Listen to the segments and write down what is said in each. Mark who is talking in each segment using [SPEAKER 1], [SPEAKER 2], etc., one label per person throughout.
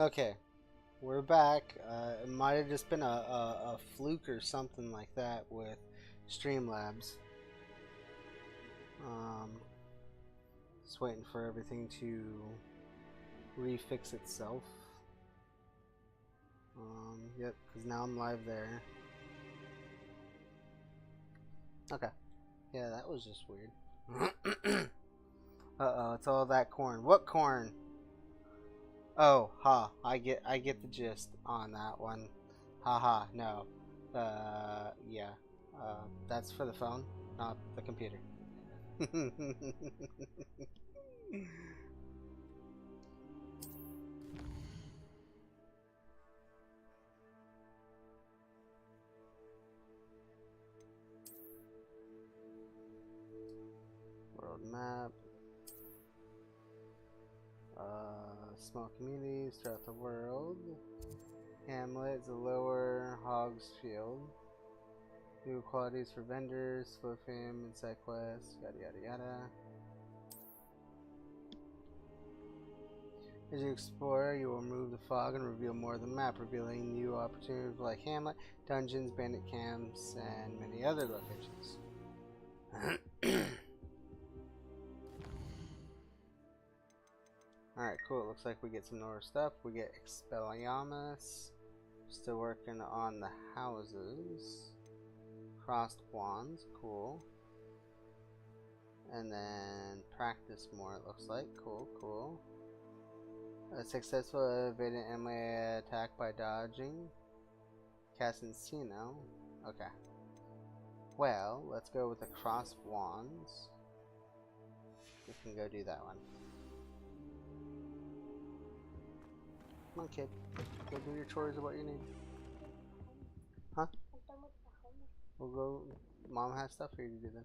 [SPEAKER 1] Okay, we're back. It might have just been a fluke or something like that with Streamlabs. Just waiting for everything to refix itself. Yep, because now I'm live there. Okay. Yeah, that was just weird. Uh-oh, it's all that corn. What corn? Oh, ha, I get the gist on that one. Haha, no. Yeah. That's for the phone, not the computer. World map. Small communities throughout the world. Hamlet is a lower Hogs Field. New qualities for vendors, slow fame, inside quests, yada yada yada. As you explore, you will remove the fog and reveal more of the map, revealing new opportunities like Hamlet, dungeons, bandit camps, and many other locations. Alright, cool. It looks like we get some more stuff. We get Expelliarmus. Still working on the houses. Crossed wands, cool. And then practice more, it looks like. Cool, cool. A successful evading enemy attack by dodging. Cast Encino. Okay. Well, let's go with the crossed wands. We can go do that one. Come on, kid. Go do your chores of what you need. Huh? We'll go. Mom has stuff for you to do then.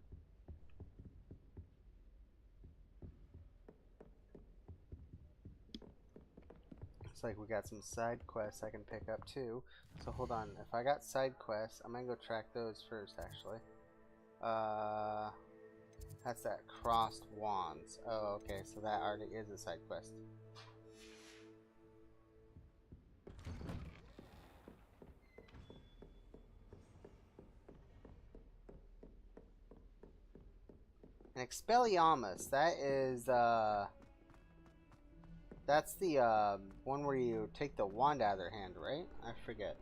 [SPEAKER 1] Looks like we got some side quests I can pick up too. So hold on. If I got side quests, I'm gonna go track those first actually. That's that crossed wands. Oh, okay. So that already is a side quest. An Expelliarmus, that is, that's the, one where you take the wand out of their hand, right? I forget.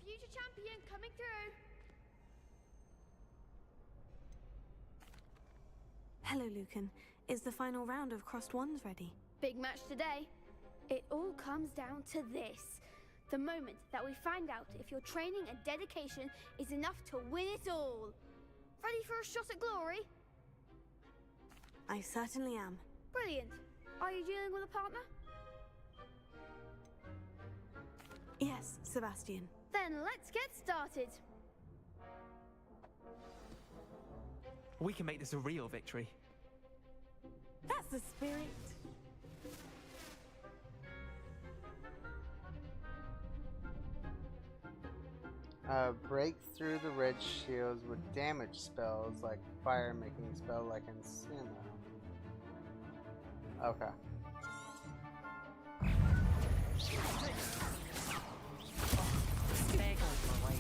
[SPEAKER 2] Future champion coming through.
[SPEAKER 3] Hello, Lucan. Is the final round of Crossed Wands ready?
[SPEAKER 2] Big match today. It all comes down to this. The moment that we find out if your training and dedication is enough to win it all. Ready for a shot at glory?
[SPEAKER 3] I certainly am.
[SPEAKER 2] Brilliant. Are you dealing with a partner?
[SPEAKER 3] Yes, Sebastian.
[SPEAKER 2] Then let's get started.
[SPEAKER 4] We can make this a real victory.
[SPEAKER 3] That's the spirit.
[SPEAKER 1] Break through the red shields with damage spells like fire making spell like Encino. Okay.
[SPEAKER 4] There goes my way.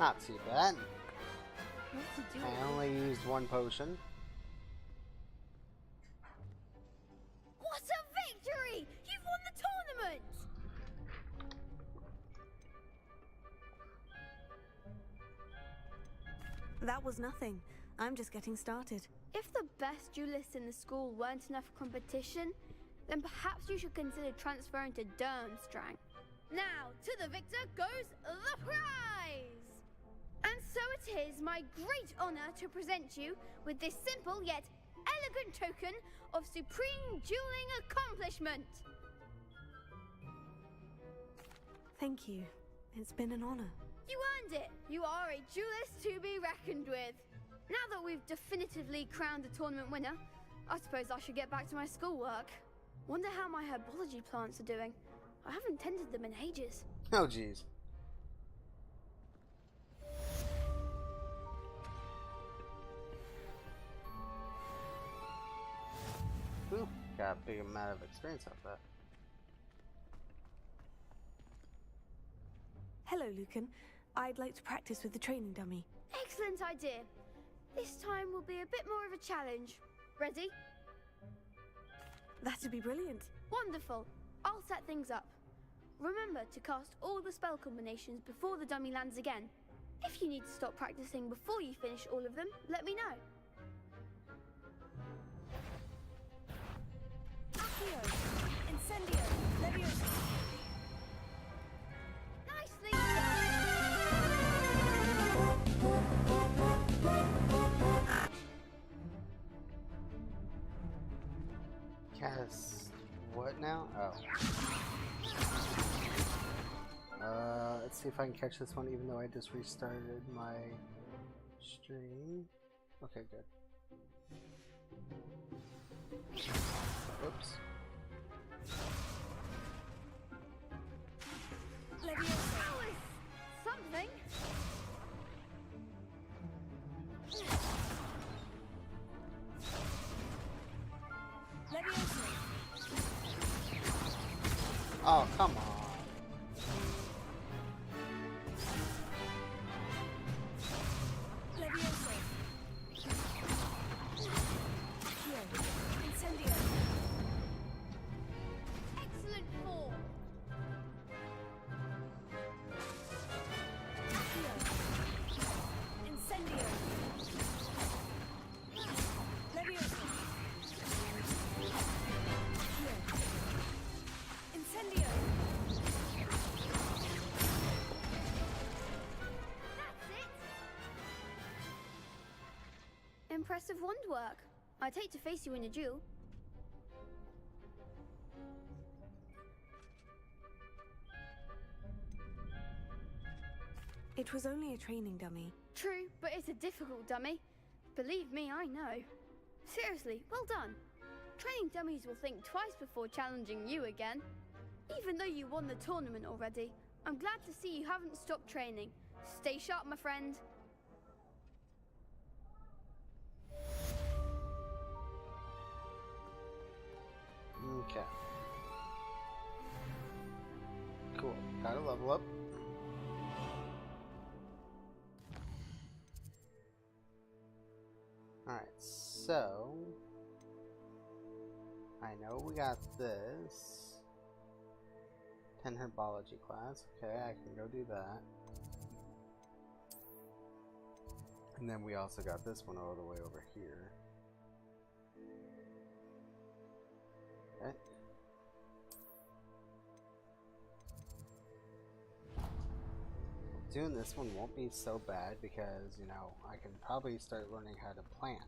[SPEAKER 1] Not too bad.
[SPEAKER 2] What to do?
[SPEAKER 1] I only used one potion.
[SPEAKER 2] What a victory! You've won the tournament!
[SPEAKER 3] That was nothing. I'm just getting started.
[SPEAKER 2] If the best duelists in the school weren't enough competition, then perhaps you should consider transferring to Durmstrang. Now, to the victor goes the prize! And so it is my great honor to present you with this simple yet elegant token of supreme dueling accomplishment.
[SPEAKER 3] Thank you. It's been an honor.
[SPEAKER 2] You earned it. You are a duelist to be reckoned with. Now that we've definitively crowned the tournament winner, I suppose I should get back to my schoolwork. Wonder how my herbology plants are doing. I haven't tended them in ages.
[SPEAKER 1] Oh, jeez. Ooh, got a big amount of experience out of that.
[SPEAKER 3] Hello, Lucan. I'd like to practice with the training dummy.
[SPEAKER 2] Excellent idea. This time will be a bit more of a challenge. Ready?
[SPEAKER 3] That'd be brilliant.
[SPEAKER 2] Wonderful. I'll set things up. Remember to cast all the spell combinations before the dummy lands again. If you need to stop practicing before you finish all of them, let me know.
[SPEAKER 3] Accio! Incendio! Leviosa!
[SPEAKER 2] Nicely done!
[SPEAKER 1] Cast what now? Oh. Let's see if I can catch this one even though I just restarted my stream. Okay, good. Oops.
[SPEAKER 3] Leviosa!
[SPEAKER 2] That was something.
[SPEAKER 3] Leviosa!
[SPEAKER 1] Oh, come on.
[SPEAKER 3] Leviosa! Accio! Incendio!
[SPEAKER 2] Excellent form.
[SPEAKER 3] Accio! Incendio! Leviosa! Accio! Incendio!
[SPEAKER 2] That's it. Impressive wand work. I'd hate to face you in a duel.
[SPEAKER 3] It was only a training dummy.
[SPEAKER 2] True, but it's a difficult dummy. Believe me, I know. Seriously, well done. Training dummies will think twice before challenging you again. Even though you won the tournament already, I'm glad to see you haven't stopped training. Stay sharp, my friend.
[SPEAKER 1] Okay. Cool. Gotta level up. Alright, so I know we got this 10 herbology class. Okay, I can go do that. And then we also got this one all the way over here. Okay. Doing this one won't be so bad because, you know, I can probably start learning how to plant.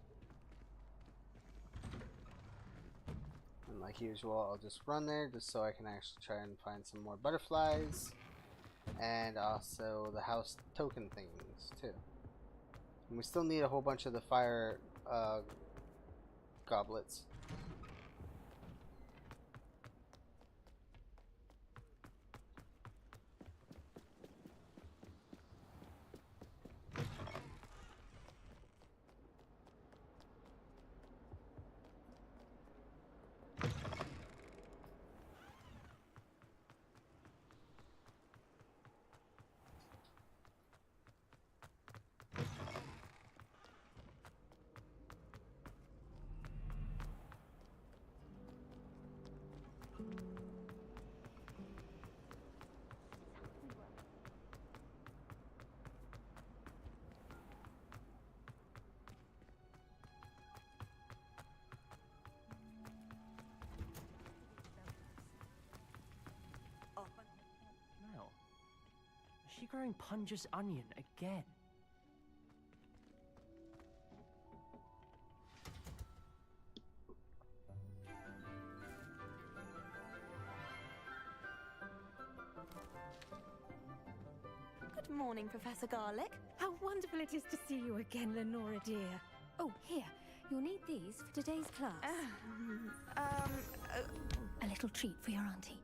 [SPEAKER 1] And like usual, I'll just run there just so I can actually try and find some more butterflies. And also the house token things, too. And we still need a whole bunch of the fire goblets.
[SPEAKER 5] transferring Punja's onion again.
[SPEAKER 3] Good morning, Professor Garlic.
[SPEAKER 6] How wonderful it is to see you again, Lenora dear. Oh, here. You'll need these for today's class. A little treat for your auntie.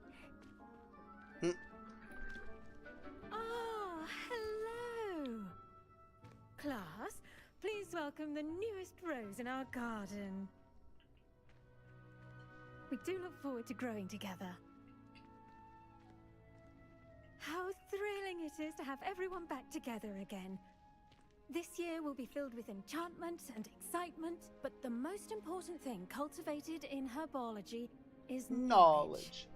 [SPEAKER 6] Oh, hello. Class, please welcome the newest rose in our garden. We do look forward to growing together. How thrilling it is to have everyone back together again. This year will be filled with enchantment and excitement, but the most important thing cultivated in herbology is knowledge.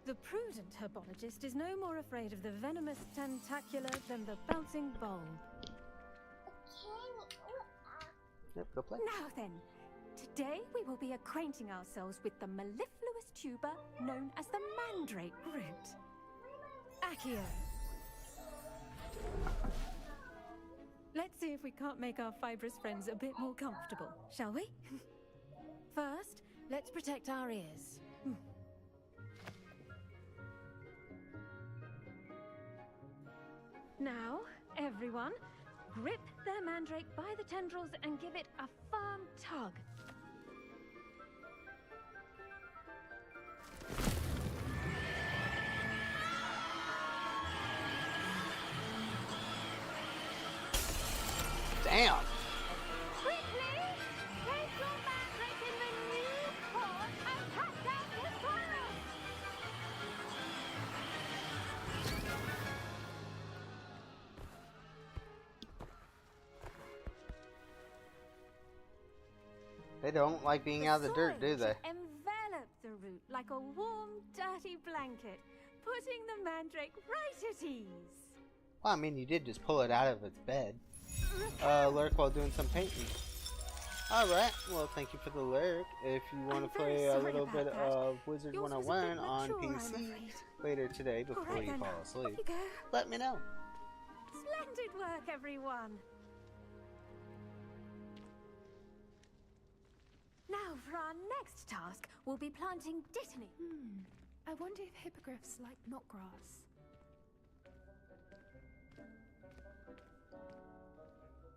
[SPEAKER 6] The prudent herbologist is no more afraid of the venomous tentacular than the bouncing bulb.
[SPEAKER 1] Yep, go play.
[SPEAKER 6] Now then, today we will be acquainting ourselves with the mellifluous tuber known as the mandrake root. Accio. Let's see if we can't make our fibrous friends a bit more comfortable, shall we? First, let's protect our ears. Now, everyone, grip their mandrake by the tendrils and give it a firm tug.
[SPEAKER 1] Damn!
[SPEAKER 2] Quickly! Place your mandrake in the new pot and cut down the soil!
[SPEAKER 1] They don't like being out of the dirt, do they?
[SPEAKER 6] Envelop the root like a warm, dirty blanket, putting the mandrake right at ease.
[SPEAKER 1] Well, I mean, you did just pull it out of its bed. Lurk while doing some painting. Alright, well, thank you for the lurk. If you want to play a little bit of Wizard 101 on PC later today before you fall asleep, let me know.
[SPEAKER 6] Splendid work, everyone. Now, for our next task, we'll be planting dittany.
[SPEAKER 7] I wonder if hippogriffs like knotgrass.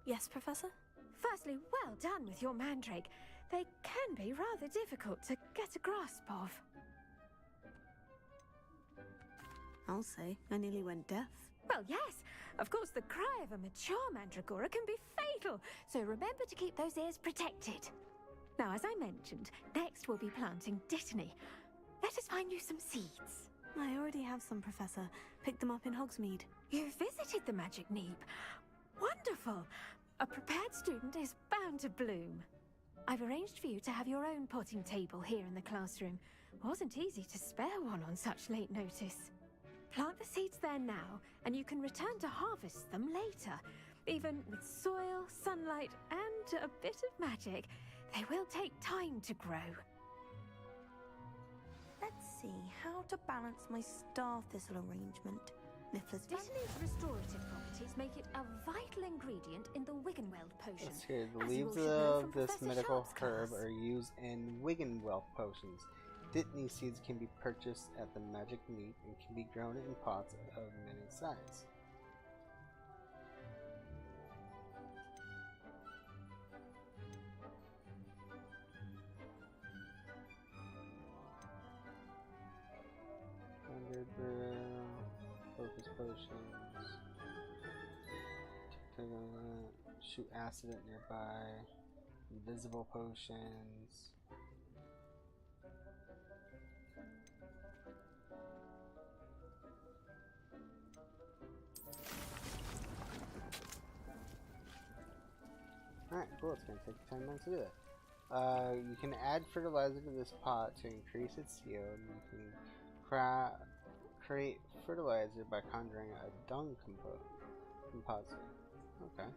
[SPEAKER 3] Yes, Professor?
[SPEAKER 6] Firstly, well done with your mandrake. They can be rather difficult to get a grasp of.
[SPEAKER 3] I'll say, I nearly went deaf.
[SPEAKER 6] Well, yes. Of course, the cry of a mature mandragora can be fatal, so remember to keep those ears protected. Now, as I mentioned, next we'll be planting dittany. Let us find you some seeds.
[SPEAKER 3] I already have some, Professor. Picked them up in Hogsmeade.
[SPEAKER 6] You visited the Magic Neep. Wonderful! A prepared student is bound to bloom. I've arranged for you to have your own potting table here in the classroom. Wasn't easy to spare one on such late notice. Plant the seeds there now, and you can return to harvest them later. Even with soil, sunlight, and a bit of magic, they will take time to grow.
[SPEAKER 3] Let's see how to balance my star thistle arrangement. Niffler's
[SPEAKER 6] Dittany's restorative properties make it a vital ingredient in the Wiggenweld potion.
[SPEAKER 1] Let's hear the
[SPEAKER 6] as you
[SPEAKER 1] leaves
[SPEAKER 6] all should know
[SPEAKER 1] of
[SPEAKER 6] from
[SPEAKER 1] this
[SPEAKER 6] Professor
[SPEAKER 1] medical
[SPEAKER 6] Sharp's
[SPEAKER 1] herb
[SPEAKER 6] class.
[SPEAKER 1] are used in Wiggenweld potions. Dittany seeds can be purchased at the Magic Neep and can be grown in pots of many sizes. Underbrew, focus potions, shoot acid at nearby, invisible potions. Alright, cool, it's going to take 10 minutes to do that. You can add fertilizer to this pot to increase its yield. You can create fertilizer by conjuring a dung composite. Okay.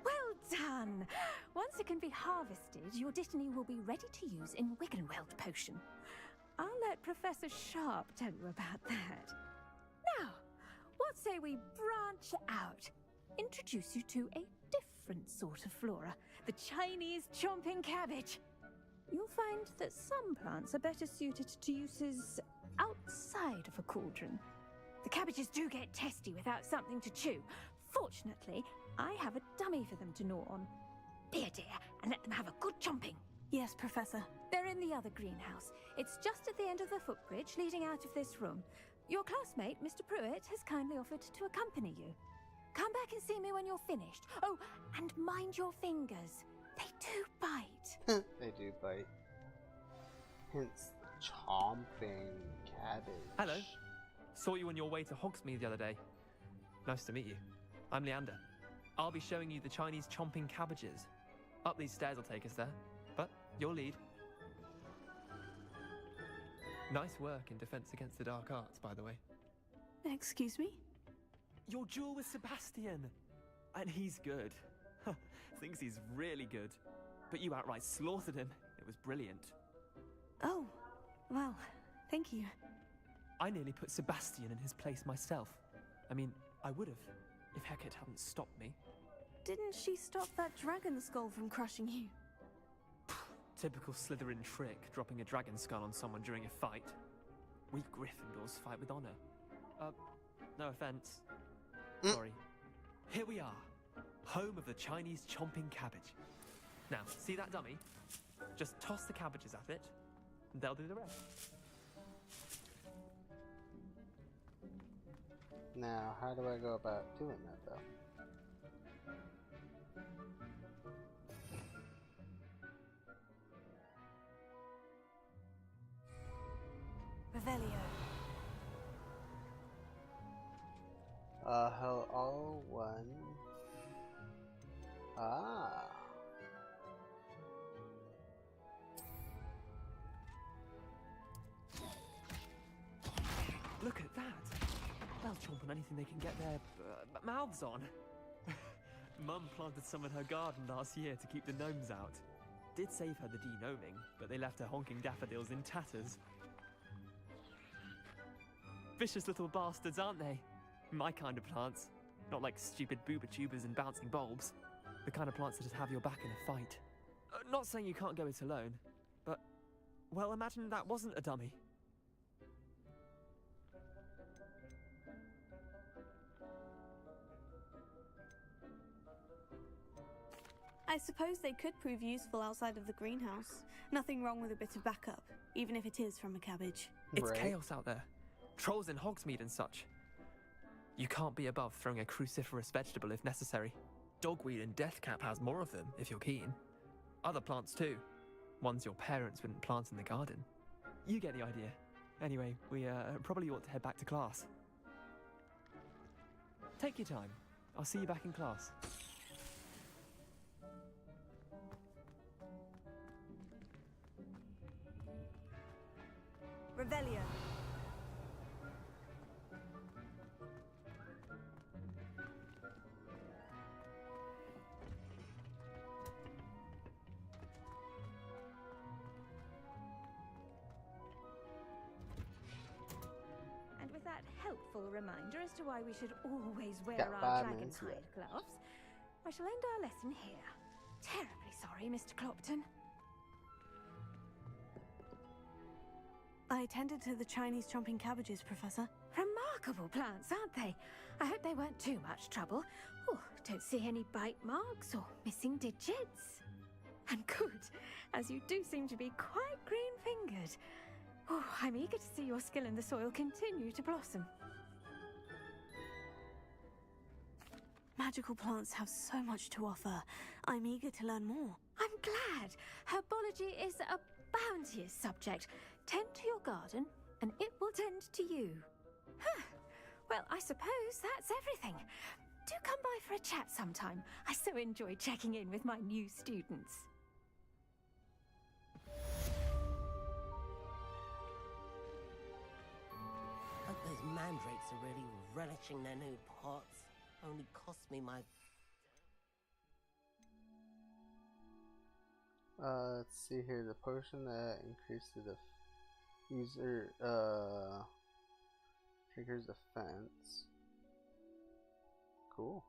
[SPEAKER 6] Well done! Once it can be harvested, your dittany will be ready to use in Wiggenweld potion. I'll let Professor Sharp tell you about that. Now, what what say we branch out? Introduce you to a different sort of flora, the Chinese chomping cabbage. You'll find that some plants are better suited to uses outside of a cauldron. The cabbages do get testy without something to chew. Fortunately, I have a dummy for them to gnaw on. Here, dear, and let them have a good chomping.
[SPEAKER 3] Yes, Professor.
[SPEAKER 6] They're in the other greenhouse. It's just at the end of the footbridge leading out of this room. Your classmate, Mr. Pruitt, has kindly offered to accompany you. Come back and see me when you're finished. Oh, and mind your fingers. They do bite.
[SPEAKER 1] They do bite. Hence, chomping cabbage.
[SPEAKER 4] Hello. Saw you on your way to Hogsmeade the other day. Nice to meet you. I'm Leander. I'll be showing you the Chinese chomping cabbages. Up these stairs will take us there, but you'll lead. Nice work in Defense Against the Dark Arts, by the way.
[SPEAKER 3] Excuse me?
[SPEAKER 4] Your duel with Sebastian! And he's good. Thinks he's really good. But you outright slaughtered him. It was brilliant.
[SPEAKER 3] Oh, well, thank you.
[SPEAKER 4] I nearly put Sebastian in his place myself. I mean, I would have, if Hecate hadn't stopped me.
[SPEAKER 3] Didn't she stop that dragon skull from crushing you?
[SPEAKER 4] Typical Slytherin trick, dropping a dragon skull on someone during a fight. We Gryffindors fight with honor. No offense. Sorry. Here we are, home of the Chinese chomping cabbage. Now, see that dummy? Just toss the cabbages at it, and they'll do the rest.
[SPEAKER 1] Now, how do I go about doing that, though?
[SPEAKER 3] Revelio.
[SPEAKER 1] All one. Ah.
[SPEAKER 4] Look at that! They'll chomp on anything they can get their mouths on. Mum planted some in her garden last year to keep the gnomes out. Did save her the de-gnoming, but they left her honking daffodils in tatters. Vicious little bastards, aren't they? My kind of plants. Not like stupid booba tubers and bouncing bulbs. The kind of plants that just have your back in a fight. Not saying you can't go it alone, but, well, imagine that wasn't a dummy.
[SPEAKER 3] I suppose they could prove useful outside of the greenhouse. Nothing wrong with a bit of backup, even if it is from a cabbage.
[SPEAKER 4] It's
[SPEAKER 1] Right.
[SPEAKER 4] chaos out there. Trolls in Hogsmeade and such. You can't be above throwing a cruciferous vegetable if necessary. Dogweed and deathcap has more of them, if you're keen. Other plants too. Ones your parents wouldn't plant in the garden. You get the idea. Anyway, we probably ought to head back to class. Take your time. I'll see you back in class.
[SPEAKER 3] Revelio.
[SPEAKER 6] And with that helpful reminder as to why we should always wear
[SPEAKER 1] Got
[SPEAKER 6] our
[SPEAKER 1] 5
[SPEAKER 6] dragon
[SPEAKER 1] minutes
[SPEAKER 6] hide
[SPEAKER 1] left.
[SPEAKER 6] gloves, I shall end our lesson here. Terribly sorry, Mr. Clopton.
[SPEAKER 3] I tended to the Chinese chomping cabbages, Professor.
[SPEAKER 6] Remarkable plants, aren't they? I hope they weren't too much trouble. Oh, don't see any bite marks or missing digits. And good, as you do seem to be quite green-fingered. Oh, I'm eager to see your skill in the soil continue to blossom.
[SPEAKER 3] Magical plants have so much to offer. I'm eager to learn more.
[SPEAKER 6] I'm glad. Herbology is a bounteous subject. Tend to your garden, and it will tend to you. Huh. Well, I suppose that's everything. Do come by for a chat sometime. I so enjoy checking in with my new students.
[SPEAKER 8] Hope those mandrakes are really relishing their new pots. Only cost me my...
[SPEAKER 1] Let's see here. The potion that increases the user triggers defense. cool.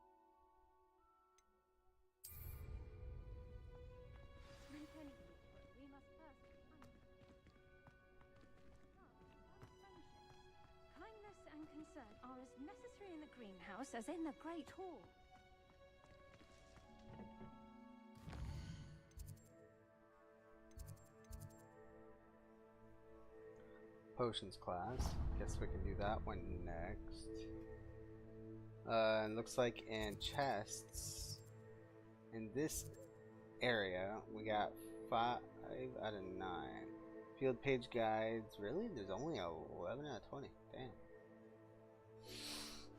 [SPEAKER 6] Kindness and concern are as necessary in the greenhouse as in the Great Hall.
[SPEAKER 1] Potions class. Guess we can do that one next. And looks like in chests in this area we got 5 out of 9. Field page guides. Really? There's only 11 out of 20. Damn.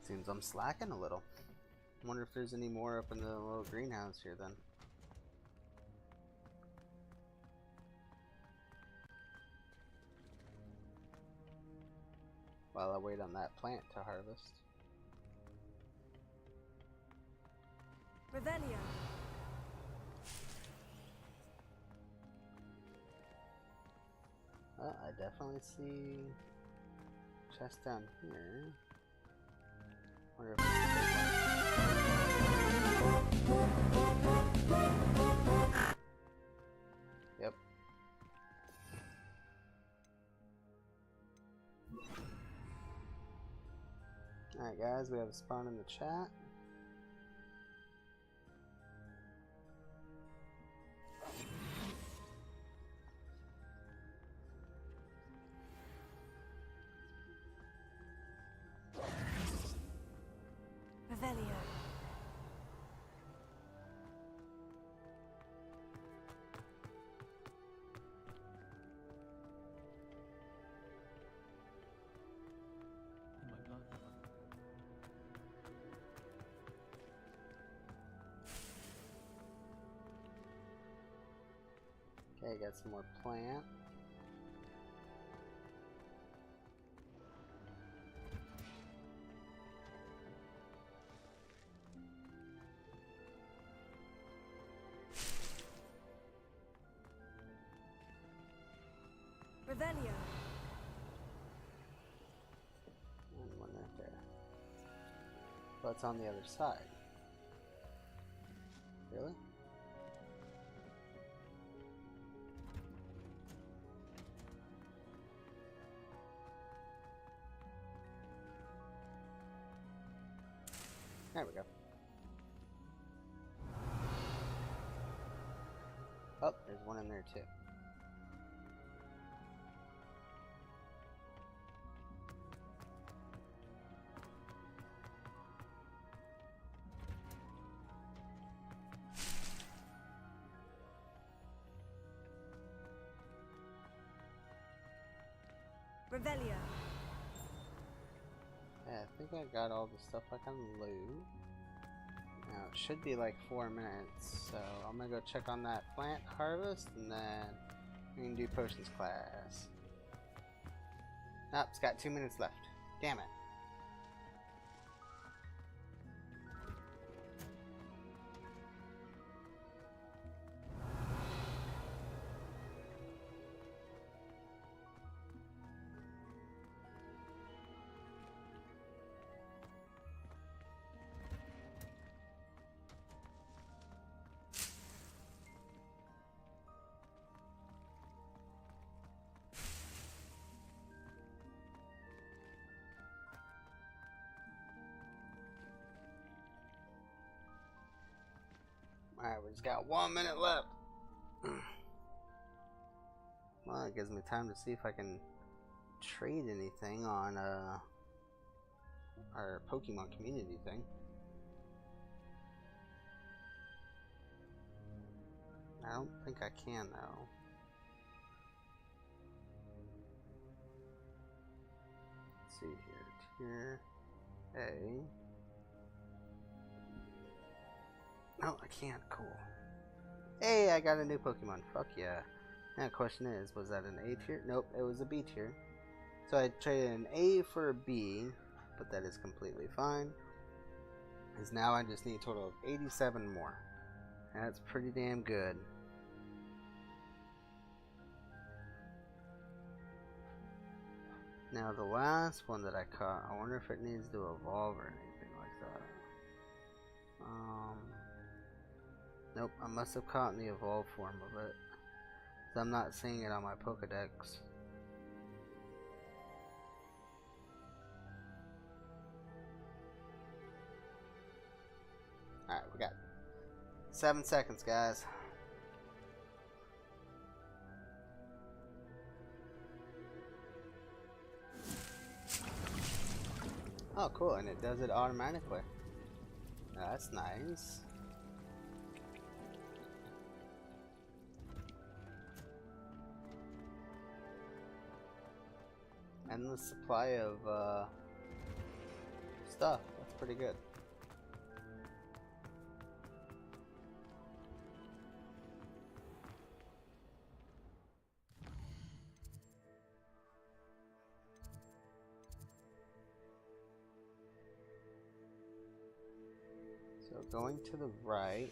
[SPEAKER 1] Seems I'm slacking a little. Wonder if there's any more up in the little greenhouse here then. While I wait on that plant to harvest.
[SPEAKER 3] Revelio.
[SPEAKER 1] I definitely see chest down here. Wonder if yep. Alright guys, we have a spawn in the chat.
[SPEAKER 3] Revelio.
[SPEAKER 4] In my blood.
[SPEAKER 1] Okay, got some more plant.
[SPEAKER 3] Revelio.
[SPEAKER 1] And one right there. But it's on the other side. Really? There we go. Oh, there's one in there too.
[SPEAKER 3] Revelio.
[SPEAKER 1] Yeah, I think I got all the stuff I can loot. Now it should be like 4 minutes, so I'm gonna go check on that plant harvest and then we can do potions class. Nope, it's got 2 minutes left. Damn it. Alright, we just got 1 minute left. Well, it gives me time to see if I can trade anything on our Pokemon community thing. I don't think I can though. Let's see here. Tier A. No, I can't. Cool. Hey, I got a new Pokemon. Fuck yeah. Now the question is, was that an A tier? Nope, it was a B tier. So I traded an A for a B, but that is completely fine. Because now I just need a total of 87 more. That's pretty damn good. Now the last one that I caught, I wonder if it needs to evolve or anything like that. Nope, I must have caught in the evolved form of it. 'Cause I'm not seeing it on my Pokedex. Alright, we got 7 seconds, guys. Oh, cool, and it does it automatically. That's nice. Endless supply of stuff. That's pretty good. So going to the right.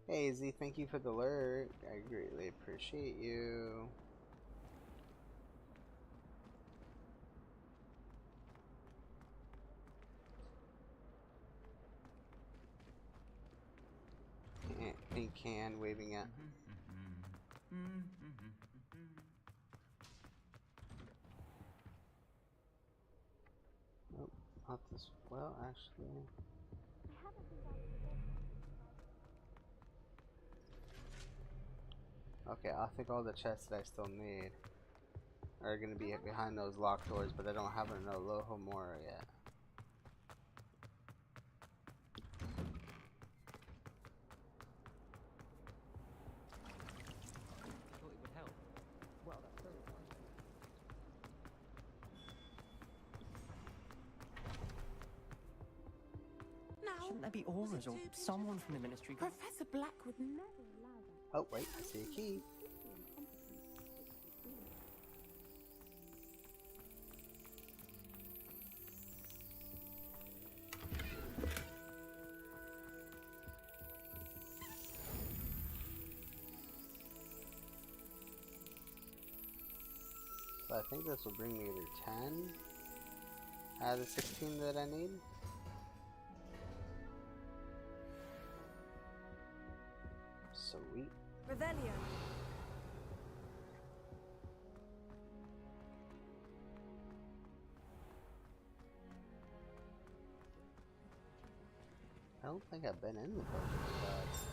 [SPEAKER 1] Hey Z, thank you for the alert. I greatly appreciate you. Pink can waving at. Nope, not this. Well, actually. Okay, I think all the chests that I still need are gonna be behind those locked doors, but I don't have an Alohomora yet.
[SPEAKER 4] Thought it would help. Well, that's very
[SPEAKER 3] Now,
[SPEAKER 5] Shouldn't there be auras or someone from the ministry?
[SPEAKER 3] Professor Black would never allow that.
[SPEAKER 1] Oh wait, I see a key. So I think this will bring me either 10 out of the 16 that I need. Sweet.
[SPEAKER 3] Revelio.
[SPEAKER 1] I don't think I've been in the Pokédex.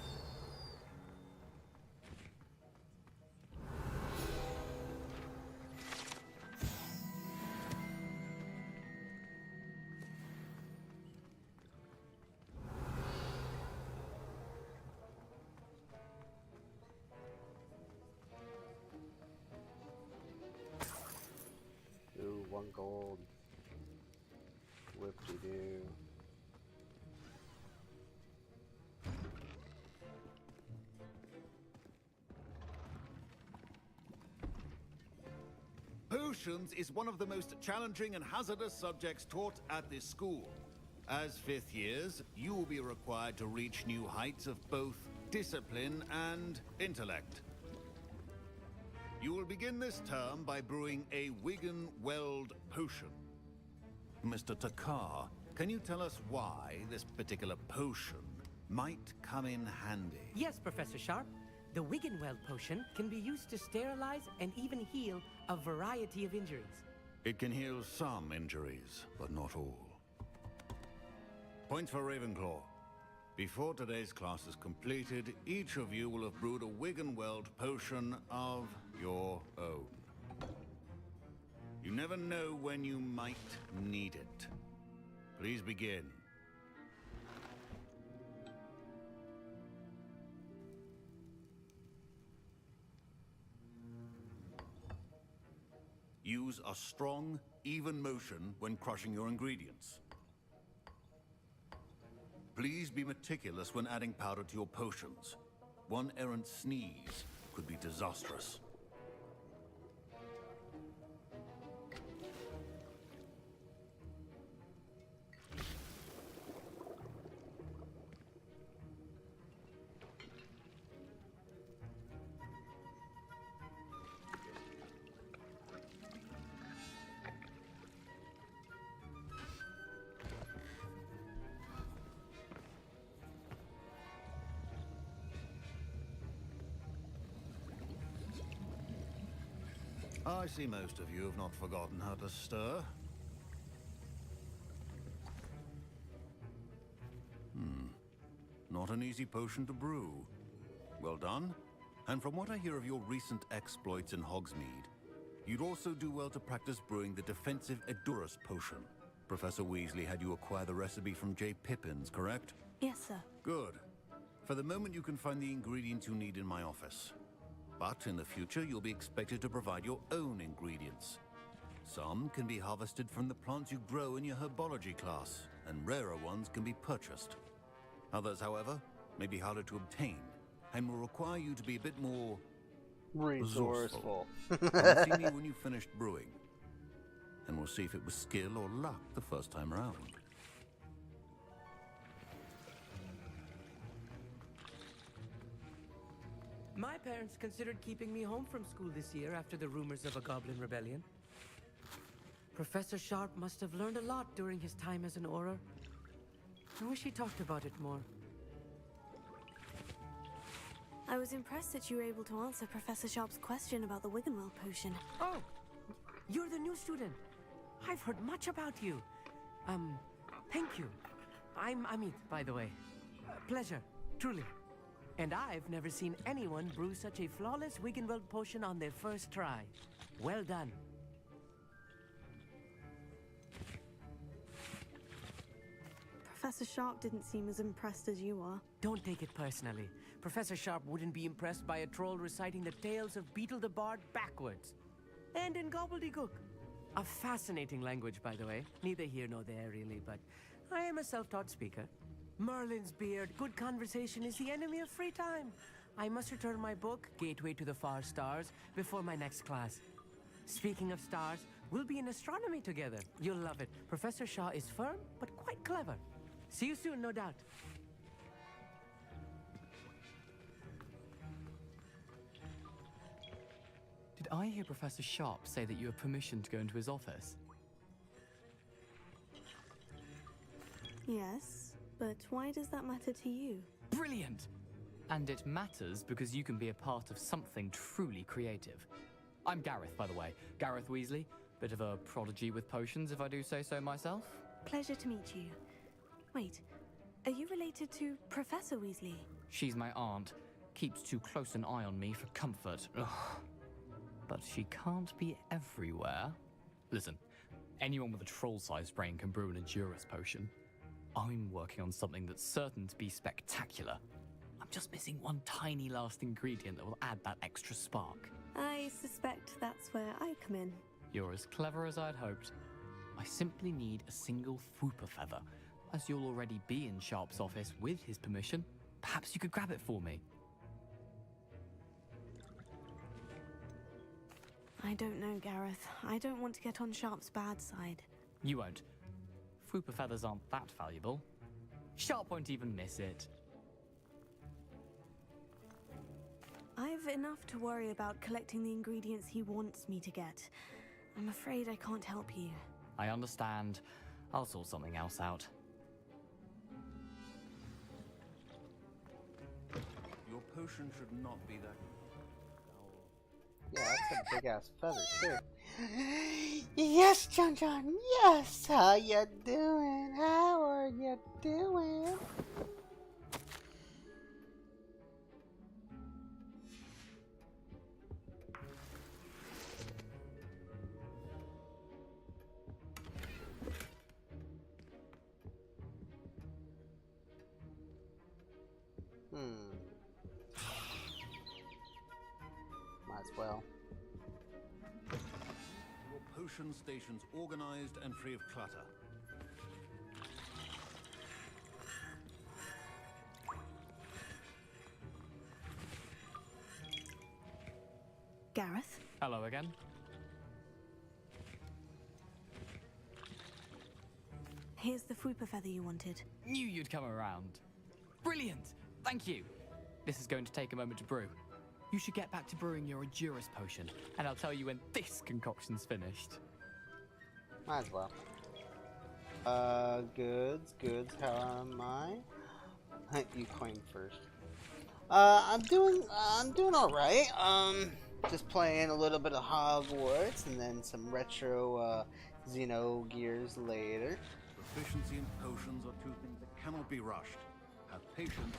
[SPEAKER 1] Ooh, 1 gold. Whip-de-doo.
[SPEAKER 9] Potions is one of the most challenging and hazardous subjects taught at this school. As 5th years, you will be required to reach new heights of both discipline and intellect. You will begin this term by brewing a Wigan-Weld potion. Mr. Takar, can you tell us why this particular potion might come in handy?
[SPEAKER 5] Yes, Professor Sharp. The Wiggenweld potion can be used to sterilize and even heal a variety of injuries.
[SPEAKER 9] It can heal some injuries, but not all. Points for Ravenclaw. Before today's class is completed, each of you will have brewed a Wiggenweld potion of your own. You never know when you might need it. Please begin. Use a strong, even motion when crushing your ingredients. Please be meticulous when adding powder to your potions. One errant sneeze could be disastrous. I see most of you have not forgotten how to stir. Not an easy potion to brew. Well done. And from what I hear of your recent exploits in Hogsmeade, you'd also do well to practice brewing the defensive Edurus potion. Professor Weasley had you acquire the recipe from J. Pippins, correct?
[SPEAKER 3] Yes, sir.
[SPEAKER 9] Good. For the moment, you can find the ingredients you need in my office. But in the future, you'll be expected to provide your own ingredients. Some can be harvested from the plants you grow in your herbology class, and rarer ones can be purchased. Others, however, may be harder to obtain, and will require you to be a bit more
[SPEAKER 1] resourceful.
[SPEAKER 9] Come see me when you've finished brewing, and we'll see if it was skill or luck the first time around.
[SPEAKER 5] My parents considered keeping me home from school this year after the rumors of a goblin rebellion. Professor Sharp must have learned a lot during his time as an Auror. I wish he talked about it more.
[SPEAKER 3] I was impressed that you were able to answer Professor Sharp's question about the Wiggenweld potion.
[SPEAKER 5] Oh, you're the new student. I've heard much about you. Thank you. I'm Amit, by the way. Pleasure, truly. And I've never seen anyone brew such a flawless Wiggenweld potion on their first try. Well done.
[SPEAKER 3] Professor Sharp didn't seem as impressed as you are.
[SPEAKER 5] Don't take it personally. Professor Sharp wouldn't be impressed by a troll reciting the tales of Beetle the Bard backwards. And in gobbledygook. A fascinating language, by the way. Neither here nor there, really, but I am a self-taught speaker. Merlin's beard, good conversation is the enemy of free time. I must return my book, Gateway to the Far Stars, before my next class. Speaking of stars, we'll be in astronomy together. You'll love it. Professor Shaw is firm, but quite clever. See you soon, no doubt.
[SPEAKER 10] Did I hear Professor Sharp say that you have permission to go into his office?
[SPEAKER 3] Yes, but why does that matter to you?
[SPEAKER 10] Brilliant! And it matters because you can be a part of something truly creative. I'm Gareth, by the way. Gareth Weasley. Bit of a prodigy with potions, if I do say so myself.
[SPEAKER 3] Pleasure to meet you. Wait, are you related to Professor Weasley?
[SPEAKER 10] She's my aunt. Keeps too close an eye on me for comfort. Ugh. But she can't be everywhere. Listen, anyone with a troll-sized brain can brew an Endurus potion. I'm working on something that's certain to be spectacular. I'm just missing one tiny last ingredient that will add that extra spark.
[SPEAKER 3] I suspect that's where I come in.
[SPEAKER 10] You're as clever as I'd hoped. I simply need a single Fwooper feather. As you'll already be in Sharp's office with his permission, perhaps you could grab it for me.
[SPEAKER 3] I don't know, Gareth. I don't want to get on Sharp's bad side.
[SPEAKER 10] You won't. Fwooper feathers aren't that valuable. Sharp won't even miss it.
[SPEAKER 3] I've enough to worry about collecting the ingredients he wants me to get. I'm afraid I can't help you.
[SPEAKER 10] I understand. I'll sort something else out.
[SPEAKER 9] Your potion should not be that.
[SPEAKER 1] Yeah, that's a big ass feather too. Yes, John. Yes. How you doing? How are you doing? Might as well.
[SPEAKER 9] Your potion station's organized and free of clutter.
[SPEAKER 3] Gareth?
[SPEAKER 10] Hello again.
[SPEAKER 3] Here's the Fwooper feather you wanted.
[SPEAKER 10] Knew you'd come around. Brilliant! Thank you! This is going to take a moment to brew. You should get back to brewing your Endurus potion, and I'll tell you when this concoction's finished.
[SPEAKER 1] Might as well. Goods. How am I? You claim first. I'm doing all right. Just playing a little bit of Hogwarts and then some retro Xenogears later.
[SPEAKER 9] Proficiency in potions are two things that cannot be rushed. Have patience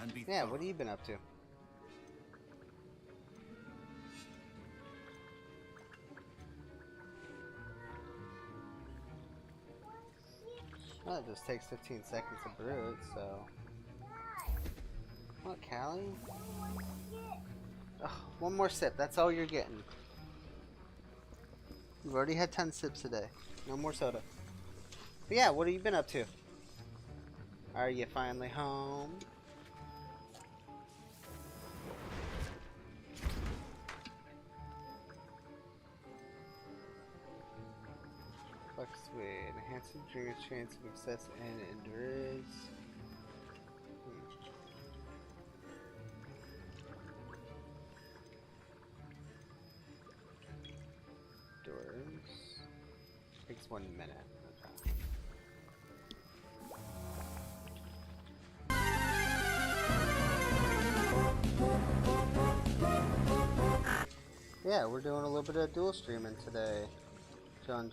[SPEAKER 9] and be
[SPEAKER 1] Yeah,
[SPEAKER 9] thorough.
[SPEAKER 1] what have you been up to? Well, it just takes 15 seconds to brew it, so... What, Callie? Ugh, one more sip, that's all you're getting. You've already had 10 sips today. No more soda. But yeah, what have you been up to? Are you finally home? Flex Sweet. Enhancing Dream's chance of success and endurance. Doors. Takes 1 minute. Okay. Yeah, we're doing a little bit of dual streaming today, John.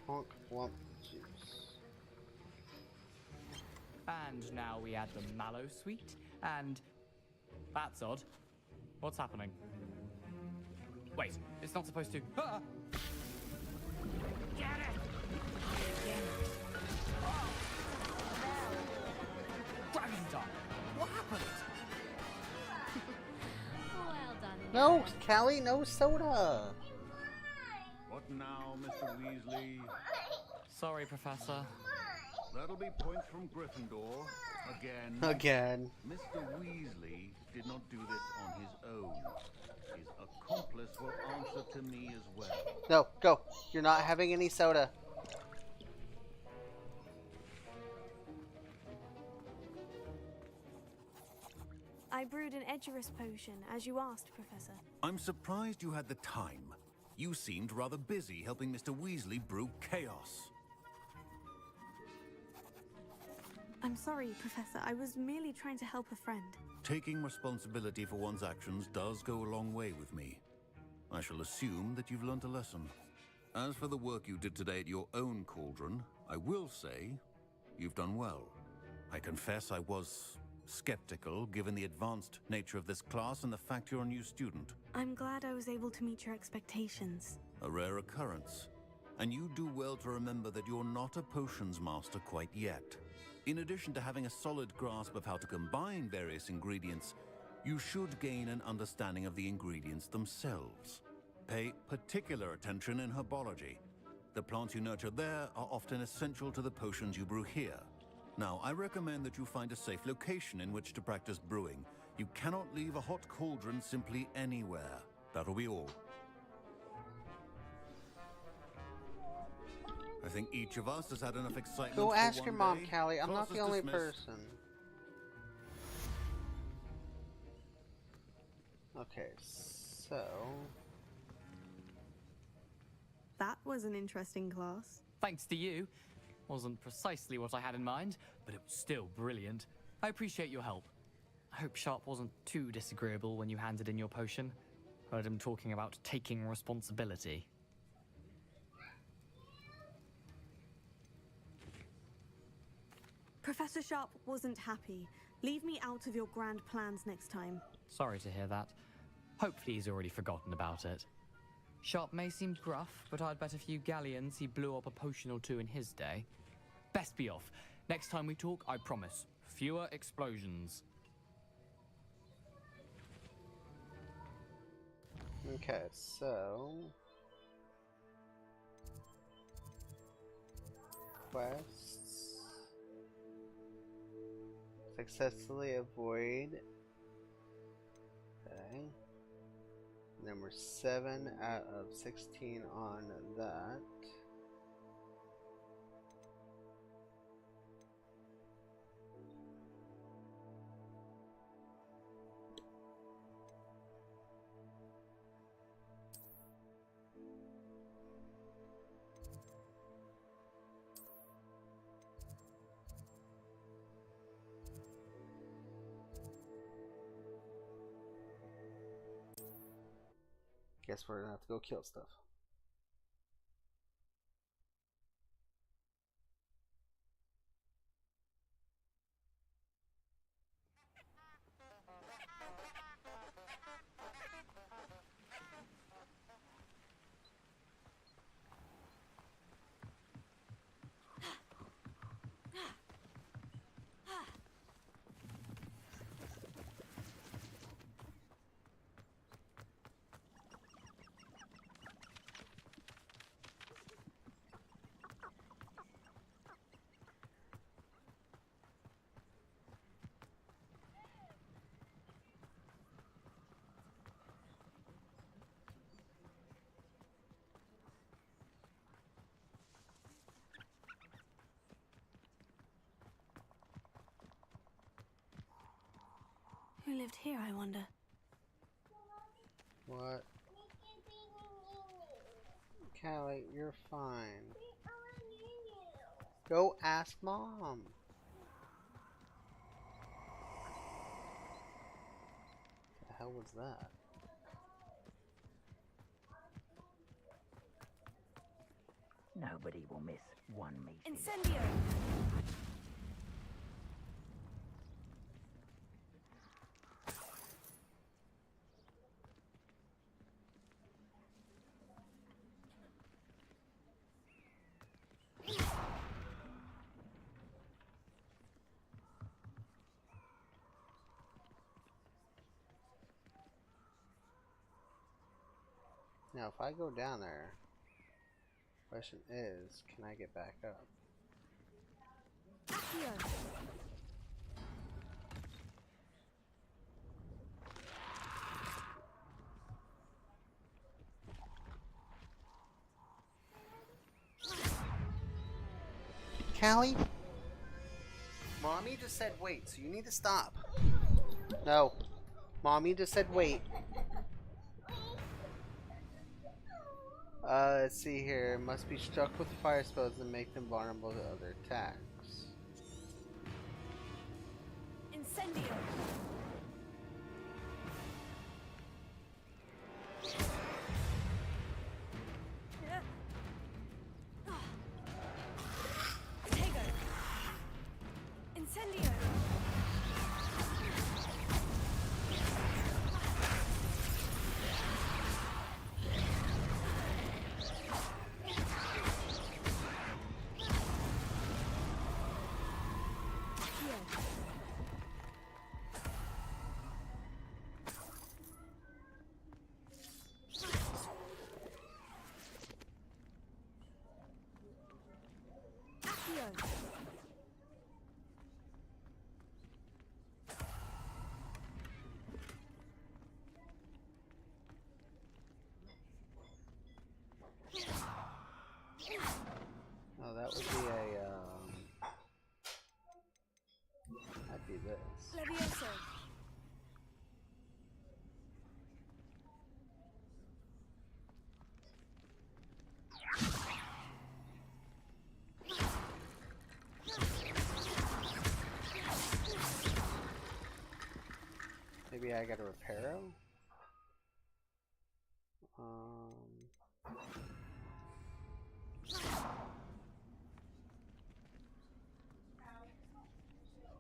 [SPEAKER 1] Honk Wump Juice.
[SPEAKER 10] And now we add the mallow sweet, and that's odd. What's happening? Wait, it's not supposed to. Ah! Get it! Dragon Dog! What happened?
[SPEAKER 2] Well done.
[SPEAKER 1] No, Callie, no soda.
[SPEAKER 9] What now, Mr. Weasley?
[SPEAKER 10] Sorry, Professor.
[SPEAKER 9] That'll be points from Gryffindor.
[SPEAKER 1] Again.
[SPEAKER 9] Mr. Weasley did not do this on his own. His accomplice will answer to me as well.
[SPEAKER 1] No, go. You're not having any soda.
[SPEAKER 3] I brewed an Edgerus potion, as you asked, Professor.
[SPEAKER 9] I'm surprised you had the time. You seemed rather busy helping Mr. Weasley brew chaos.
[SPEAKER 3] I'm sorry, Professor. I was merely trying to help a friend.
[SPEAKER 9] Taking responsibility for one's actions does go a long way with me. I shall assume that you've learnt a lesson. As for the work you did today at your own cauldron, I will say you've done well. I confess I was skeptical given the advanced nature of this class and the fact you're a new student.
[SPEAKER 3] I'm glad I was able to meet your expectations.
[SPEAKER 9] A rare occurrence. And you do well to remember that you're not a potions master quite yet. In addition to having a solid grasp of how to combine various ingredients, you should gain an understanding of the ingredients themselves. Pay particular attention in herbology. The plants you nurture there are often essential to the potions you brew here. Now, I recommend that you find a safe location in which to practice brewing. You cannot leave a hot cauldron simply anywhere. That'll be all. I think each of us has had enough excitement.
[SPEAKER 1] Go
[SPEAKER 9] for
[SPEAKER 1] ask
[SPEAKER 9] one
[SPEAKER 1] your mom,
[SPEAKER 9] day.
[SPEAKER 1] Callie. I'm
[SPEAKER 9] Class
[SPEAKER 1] not the
[SPEAKER 9] is
[SPEAKER 1] only
[SPEAKER 9] dismissed.
[SPEAKER 1] person. Okay, so...
[SPEAKER 3] That was an interesting class.
[SPEAKER 10] Thanks to you. Wasn't precisely what I had in mind, but it was still brilliant. I appreciate your help. I hope Sharp wasn't too disagreeable when you handed in your potion. Heard him talking about taking responsibility.
[SPEAKER 3] Professor Sharp wasn't happy. Leave me out of your grand plans next time.
[SPEAKER 10] Sorry to hear that. Hopefully he's already forgotten about it. Sharp may seem gruff, but I'd bet a few galleons he blew up a potion or two in his day. Best be off. Next time we talk, I promise, fewer explosions.
[SPEAKER 1] Okay, so... Quests... Successfully avoid... Okay. And then we're 7 out of 16 on that. Guess we're gonna have to go kill stuff.
[SPEAKER 3] Who lived here, I wonder?
[SPEAKER 1] What? Callie, you're fine. Go ask Mom. The hell was that?
[SPEAKER 11] Nobody will miss one meeting.
[SPEAKER 3] Incendio!
[SPEAKER 1] Now, if I go down there, question is, can I get back up?
[SPEAKER 3] Accio!
[SPEAKER 1] Callie? Mommy just said wait, so you need to stop. No. Mommy just said wait. Let's see here. Must be struck with fire spells and make them vulnerable to other attacks.
[SPEAKER 3] Incendio! Tego! Incendio!
[SPEAKER 1] Oh, that would be a, that'd be this.
[SPEAKER 3] Levioso!
[SPEAKER 1] Maybe I gotta repair him?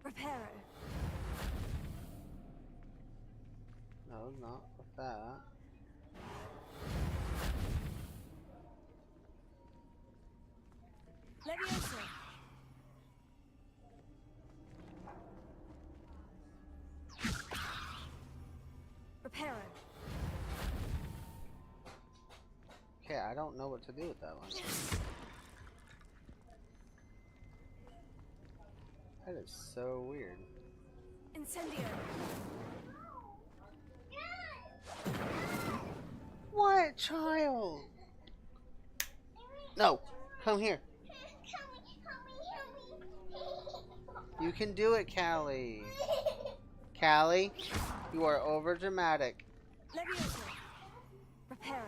[SPEAKER 3] Reparo.
[SPEAKER 1] No, not with that.
[SPEAKER 3] Levioso. Reparo.
[SPEAKER 1] Okay, I don't know what to do with that one. That is so weird.
[SPEAKER 3] Incendio.
[SPEAKER 1] What, child? No, come here. You can do it, Callie. Callie, you are over dramatic.
[SPEAKER 3] Levioso. Reparo.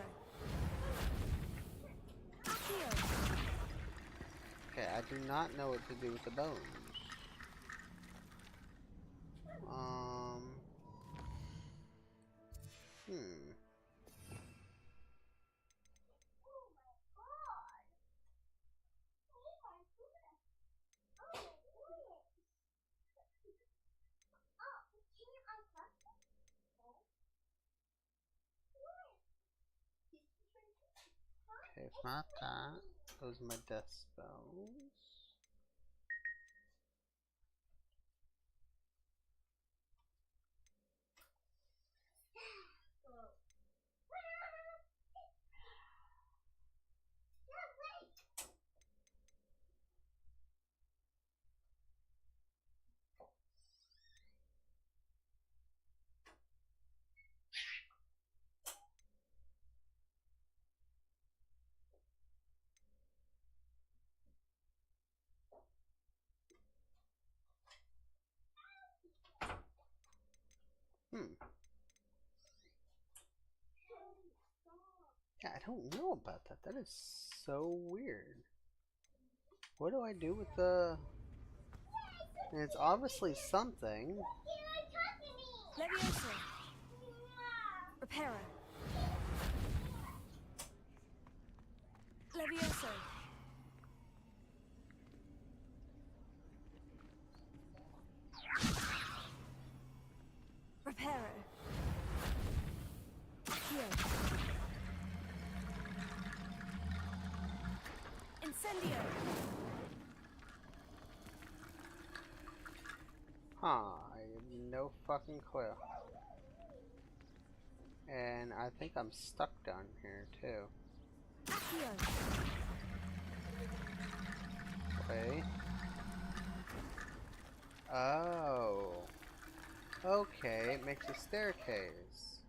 [SPEAKER 3] Accio.
[SPEAKER 1] Okay, I do not know what to do with the bones. Okay, if not that, those are my death spells. Yeah, I don't know about that. That is so weird. What do I do with the... And it's obviously something.
[SPEAKER 3] Levioso. Reparo. Levioso. Reparo. Accio. Incendio.
[SPEAKER 1] Huh, I have no fucking clue. And I think I'm stuck down here too.
[SPEAKER 3] Accio.
[SPEAKER 1] Wait. Oh. Okay, it makes a staircase.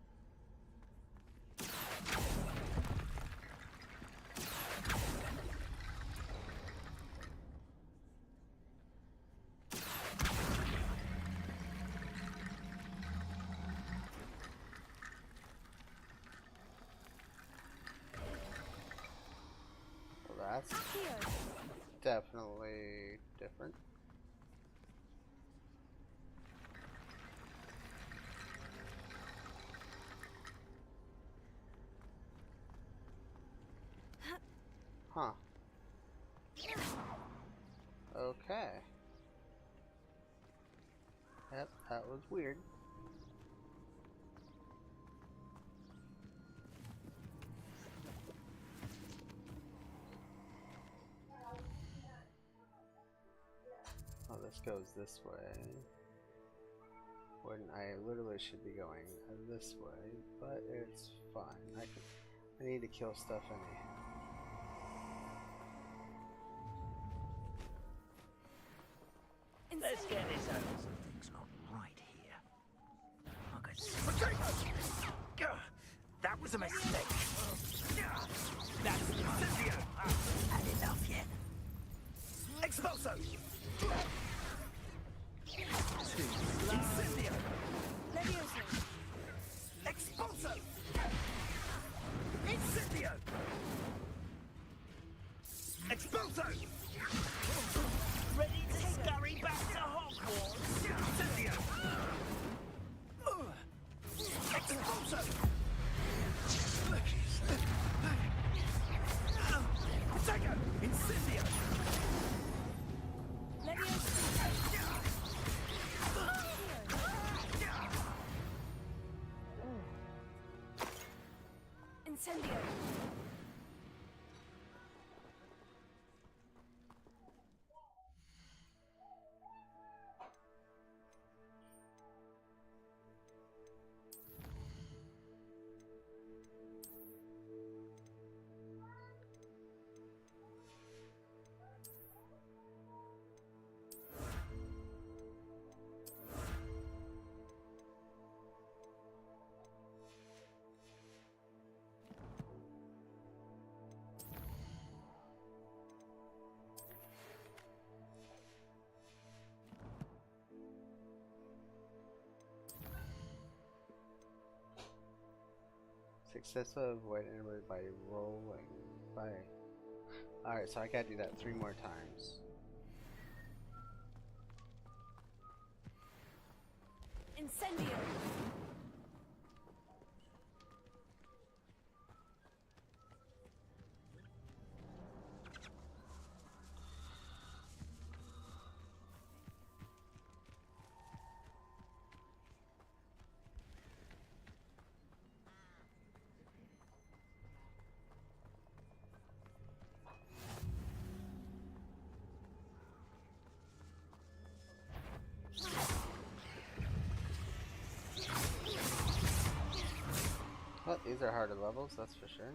[SPEAKER 1] Well, that's definitely different. Huh. Okay. Yep, that was weird. Oh, this goes this way. When I literally should be going this way, but it's fine. I need to kill stuff anyhow.
[SPEAKER 11] Let's get this over. Something's not right here. I could see. That was a mistake. That's Incendio. Had enough yet? Expulso. Incendio.
[SPEAKER 3] Levioso.
[SPEAKER 11] Expulso. Incendio. Expulso. Ready to scurry back to Hogwarts? Incendio! Expulso! Protego! Incendio!
[SPEAKER 3] Incendio!
[SPEAKER 1] successfully avoid enemy by rolling. Alright, so I gotta do that 3 more times.
[SPEAKER 3] Incendio!
[SPEAKER 1] Well, these are harder levels, that's for sure.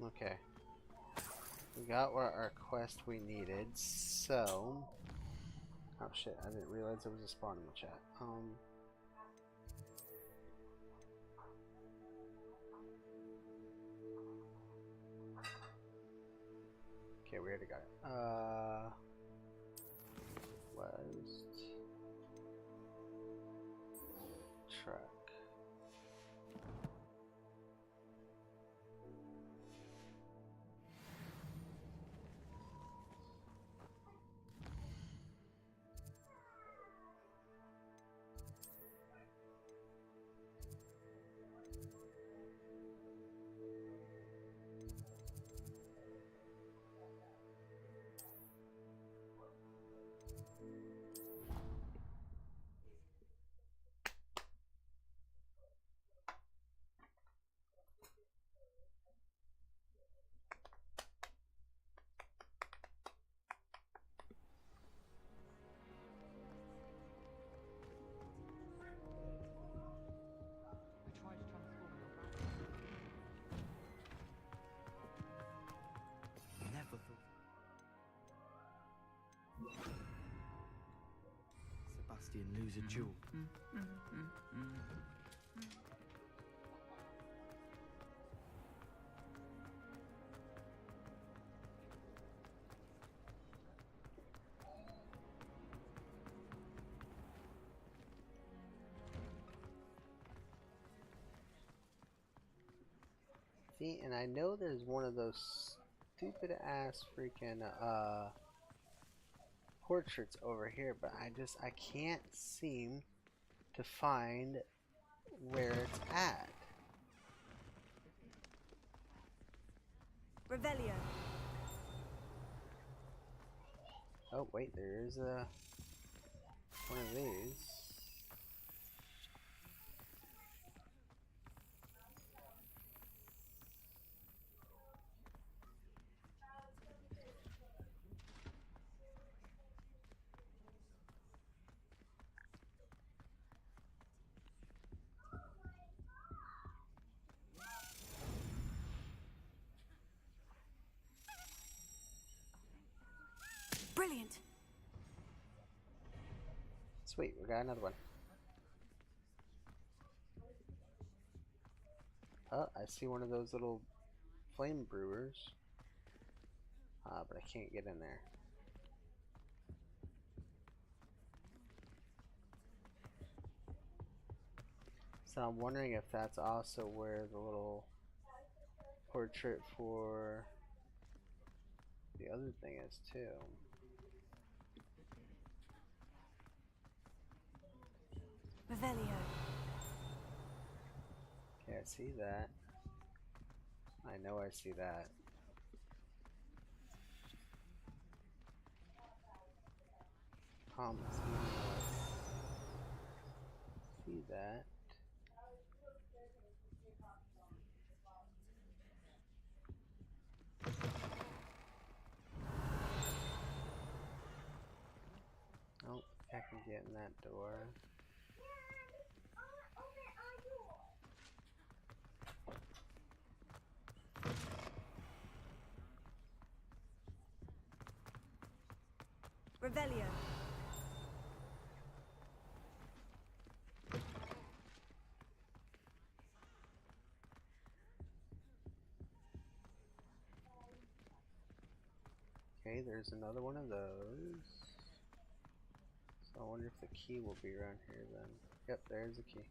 [SPEAKER 1] Okay. We got where our quest we needed, so... Oh shit, I didn't realize there was a spawn in the chat. Okay, we already got it. West... Truck.
[SPEAKER 12] Sebastian lose a duel. See, and I know there's one of those stupid ass freaking portraits over here, but I can't seem to find where it's at.
[SPEAKER 3] Revelio.
[SPEAKER 1] Oh wait, there is a one of these.
[SPEAKER 3] Brilliant.
[SPEAKER 1] Sweet, we got another one. Oh, I see one of those little flame brewers. But I can't get in there.
[SPEAKER 12] So I'm wondering if that's also where the little portrait for the other thing is too.
[SPEAKER 3] Revelio.
[SPEAKER 12] Okay, I see that. I know I see that. See that. Oh, I can get in that door.
[SPEAKER 3] Revelio.
[SPEAKER 12] Okay, there's another one of those. So I wonder if the key will be around here then. Yep, there's the key.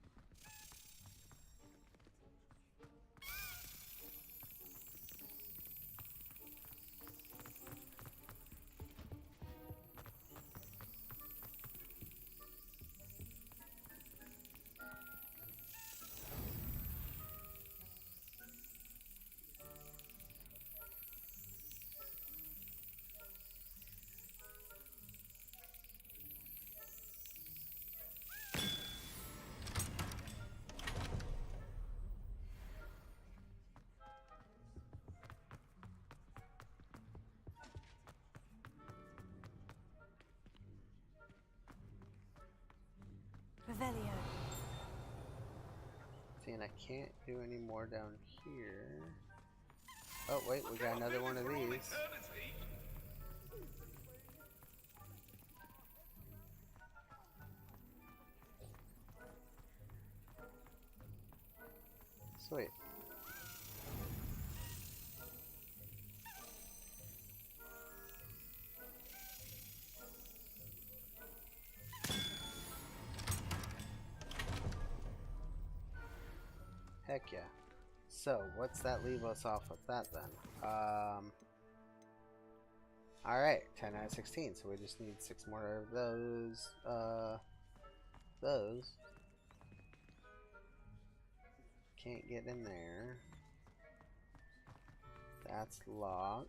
[SPEAKER 3] Revelio.
[SPEAKER 12] See, and I can't do any more down here. Oh wait, we got another one of these. Sweet. Heck yeah. So, what's that leave us off with that then? Alright, 10 out of 16, so we just need 6 more of those, those. Can't get in there. That's locked.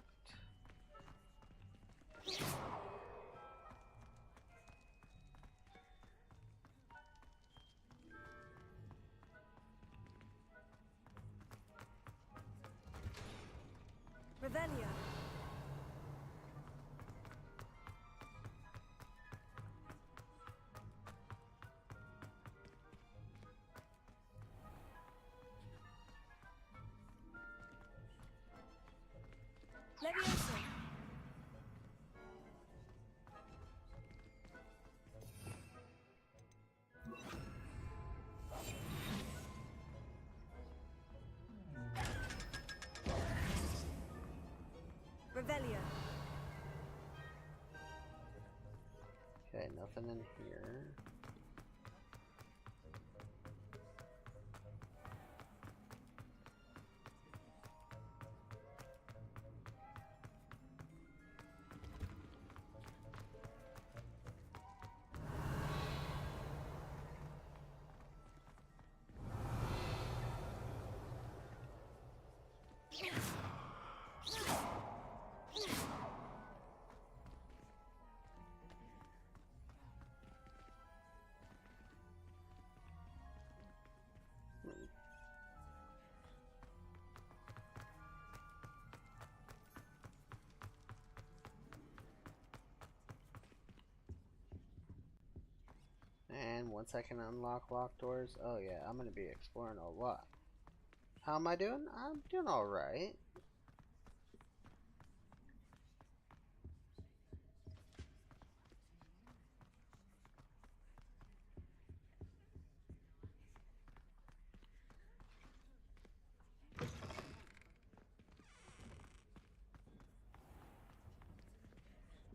[SPEAKER 3] Revelio. Levioso. Revelio.
[SPEAKER 12] Okay, nothing in here. And once I can unlock locked doors, oh yeah, I'm gonna be exploring a lot. How am I doing? I'm doing alright.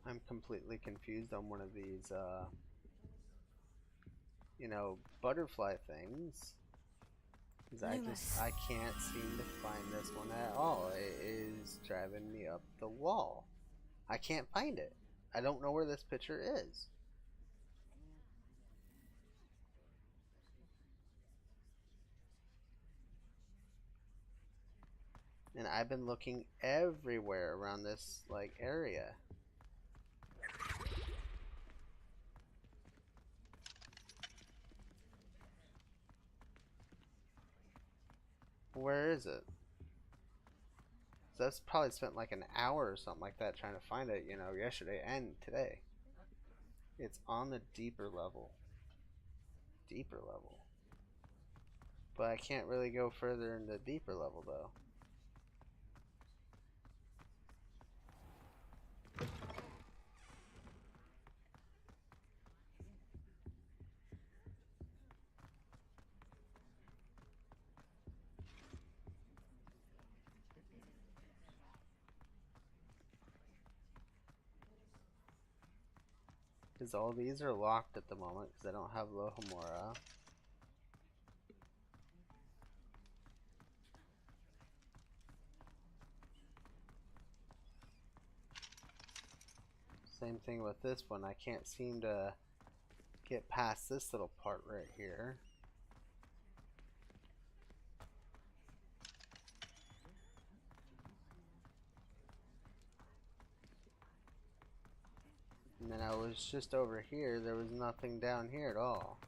[SPEAKER 12] I'm completely confused on one of these, you know, butterfly things.
[SPEAKER 1] 'Cause I can't seem to find this one at all. It is driving me up the wall. I can't find it. I don't know where this picture is. And I've been looking everywhere around this like area. Where is it? So that's probably spent like an hour or something like that trying to find it, you know, yesterday and today. It's on the deeper level. Deeper level. But I can't really go further in the deeper level though. Because all these are locked at the moment because I don't have Lohomora. Same thing with this one. I can't seem to get past this little part right here. And then I was just over here. There was nothing down here at all.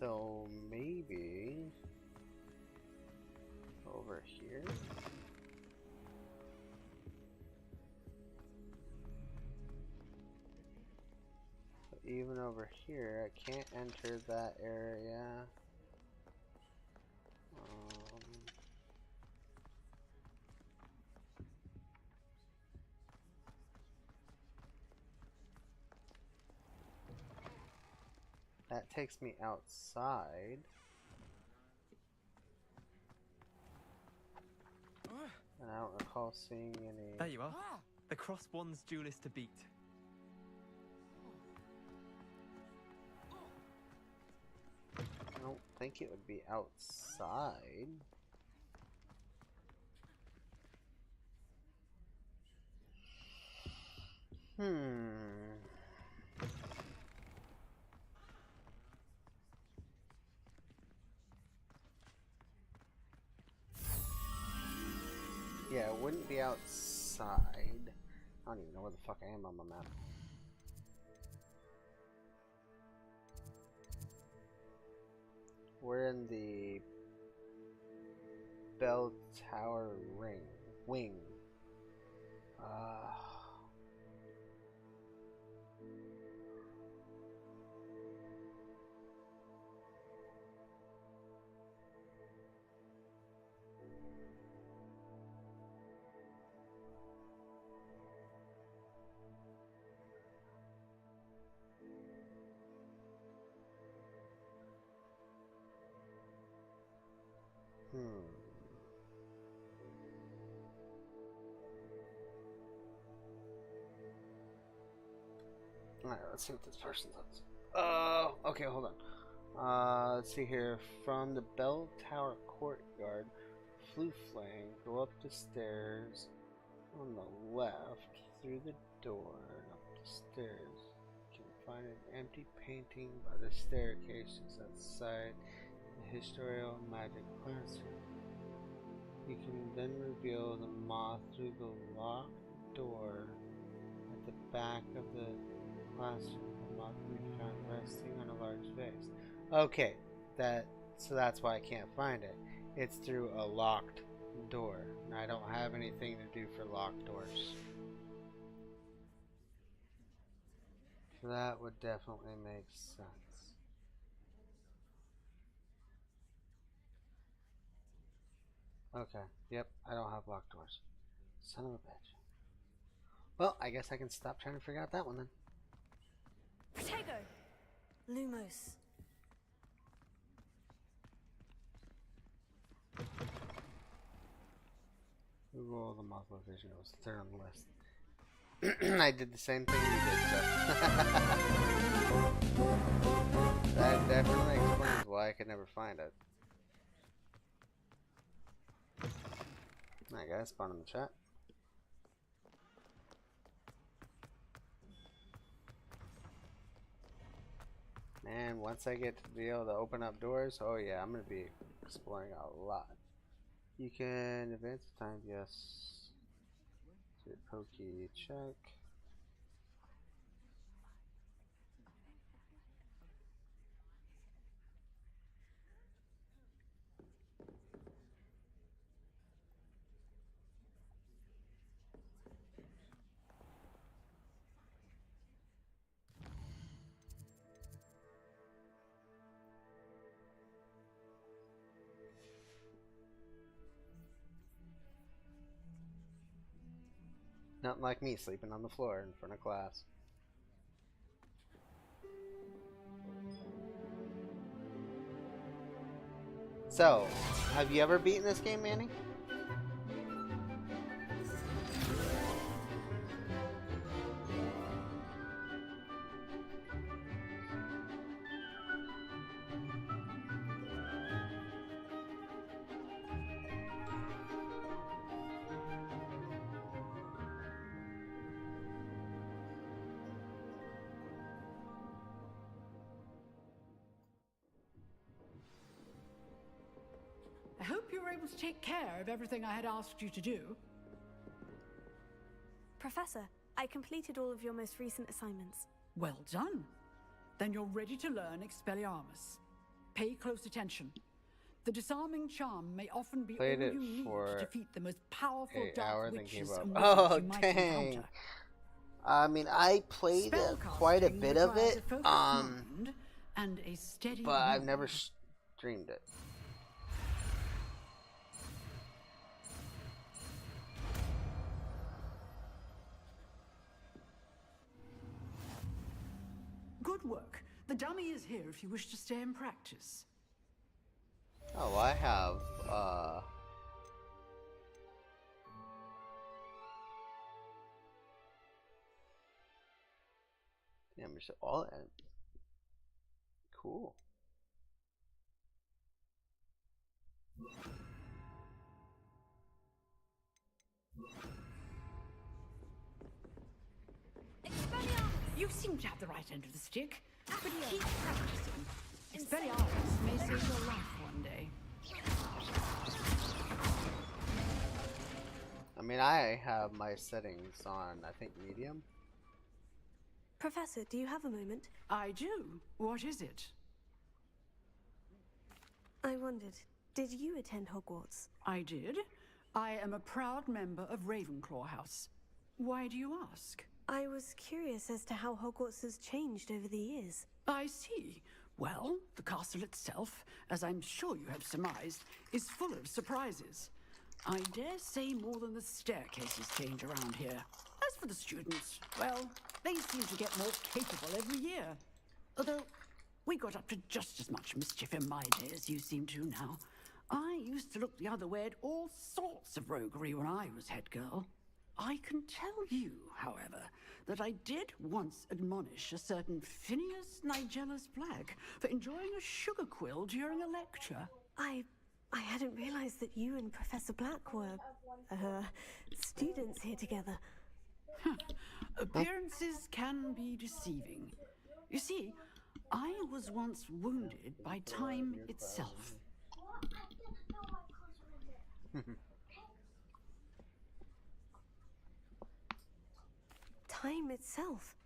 [SPEAKER 1] So maybe over here. So even over here, I can't enter that area. That takes me outside. And I don't recall seeing any...
[SPEAKER 4] There you are. The Cross Wands duelist to beat.
[SPEAKER 1] I don't think it would be outside. Yeah, it wouldn't be outside. I don't even know where the fuck I am on my map. We're in the Bell Tower wing. Alright, let's see what this person says. Okay, hold on. Let's see here. From the Bell Tower courtyard, Fluflang, go up the stairs on the left, through the door, and up stairs. You can find an empty painting by the staircases outside the historical magic classroom. You can then reveal the moth through the locked door at the back of the classroom. The moth can be found resting on a large vase. Okay, so that's why I can't find it. It's through a locked door, and I don't have anything to do for locked doors. So that would definitely make sense. Okay, yep, I don't have locked doors. Son of a bitch. Well, I guess I can stop trying to figure out that one then.
[SPEAKER 3] Protego! Lumos.
[SPEAKER 1] Google the muzzle vision. It was third on the list. I did the same thing you did, so. That definitely explains why I could never find it. Alright guys, spawn in the chat. And once I get to be able to open up doors, oh yeah, I'm going to be exploring a lot. You can advance the time, yes. Pokey, check. Not like me sleeping on the floor in front of class. So, have you ever beaten this game, Manny?
[SPEAKER 13] I hope you were able to take care of everything I had asked you to do.
[SPEAKER 3] Professor, I completed all of your most recent assignments.
[SPEAKER 13] Well done. Then you're ready to learn Expelliarmus. Pay close attention. The disarming charm may often be all you need to defeat the most powerful dark witches and wizards you might encounter.
[SPEAKER 1] I mean, I played quite a bit of it,
[SPEAKER 13] and a steady
[SPEAKER 1] but I've never streamed it.
[SPEAKER 13] Good work. The dummy is here if you wish to stay and practice.
[SPEAKER 1] Oh, I have, yeah, all that. Cool.
[SPEAKER 13] You seem to have the right end of the stick, but keep practicing. Expelliarmus may save your life one day.
[SPEAKER 1] I mean, I have my settings on, I think, medium.
[SPEAKER 3] Professor, do you have a moment?
[SPEAKER 13] I do. What is it?
[SPEAKER 3] I wondered, did you attend Hogwarts?
[SPEAKER 13] I did. I am a proud member of Ravenclaw House. Why do you ask?
[SPEAKER 3] I was curious as to how Hogwarts has changed over the years.
[SPEAKER 13] I see. Well, the castle itself, as I'm sure you have surmised, is full of surprises. I dare say more than the staircases change around here. As for the students, well, they seem to get more capable every year. Although, we got up to just as much mischief in my day as you seem to now. I used to look the other way at all sorts of roguery when I was head girl. I can tell you, however, that I did once admonish a certain Phineas Nigellus Black for enjoying a sugar quill during a lecture.
[SPEAKER 3] I hadn't realized that you and Professor Black were, students here together.
[SPEAKER 13] Appearances can be deceiving. You see, I was once wounded by time itself.
[SPEAKER 3] Time itself?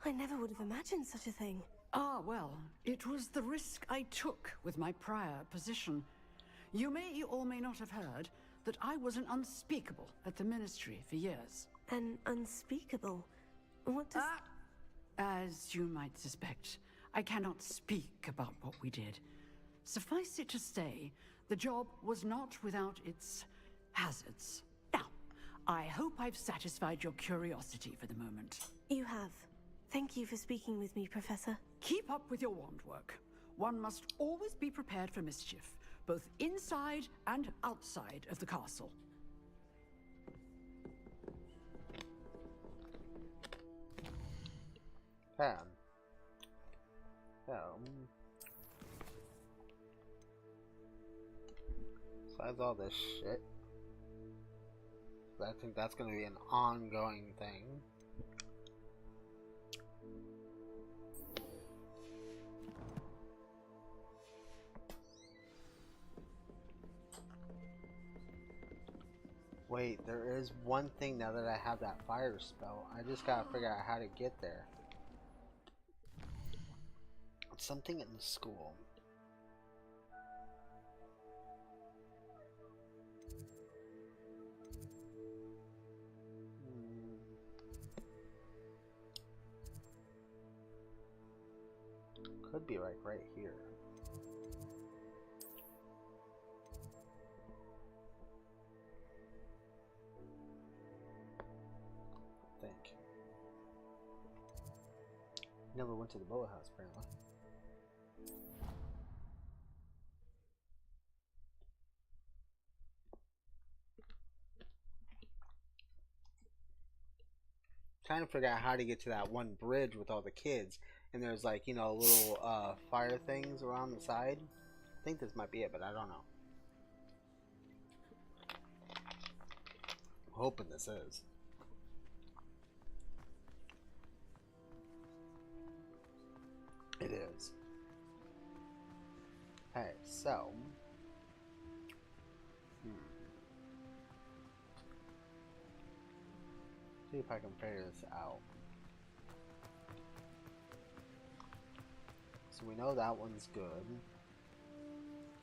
[SPEAKER 3] I never would have imagined such a thing.
[SPEAKER 13] Ah, well, it was the risk I took with my prior position. You may or may not have heard that I was an unspeakable at the Ministry for years.
[SPEAKER 3] An unspeakable? What does...
[SPEAKER 13] As you might suspect, I cannot speak about what we did. Suffice it to say, the job was not without its hazards. Now, I hope I've satisfied your curiosity for the moment.
[SPEAKER 3] You have. Thank you for speaking with me, Professor.
[SPEAKER 13] Keep up with your wand work. One must always be prepared for mischief, both inside and outside of the castle.
[SPEAKER 1] Besides all this shit, I think that's going to be an ongoing thing. Wait, there is one thing now that I have that fire spell. I just gotta figure out how to get there. It's something in the school. Could be like right here. I think. Never went to the boathouse apparently. Trying to figure out how to get to that one bridge with all the kids, and there's like, you know, little fire things around the side. I think this might be it, but I don't know. I'm hoping this is. It is. Okay, so see if I can figure this out. So we know that one's good.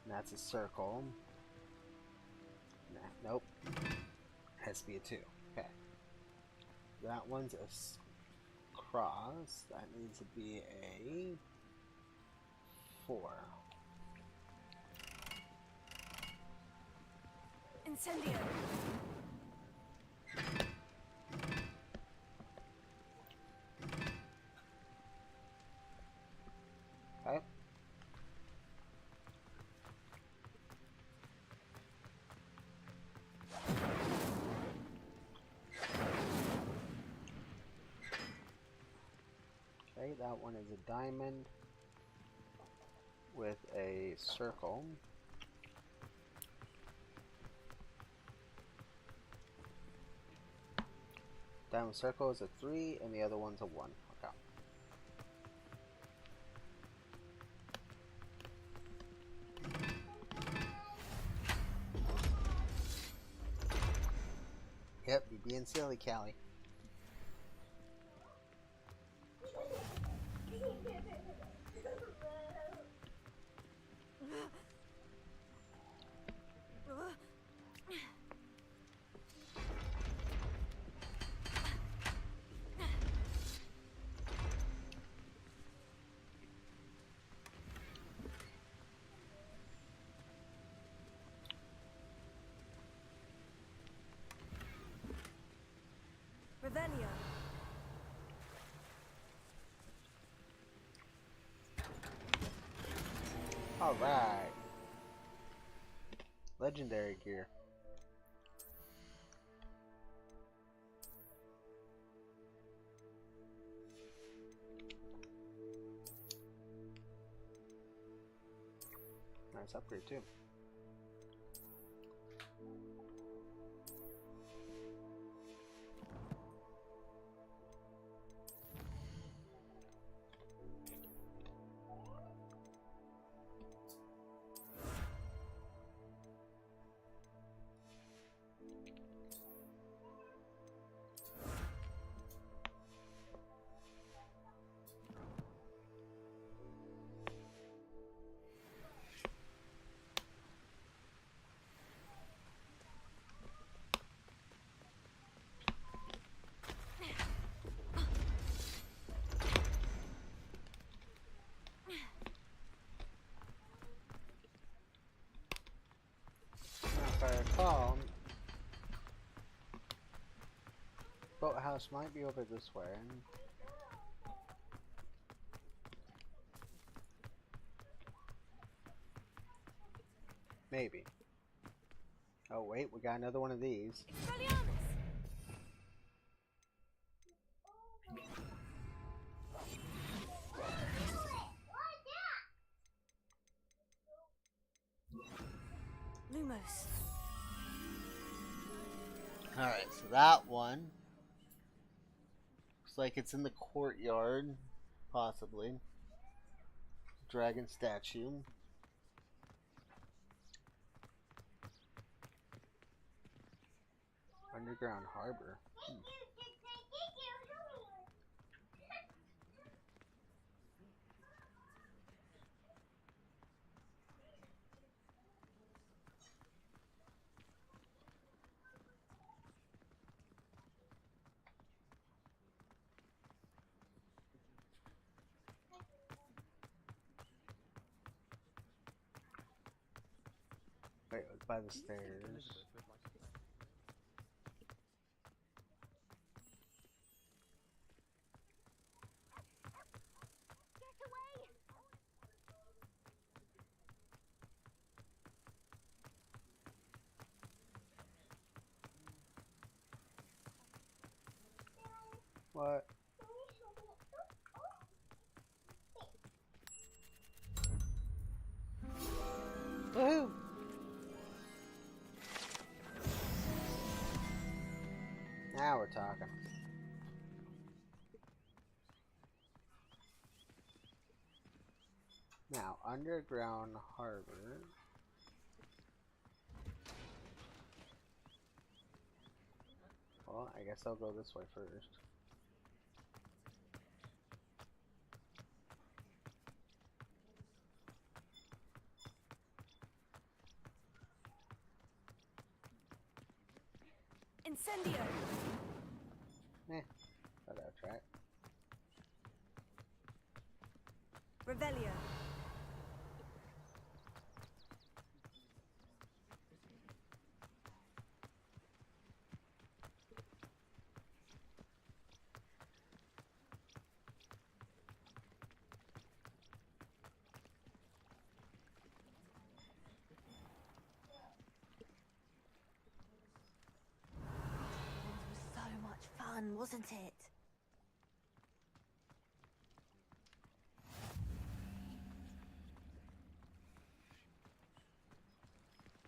[SPEAKER 1] And that's a circle. Nah, nope. Has to be a 2. Okay. That one's a cross. That needs to be a 4.
[SPEAKER 3] Incendio.
[SPEAKER 1] Okay. Okay, that one is a diamond with a circle. Diamond circle is a 3 and the other one's a 1. Okay. Yep, you're being silly, Callie.
[SPEAKER 3] Revelio.
[SPEAKER 1] Alright. Legendary gear. Nice upgrade too. recall, boathouse might be over this way. Maybe. Oh wait, we got another one of these.
[SPEAKER 3] Lumos.
[SPEAKER 1] Alright, so that one looks like it's in the courtyard, possibly. Dragon statue. Underground harbor. Wait, it was by the stairs. What? Woohoo! Now we're talking. Now, underground harbor. Well, I guess I'll go this way first.
[SPEAKER 3] Incendio!
[SPEAKER 1] Thought I'd try it.
[SPEAKER 3] Revelio.
[SPEAKER 2] Wasn't it?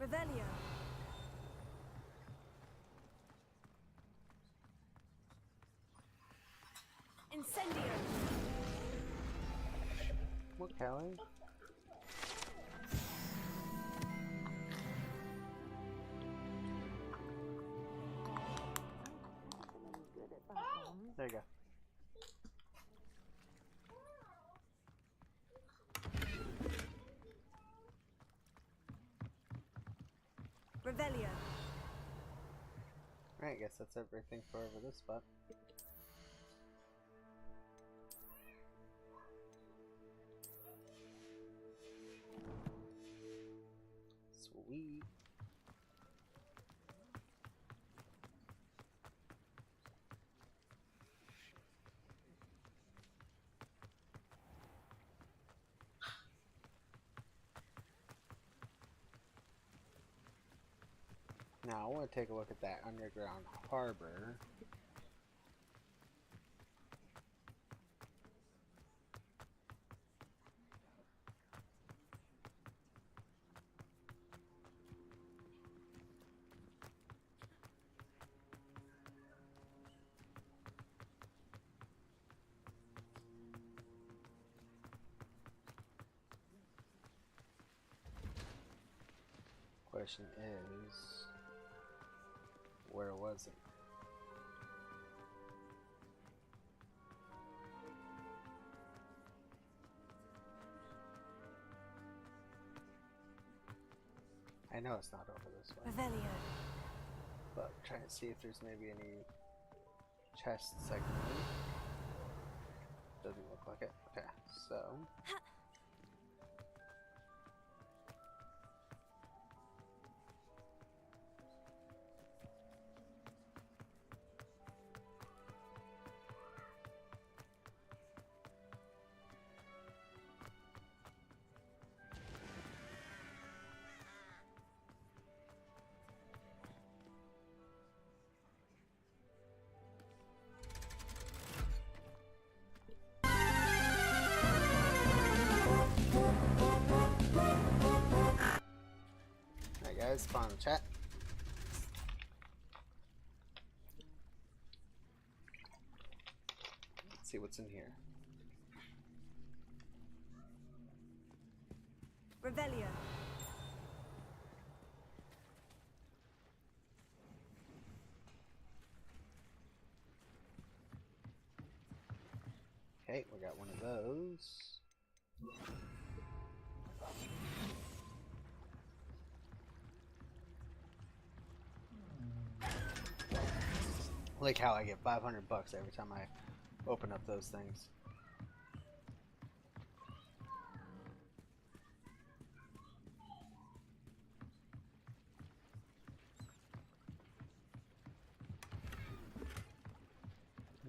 [SPEAKER 3] Revelio. Incendio.
[SPEAKER 1] What, Callie? There you go.
[SPEAKER 3] Revelio.
[SPEAKER 1] Right, I guess that's everything for over this spot. Sweet. Now I want to take a look at that underground harbor. Question is, where was it? I know it's not over this way.
[SPEAKER 3] Revelio.
[SPEAKER 1] But I'm trying to see if there's maybe any chests I can move. Doesn't look like it. Okay, so guys spawn in the chat. Let's see what's in here.
[SPEAKER 3] Revelio.
[SPEAKER 1] Okay, we got one of those. Like how I get 500 bucks every time I open up those things.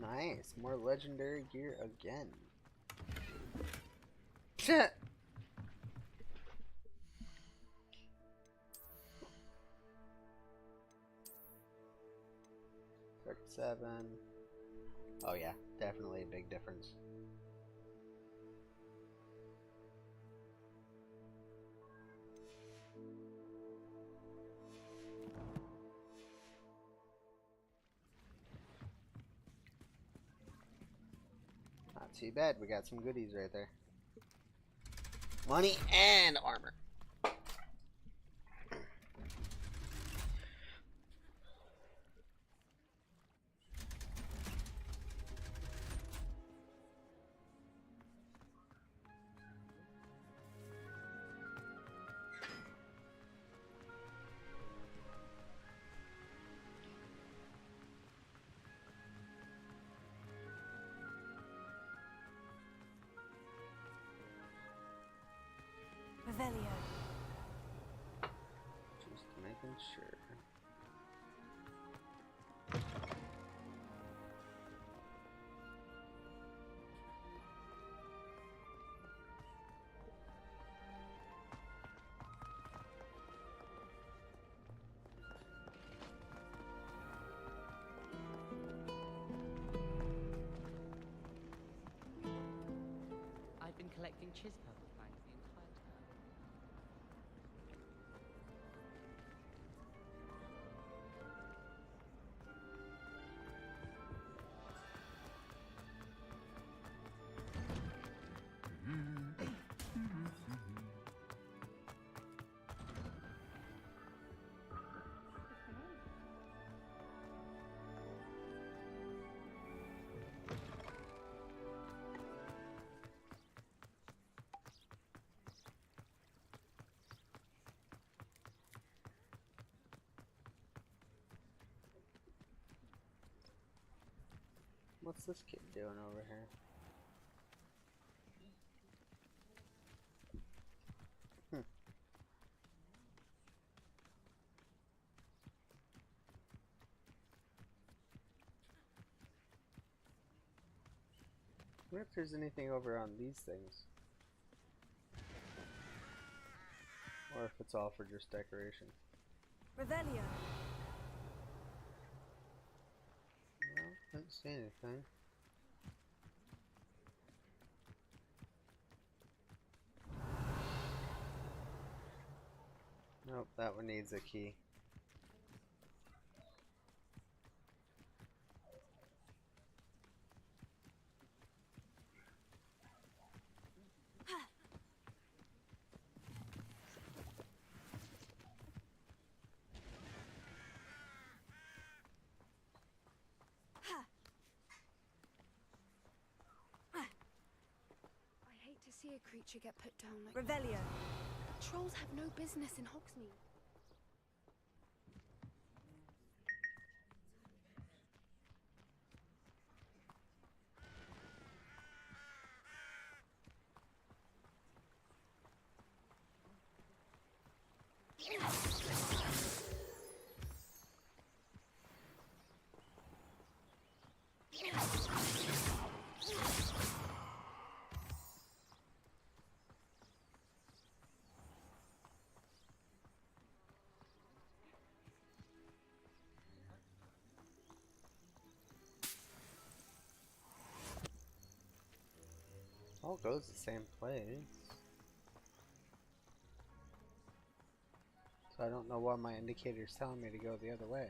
[SPEAKER 1] Nice, more legendary gear again. Shit. Seven. Oh yeah, definitely a big difference. Not too bad. We got some goodies right there. Money and armor.
[SPEAKER 3] Revelio.
[SPEAKER 1] Just making sure.
[SPEAKER 14] I've been collecting purple flags the entire term.
[SPEAKER 1] What's this kid doing over here? I wonder if there's anything over on these things. Or if it's all for just decoration.
[SPEAKER 3] Revelio.
[SPEAKER 1] No, I didn't see anything. Nope, that one needs a key.
[SPEAKER 2] I hate to see a creature get put down like
[SPEAKER 3] Revelio.
[SPEAKER 2] Trolls have no business in Hogsmeade.
[SPEAKER 1] All goes the same place. So I don't know why my indicator's telling me to go the other way.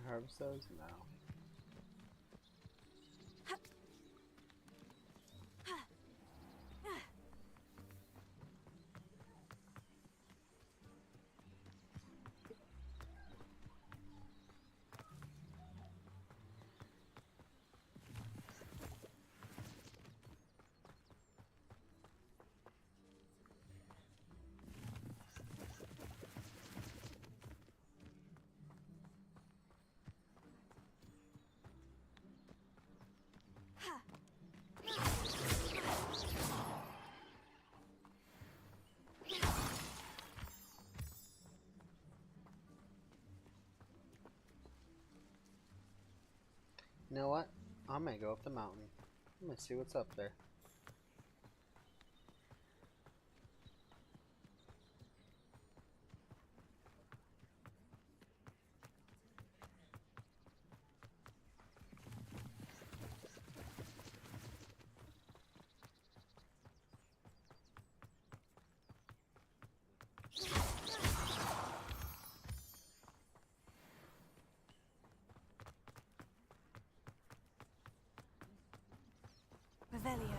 [SPEAKER 1] Harvest those? No. You know what? I'm gonna go up the mountain. I'm gonna see what's up there.
[SPEAKER 3] Revelio.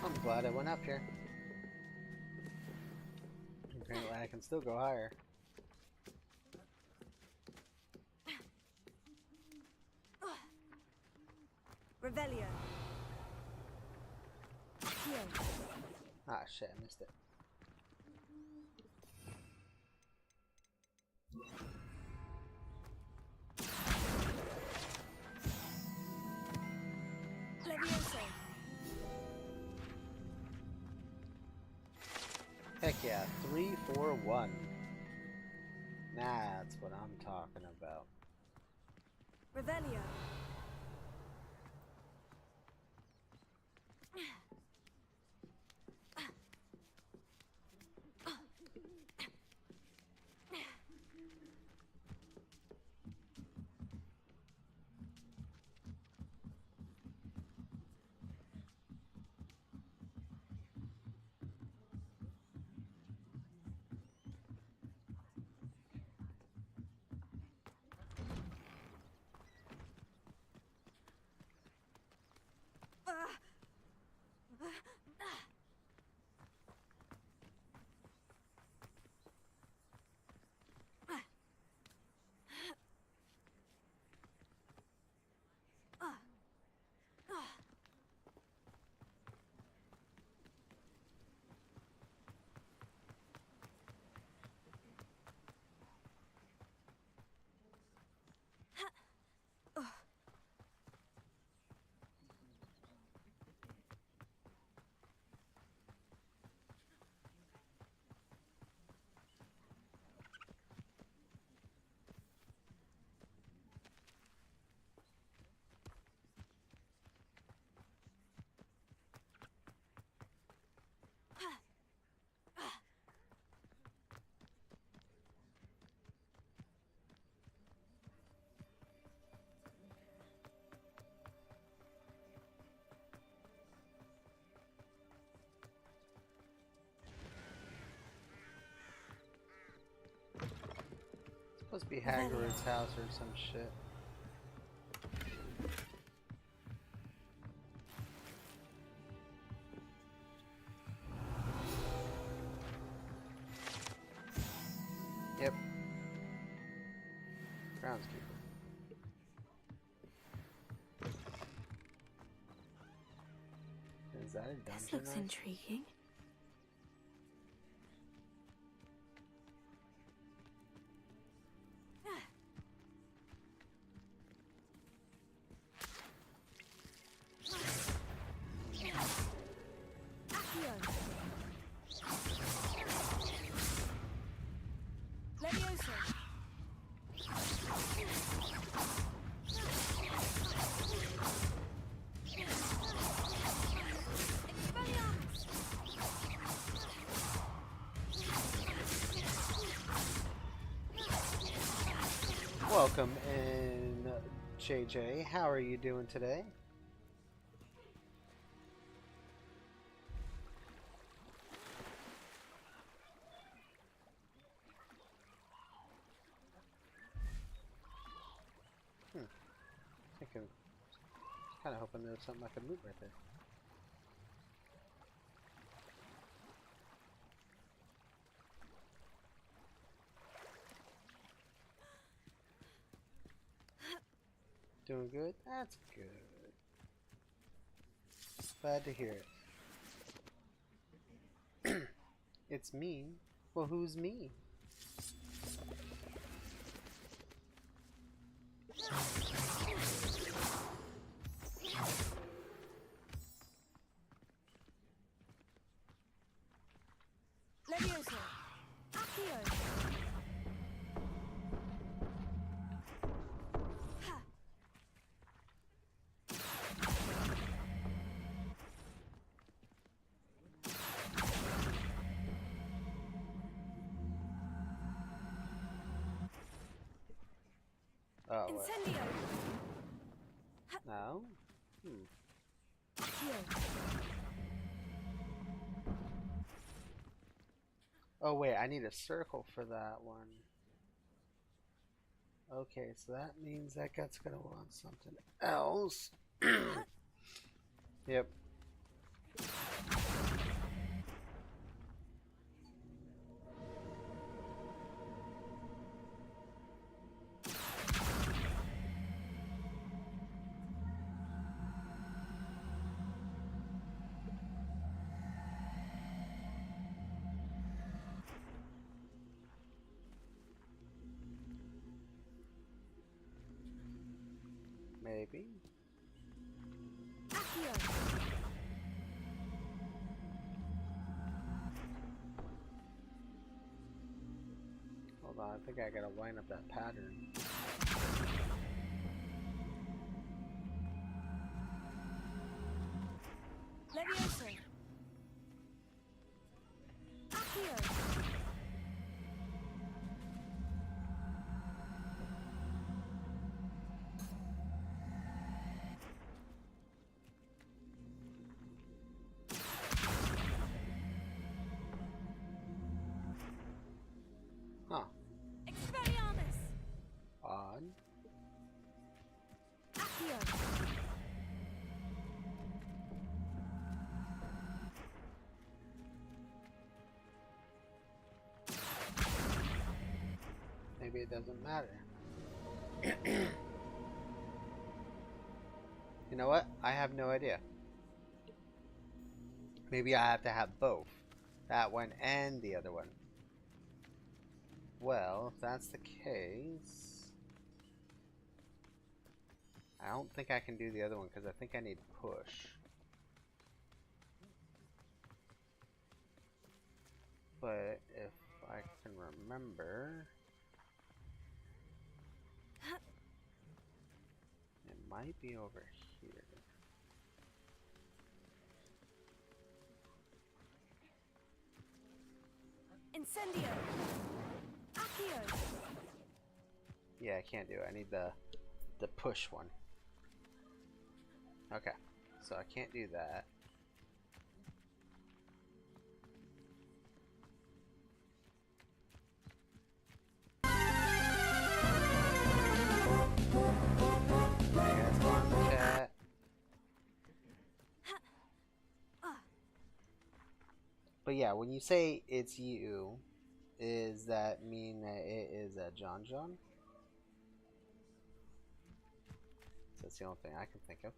[SPEAKER 1] I'm glad I went up here. Apparently I can still go higher.
[SPEAKER 3] Revelio.
[SPEAKER 1] Ah shit, I missed it.
[SPEAKER 3] Levioso.
[SPEAKER 1] Heck yeah, 3, 4, 1. That's what I'm talking about.
[SPEAKER 3] Revelio.
[SPEAKER 1] Supposed to be Hagrid's house or some shit. Groundskeeper. Is that a dungeon?
[SPEAKER 3] This looks intriguing.
[SPEAKER 1] Welcome in, JJ. How are you doing today? I can kind of hoping there was something I could loot right there. Doing good? That's good. Glad to hear it. It's me? Well, who's me?
[SPEAKER 3] Levioso. Accio.
[SPEAKER 1] Oh,
[SPEAKER 3] Incendio.
[SPEAKER 1] no? Oh wait, I need a circle for that one. Okay, so that means that guy's gonna want something else. Yep. Maybe. Hold on, I think I gotta line up that pattern.
[SPEAKER 3] Levioso. Accio.
[SPEAKER 1] Huh.
[SPEAKER 3] Expelliarmus.
[SPEAKER 1] Odd.
[SPEAKER 3] Accio.
[SPEAKER 1] Maybe it doesn't matter. You know what? I have no idea. Maybe I have to have both. That one and the other one. Well, if that's the case... I don't think I can do the other one because I think I need push. But if I can remember... It might be over here.
[SPEAKER 3] Incendio. Accio.
[SPEAKER 1] Yeah, I can't do it. I need the push one. Okay, so I can't do that. Chat. But yeah, when you say it's you, does that mean that it is a John John?
[SPEAKER 12] That's the only thing I can think of.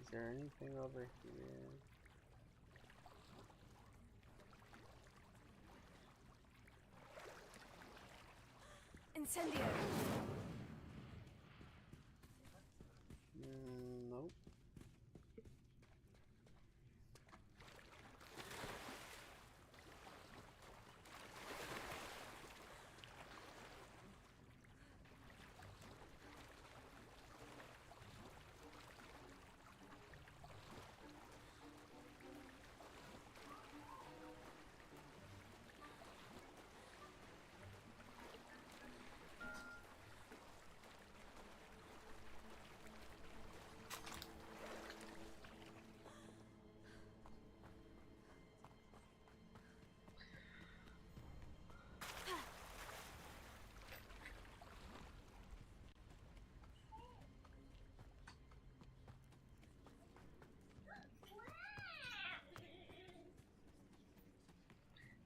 [SPEAKER 12] Is there anything over here?
[SPEAKER 3] Incendio!
[SPEAKER 12] Nope.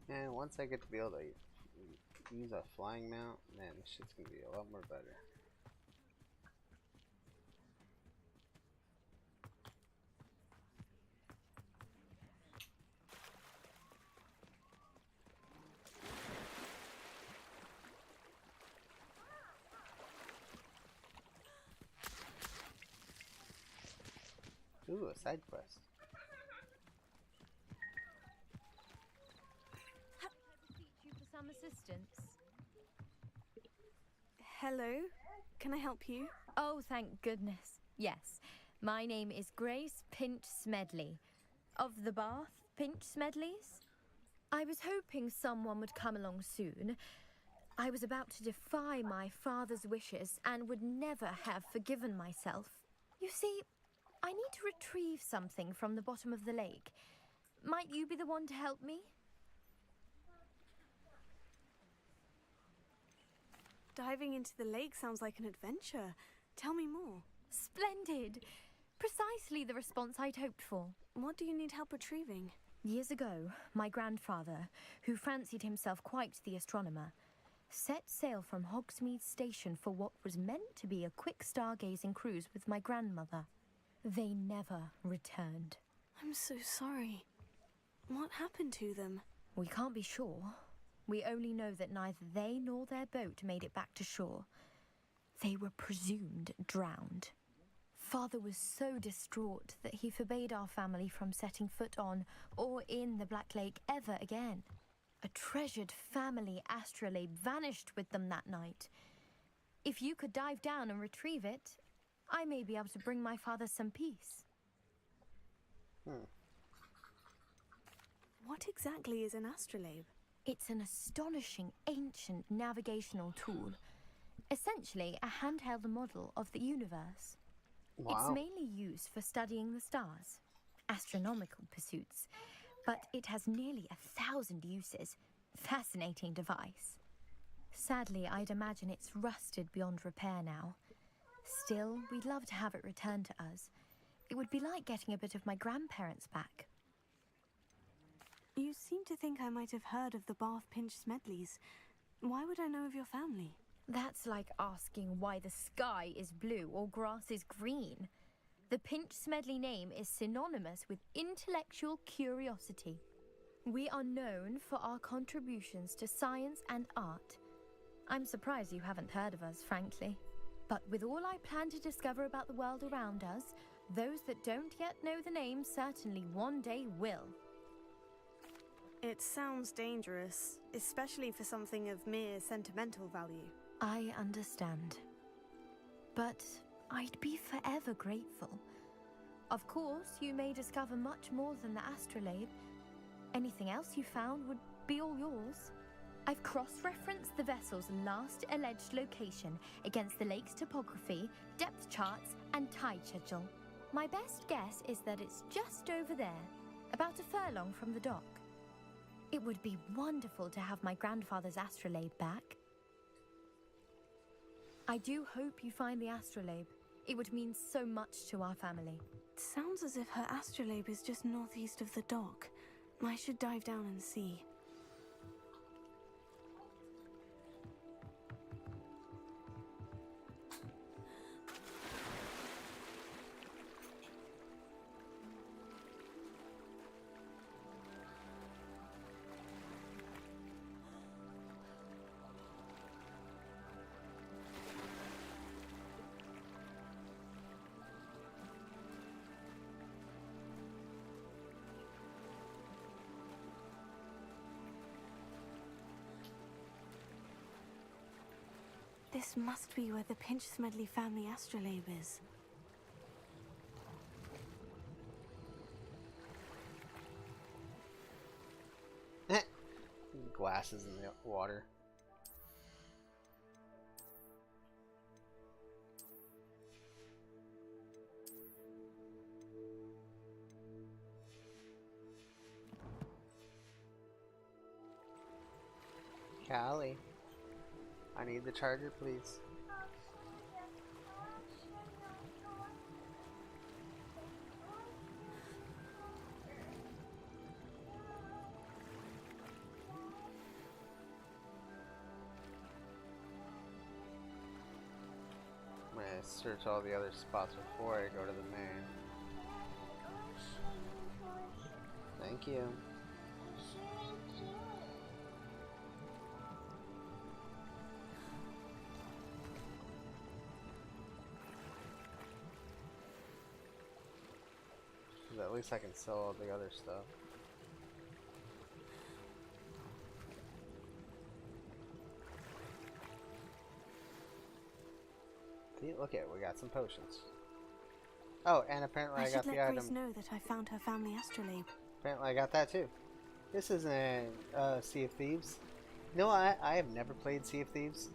[SPEAKER 12] And once I get to be able to use a flying mount, man, this shit's gonna be a lot more better. Ooh, a side quest.
[SPEAKER 6] You for some assistance.
[SPEAKER 3] Hello? Can I help you?
[SPEAKER 6] Oh, thank goodness. Yes. My name is Grace Pinch Smedley. Of the Bath Pinch Smedleys? I was hoping someone would come along soon. I was about to defy my father's wishes and would never have forgiven myself. You see, I need to retrieve something from the bottom of the lake. Might you be the one to help me?
[SPEAKER 3] Diving into the lake sounds like an adventure. Tell me more.
[SPEAKER 6] Splendid! Precisely the response I'd hoped for.
[SPEAKER 3] What do you need help retrieving?
[SPEAKER 6] Years ago, my grandfather, who fancied himself quite the astronomer, set sail from Hogsmeade Station for what was meant to be a quick stargazing cruise with my grandmother. They never returned.
[SPEAKER 3] I'm so sorry. What happened to them?
[SPEAKER 6] We can't be sure. We only know that neither they nor their boat made it back to shore. They were presumed drowned. Father was so distraught that he forbade our family from setting foot on or in the Black Lake ever again. A treasured family astrolabe vanished with them that night. If you could dive down and retrieve it, I may be able to bring my father some peace.
[SPEAKER 3] What exactly is an astrolabe?
[SPEAKER 6] It's an astonishing ancient navigational tool. Essentially, a handheld model of the universe.
[SPEAKER 12] Wow.
[SPEAKER 6] It's mainly used for studying the stars, astronomical pursuits, but it has nearly 1,000 uses. Fascinating device. Sadly, I'd imagine it's rusted beyond repair now. Still, we'd love to have it returned to us. It would be like getting a bit of my grandparents back.
[SPEAKER 3] You seem to think I might have heard of the Bath Pinch Smedleys. Why would I know of your family?
[SPEAKER 6] That's like asking why the sky is blue or grass is green. The Pinch Smedley name is synonymous with intellectual curiosity. We are known for our contributions to science and art. I'm surprised you haven't heard of us, frankly. But with all I plan to discover about the world around us, Those that don't yet know the name certainly one day will.
[SPEAKER 3] It sounds dangerous, especially for something of mere sentimental value.
[SPEAKER 6] I understand. But I'd be forever grateful. Of course, you may discover much more than the astrolabe. Anything else you found would be all yours. I've cross-referenced the vessel's last alleged location against the lake's topography, depth charts, and tide schedule. My best guess is that it's just over there, about a furlong from the dock. It would be wonderful to have my grandfather's astrolabe back. I do hope you find the astrolabe. It would mean so much to our family.
[SPEAKER 3] It sounds as if her astrolabe is just northeast of the dock. I should dive down and see. This must be where the Pinch-Smedley family astrolabe is.
[SPEAKER 12] Glasses in the water. Callie, I need the charger, please. I'm gonna search all the other spots before I go to the main. Thank you. At least I can sell all the other stuff. See, look at, we got some potions. Oh, and apparently I got the
[SPEAKER 3] let
[SPEAKER 12] item.
[SPEAKER 3] Grace know that I found her family astrolabe.
[SPEAKER 12] Apparently I got that too. This isn't Sea of Thieves. No, I have never played Sea of Thieves.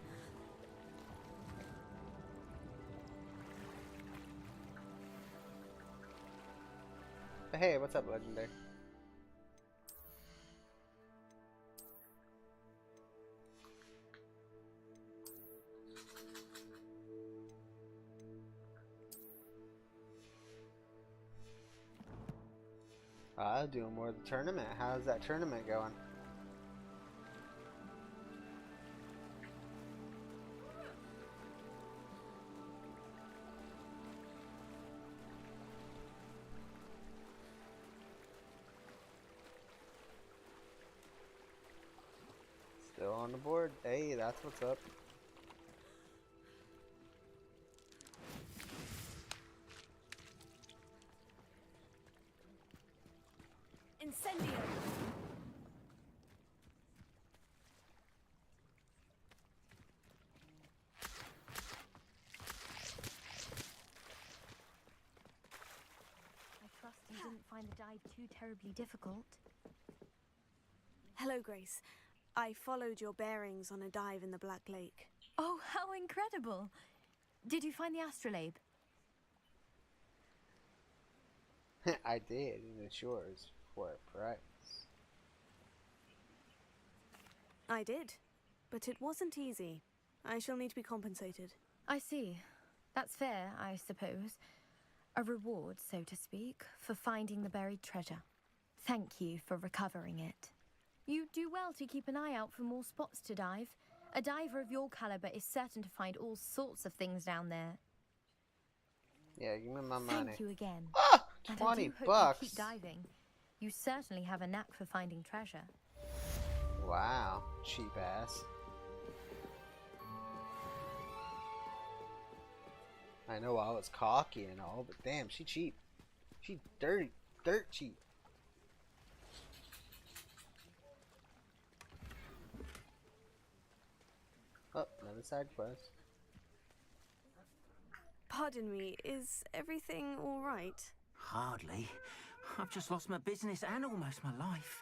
[SPEAKER 12] But hey, what's up, Legendary? Doing more of the tournament. How's that tournament going? Still on the board. Hey, that's what's up.
[SPEAKER 3] Incendio!
[SPEAKER 6] I trust you didn't find the dive too terribly difficult.
[SPEAKER 3] Hello, Grace. I followed your bearings on a dive in the Black Lake.
[SPEAKER 6] Oh, how incredible! Did you find the astrolabe?
[SPEAKER 12] I did, and it's yours for a price.
[SPEAKER 3] I did, but it wasn't easy. I shall need to be compensated.
[SPEAKER 6] I see. That's fair, I suppose. A reward, so to speak, for finding the buried treasure. Thank you for recovering it. You do well to keep an eye out for more spots to dive. A diver of your caliber is certain to find all sorts of things down there.
[SPEAKER 12] Yeah, give me my money.
[SPEAKER 6] Thank you again.
[SPEAKER 12] Ah!
[SPEAKER 6] And
[SPEAKER 12] 20
[SPEAKER 6] I do hope
[SPEAKER 12] bucks.
[SPEAKER 6] you keep diving. You certainly have a knack for finding treasure.
[SPEAKER 12] Wow, cheap ass.
[SPEAKER 1] I know I was cocky and all, but damn, she cheap. She dirt cheap. Oh, another side quest.
[SPEAKER 3] Pardon me, is everything all right?
[SPEAKER 11] Hardly. I've just lost my business and almost my life.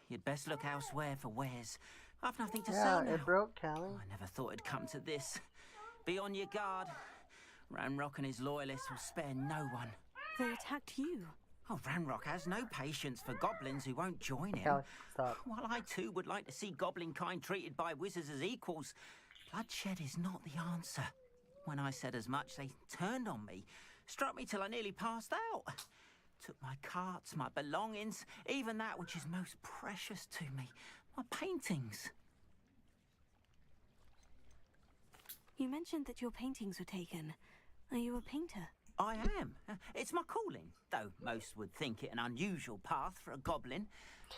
[SPEAKER 11] You'd best look elsewhere for wares. I've nothing to sell now.
[SPEAKER 1] It broke, Callie.
[SPEAKER 11] I never thought it'd come to this. Be on your guard. Ranrock and his loyalists will spare no one.
[SPEAKER 3] They attacked you.
[SPEAKER 11] Oh, Ranrock has no patience for goblins who won't join him.
[SPEAKER 1] Callie, stop.
[SPEAKER 11] While I too would like to see goblin kind treated by wizards as equals, bloodshed is not the answer. When I said as much, they turned on me, struck me till I nearly passed out. Took my carts, my belongings, even that which is most precious to me, my paintings.
[SPEAKER 3] You mentioned that your paintings were taken. Are you a painter?
[SPEAKER 11] I am. It's my calling, though most would think it an unusual path for a goblin.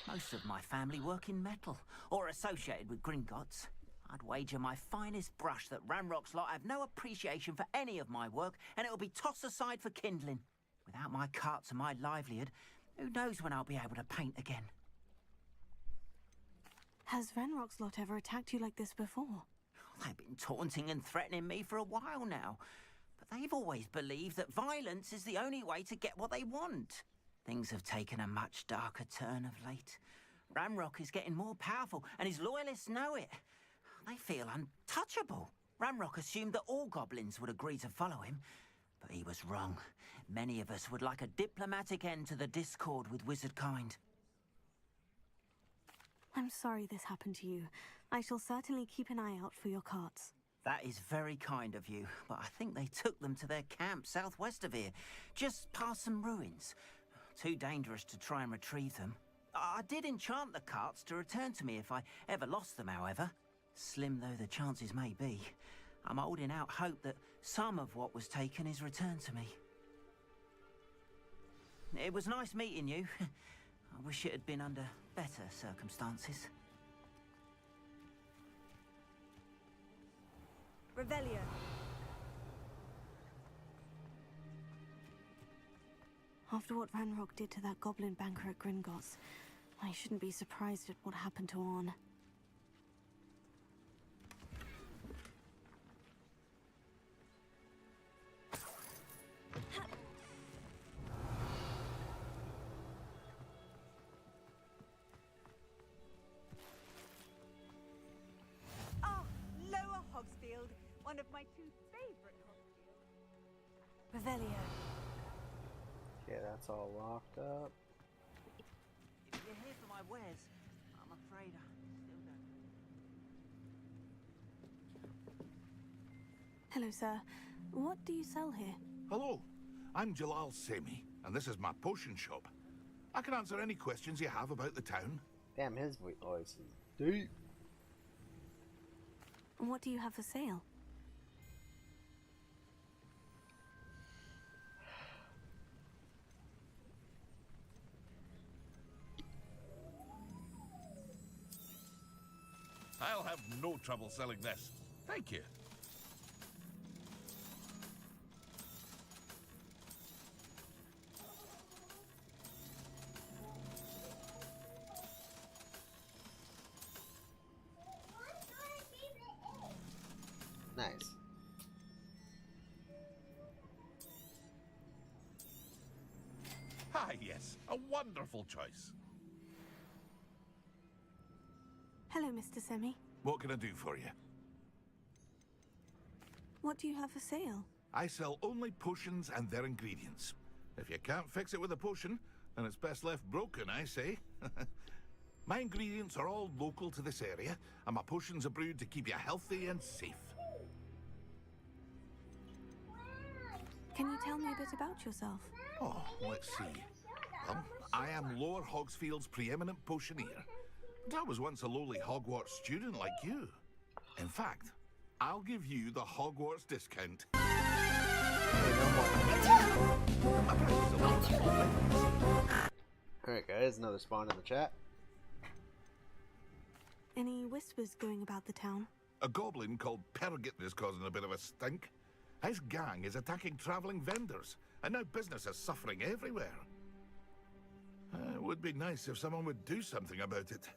[SPEAKER 11] Most of my family work in metal, or associated with Gringotts. I'd wager my finest brush that Ranrock's lot have no appreciation for any of my work, and it'll be tossed aside for kindling. Without my carts and my livelihood, who knows when I'll be able to paint again?
[SPEAKER 3] Has Ranrock's lot ever attacked you like this before?
[SPEAKER 11] They've been taunting and threatening me for a while now. But they've always believed that violence is the only way to get what they want. Things have taken a much darker turn of late. Ranrock is getting more powerful, and his loyalists know it. They feel untouchable. Ranrock assumed that all goblins would agree to follow him, but he was wrong. Many of us would like a diplomatic end to the discord with wizard kind.
[SPEAKER 3] I'm sorry this happened to you. I shall certainly keep an eye out for your carts.
[SPEAKER 11] That is very kind of you, but I think they took them to their camp southwest of here, just past some ruins. Too dangerous to try and retrieve them. I did enchant the carts to return to me if I ever lost them, however. Slim though the chances may be, I'm holding out hope that some of what was taken is returned to me. It was nice meeting you. I wish it had been under better circumstances.
[SPEAKER 3] Revelio. After what Ranrock did to that goblin banker at Gringotts, I shouldn't be surprised at what happened to Orn.
[SPEAKER 15] One of my two favorite Hogfields.
[SPEAKER 3] Revelio.
[SPEAKER 1] Yeah, that's all locked up.
[SPEAKER 11] If you're here for my wares, I'm afraid I still don't.
[SPEAKER 3] Hello, sir. What do you sell here?
[SPEAKER 16] Hello, I'm Jalal Semi, and this is my potion shop. I can answer any questions you have about the town.
[SPEAKER 1] Damn, his voice is deep.
[SPEAKER 3] And what do you have for sale?
[SPEAKER 16] I'll have no trouble selling this. Thank you.
[SPEAKER 1] Nice.
[SPEAKER 16] Ah, yes. A wonderful choice.
[SPEAKER 3] Hello, Mr. Semi.
[SPEAKER 16] What can I do for you?
[SPEAKER 3] What do you have for sale?
[SPEAKER 16] I sell only potions and their ingredients. If you can't fix it with a potion, then it's best left broken, I say. My ingredients are all local to this area, and my potions are brewed to keep you healthy and safe.
[SPEAKER 3] Can you tell me a bit about yourself?
[SPEAKER 16] Oh, let's see. Well, I am Lower Hogsfield's preeminent potioneer. And I was once a lowly Hogwarts student like you. In fact, I'll give you the Hogwarts discount.
[SPEAKER 1] Alright guys, another spawn in the chat.
[SPEAKER 3] Any whispers going about the town?
[SPEAKER 16] A goblin called Pergit is causing a bit of a stink. His gang is attacking traveling vendors, and now business is suffering everywhere. It would be nice if someone would do something about it.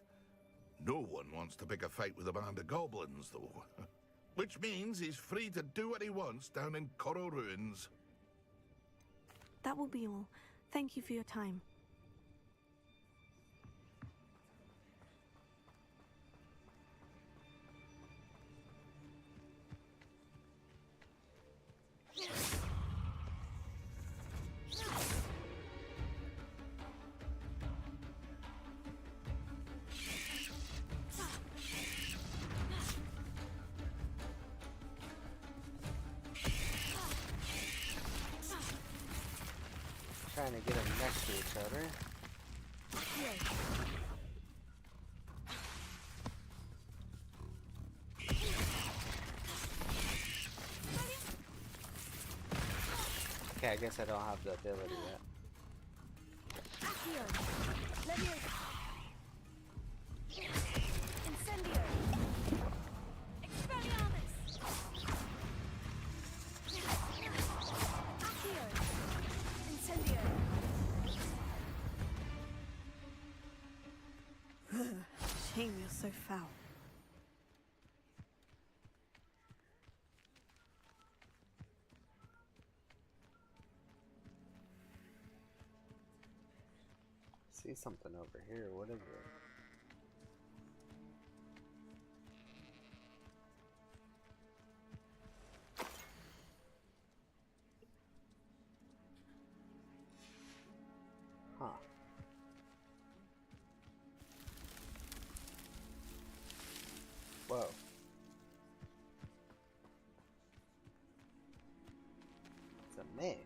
[SPEAKER 16] No one wants to pick a fight with a band of goblins, though. Which means he's free to do what he wants down in Coral Ruins.
[SPEAKER 3] That will be all. Thank you for your time.
[SPEAKER 1] Trying to get them next to each other. Okay, I guess I don't have the ability yet.
[SPEAKER 3] Shame you're so foul.
[SPEAKER 1] See something over here. What is it? Huh. Whoa. It's a maze.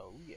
[SPEAKER 1] Oh yeah.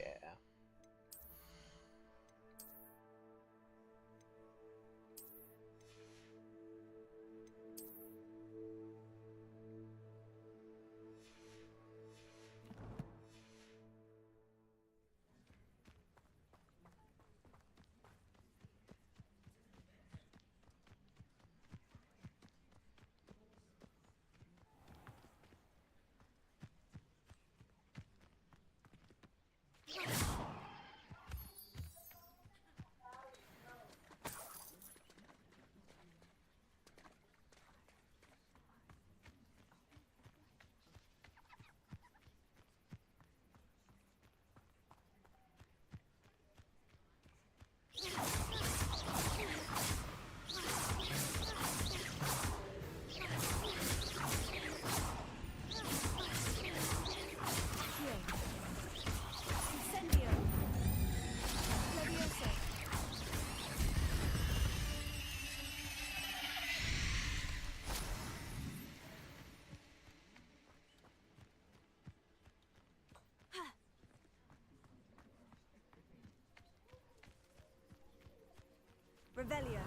[SPEAKER 3] Revelio.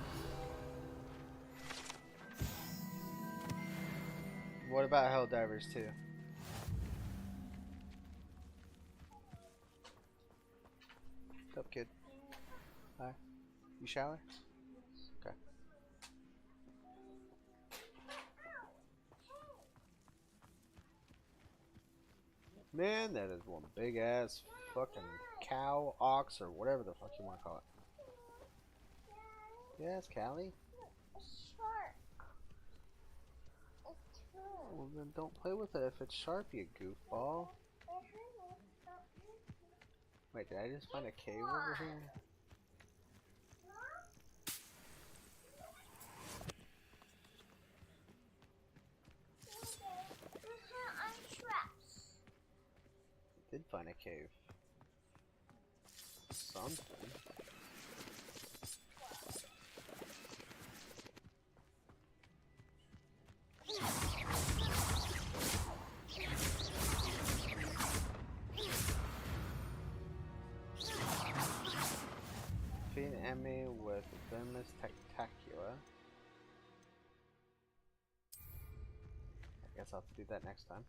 [SPEAKER 1] What about Helldivers 2? What's up, kid? Hi. You shower? Okay. Man, that is one big ass fucking cow, ox, or whatever the fuck you want to call it. Yes, Callie? Well, then don't play with it if it's sharp, you goofball. Wait, did I just find a cave over here? Did find a cave. Something.
[SPEAKER 12] with Venomous Tactacula. I guess I'll have to do that next time.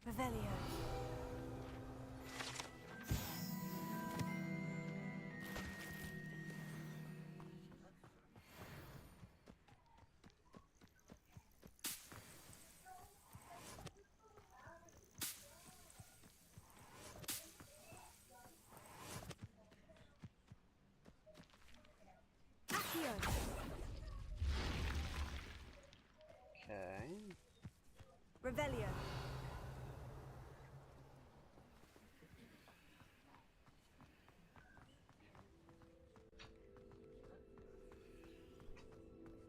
[SPEAKER 3] Revelio.
[SPEAKER 12] Okay.
[SPEAKER 3] Revelio.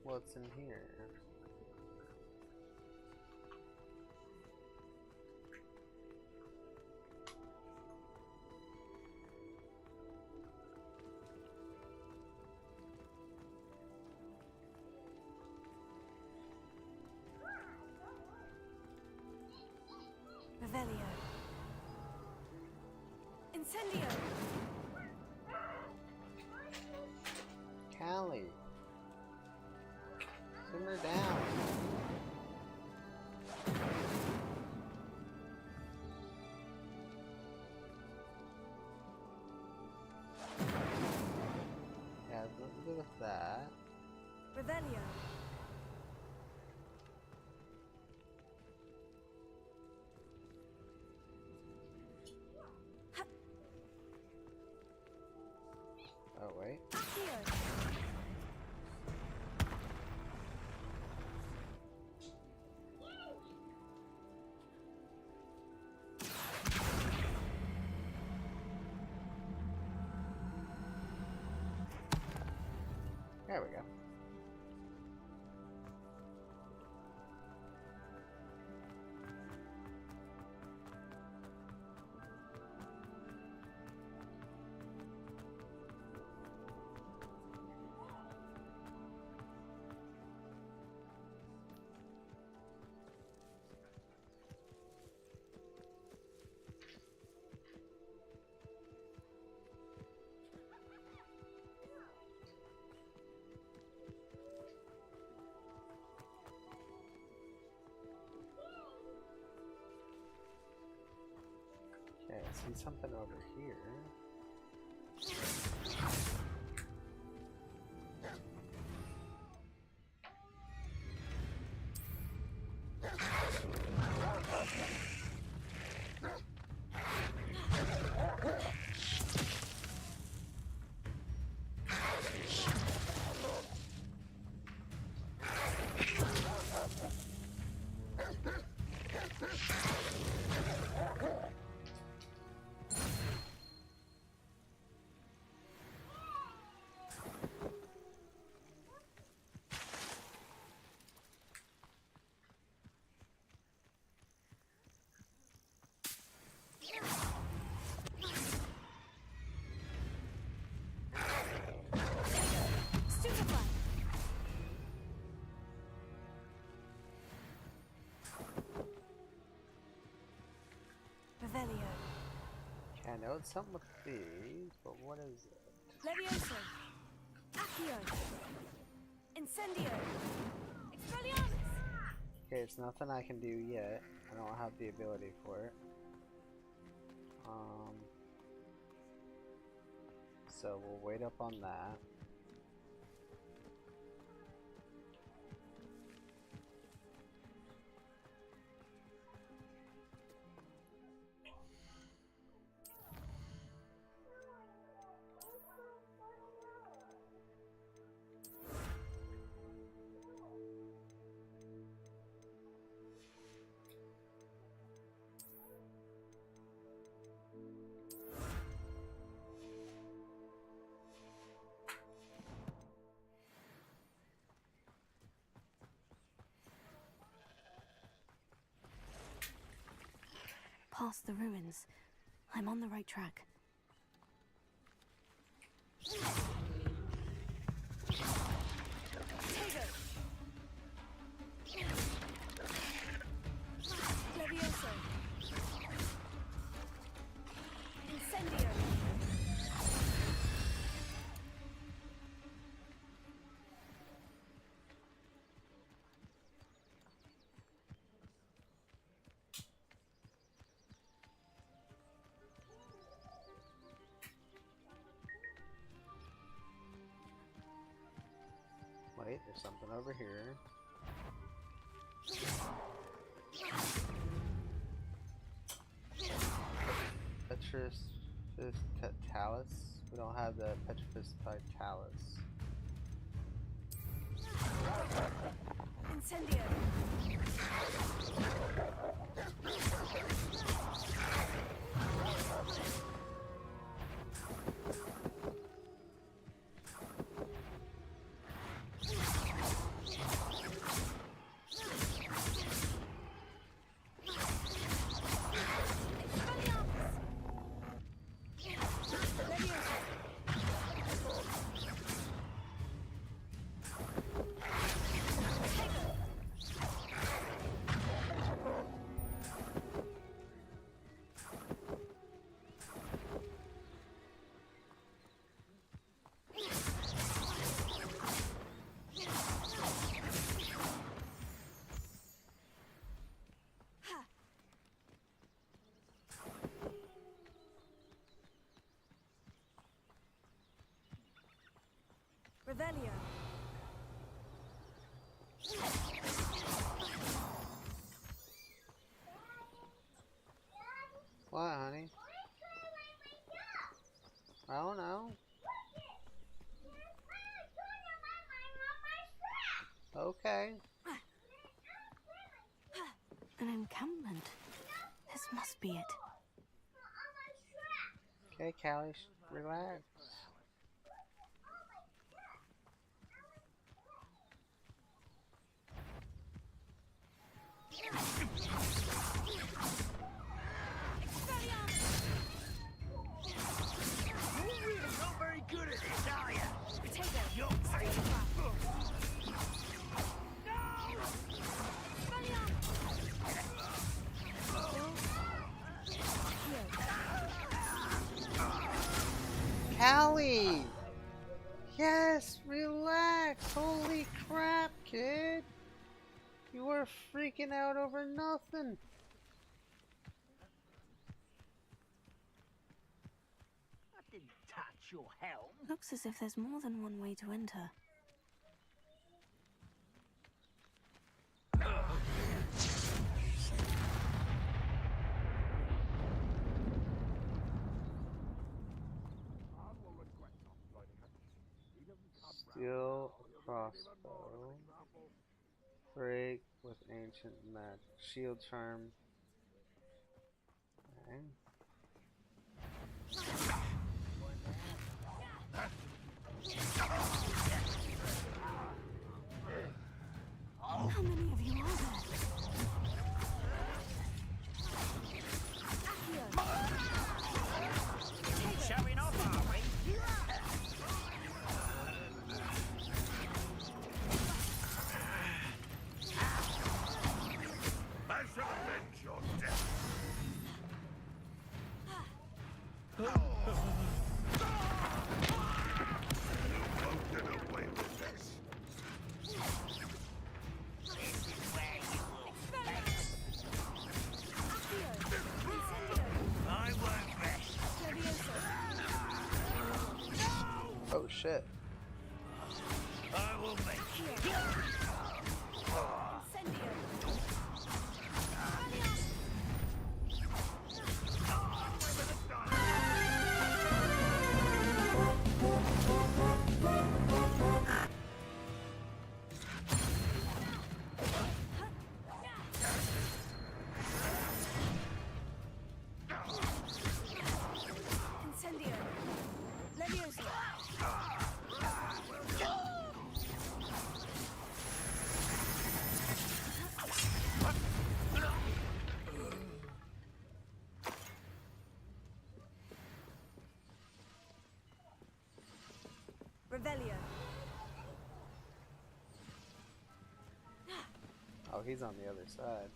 [SPEAKER 12] What's in here?
[SPEAKER 3] Revelio. Incendio.
[SPEAKER 12] Callie. Simmer down. Yeah, let's do with that.
[SPEAKER 3] Revelio.
[SPEAKER 12] Oh wait. There we go. Okay, I see something over here.
[SPEAKER 3] Revelio.
[SPEAKER 12] Okay, I know it's something with these, but what is it?
[SPEAKER 3] Levioso. Accio. Incendio. Expelliarmus.
[SPEAKER 12] Okay, it's nothing I can do yet. I don't have the ability for it. So we'll wait up on that.
[SPEAKER 3] past the ruins. I'm on the right track. Levioso. Incendio.
[SPEAKER 12] Wait, there's something over here. Petrifist Talus. We don't have the Petrifist Talus.
[SPEAKER 3] Incendio. Revelio.
[SPEAKER 12] What, honey? I don't know. Okay.
[SPEAKER 3] An encampment. This must be it.
[SPEAKER 12] Okay, Callie, relax.
[SPEAKER 11] Not very good at this, are you? You're
[SPEAKER 12] Callie! Yes, relax! Holy crap, kid! You were freaking out over nothing!
[SPEAKER 11] I didn't touch your helm.
[SPEAKER 3] Looks as if there's more than one way to enter.
[SPEAKER 12] Steel crossbow. Break with ancient magic. Shield charm. Okay.
[SPEAKER 3] How many of you are there?
[SPEAKER 11] Showing off, are we?
[SPEAKER 16] I shall avenge your death. You won't get away with this.
[SPEAKER 11] I won't rest.
[SPEAKER 12] Oh shit.
[SPEAKER 11] I will make you.
[SPEAKER 3] Incendio. Levioso. Revelio.
[SPEAKER 12] Oh, he's on the other side.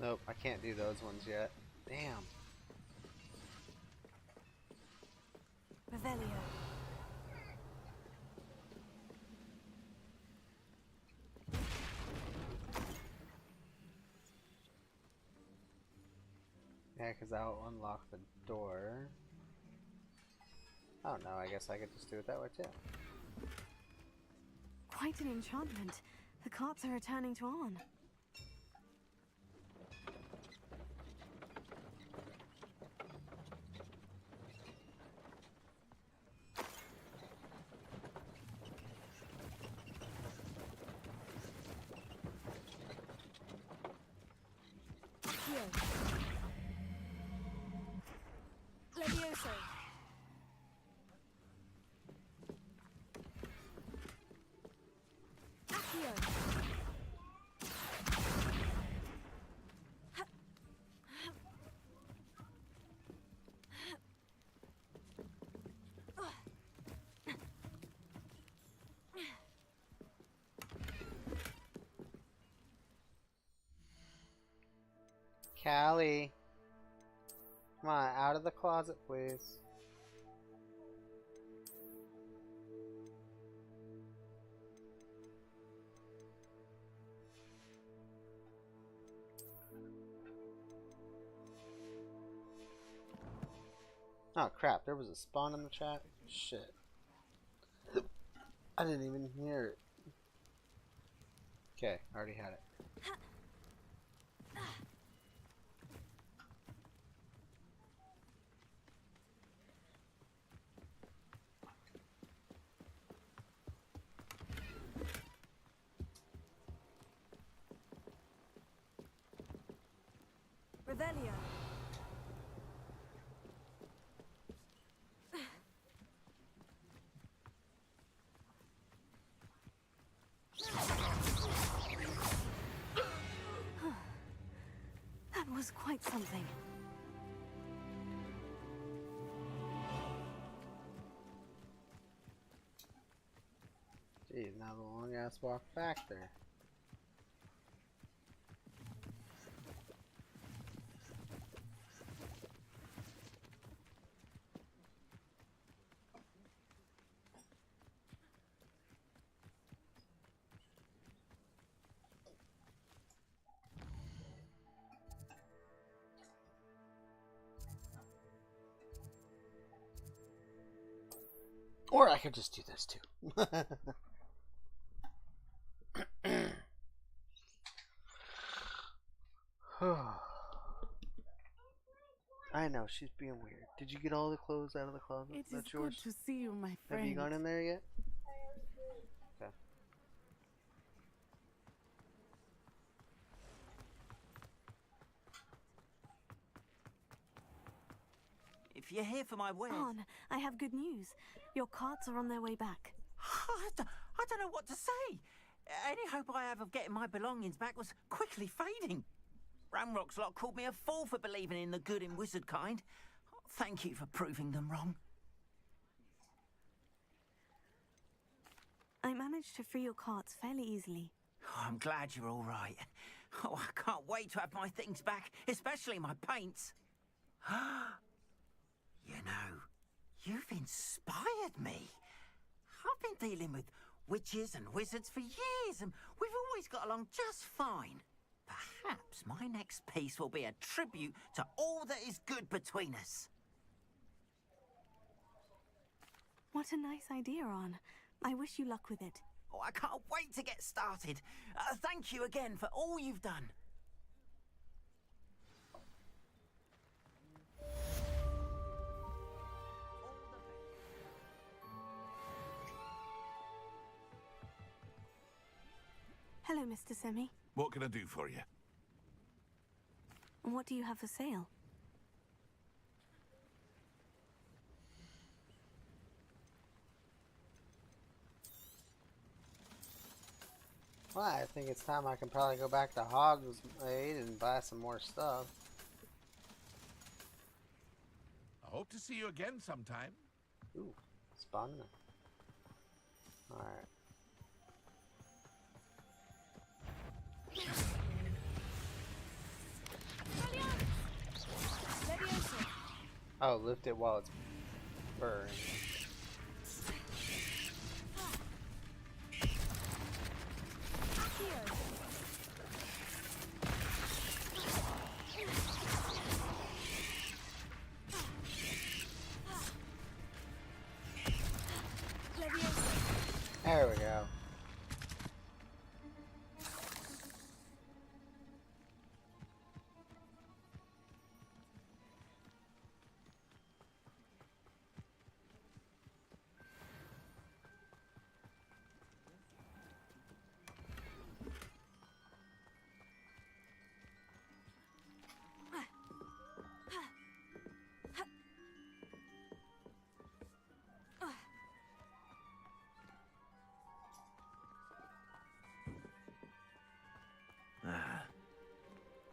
[SPEAKER 12] Nope, I can't do those ones yet. Damn.
[SPEAKER 3] Revelio.
[SPEAKER 12] Yeah, because that'll unlock the door. Oh no, I guess I could just do it that way too.
[SPEAKER 3] Quite an enchantment. The carts are returning to Arn. Levioso. Accio.
[SPEAKER 12] Callie. Come on, out of the closet, please. Oh crap, there was a spawn in the chat? Shit. I didn't even hear it. Okay, I already had it.
[SPEAKER 3] Revelio. That was quite something.
[SPEAKER 12] Jeez, now the long ass walk back there. Or I could just do this too. I know, she's being weird. Did you get all the clothes out of the closet?
[SPEAKER 13] It is
[SPEAKER 12] That's
[SPEAKER 13] good
[SPEAKER 12] yours?
[SPEAKER 13] to see you, my friend.
[SPEAKER 12] Have you gone in there yet? Okay.
[SPEAKER 11] If you're here for my wares...
[SPEAKER 3] Arn, I have good news. Your carts are on their way back.
[SPEAKER 11] I don't know what to say. Any hope I have of getting my belongings back was quickly fading. Ramrock's lot called me a fool for believing in the good in wizard kind. Thank you for proving them wrong.
[SPEAKER 3] I managed to free your carts fairly easily.
[SPEAKER 11] Oh, I'm glad you're all right. Oh, I can't wait to have my things back, especially my paints. You know, you've inspired me. I've been dealing with witches and wizards for years, and we've always got along just fine. Perhaps my next piece will be a tribute to all that is good between us.
[SPEAKER 3] What a nice idea, Arn. I wish you luck with it.
[SPEAKER 11] Oh, I can't wait to get started. Thank you again for all you've done.
[SPEAKER 3] Hello, Mr. Semi.
[SPEAKER 16] What can I do for you?
[SPEAKER 3] And what do you have for sale?
[SPEAKER 12] Well, I think it's time I can probably go back to Hogsmeade and buy some more stuff.
[SPEAKER 16] I hope to see you again sometime.
[SPEAKER 12] Ooh, spawning. Alright. Oh, lift it while it's burning. There we go.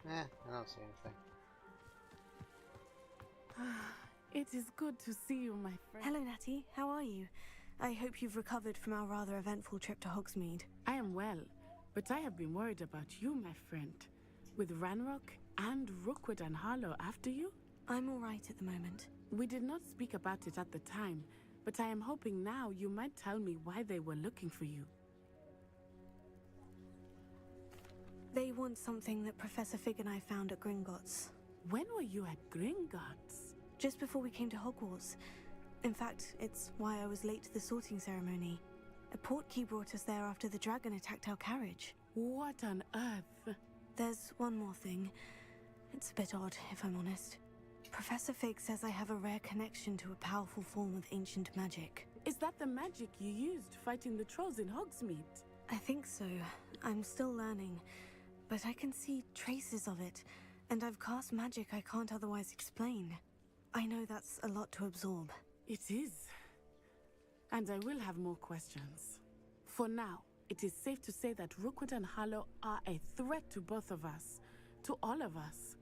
[SPEAKER 12] I don't see anything.
[SPEAKER 17] It is good to see you, my friend.
[SPEAKER 3] Hello, Natty. How are you? I hope you've recovered from our rather eventful trip to Hogsmeade.
[SPEAKER 17] I am well, but I have been worried about you, my friend. With Ranrock and Rookwood and Harlow after you?
[SPEAKER 3] I'm all right at the moment.
[SPEAKER 17] We did not speak about it at the time, but I am hoping now you might tell me why they were looking for you.
[SPEAKER 3] They want something that Professor Fig and I found at Gringotts.
[SPEAKER 17] When were you at Gringotts?
[SPEAKER 3] Just before we came to Hogwarts. In fact, it's why I was late to the sorting ceremony. A portkey brought us there after the dragon attacked our carriage.
[SPEAKER 17] What on earth?
[SPEAKER 3] There's one more thing. It's a bit odd, if I'm honest. Professor Fig says I have a rare connection to a powerful form of ancient magic.
[SPEAKER 17] Is that the magic you used fighting the trolls in Hogsmeade?
[SPEAKER 3] I think so. I'm still learning. But I can see traces of it, and I've cast magic I can't otherwise explain. I know that's a lot to absorb.
[SPEAKER 17] It is. And I will have more questions. For now, it is safe to say that Rookwood and Harlow are a threat to both of us. To all of us.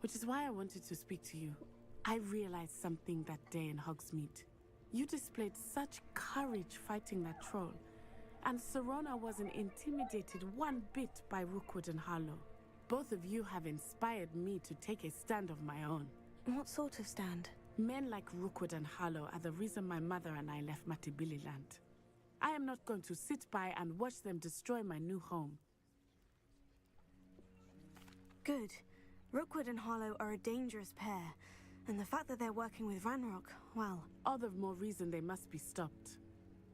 [SPEAKER 17] Which is why I wanted to speak to you. I realized something that day in Hogsmeade. You displayed such courage fighting that troll. And Serona wasn't intimidated one bit by Rookwood and Harlow. Both of you have inspired me to take a stand of my own.
[SPEAKER 3] What sort of stand?
[SPEAKER 17] Men like Rookwood and Harlow are the reason my mother and I left Matibililand. I am not going to sit by and watch them destroy my new home.
[SPEAKER 3] Good. Rookwood and Harlow are a dangerous pair, and the fact that they're working with Ranrock, well...
[SPEAKER 17] All the more reason they must be stopped.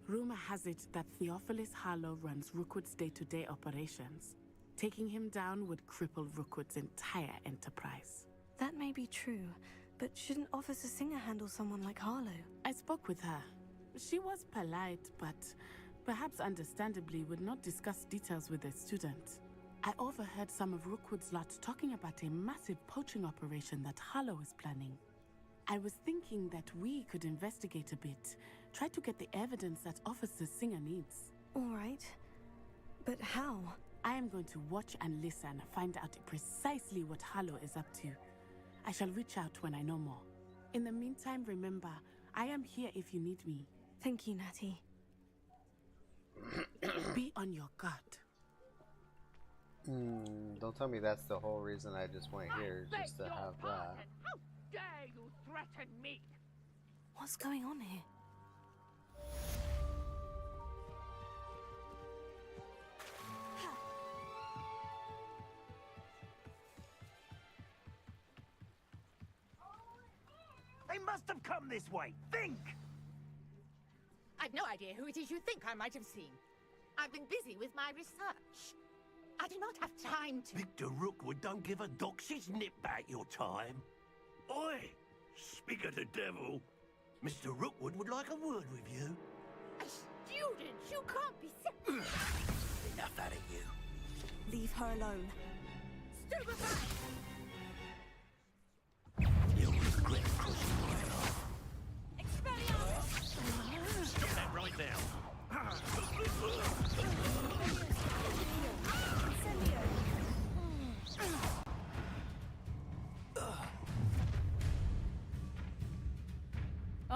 [SPEAKER 17] Rumor has it that Theophilus Harlow runs Rookwood's day-to-day operations. Taking him down would cripple Rookwood's entire enterprise.
[SPEAKER 3] That may be true, but shouldn't Officer Singer handle someone like Harlow?
[SPEAKER 17] I spoke with her. She was polite, but perhaps understandably would not discuss details with a student. I overheard some of Rookwood's lot talking about a massive poaching operation that Harlow is planning. I was thinking that we could investigate a bit, try to get the evidence that Officer Singer needs.
[SPEAKER 3] All right. But how?
[SPEAKER 17] I am going to watch and listen, find out precisely what Harlow is up to. I shall reach out when I know more. In the meantime, remember, I am here if you need me.
[SPEAKER 3] Thank you, Natty.
[SPEAKER 17] Be on your guard.
[SPEAKER 12] Don't tell me that's the whole reason I just went here, just to have that.
[SPEAKER 18] How dare you threaten me?
[SPEAKER 3] What's going on here?
[SPEAKER 11] They must have come this way. Think!
[SPEAKER 18] I've no idea who it is you think I might have seen. I've been busy with my research. I do not have time to...
[SPEAKER 11] Victor Rookwood don't give a doxy's nip back your time. Oi! Speak of the devil. Mr. Rookwood would like a word with you.
[SPEAKER 18] A student? You can't be serious.
[SPEAKER 11] Enough out of you.
[SPEAKER 3] Leave her alone.
[SPEAKER 18] Stupefy!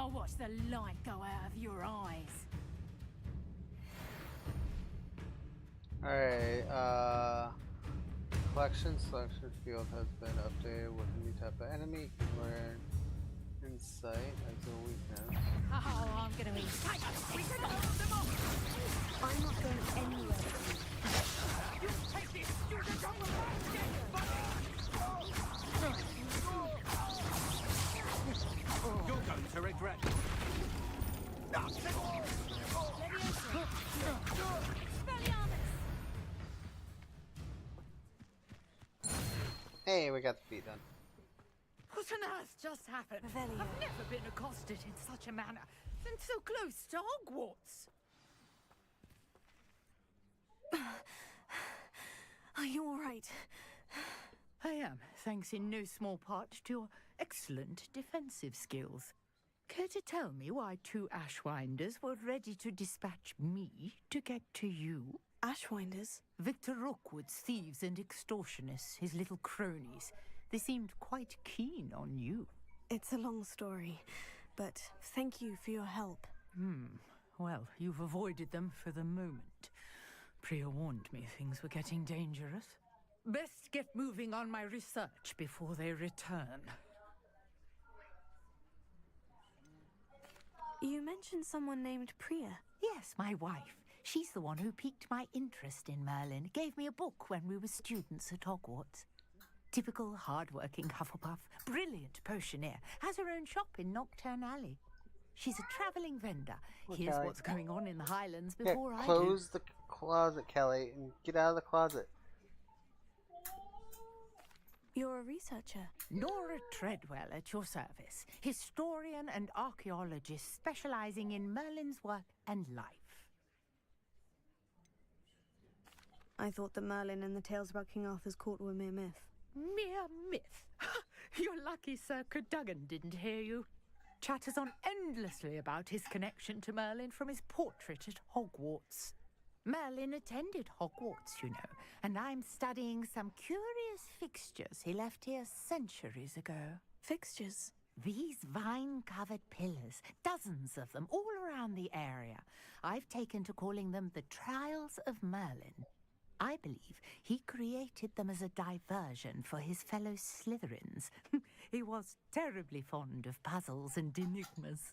[SPEAKER 6] I'll watch the light go out of your eyes.
[SPEAKER 1] Alright, collection selection field has been updated with a new type of enemy. You can learn insight as a weakness.
[SPEAKER 6] Oh, I'm gonna be tight. We can hold them off.
[SPEAKER 2] I'm not going anywhere.
[SPEAKER 11] You take this student on the basket,
[SPEAKER 5] You're going to regret it.
[SPEAKER 1] Hey, we got the feet done.
[SPEAKER 18] What on earth just happened? I've never been accosted in such a manner, and so close to Hogwarts.
[SPEAKER 3] Are you all right?
[SPEAKER 18] I am, thanks in no small part to your excellent defensive skills. Care to tell me why 2 Ashwinders were ready to dispatch me to get to you?
[SPEAKER 3] Ashwinders?
[SPEAKER 18] Victor Rookwood's thieves and extortionists, his little cronies. They seemed quite keen on you.
[SPEAKER 3] It's a long story, but thank you for your help.
[SPEAKER 18] Well, you've avoided them for the moment. Priya warned me things were getting dangerous. Best get moving on my research before they return.
[SPEAKER 3] You mentioned someone named Priya.
[SPEAKER 18] Yes, my wife. She's the one who piqued my interest in Merlin. Gave me a book when we were students at Hogwarts. Typical hard-working Hufflepuff, brilliant potioneer, has her own shop in Nocturne Alley. She's a travelling vendor. Here's
[SPEAKER 1] Kelly.
[SPEAKER 18] what's going on in the Highlands
[SPEAKER 1] Yeah,
[SPEAKER 18] before I do.
[SPEAKER 1] close the closet, Kelly, and get out of the closet.
[SPEAKER 3] You're a researcher.
[SPEAKER 18] Nora Treadwell at your service, historian and archaeologist specialising in Merlin's work and life.
[SPEAKER 3] I thought that Merlin and the tales about King Arthur's court were mere myth.
[SPEAKER 18] Mere myth? You're lucky Sir Cadogan didn't hear you. Chatters on endlessly about his connection to Merlin from his portrait at Hogwarts. Merlin attended Hogwarts, you know, and I'm studying some curious fixtures he left here centuries ago.
[SPEAKER 3] Fixtures?
[SPEAKER 18] These vine-covered pillars, dozens of them, all around the area. I've taken to calling them the Trials of Merlin. I believe he created them as a diversion for his fellow Slytherins. He was terribly fond of puzzles and enigmas.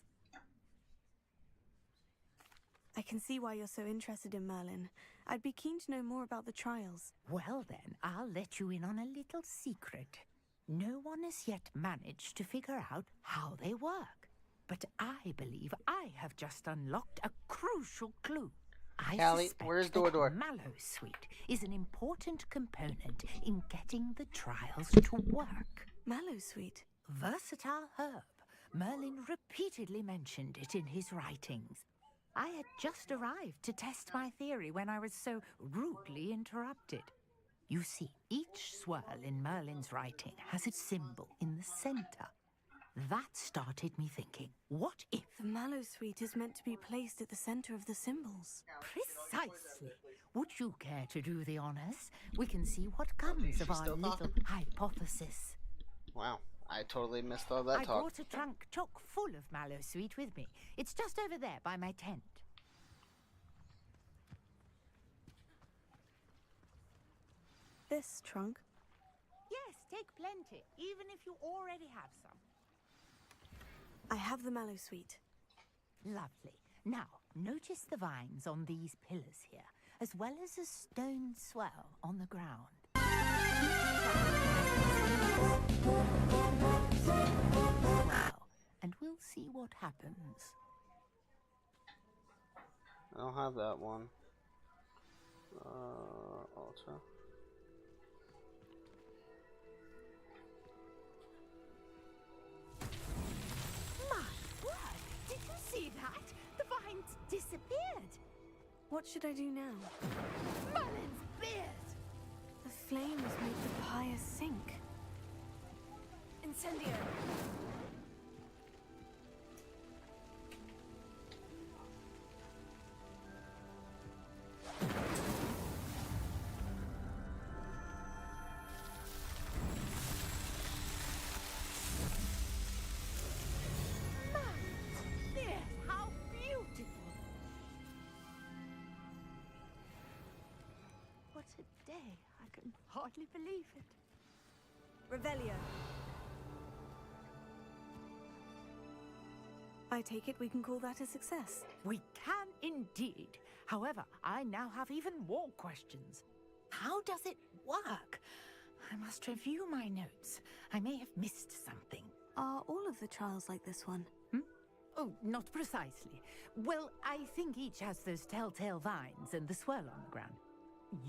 [SPEAKER 3] I can see why you're so interested in Merlin. I'd be keen to know more about the trials.
[SPEAKER 18] Well then, I'll let you in on a little secret. No one has yet managed to figure out how they work. But I believe I have just unlocked a crucial clue. I
[SPEAKER 1] Callie,
[SPEAKER 18] suspect
[SPEAKER 1] where's
[SPEAKER 18] that
[SPEAKER 1] Door?
[SPEAKER 18] Mallowsweet is an important component in getting the trials to work.
[SPEAKER 3] Mallowsweet?
[SPEAKER 18] Versatile herb. Merlin repeatedly mentioned it in his writings. I had just arrived to test my theory when I was so rudely interrupted. You see, each swirl in Merlin's writing has its symbol in the center. That started me thinking, what if...
[SPEAKER 3] The Mallowsweet is meant to be placed at the center of the symbols.
[SPEAKER 18] Precisely. Would you care to do the honors? We can see what comes of our little hypothesis.
[SPEAKER 1] Wow, I totally missed all that
[SPEAKER 18] I
[SPEAKER 1] talk.
[SPEAKER 18] brought a trunk chock full of Mallowsweet with me. It's just over there by my tent.
[SPEAKER 3] This trunk?
[SPEAKER 18] Yes, take plenty, even if you already have some.
[SPEAKER 3] I have the Mallowsweet.
[SPEAKER 18] Lovely. Now, notice the vines on these pillars here, as well as a stone swell on the ground. Wow, and we'll see what happens.
[SPEAKER 1] I don't have that one. Ultra.
[SPEAKER 18] Did you see that? The vines disappeared.
[SPEAKER 3] What should I do now?
[SPEAKER 18] Merlin's beard!
[SPEAKER 3] The flames make the pyre sink.
[SPEAKER 6] Incendio!
[SPEAKER 18] can hardly believe it.
[SPEAKER 3] Revelio. I take it we can call that a success.
[SPEAKER 18] We can indeed. However, I now have even more questions. How does it work? I must review my notes. I may have missed something.
[SPEAKER 3] Are all of the trials like this one?
[SPEAKER 18] Oh, not precisely. Well, I think each has those telltale vines and the swirl on the ground.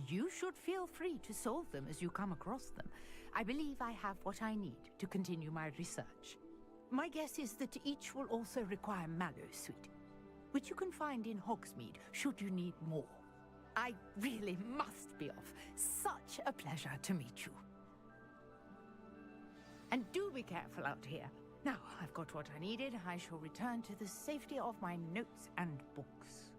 [SPEAKER 18] You should feel free to solve them as you come across them. I believe I have what I need to continue my research. My guess is that each will also require Mallowsweet, which you can find in Hogsmeade should you need more. I really must be off. Such a pleasure to meet you. And do be careful out here. Now, I've got what I needed. I shall return to the safety of my notes and books.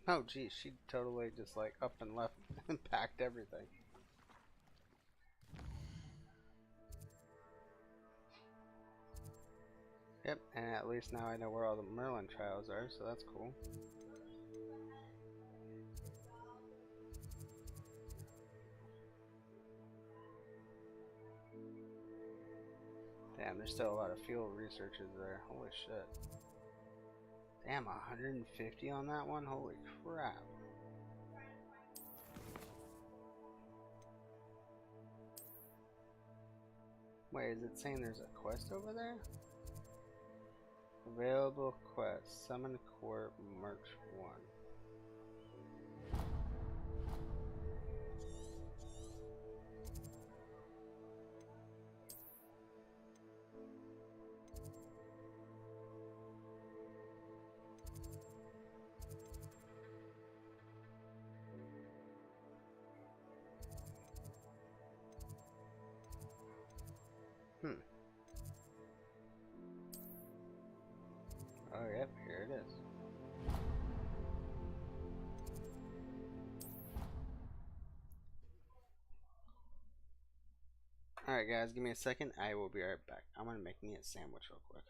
[SPEAKER 1] Oh, geez, she totally just like up and left and packed everything. Yep, and at least now I know where all the Merlin trials are, so that's cool. Damn, there's still a lot of field researchers there. Holy shit. Damn, 150 on that one? Holy crap. Wait, is it saying there's a quest over there? Available quest. Summon Court March 1. Oh, yep, here it is. Alright guys, give me a second. I will be right back. I'm gonna make me a sandwich real quick.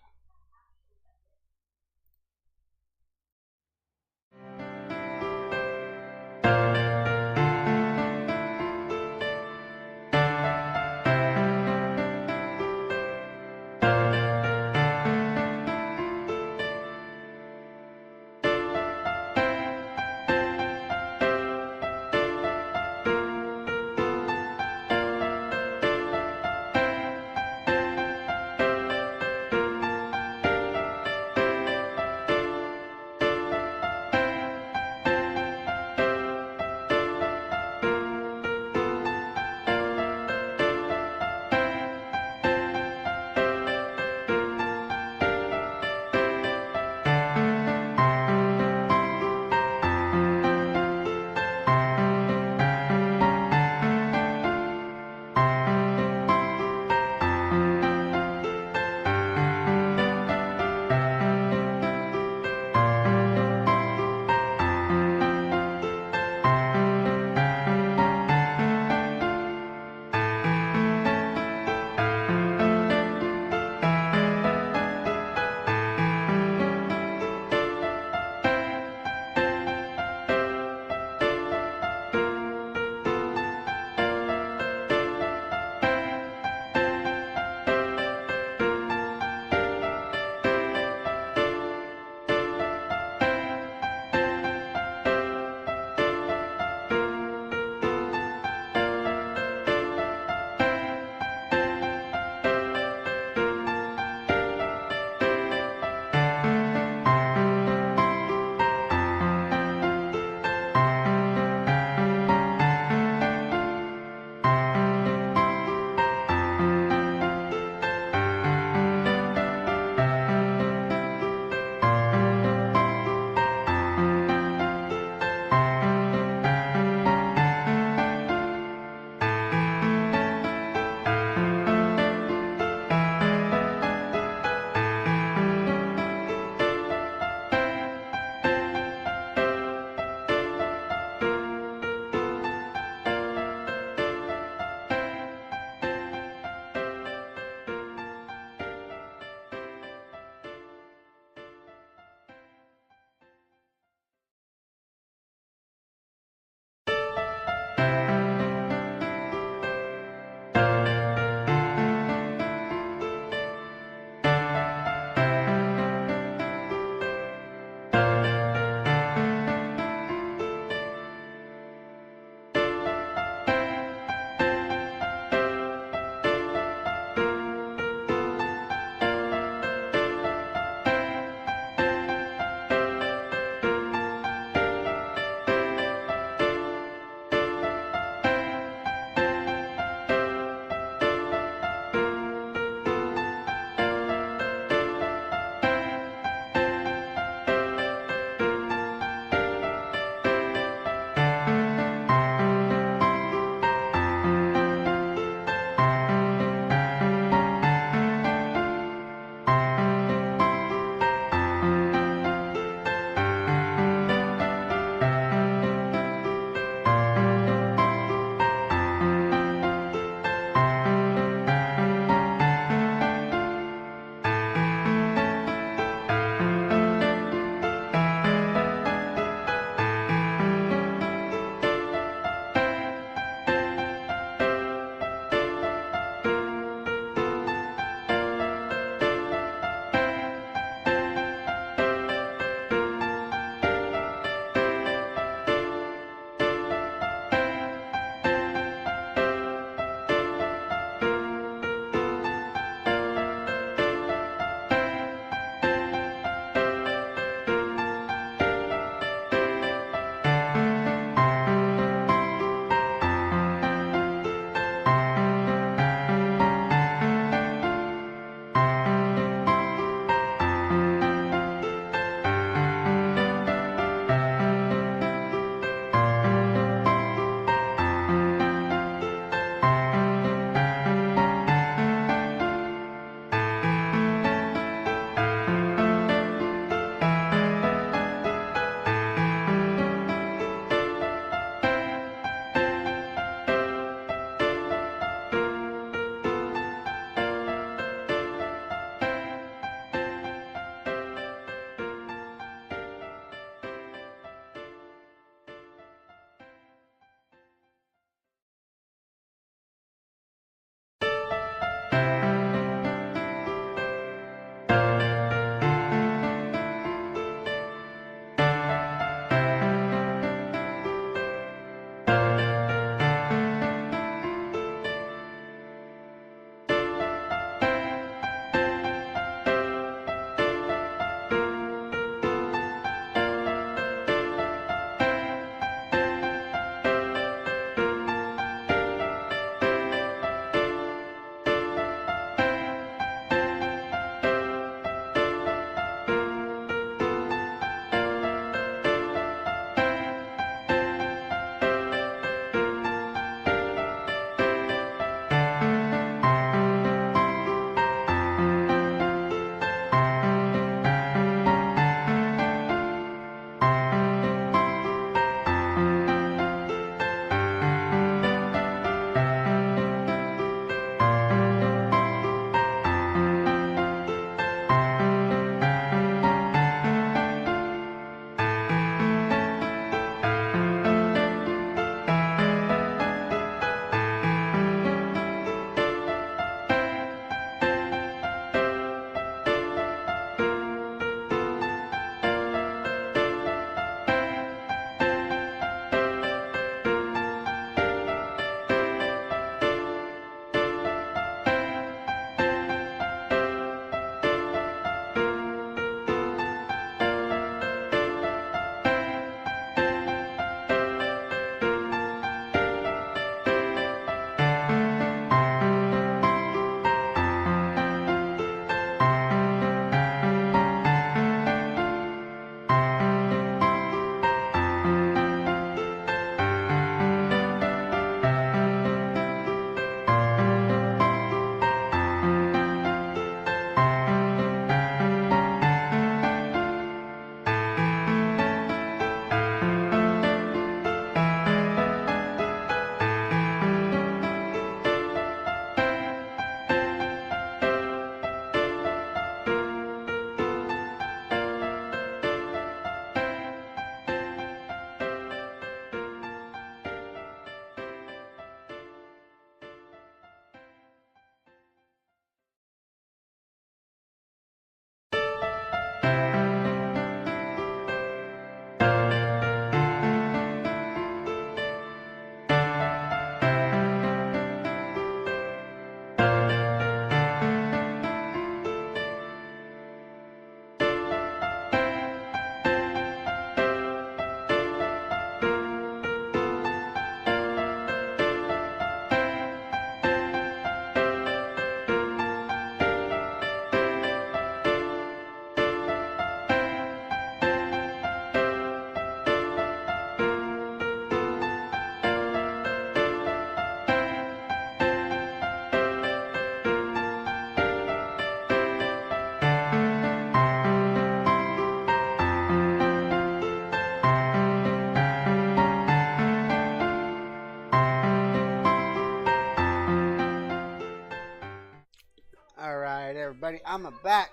[SPEAKER 1] I'm back.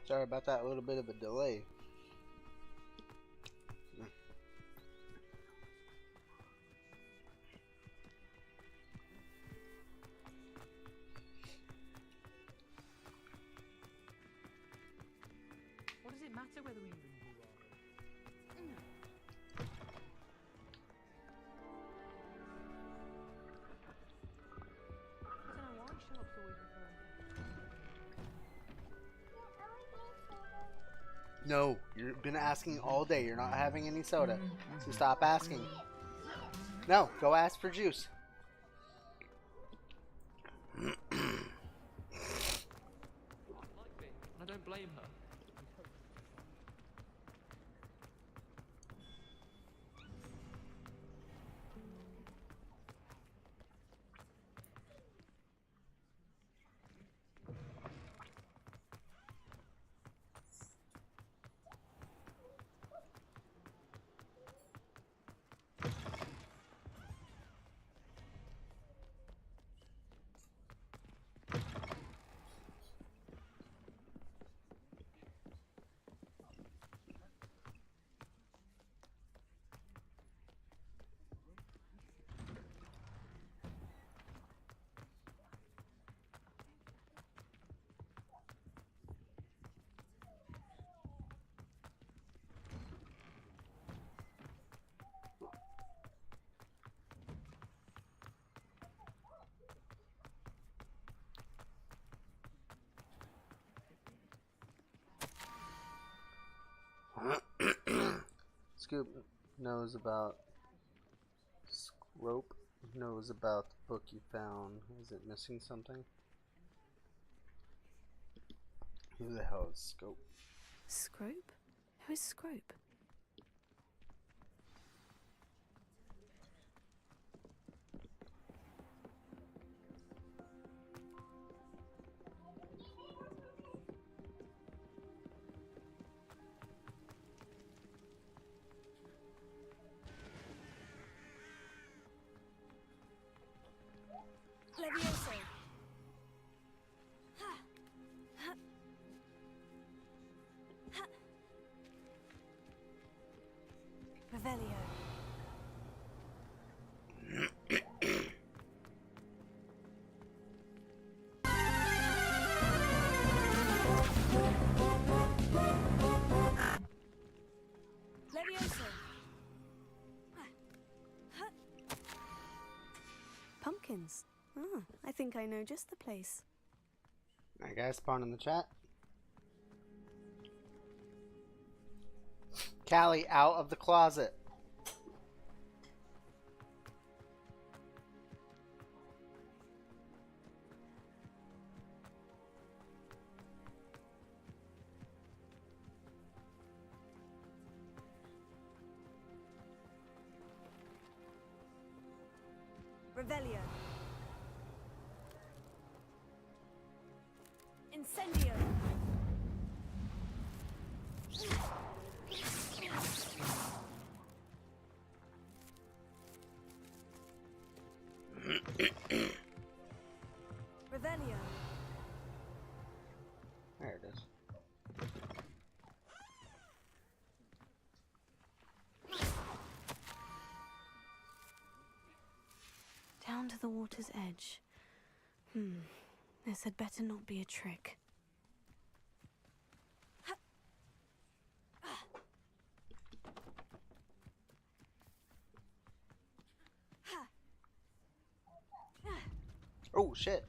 [SPEAKER 1] Sorry about that little bit of a delay.
[SPEAKER 14] What does it matter whether we even do or I don't know why Sharp's always referring.
[SPEAKER 1] No, you've been asking all day. You're not having any soda. So stop asking. No, go ask for juice.
[SPEAKER 4] I don't blame her.
[SPEAKER 1] Scoop knows about. Scrope knows about the book you found. Is it missing something? Who the hell is Scope?
[SPEAKER 3] Scrope? Who is Scrope?
[SPEAKER 2] Levioso.
[SPEAKER 3] Revelio.
[SPEAKER 2] Levioso.
[SPEAKER 3] Pumpkins. Ah, I think I know just the place.
[SPEAKER 1] Alright guys, spawn in the chat. Callie, out of the closet.
[SPEAKER 2] Revelio. Incendio. Revelio.
[SPEAKER 1] There it is.
[SPEAKER 3] Down to the water's edge. This had better not be a trick.
[SPEAKER 1] Oh shit.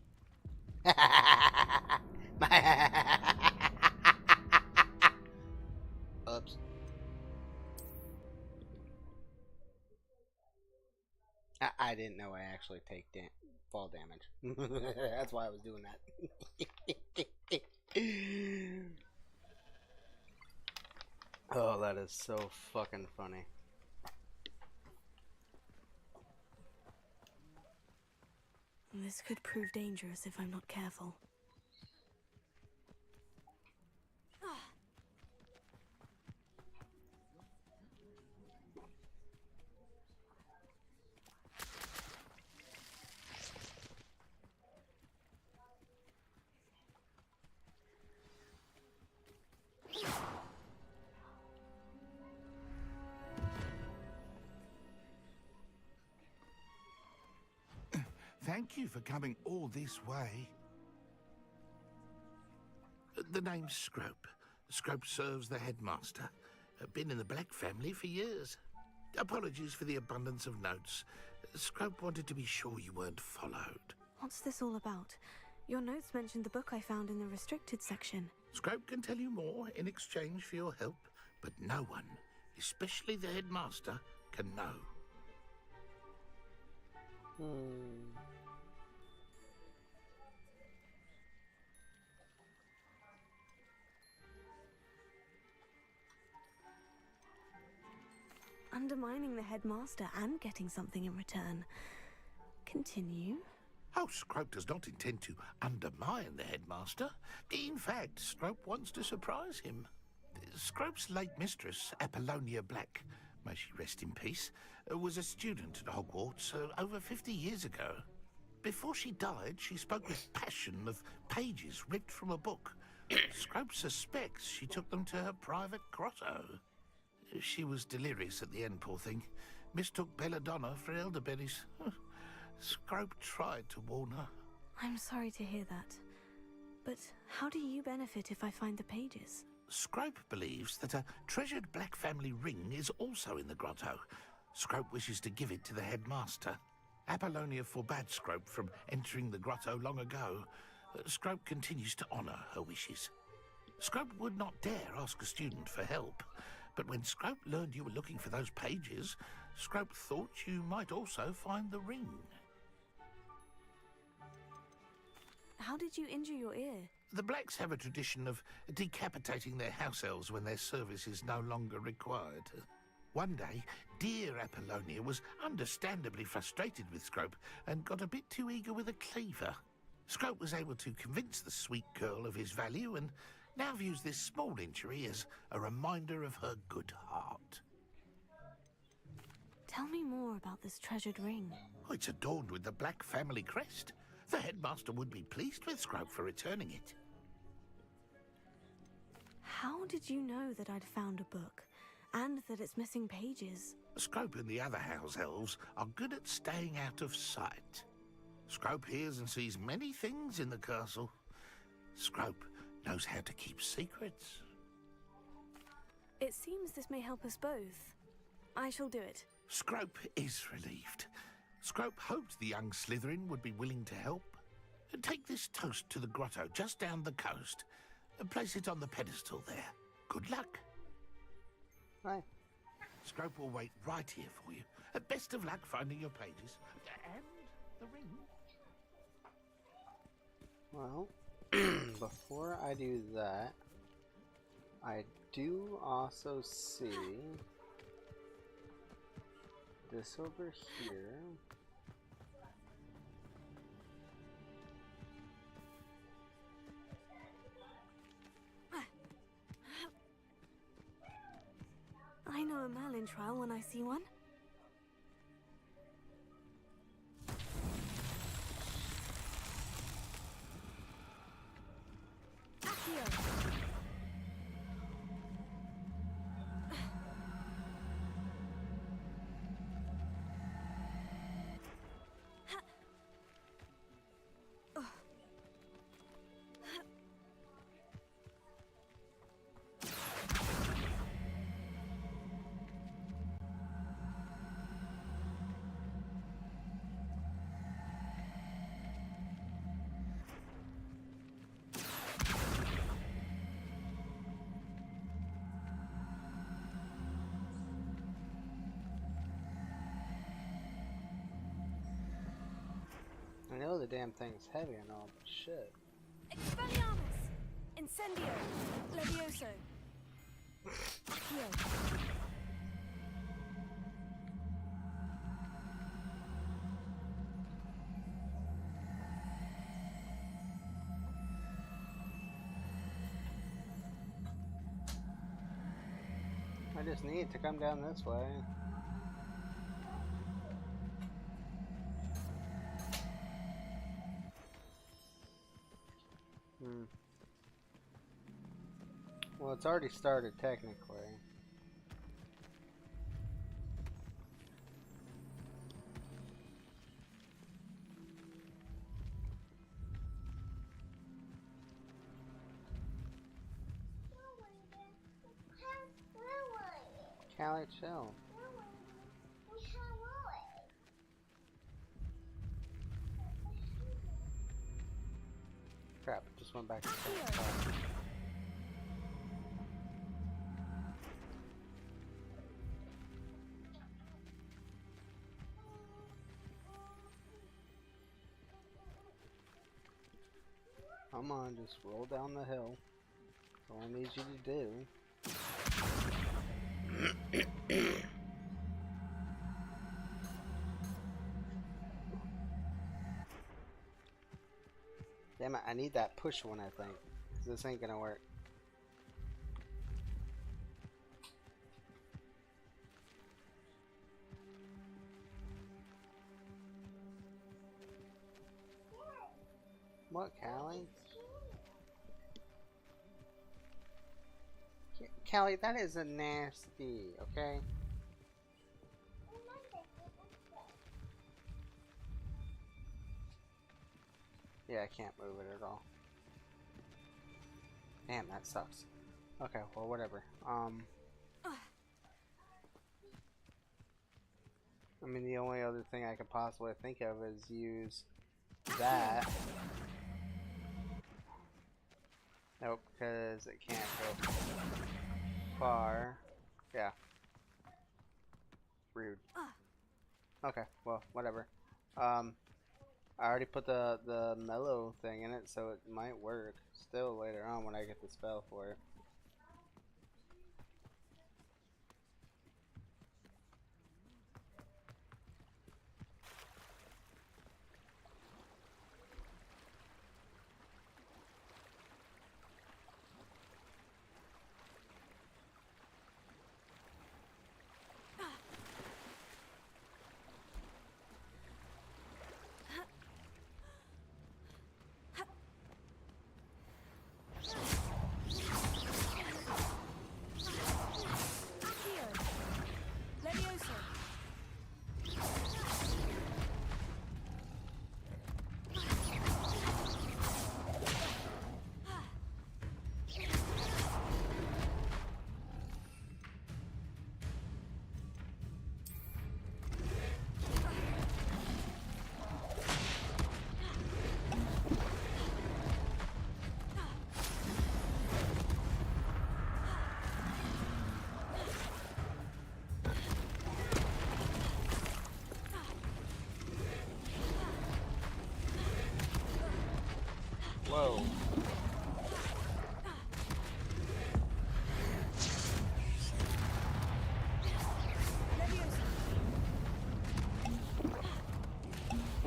[SPEAKER 1] Oops. I didn't know I actually take fall damage. That's why I was doing that. Oh, that is so fucking funny.
[SPEAKER 3] This could prove dangerous if I'm not careful.
[SPEAKER 16] Thank you for coming all this way. The name's Scrope. Scrope serves the headmaster. Been in the Black family for years. Apologies for the abundance of notes. Scrope wanted to be sure you weren't followed.
[SPEAKER 3] What's this all about? Your notes mentioned the book I found in the restricted section.
[SPEAKER 16] Scrope can tell you more in exchange for your help, but no one, especially the headmaster, can know.
[SPEAKER 3] Undermining the headmaster and getting something in return. Continue.
[SPEAKER 16] Oh, Scrope does not intend to undermine the headmaster. In fact, Scrope wants to surprise him. Scrope's late mistress, Apollonia Black, may she rest in peace, was a student at Hogwarts over 50 years ago. Before she died, she spoke with passion of pages ripped from a book. Scrope suspects she took them to her private grotto. She was delirious at the end, poor thing. Mistook belladonna for elderberries. Scrope tried to warn her.
[SPEAKER 3] I'm sorry to hear that. But how do you benefit if I find the pages?
[SPEAKER 16] Scrope believes that a treasured Black family ring is also in the grotto. Scrope wishes to give it to the headmaster. Apollonia forbade Scrope from entering the grotto long ago. Scrope continues to honour her wishes. Scrope would not dare ask a student for help, but when Scrope learned you were looking for those pages, Scrope thought you might also find the ring.
[SPEAKER 3] How did you injure your ear?
[SPEAKER 16] The Blacks have a tradition of decapitating their house elves when their service is no longer required. One day, dear Apollonia was understandably frustrated with Scrope and got a bit too eager with a cleaver. Scrope was able to convince the sweet girl of his value and now views this small injury as a reminder of her good heart.
[SPEAKER 3] Tell me more about this treasured ring.
[SPEAKER 16] Oh, it's adorned with the Black family crest. The headmaster would be pleased with Scrope for returning it.
[SPEAKER 3] How did you know that I'd found a book, and that it's missing pages?
[SPEAKER 16] Scrope and the other house elves are good at staying out of sight. Scrope hears and sees many things in the castle. Scrope knows how to keep secrets.
[SPEAKER 3] It seems this may help us both. I shall do it.
[SPEAKER 16] Scrope is relieved. Scrope hoped the young Slytherin would be willing to help. Take this toast to the grotto just down the coast and place it on the pedestal there. Good luck.
[SPEAKER 1] Hi.
[SPEAKER 16] Scrope will wait right here for you. Best of luck finding your pages. And the ring.
[SPEAKER 1] Well, before I do that, I do also see this over here.
[SPEAKER 3] I know a Merlin trial when I see one.
[SPEAKER 1] I know the damn thing's heavy and all, but shit.
[SPEAKER 3] Expelliarmus! Incendio! Levioso! Accio!
[SPEAKER 1] I just need to come down this way. Well, it's it's already started technically. Callie, chill. Crap, it just went back to the same spot. Come on, just roll down the hill. That's all I need you to do. Damn it, I need that push one, I think. 'Cause this ain't gonna work. What, Callie? Callie, that is a nasty, okay? Yeah, I can't move it at all. Damn, that sucks. Okay, well, whatever. I mean, the only other thing I could possibly think of is use that. Nope, because it can't go far. Yeah. Rude. Okay, well, whatever. I already put the mellow thing in it, so it might work still later on when I get the spell for it. Whoa.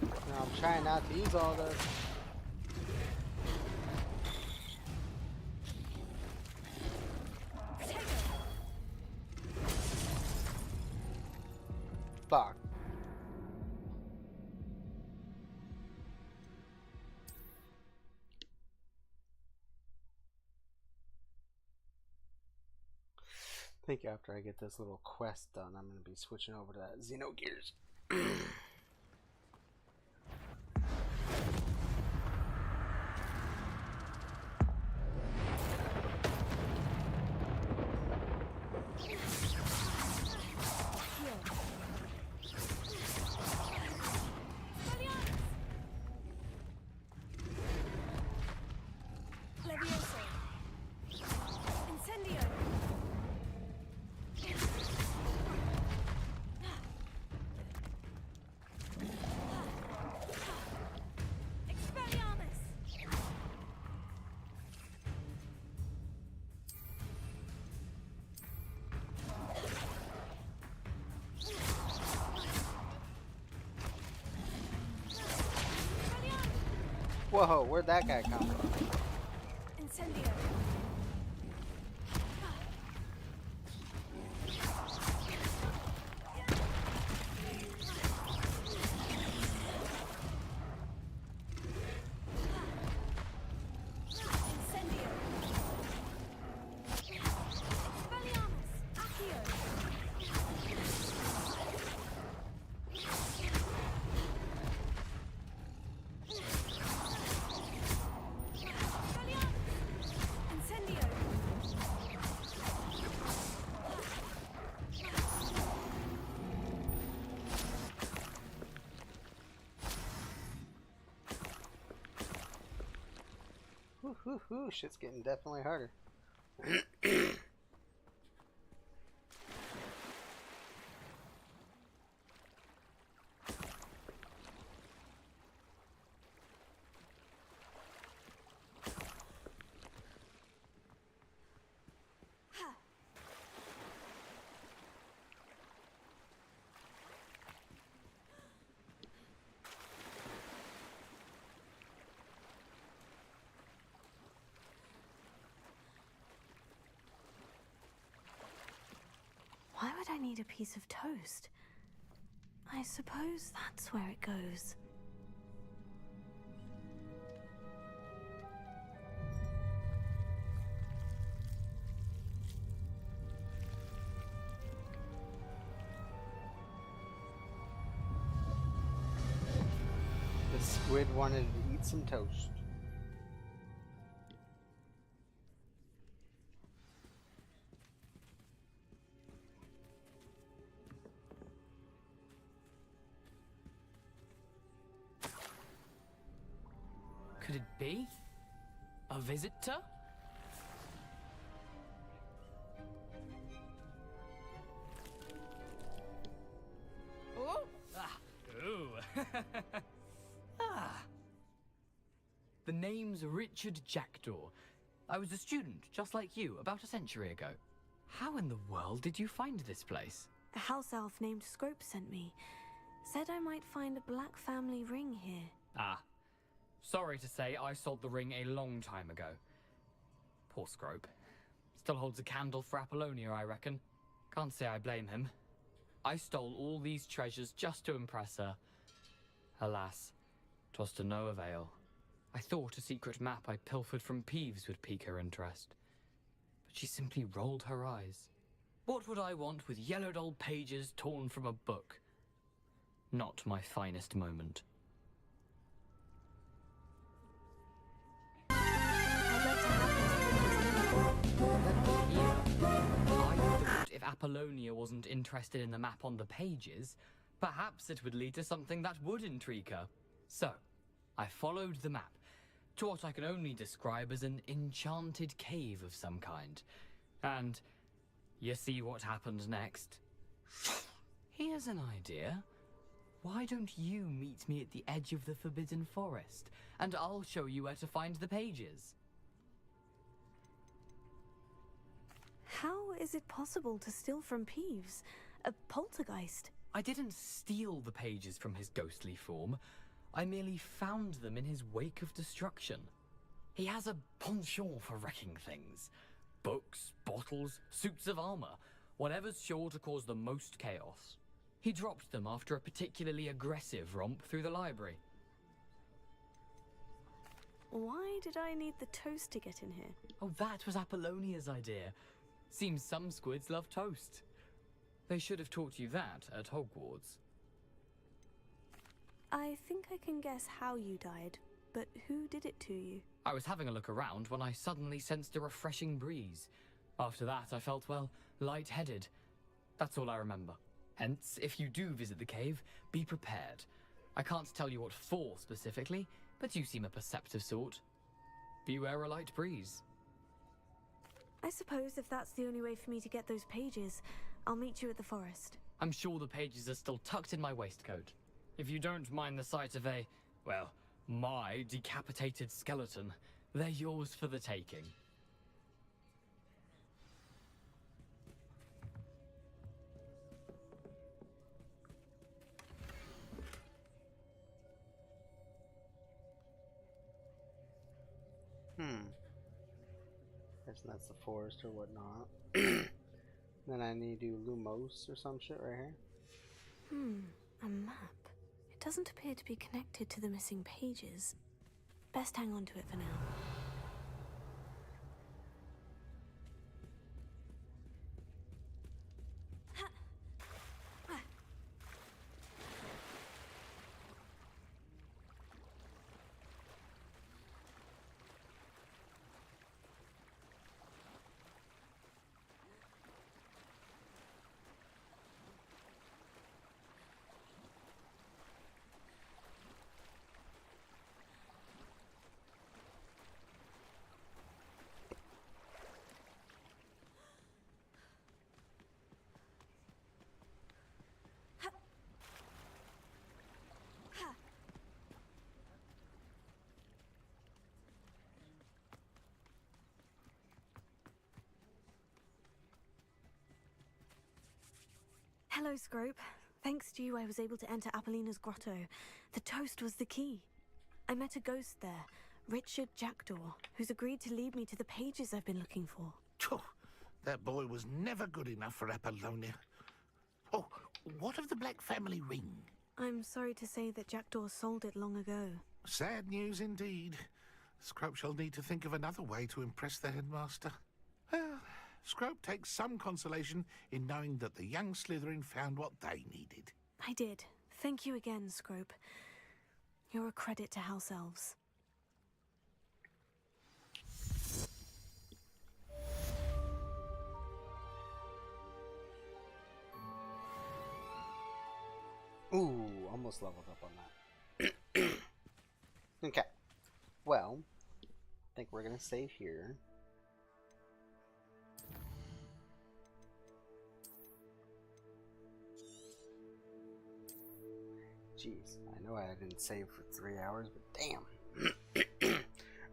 [SPEAKER 1] No, I'm trying not to use all this. Fuck. I think after I get this little quest done, I'm going to be switching over to that Xenogears. Whoa, where'd that guy come from?
[SPEAKER 6] Incendio.
[SPEAKER 1] Whoo, shit's getting definitely harder.
[SPEAKER 3] Why would I need a piece of toast? I suppose that's where it goes.
[SPEAKER 1] The squid wanted to eat some toast.
[SPEAKER 10] Could it be? A visitor? Oh! Ah! Ooh! Ah! The name's Richard Jackdaw. I was a student, just like you, about a century ago. How in the world did you find this place?
[SPEAKER 3] The house elf named Scrope sent me. Said I might find a black family ring here.
[SPEAKER 10] Ah. Sorry to say, I sold the ring a long time ago. Poor Scrope. Still holds a candle for Apollonia, I reckon. Can't say I blame him. I stole all these treasures just to impress her. Alas, 'twas to no avail. I thought a secret map I pilfered from Peeves would pique her interest. But she simply rolled her eyes. What would I want with yellowed old pages torn from a book? Not my finest moment. I thought if Apollonia wasn't interested in the map on the pages, perhaps it would lead to something that would intrigue her. So, I followed the map to what I can only describe as an enchanted cave of some kind. And you see what happened next? Here's an idea. Why don't you meet me at the edge of the Forbidden Forest, and I'll show you where to find the pages.
[SPEAKER 3] How is it possible to steal from Peeves? A poltergeist?
[SPEAKER 10] I didn't steal the pages from his ghostly form. I merely found them in his wake of destruction. He has a penchant for wrecking things. Books, bottles, suits of armor, whatever's sure to cause the most chaos. He dropped them after a particularly aggressive romp through the library.
[SPEAKER 3] Why did I need the toast to get in here?
[SPEAKER 10] Oh, that was Apollonia's idea. Seems some squids love toast. They should have taught you that at Hogwarts.
[SPEAKER 3] I think I can guess how you died, but who did it to you?
[SPEAKER 10] I was having a look around when I suddenly sensed a refreshing breeze. After that, I felt, well, lightheaded. That's all I remember. Hence, if you do visit the cave, be prepared. I can't tell you what for specifically, but you seem a perceptive sort. Beware a light breeze.
[SPEAKER 3] I suppose if that's the only way for me to get those pages, I'll meet you at the forest.
[SPEAKER 10] I'm sure the pages are still tucked in my waistcoat. If you don't mind the sight of a, well, my decapitated skeleton, they're yours for the taking.
[SPEAKER 1] Guess that's the forest or whatnot. Then I need to do Lumos or some shit right here.
[SPEAKER 3] A map. It doesn't appear to be connected to the missing pages. Best hang on to it for now. Hello, Scrope. Thanks to you, I was able to enter Apollina's grotto. The toast was the key. I met a ghost there, Richard Jackdaw, who's agreed to lead me to the pages I've been looking for.
[SPEAKER 16] Phew, that boy was never good enough for Apollonia. Oh, what of the Black family ring?
[SPEAKER 3] I'm sorry to say that Jackdaw sold it long ago.
[SPEAKER 16] Sad news indeed. Scrope shall need to think of another way to impress the headmaster. Well, Scrope takes some consolation in knowing that the young Slytherin found what they needed.
[SPEAKER 3] I did. Thank you again, Scrope. You're a credit to House Elves.
[SPEAKER 1] Ooh, almost leveled up on that. Okay. Well, I think we're gonna save here. Jeez, I know I didn't save for 3 hours, but damn.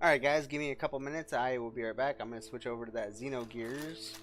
[SPEAKER 1] Alright guys, give me a couple minutes. I will be right back. I'm gonna switch over to that Xenogears.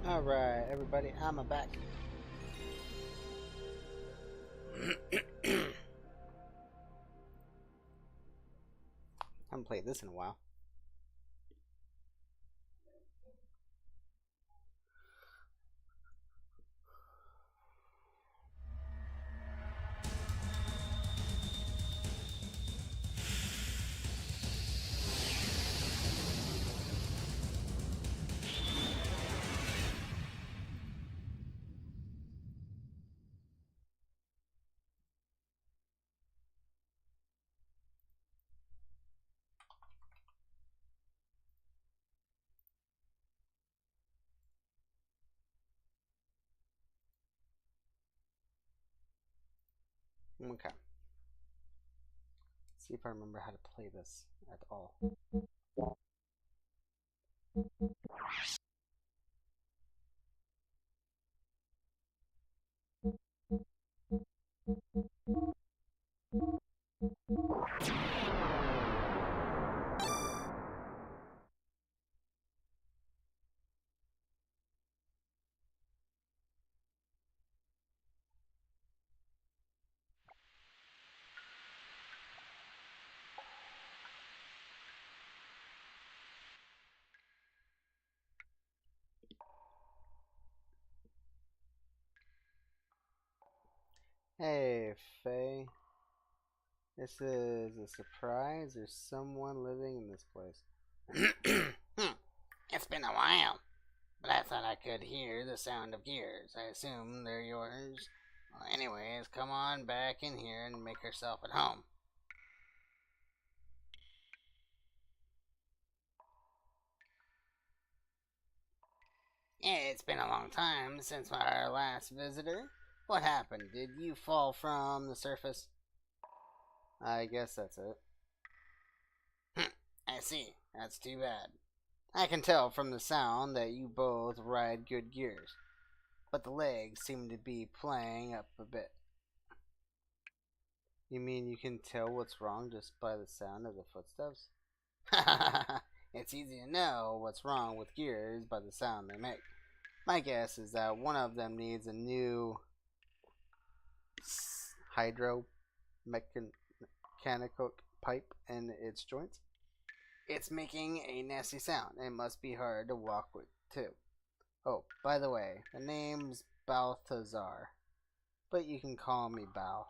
[SPEAKER 1] Alright, everybody, I'm back. I haven't played this in a while. Okay. See if I remember how to play this at all. Hey, Faye. This is a surprise. There's someone living in this place.
[SPEAKER 12] It's been a while, but I thought I could hear the sound of gears. I assume they're yours. Well, anyways, come on back in here and make yourself at home. It's been a long time since our last visitor. What happened? Did you fall from the surface?
[SPEAKER 1] I guess that's it.
[SPEAKER 12] I see. That's too bad.
[SPEAKER 1] I can tell from the sound that you both ride good gears, but the legs seem to be playing up a bit. You mean you can tell what's wrong just by the sound of the footsteps?
[SPEAKER 12] It's easy to know what's wrong with gears by the sound they make.
[SPEAKER 1] My guess is that one of them needs a new mechanical pipe in its joints.
[SPEAKER 12] It's making a nasty sound. It must be hard to walk with, too.
[SPEAKER 1] Oh, by the way, the name's Balthazar, but you can call me Bal.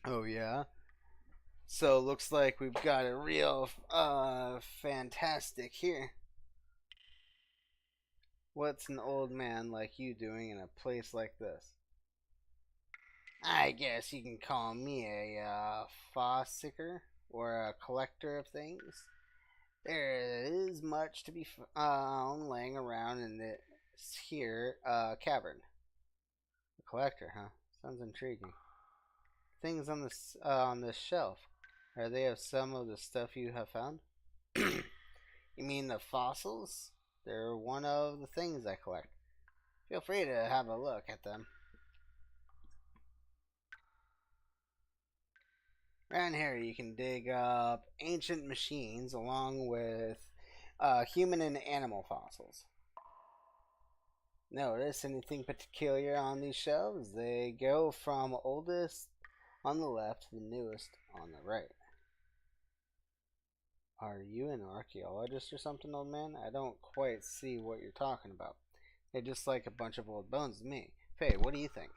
[SPEAKER 1] Oh, yeah? So, looks like we've got a real, fantastic here. What's an old man like you doing in a place like this?
[SPEAKER 12] I guess you can call me a, fossicker, or a collector of things. There is much to be found laying around in this here, cavern.
[SPEAKER 1] A collector, huh? Sounds intriguing. Things on this shelf. Are they of some of the stuff you have found?
[SPEAKER 12] You mean the fossils?
[SPEAKER 1] They're one of the things I collect.
[SPEAKER 12] Feel free to have a look at them.
[SPEAKER 1] Around here you can dig up ancient machines along with human and animal fossils. Notice anything peculiar on these shelves? They go from oldest on the left to the newest on the right. Are you an archaeologist or something, old man? I don't quite see what you're talking about. They're just like a bunch of old bones to me. Faye, what do you think?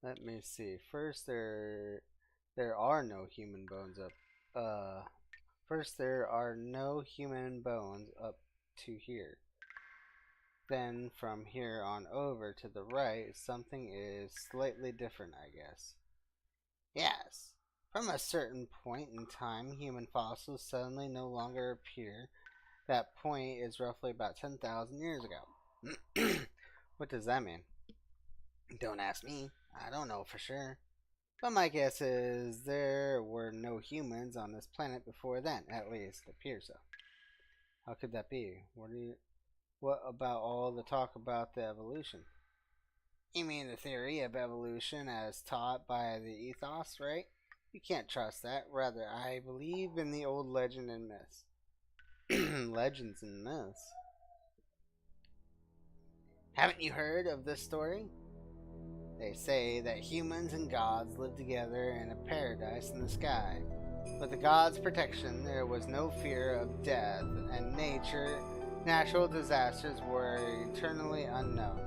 [SPEAKER 1] Let me see. First, there are no human bones up. First, there are no human bones up to here. Then, from here on over to the right, something is slightly different, I guess.
[SPEAKER 12] Yes. From a certain point in time, human fossils suddenly no longer appear.
[SPEAKER 1] That point is roughly about 10,000 years ago. What does that mean?
[SPEAKER 12] Don't ask me. I don't know for sure.
[SPEAKER 1] But my guess is there were no humans on this planet before then. At least, it appears so. How could that be? What about all the talk about the evolution?
[SPEAKER 12] You mean the theory of evolution as taught by the ethos, right?
[SPEAKER 1] You can't trust that. Rather, I believe in the old legend and myths. Legends and myths.
[SPEAKER 12] Haven't you heard of this story?
[SPEAKER 1] They say that humans and gods lived together in a paradise in the sky. With the gods' protection, there was no fear of death, and natural disasters were eternally unknown.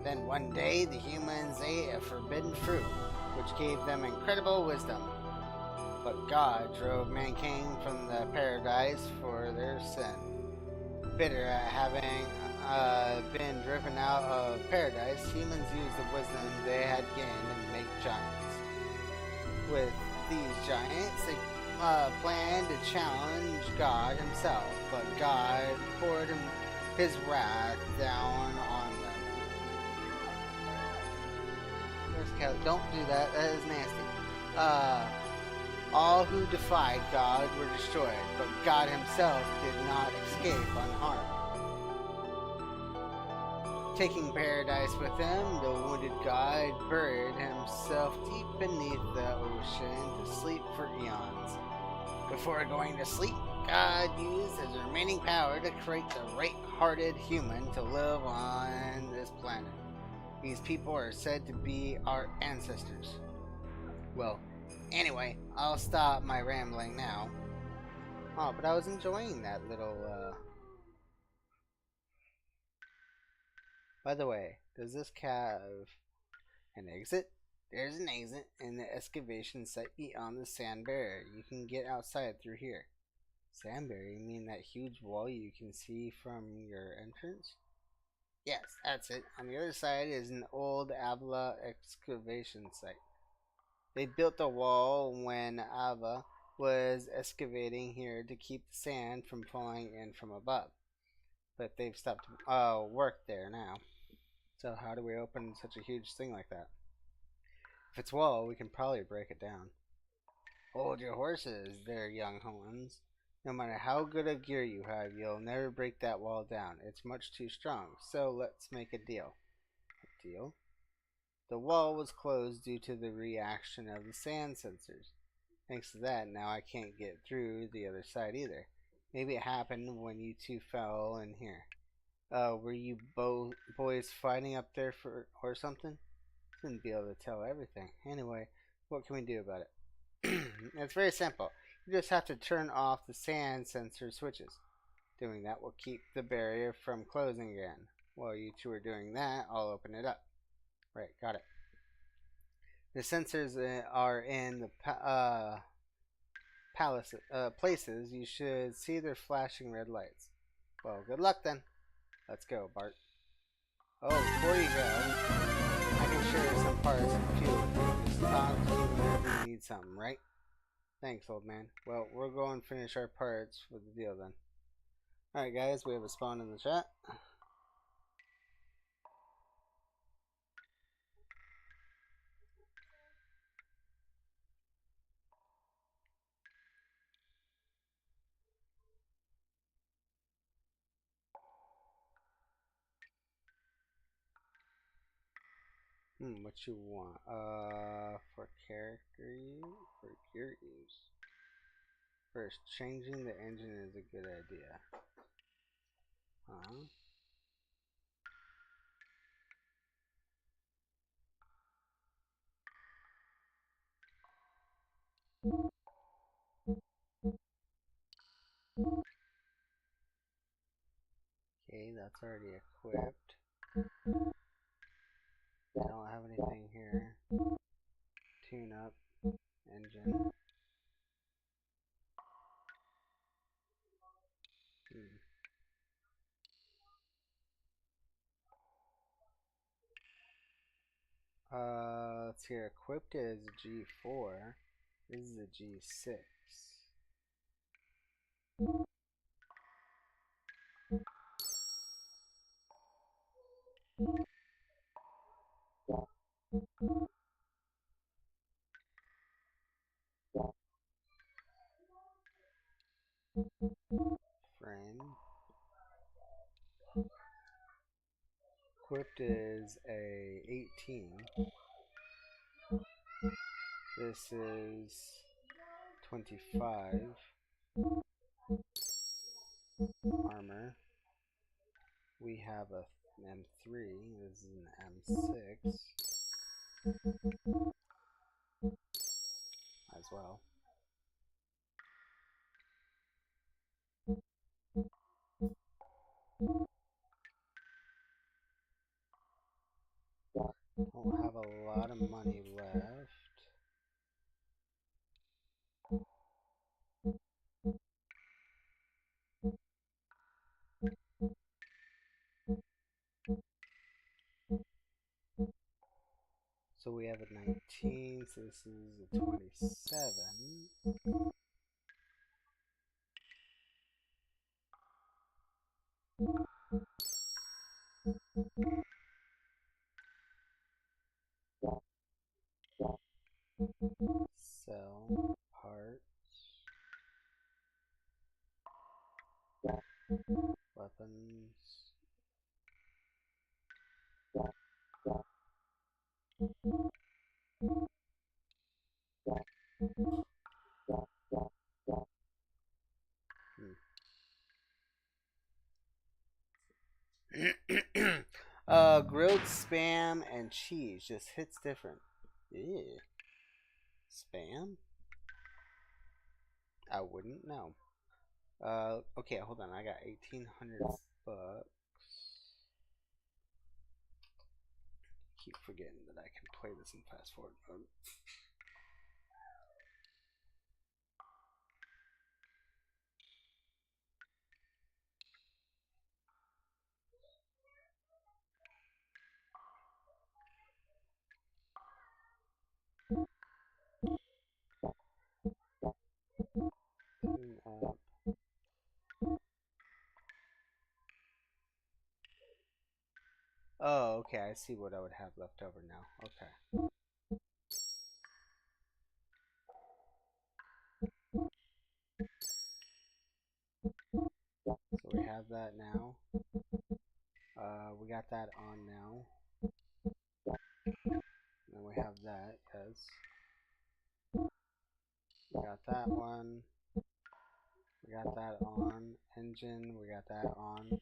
[SPEAKER 12] Then one day, the humans ate a forbidden fruit, which gave them incredible wisdom.
[SPEAKER 1] But God drove mankind from the paradise for their sin. Bitter at having been driven out of paradise, humans used the wisdom they had gained to make giants. With these giants, they planned to challenge God himself, but God poured his wrath down on them. Don't do that. That is nasty. All who defied God were destroyed, but God himself did not escape unharmed. Taking paradise with him, the wounded God buried himself deep beneath the ocean to sleep for eons.
[SPEAKER 12] Before going to sleep, God used his remaining power to create the right-hearted human to live on this planet.
[SPEAKER 1] These people are said to be our ancestors.
[SPEAKER 12] Well, anyway, I'll stop my rambling now.
[SPEAKER 1] Oh, but I was enjoying that little, By the way, does this have an exit? There's an exit in the excavation site beyond the sand barrier. You can get outside through here. Sand barrier? You mean that huge wall you can see from your entrance? Yes, that's it. On the other side is an old Avila excavation site. They built the wall when Ava was excavating here to keep the sand from falling in from above. But they've stopped work there now. So how do we open such a huge thing like that? If it's wall, we can probably break it down. Hold your horses there, young ones. No matter how good a gear you have, you'll never break that wall down. It's much too strong. So let's make a deal. A deal? The wall was closed due to the reaction of the sand sensors. Thanks to that, now I can't get through the other side either. Maybe it happened when you two fell in here. Were you boys fighting up there or something? Couldn't be able to tell everything. Anyway, what can we do about it? It's very simple. You just have to turn off the sand sensor switches. Doing that will keep the barrier from closing again. While you two are doing that, I'll open it up. Right, got it. The sensors are in the places. You should see their flashing red lights. Well, good luck then. Let's go, Bart. Oh, before you go, I can share some parts and fuel. Just talk to me whenever you need something, right? Thanks, old man. Well, we'll go and finish our parts for the deal then. Alright, guys, we have a spawn in the chat. What you want? For character use? For gear use? First, changing the engine is a good idea. Okay, that's already equipped. I don't have anything here. Tune up engine. Let's see. Equipped is a G4. This is a G6. Frame. Equipped is a 18. This is 25. Armor. We have a M3. This is an M6. As well. Don't have a lot of money left. So we have a 19, so this is a 27. Sell parts. Weapons. Grilled spam and cheese just hits different. Ew. Spam? I wouldn't know. Okay, hold on. I got 1,800 bucks. keep forgetting that I can play this in fast forward mode. Oh, okay, I see what I would have left over now. Okay. So we have that now. We got that on now. Then we have that, yes. We got that one. We got that on. Engine, we got that on.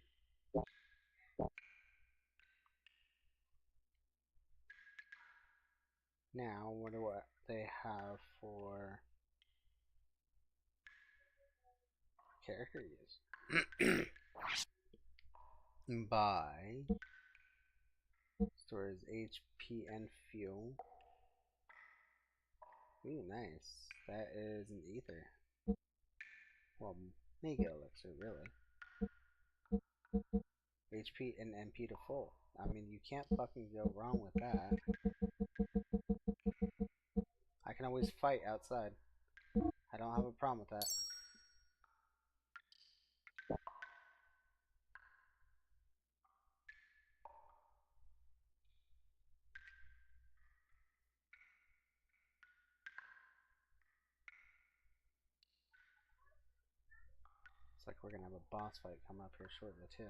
[SPEAKER 1] Now, I wonder what they have for characters. Buy. Stores HP and fuel. Ooh, nice. That is an ether. Well, mega elixir, really. HP and MP to full. I mean, you can't fucking go wrong with that. I can always fight outside. I don't have a problem with that. Looks like we're gonna have a boss fight come up here shortly too.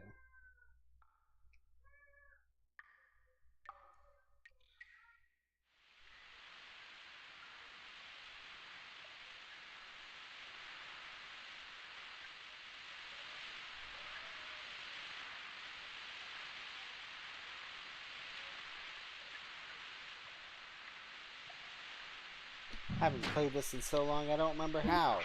[SPEAKER 1] I haven't played this in so long I don't remember how.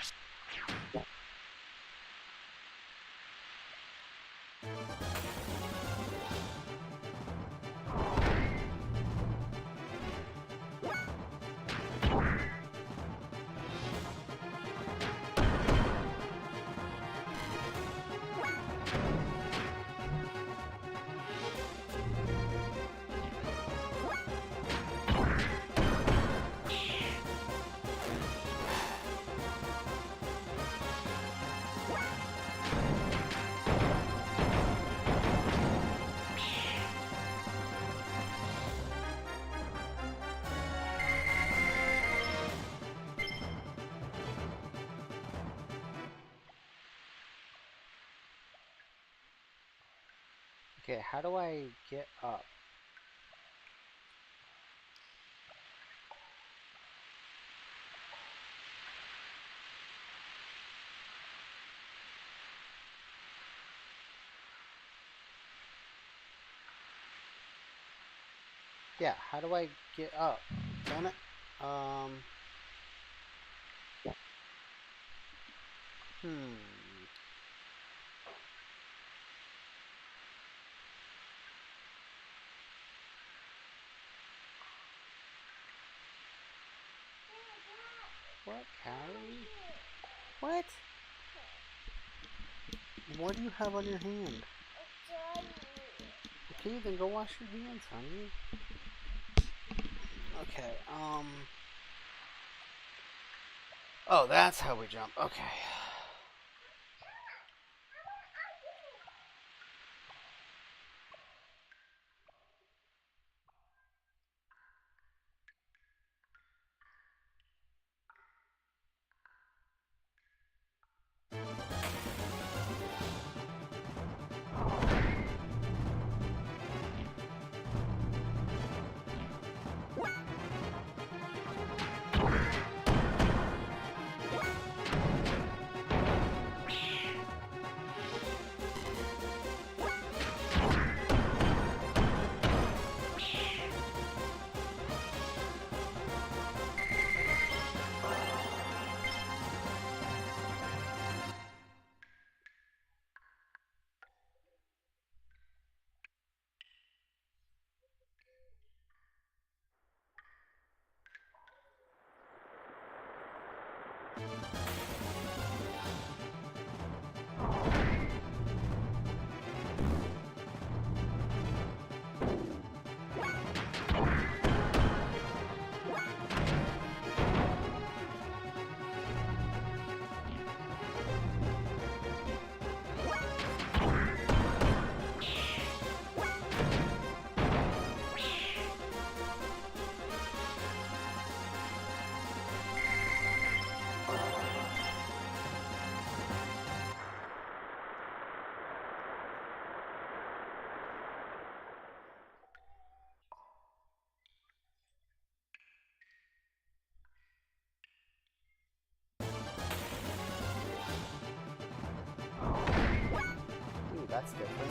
[SPEAKER 1] Okay, how do I get up? Yeah, how do I get up? Damn it. What, Callie? What? What do you have on your hand? Okay, then go wash your hands, honey. Okay, oh, that's how we jump. Okay. that's different.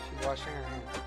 [SPEAKER 1] She's washing her hands.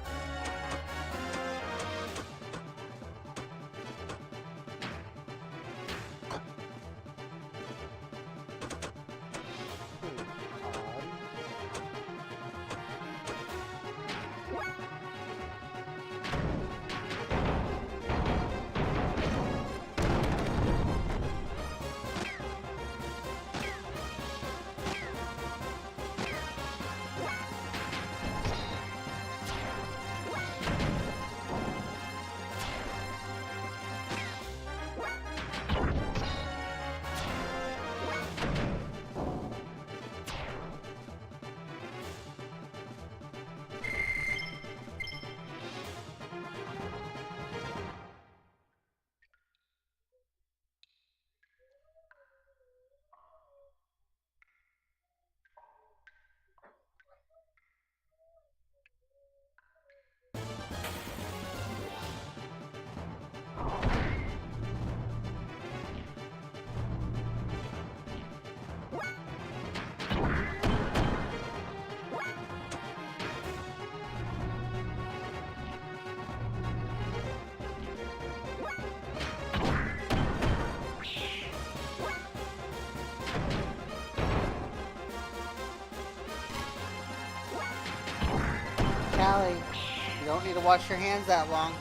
[SPEAKER 1] Callie, you don't need to wash your hands that long.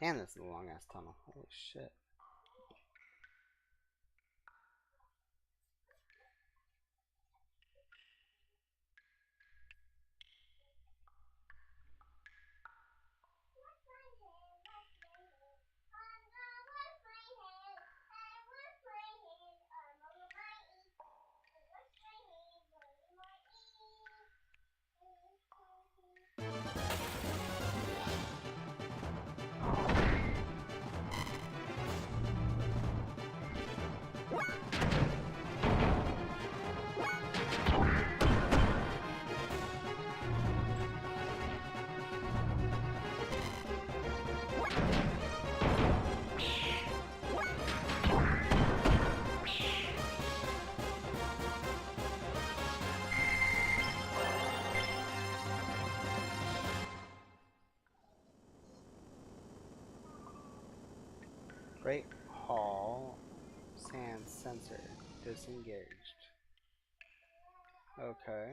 [SPEAKER 1] Damn, this is a long ass tunnel. Holy shit. Great Hall sand sensor disengaged. Okay.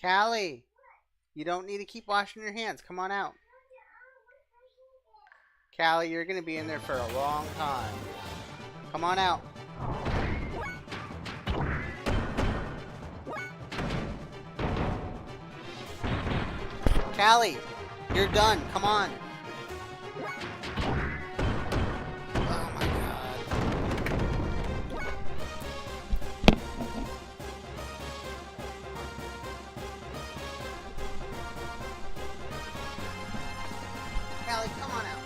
[SPEAKER 1] Callie, you don't need to keep washing your hands. Come on out. Callie, you're going to be in there for a long time. Come on out. Callie, you're done. Come on. Oh my god. Callie, come on out.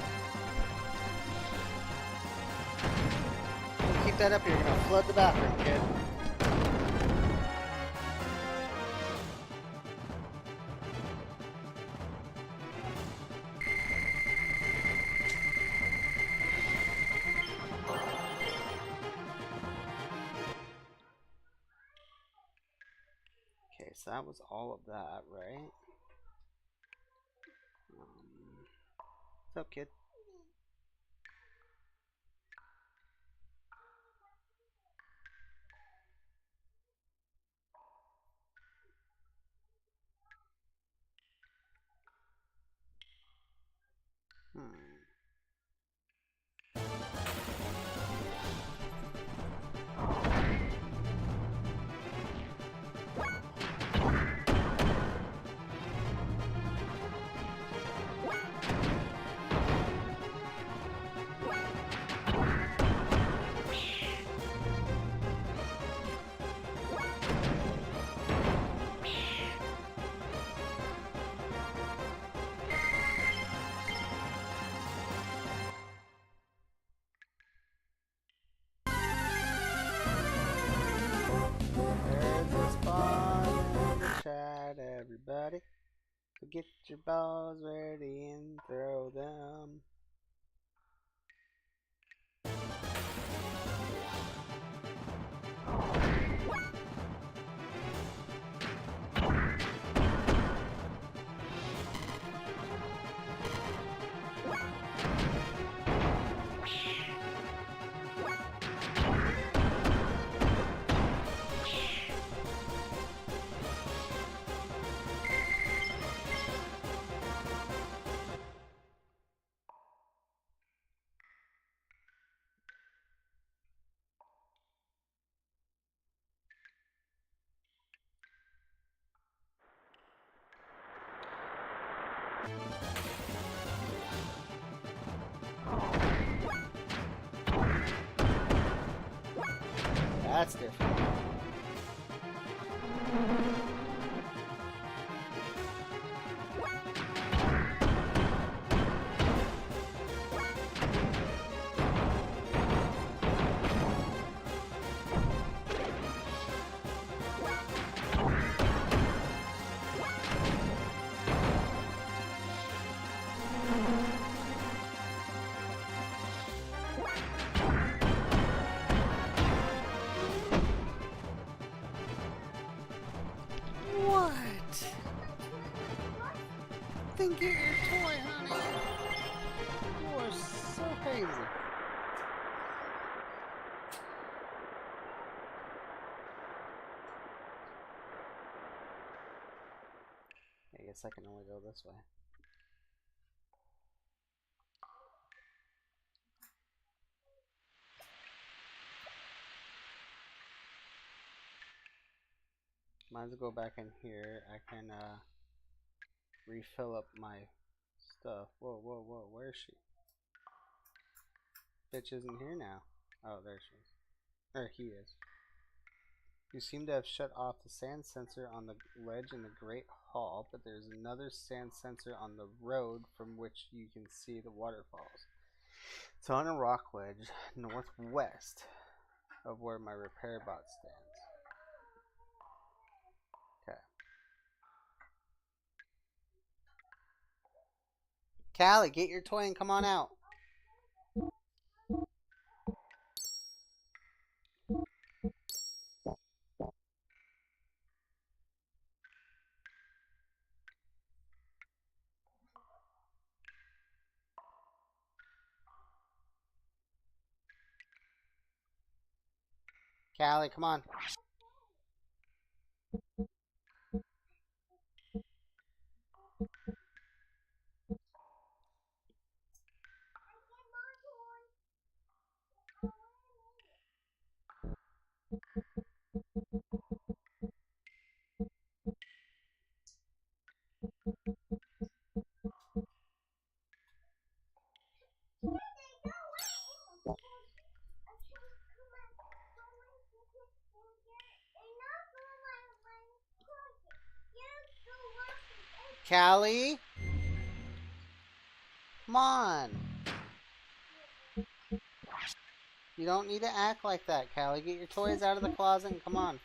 [SPEAKER 1] Keep that up, you're gonna flood the bathroom, kid. Okay, so that was all of that, right? What's up, kid? Hmm. everybody. So get your balls ready and throw them. That's different. What? Then get your toy, honey. You are so crazy. I guess I can only go this way. Might as well go back in here. I can refill up my stuff. Whoa, whoa, whoa, where is she? Bitch isn't here now. Oh, there she is. Or he is. You seem to have shut off the sand sensor on the ledge in the Great Hall, but there's another sand sensor on the road from which you can see the waterfalls. It's on a rock ledge northwest of where my repair bot stands. Okay. Callie, get your toy and come on out. Callie, come on. Callie? Come on. You don't need to act like that, Callie. Get your toys out of the closet and come on.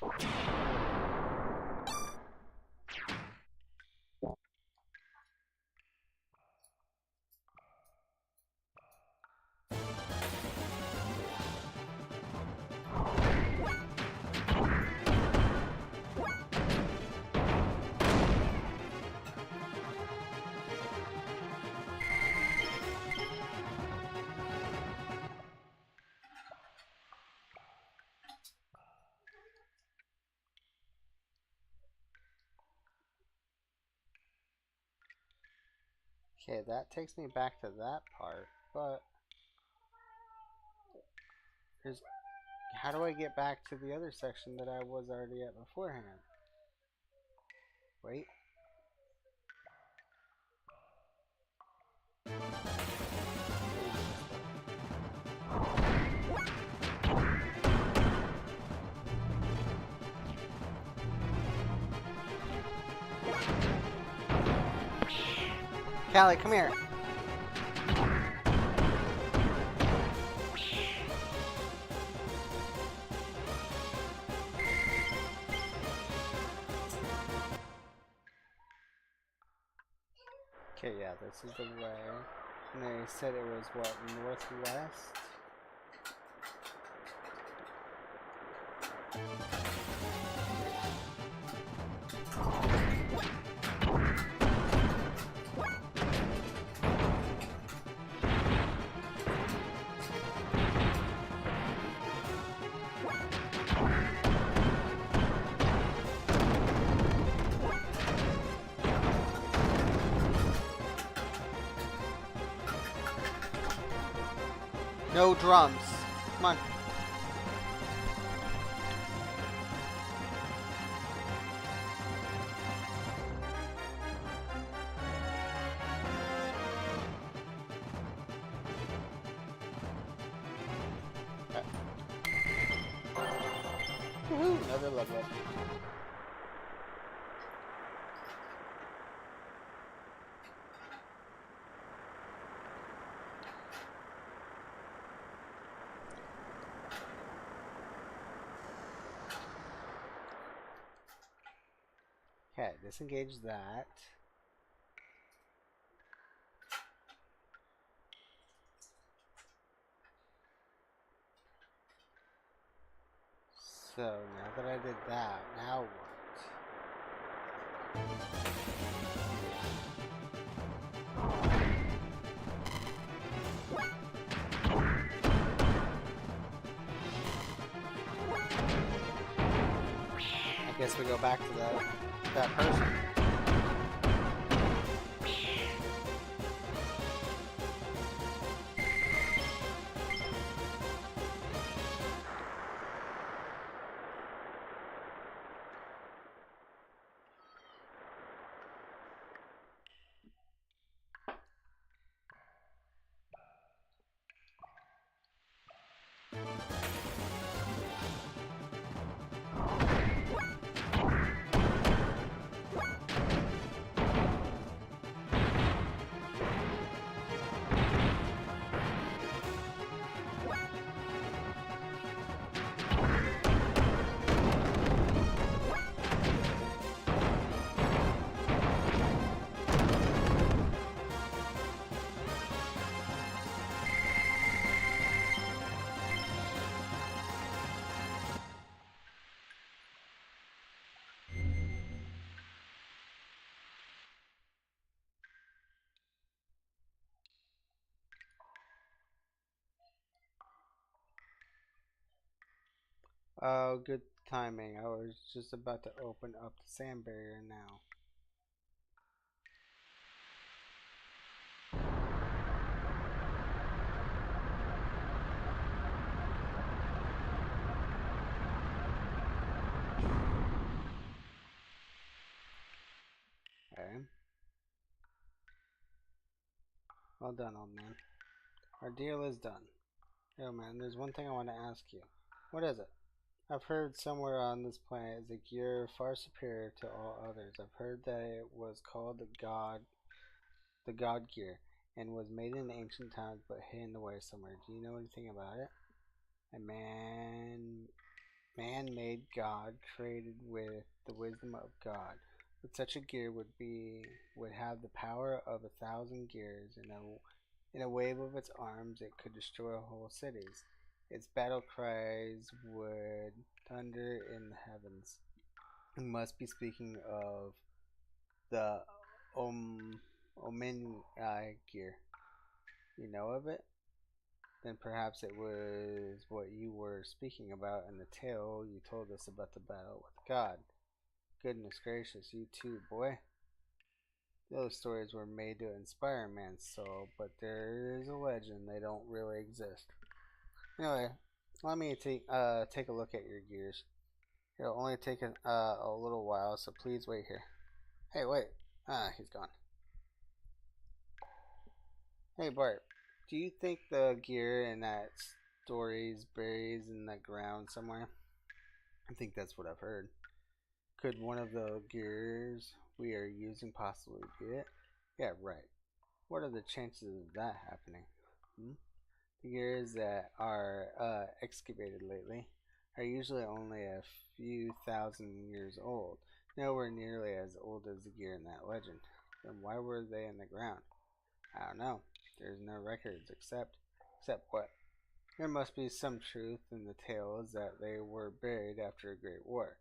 [SPEAKER 1] Okay, that takes me back to that part, but how do I get back to the other section that I was already at beforehand? Wait. Callie, come here. Okay, yeah, this is the way. And they said it was, what, northwest? No drums. Come on. Woohoo! Another level up. Okay, disengage that. So now that I did that, now what? I guess we go back to that person. Oh, good timing. I was just about to open up the sand barrier now. Okay. Well done, old man. Our deal is done. Yo, man, there's one thing I want to ask you. What is it? I've heard somewhere on this planet is a gear far superior to all others. I've heard that it was called the God Gear, and was made in ancient times but hidden away somewhere. Do you know anything about it? A man-made God created with the wisdom of God. But such a gear would have the power of 1,000 gears. In a wave of its arms, it could destroy whole cities. Its battle cries would thunder in the heavens. You must be speaking of the Omen gear. You know of it? Then perhaps it was what you were speaking about in the tale you told us about the battle with God. Goodness gracious, you too, boy. Those stories were made to inspire man's soul, but there is a legend they don't really exist. Anyway, let me take a look at your gears. It'll only take a little while, so please wait here. Hey, wait. He's gone. Hey, Bart. Do you think the gear in that story's buried in the ground somewhere? I think that's what I've heard. Could one of the gears we are using possibly be it? Yeah, right. What are the chances of that happening? The gears that are excavated lately are usually only a few thousand years old, nowhere nearly as old as the gear in that legend. Then why were they in the ground? I don't know. There's no records except what? There must be some truth in the tales that they were buried after a great war.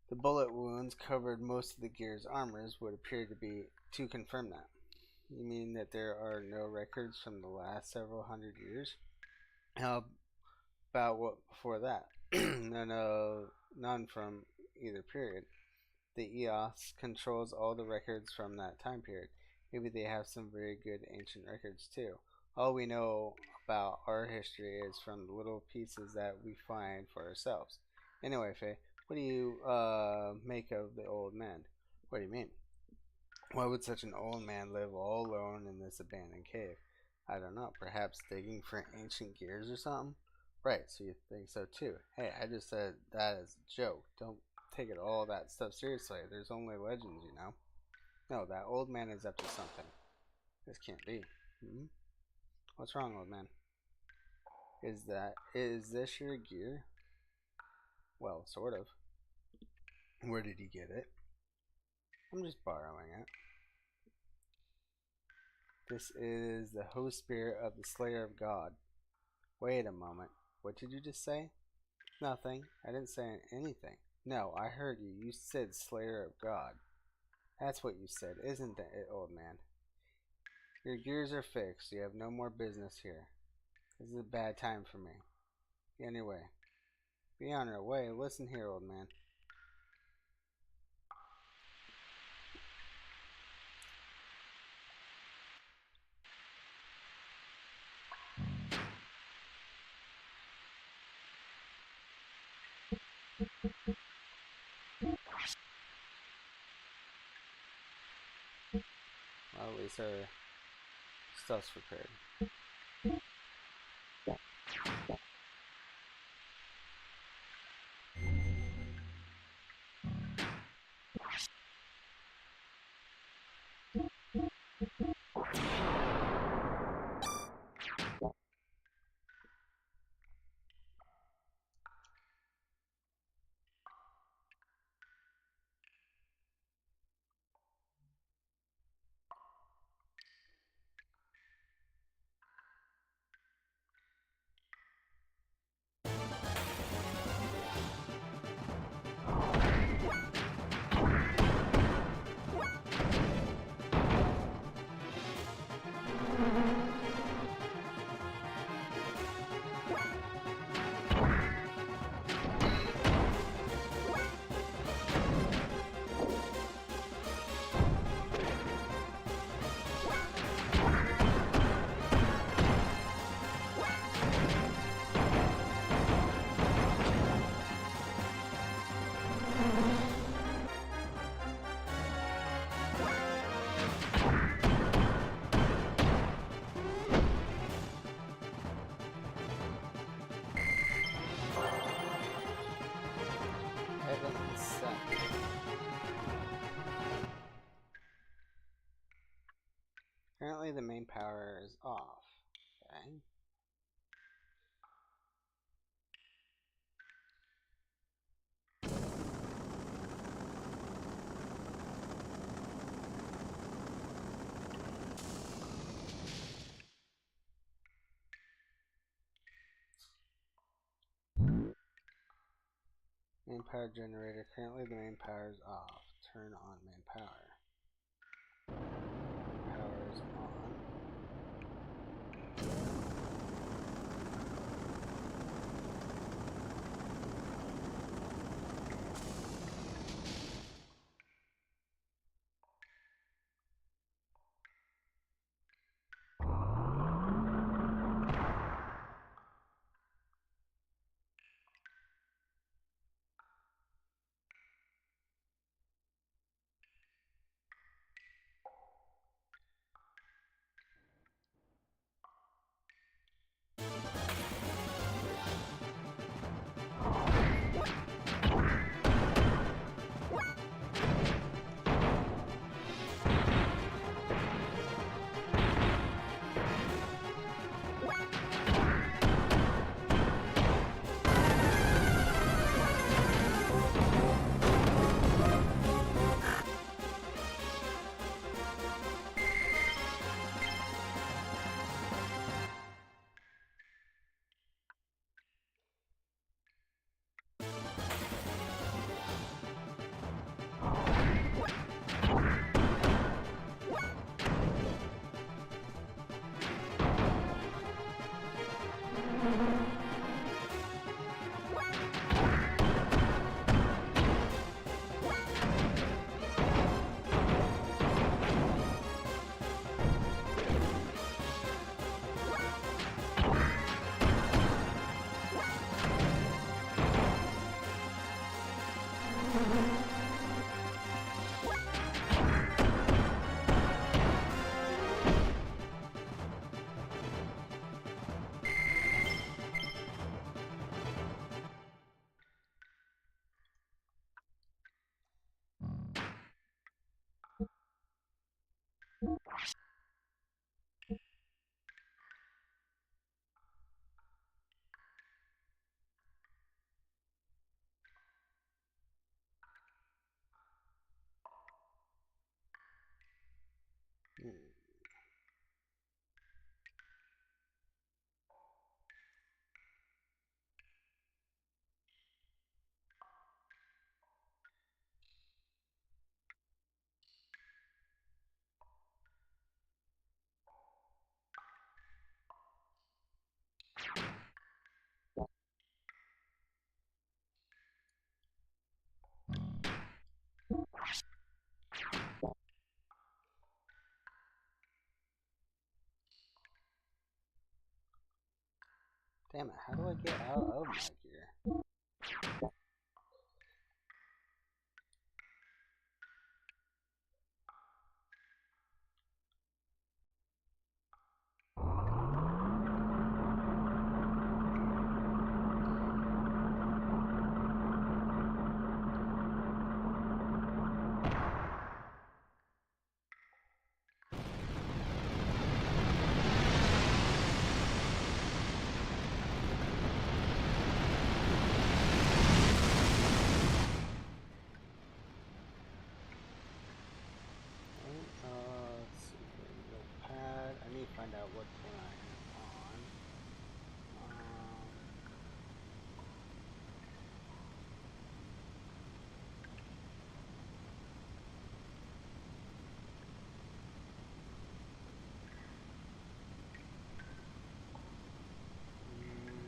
[SPEAKER 1] The bullet wounds covered most of the Gears' armors would appear to confirm that. You mean that there are no records from the last several hundred years? How about what before that? None from either period. The EOS controls all the records from that time period. Maybe they have some very good ancient records too. All we know about our history is from the little pieces that we find for ourselves. Anyway, Faye, what do you make of the old man? What do you mean? Why would such an old man live all alone in this abandoned cave? I don't know. Perhaps digging for ancient gears or something? Right, so you think so too. Hey, I just said that as a joke. Don't take it all that stuff seriously. There's only legends, you know. No, that old man is up to something. This can't be. What's wrong, old man? Is this your gear? Well, sort of. Where did he get it? I'm just borrowing it. This is the host spirit of the Slayer of God. Wait a moment. What did you just say? Nothing. I didn't say anything. No, I heard you. You said Slayer of God. That's what you said, isn't it, old man? Your gears are fixed. You have no more business here. This is a bad time for me. Anyway, be on your way. Listen here, old man. Well, at least our stuff's prepared. Apparently the main power is off. Okay. Main power generator. Currently the main power is off. Turn on main power. Power is on. Damn it, how do I get out of my gear? Let's see here, notepad. I need to find out what one I am on.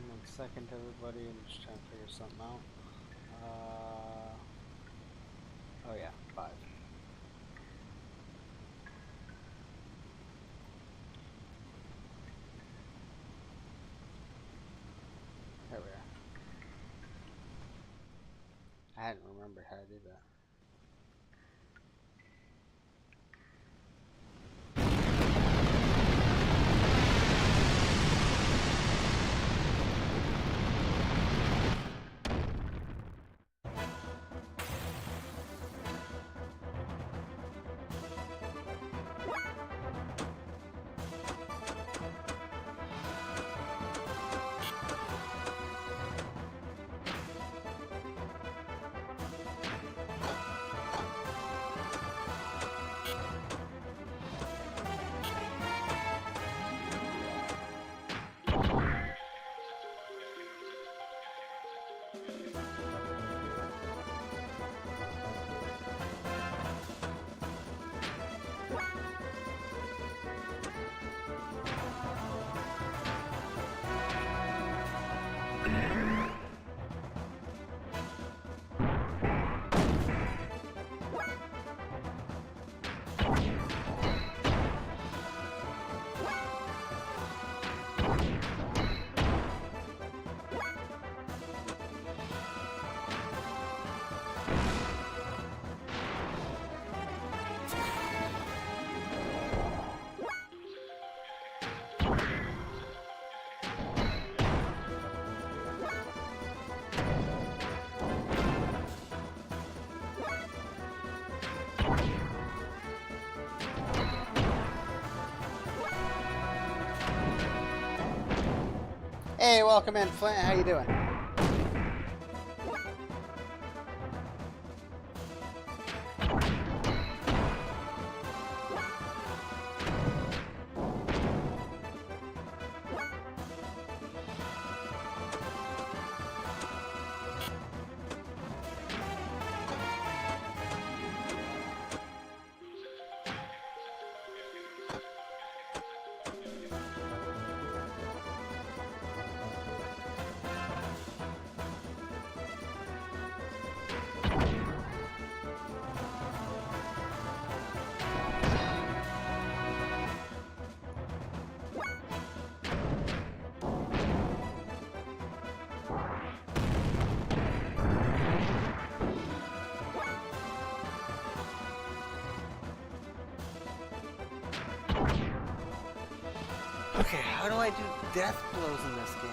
[SPEAKER 1] One second, everybody. I'm just trying to figure something out. Oh yeah, 5. There we are. I hadn't remembered how to do that. Hey, welcome in, Flint. How you doing? Okay, how do I do death blows in this game?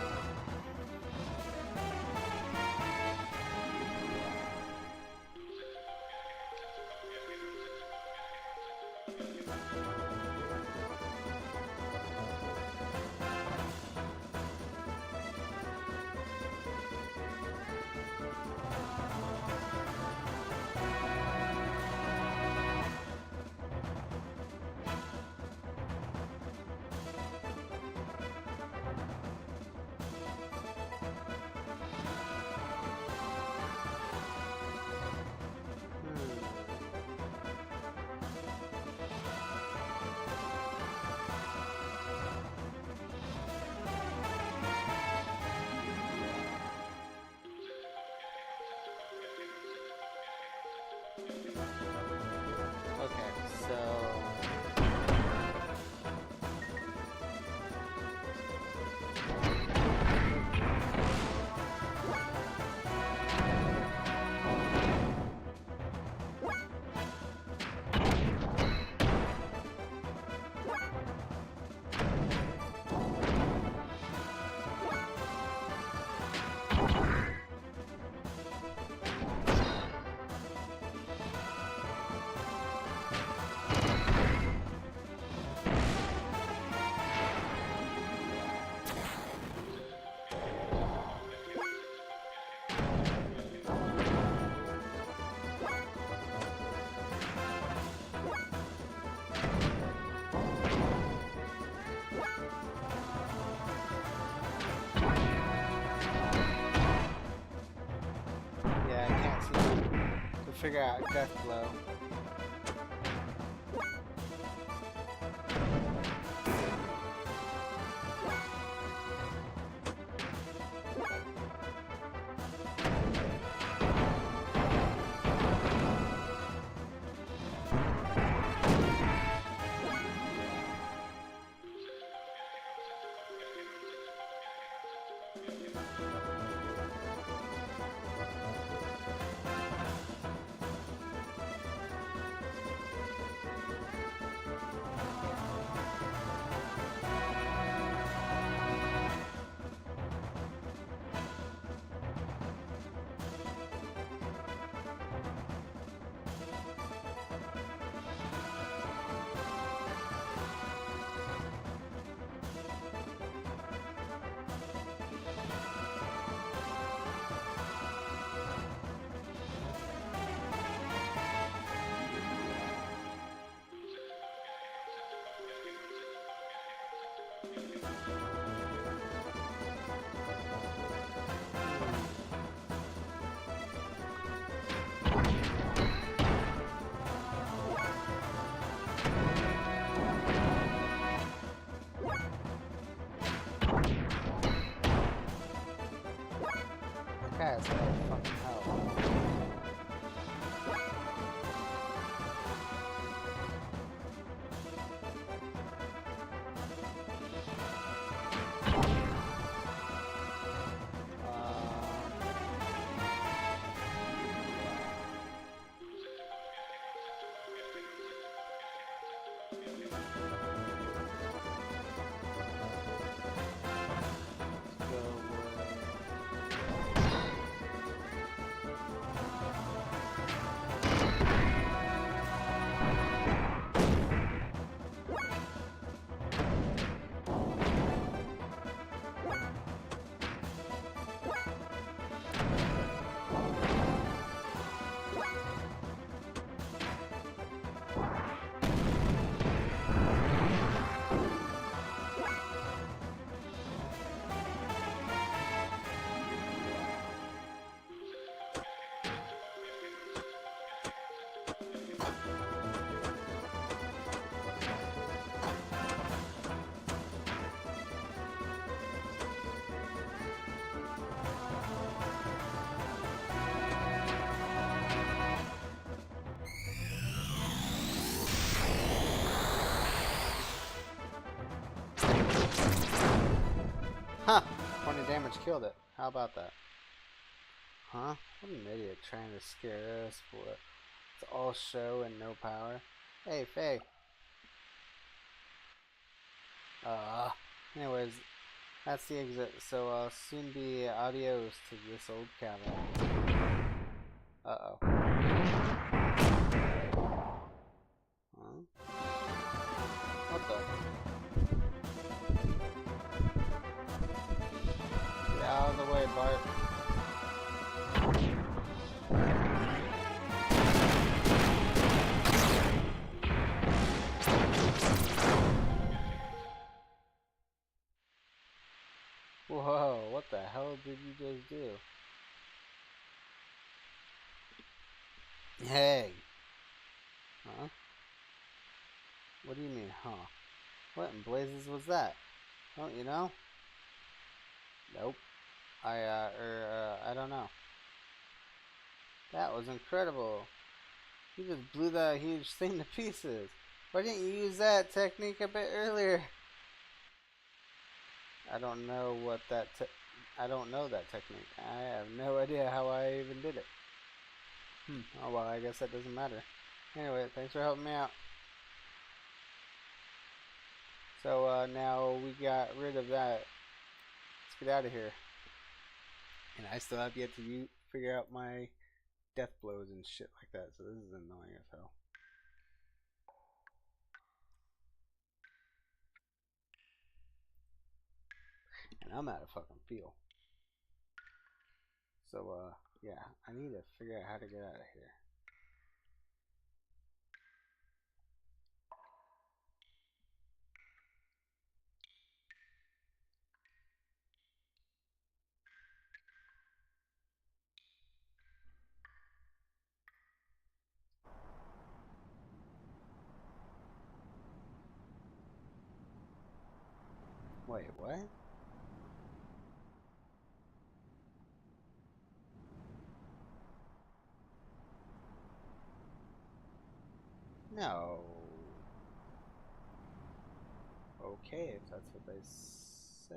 [SPEAKER 1] Okay, so yeah, I can't seem to figure out Death Blow. Okay, it's like fucking hell. Huh! 20 damage killed it. How about that? Huh? What an idiot trying to scare us for it. It's all show and no power. Hey, Faye. Anyways, that's the exit, so I'll soon be adios to this old cabin. Uh-oh. Huh? What the? Get out of the way, Bart. Whoa, what the hell did you just do? Hey! Huh? What do you mean, huh? What in blazes was that? Don't you know? Nope. I don't know. That was incredible. You just blew that huge thing to pieces. Why didn't you use that technique a bit earlier? I don't know what that I don't know that technique. I have no idea how I even did it. Oh well, I guess that doesn't matter. Anyway, thanks for helping me out. So now we got rid of that. Let's get out of here. And I still have yet to figure out my death blows and shit like that. So this is annoying as hell. And I'm out of fucking feel. So yeah, I need to figure out how to get out of here. Wait, what? No. Okay, if that's what they say.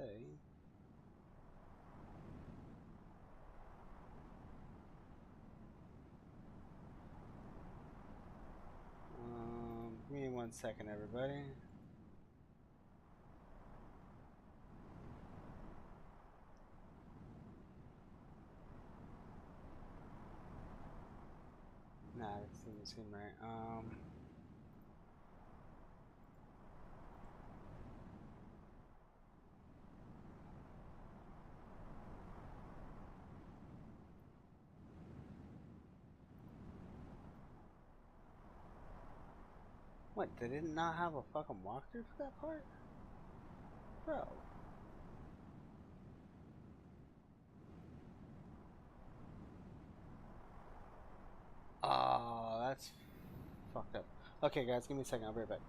[SPEAKER 1] Give me 1 second, everybody. Nah, this doesn't seem right. What, did it not have a fucking walkthrough for that part? Bro. Oh, that's fucked up. Okay, guys, give me a second. I'll be right back.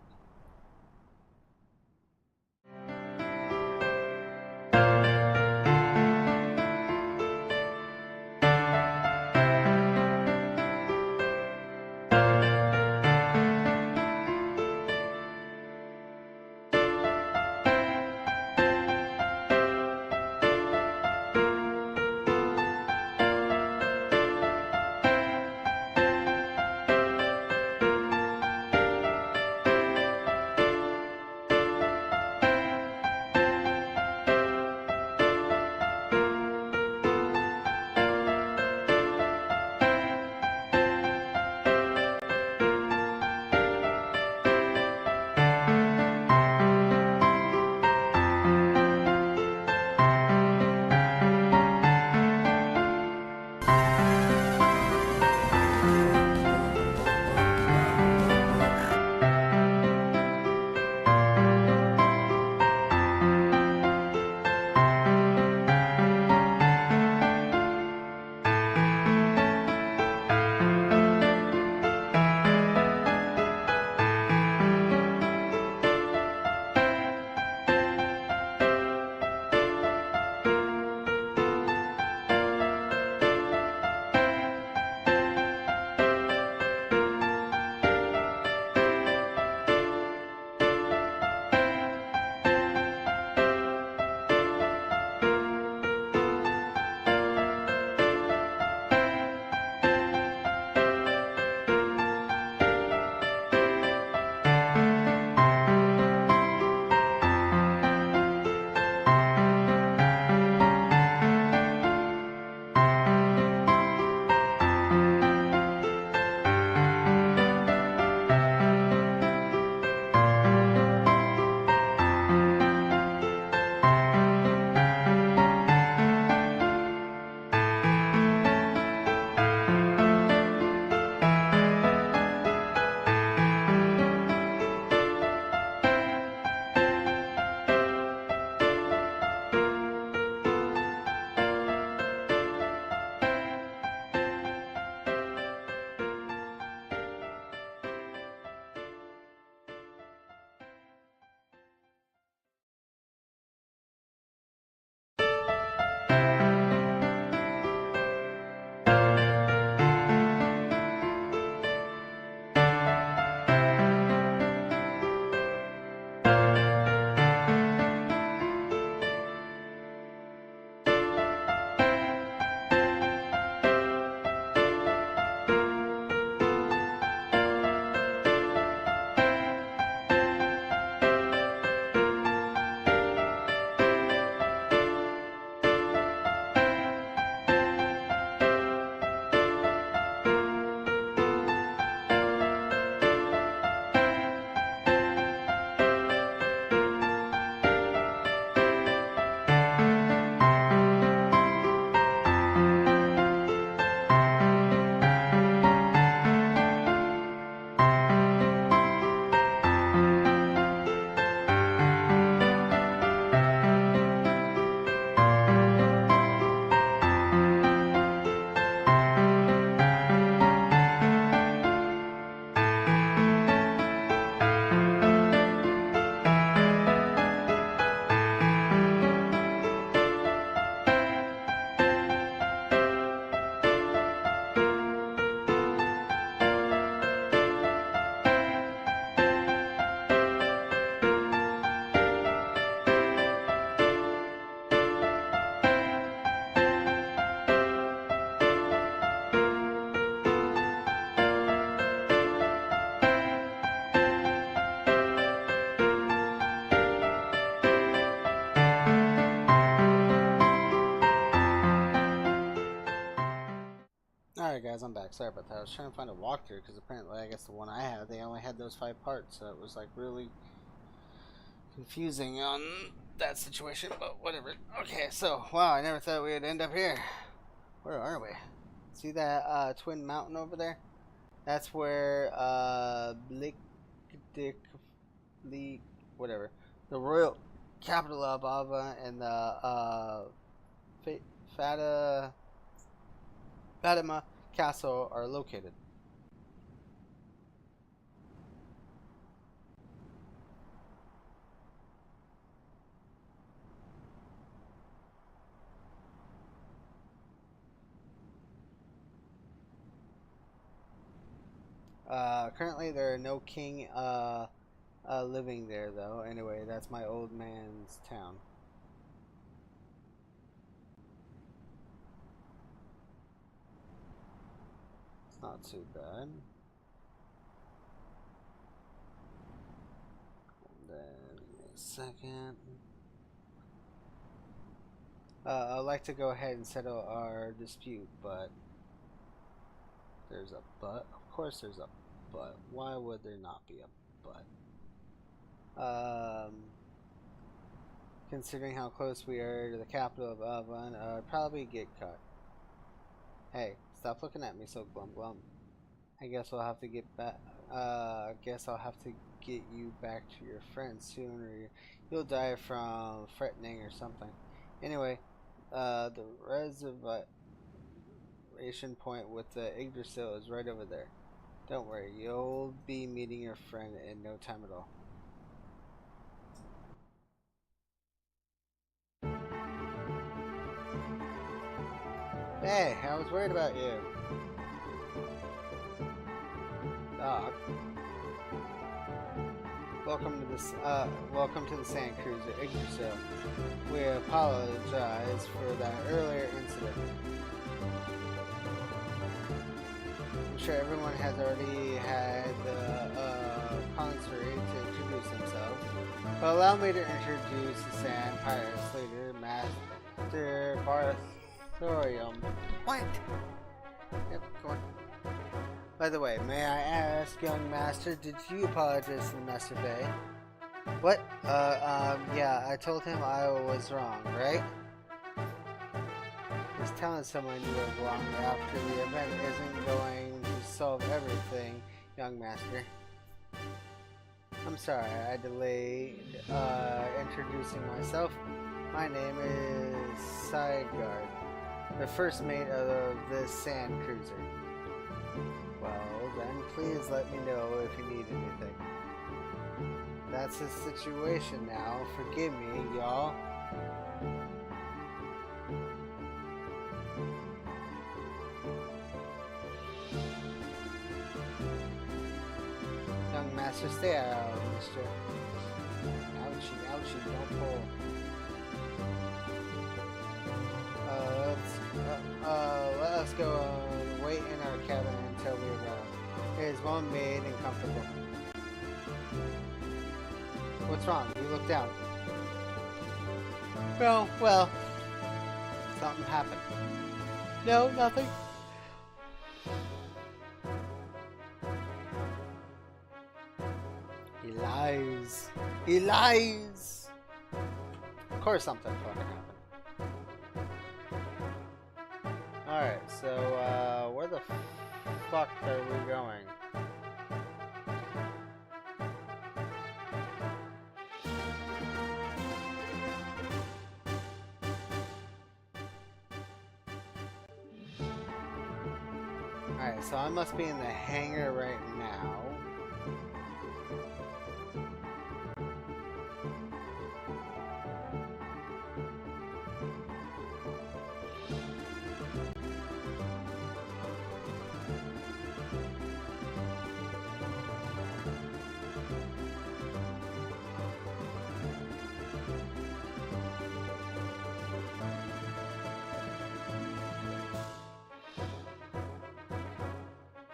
[SPEAKER 1] guys, I'm back. Sorry about that. I was trying to find a walkthrough because apparently, I guess the one I had, they only had those 5 parts, so it was like really confusing on that situation, but whatever. Okay, so, wow, I never thought we would end up here. Where are we? See that twin mountain over there? That's where whatever, the royal capital of Ava and the Fatima Castle are located. Currently there are no king living there though. Anyway, that's my old man's town. It's not too bad. And then, give me a second. I'd like to go ahead and settle our dispute, but there's a but. Of course there's a but. Why would there not be a but? Considering how close we are to the capital of Avon, I'd probably get cut. Hey, stop looking at me so glum. I guess I'll have to get back. Guess I'll have to get you back to your friends soon, or you'll die from threatening or something. Anyway, the reservation point with the Yggdrasil is right over there. Don't worry, you'll be meeting your friend in no time at all. Hey, I was worried about you. Dog. Welcome to the Sand Cruiser Yggdrasil. We apologize for that earlier incident. I'm sure everyone has already had the consort to introduce themselves, but allow me to introduce the Sand Pirates leader, Master Barthorium. What? Yep, go on. By the way, may I ask, young master, did you apologize to the Master Bay? What? Yeah, I told him I was wrong, right? Just telling someone you were wrong after the event isn't going to solve everything, young master. I'm sorry, I delayed introducing myself. My name is Sigard, the first mate of this sand cruiser. Well, then please let me know if you need anything. That's the situation now. Forgive me, y'all. Young master, stay out, mister. Ouchie, don't pull. Let us go and wait in our cabin until we arrive. It is well made and comfortable. What's wrong? You look down. Well, something happened. No, nothing. He lies. Of course something fucking happened. Alright, so, where the fuck are we going? Alright, so I must be in the hangar right now.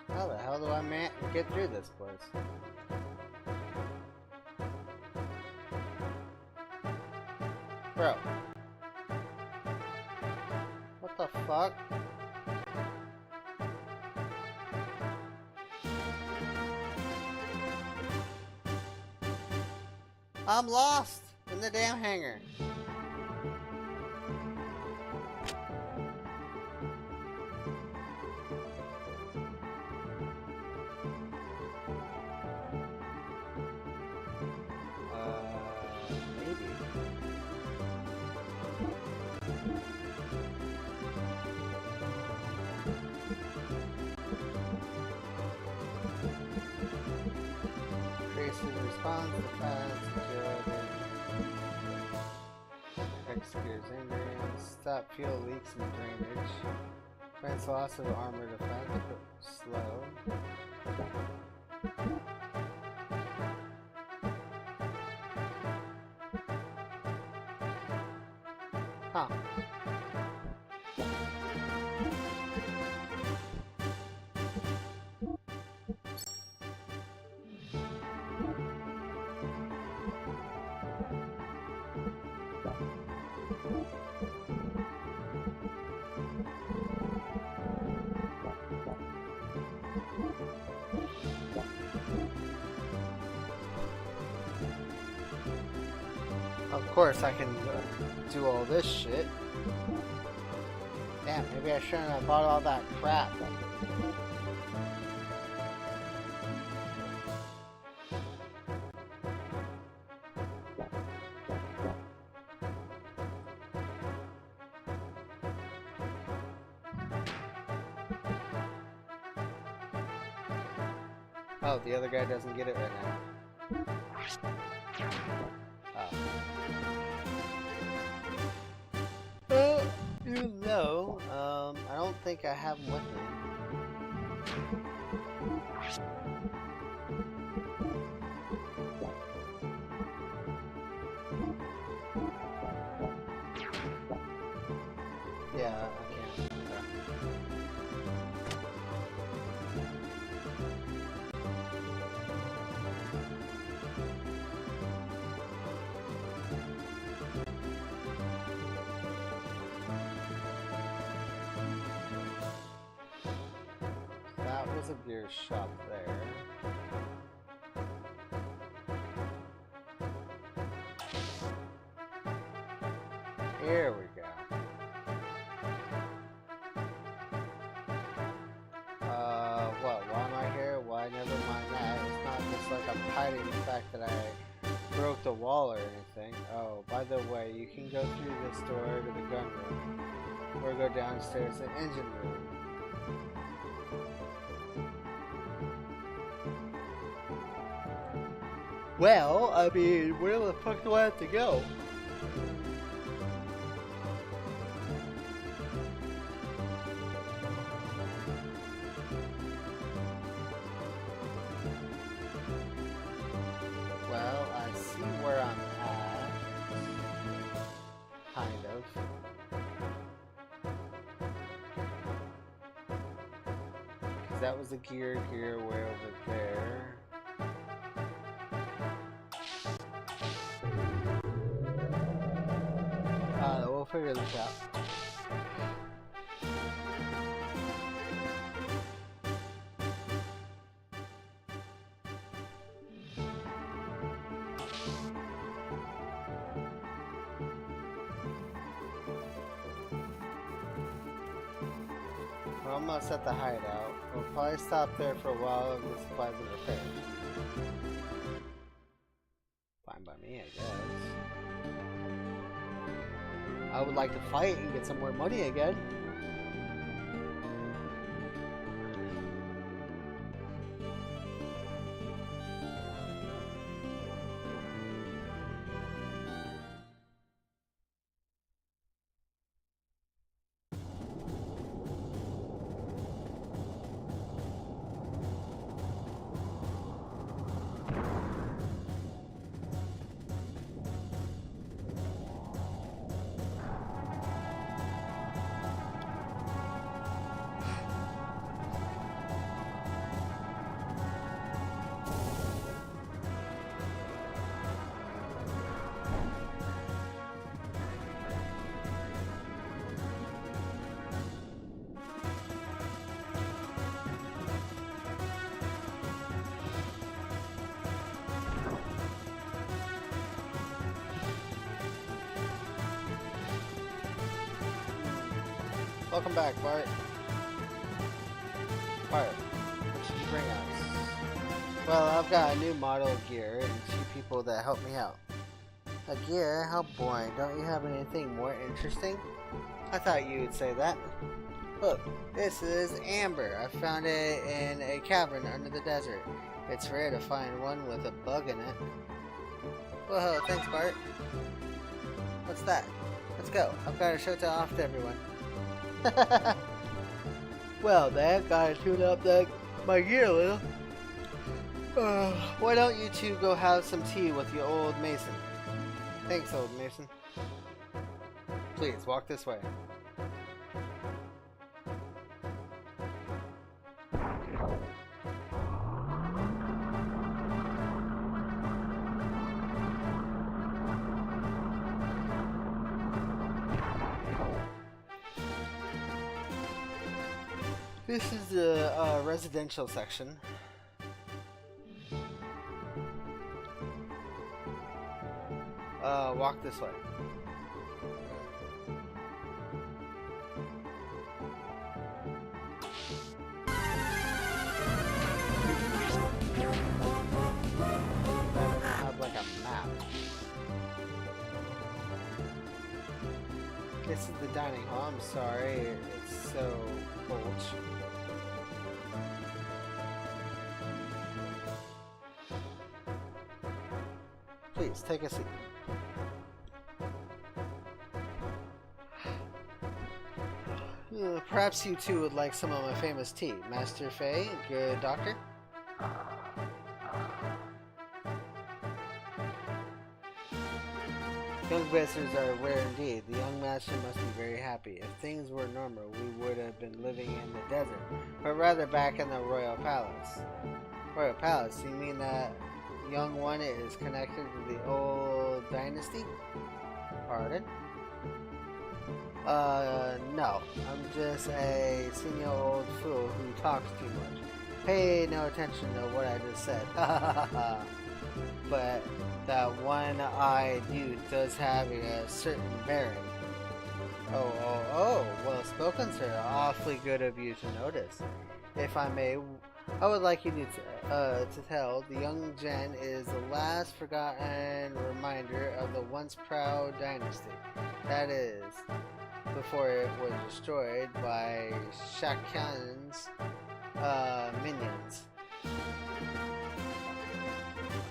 [SPEAKER 1] How the hell do I get through this place? Bro. What the fuck? I'm lost in the damn hangar. Maybe. Increases response defense, agility. Xenogears injuries. Stop fuel leaks and drainage. Prevents loss of armor defense, but slow. Huh. Of course I can do all this shit. Damn, maybe I shouldn't have bought all that crap. Oh, the other guy doesn't get it right now. Even though, I don't think I have them with me. Yeah, I can't. That was a gear shop there. Here we go. What? Why am I here? Why? Never mind that. It's not just like I'm hiding the fact that I broke the wall or anything. Oh, by the way, you can go through this door to the gun room, or go downstairs to the engine room. Well, I mean, where the fuck do I have to go? Well, I see where I'm at. Kind of. Because that was a gear way over there. We'll figure this out. We're almost at the hideout. We'll probably stop there for a while and get supplies and repairs. Fine by me, I guess. I would like to fight and get some more money again. welcome back, Bart. Bart, what should you bring us? Well, I've got a new model of gear and 2 people that help me out. A gear? How boring. Don't you have anything more interesting? I thought you would say that. Look, this is amber. I found it in a cavern under the desert. It's rare to find one with a bug in it. Whoa, thanks, Bart. What's that? Let's go. I've got to show it off to everyone. Well, man, gotta tune up my gear a little. Why don't you 2 go have some tea with your old Mason? Thanks, old Mason. Please, walk this way. This is the residential section. Walk this way. Have like a map. This is the dining hall. I'm sorry, it's so cold. Please, take a seat. Perhaps you 2 would like some of my famous tea. Master Fei, good doctor? Young visitors are rare indeed. The young master must be very happy. If things were normal, we would have been living in the desert, but rather back in the royal palace. Royal palace? You mean that young one is connected to the old dynasty? Pardon? No. I'm just a senior old fool who talks too much. Pay no attention to what I just said. But that one-eyed youth does have a certain bearing. Oh, well spoken, sir. Awfully good of you to notice. If I may, I would like you to tell the young Jen is the last forgotten reminder of the once proud dynasty. That is, before it was destroyed by Shakan's minions.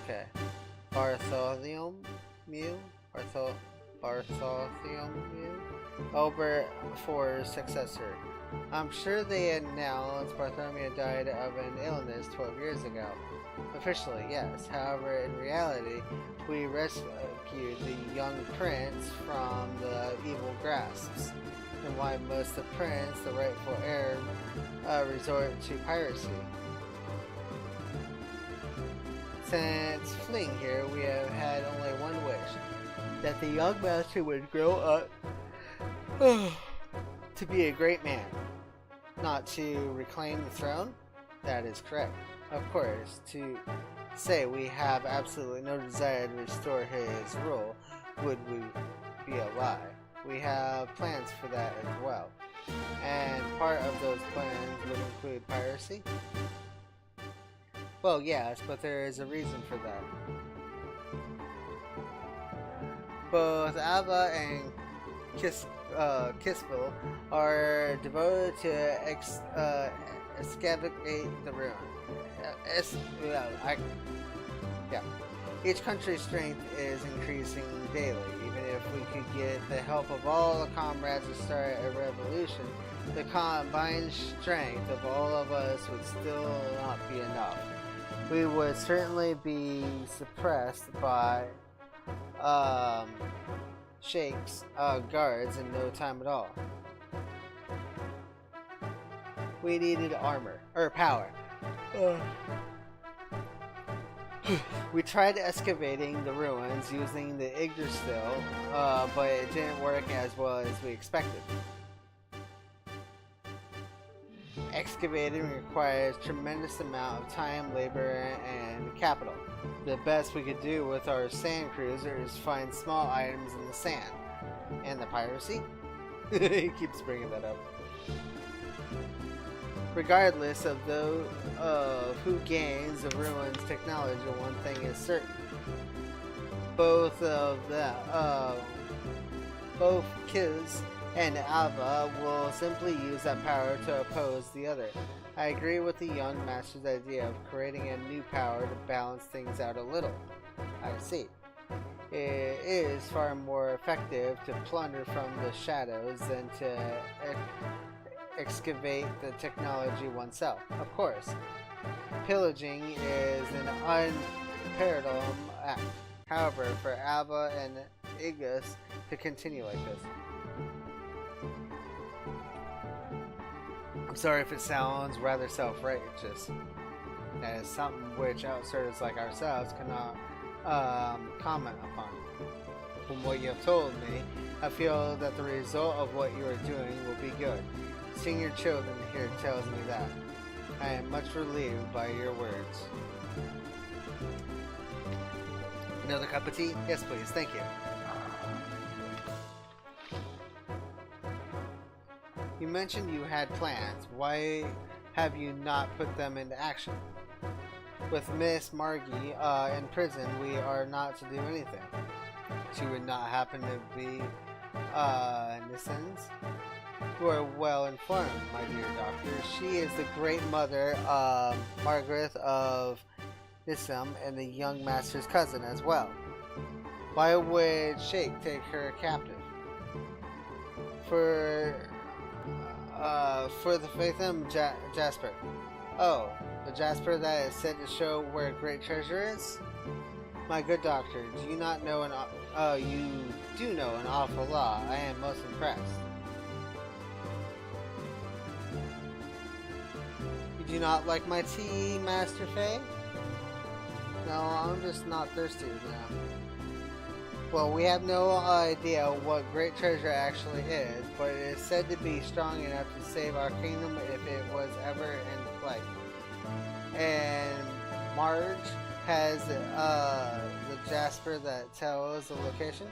[SPEAKER 1] Okay. Bartholomew? Bartholomew? Albert for successor. I'm sure they announced Bartholomew died of an illness 12 years ago. Officially, yes. However, in reality, we rescued the young prince from the evil grasps, and why must the prince, the rightful heir, resort to piracy? Since fleeing here, we have had only one wish, that the young master would grow up to be a great man. Not to reclaim the throne? That is correct. Of course, to say we have absolutely no desire to restore his rule would be a lie. We have plans for that as well. And part of those plans would include piracy? Well, yes, but there is a reason for that. Both Abba and Kissville are devoted to excavate the ruin. Each country's strength is increasing daily. Even if we could get the help of all the comrades to start a revolution, the combined strength of all of us would still not be enough. We would certainly be suppressed by Sheikh's guards in no time at all. We needed armor, or power. We tried excavating the ruins using the Yggdrasil, but it didn't work as well as we expected. Excavating requires tremendous amount of time, labor, and capital. The best we could do with our sand cruiser is find small items in the sand. And the piracy? He keeps bringing that up. Regardless of who gains the ruins technology, one thing is certain: both Kiz and Ava will simply use that power to oppose the other. I agree with the young master's idea of creating a new power to balance things out a little. I see. It is far more effective to plunder from the shadows than to excavate the technology oneself. Of course, pillaging is an unparalleled act. However, for Ava and Igus to continue like this, I'm sorry if it sounds rather self-righteous, as something which outsiders like ourselves cannot comment upon. From what you have told me, I feel that the result of what you are doing will be good. Seeing your children here tells me that. I am much relieved by your words. Another cup of tea? Yes, please. Thank you. You mentioned you had plans. Why have you not put them into action? With Miss Margie in prison, we are not to do anything. She would not happen to be Nissens. You are well informed, my dear doctor. She is the great mother, Margaret of Nissem, and the young master's cousin as well. Why would Sheikh take her captive? For the Fathom Jasper. Oh, the Jasper that is said to show where great treasure is? My good doctor, do you not know you do know an awful lot. I am most impressed. You do not like my tea, Master Faye? No, I'm just not thirsty now. Well, we have no idea what great treasure actually is, but it is said to be strong enough to save our kingdom if it was ever in play. And Marge has the Jasper that tells the location?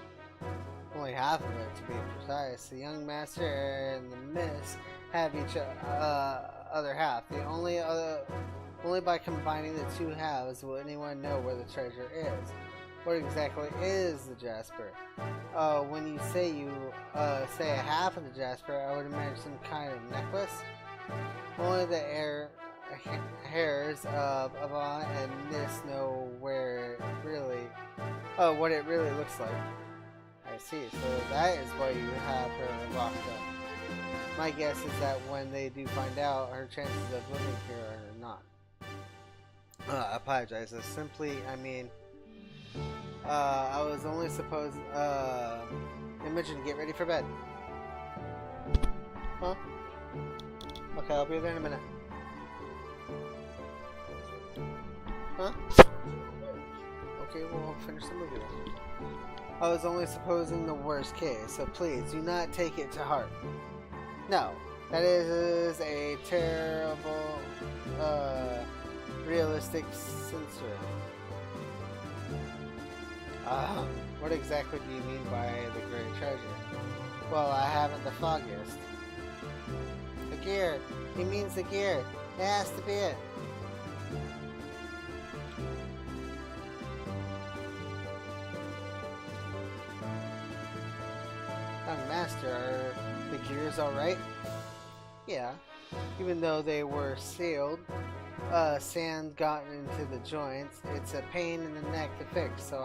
[SPEAKER 1] Only half of it, to be precise. The young master and the miss have each other half. Only by combining the two halves will anyone know where the treasure is. What exactly is the Jasper? When you say say a half of the Jasper, I would imagine some kind of necklace. Only the hairs of Avant and Nis know where what it really looks like. I see. So that is why you have her locked up. My guess is that when they do find out, her chances of living here are not. I apologize. I was only supposed. Imogen, get ready for bed. Huh? Okay, I'll be there in a minute. Huh? Okay, well, I'll finish the movie then. I was only supposing the worst case, so please do not take it to heart. No, that is a terrible, realistic censor. What exactly do you mean by the great treasure? Well, I haven't the foggiest. The gear. He means the gear. It has to be it. Young master, are the gears alright? Yeah. Even though they were sealed, sand gotten into the joints, it's a pain in the neck to fix, so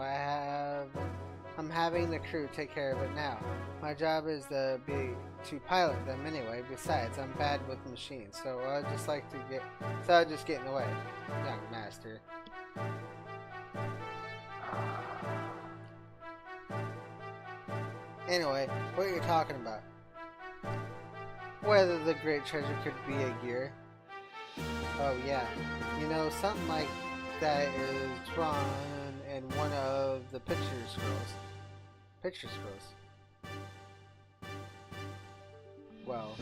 [SPEAKER 1] I'm having the crew take care of it now. My job is to pilot them anyway. Besides, I'm bad with machines, so I'll just get in the way. Young master. Anyway, what are you talking about? Whether the great treasure could be a gear. Oh yeah, you know, something like that is drawn in one of the picture scrolls. Well,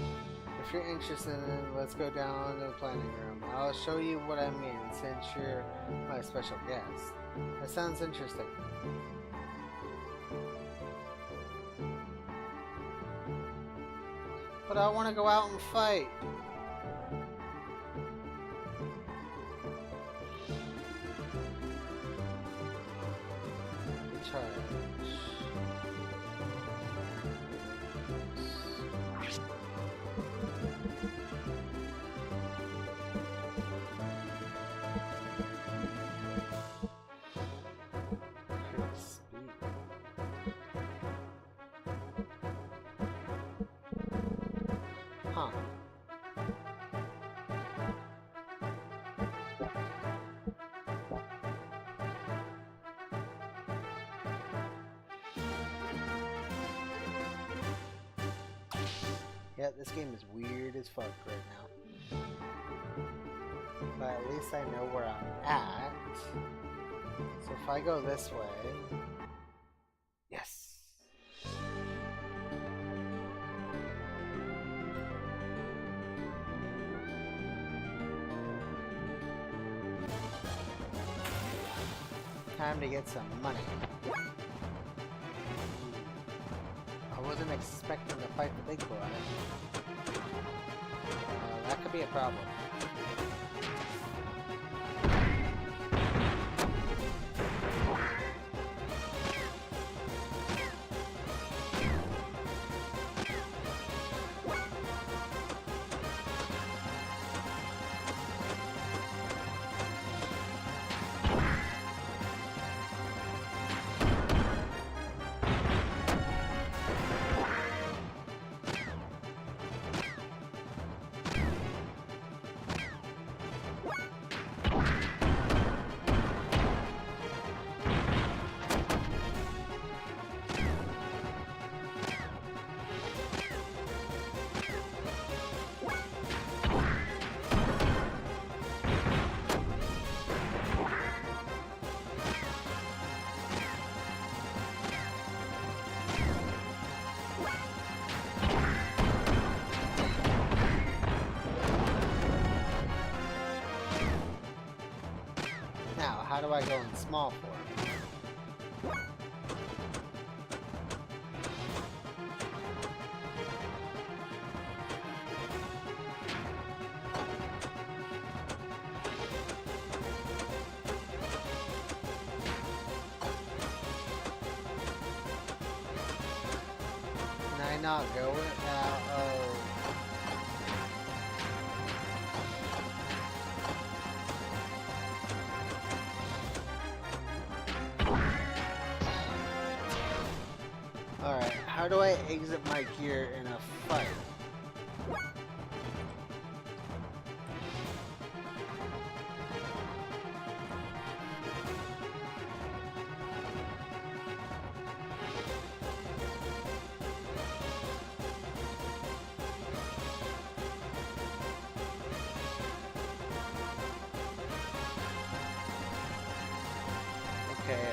[SPEAKER 1] if you're interested in it, let's go down to the planning room. I'll show you what I mean since you're my special guest. That sounds interesting. But I want to go out and fight. Huh. Yeah, this game is weird as fuck right now. But at least I know where I'm at. So if I go this way... Yes! Time to get some money. I wasn't expecting to fight the big boy. That could be a problem. How do I go in small form? Can I not go it now? Oh. Alright, how do I exit my gear in a fight? Okay,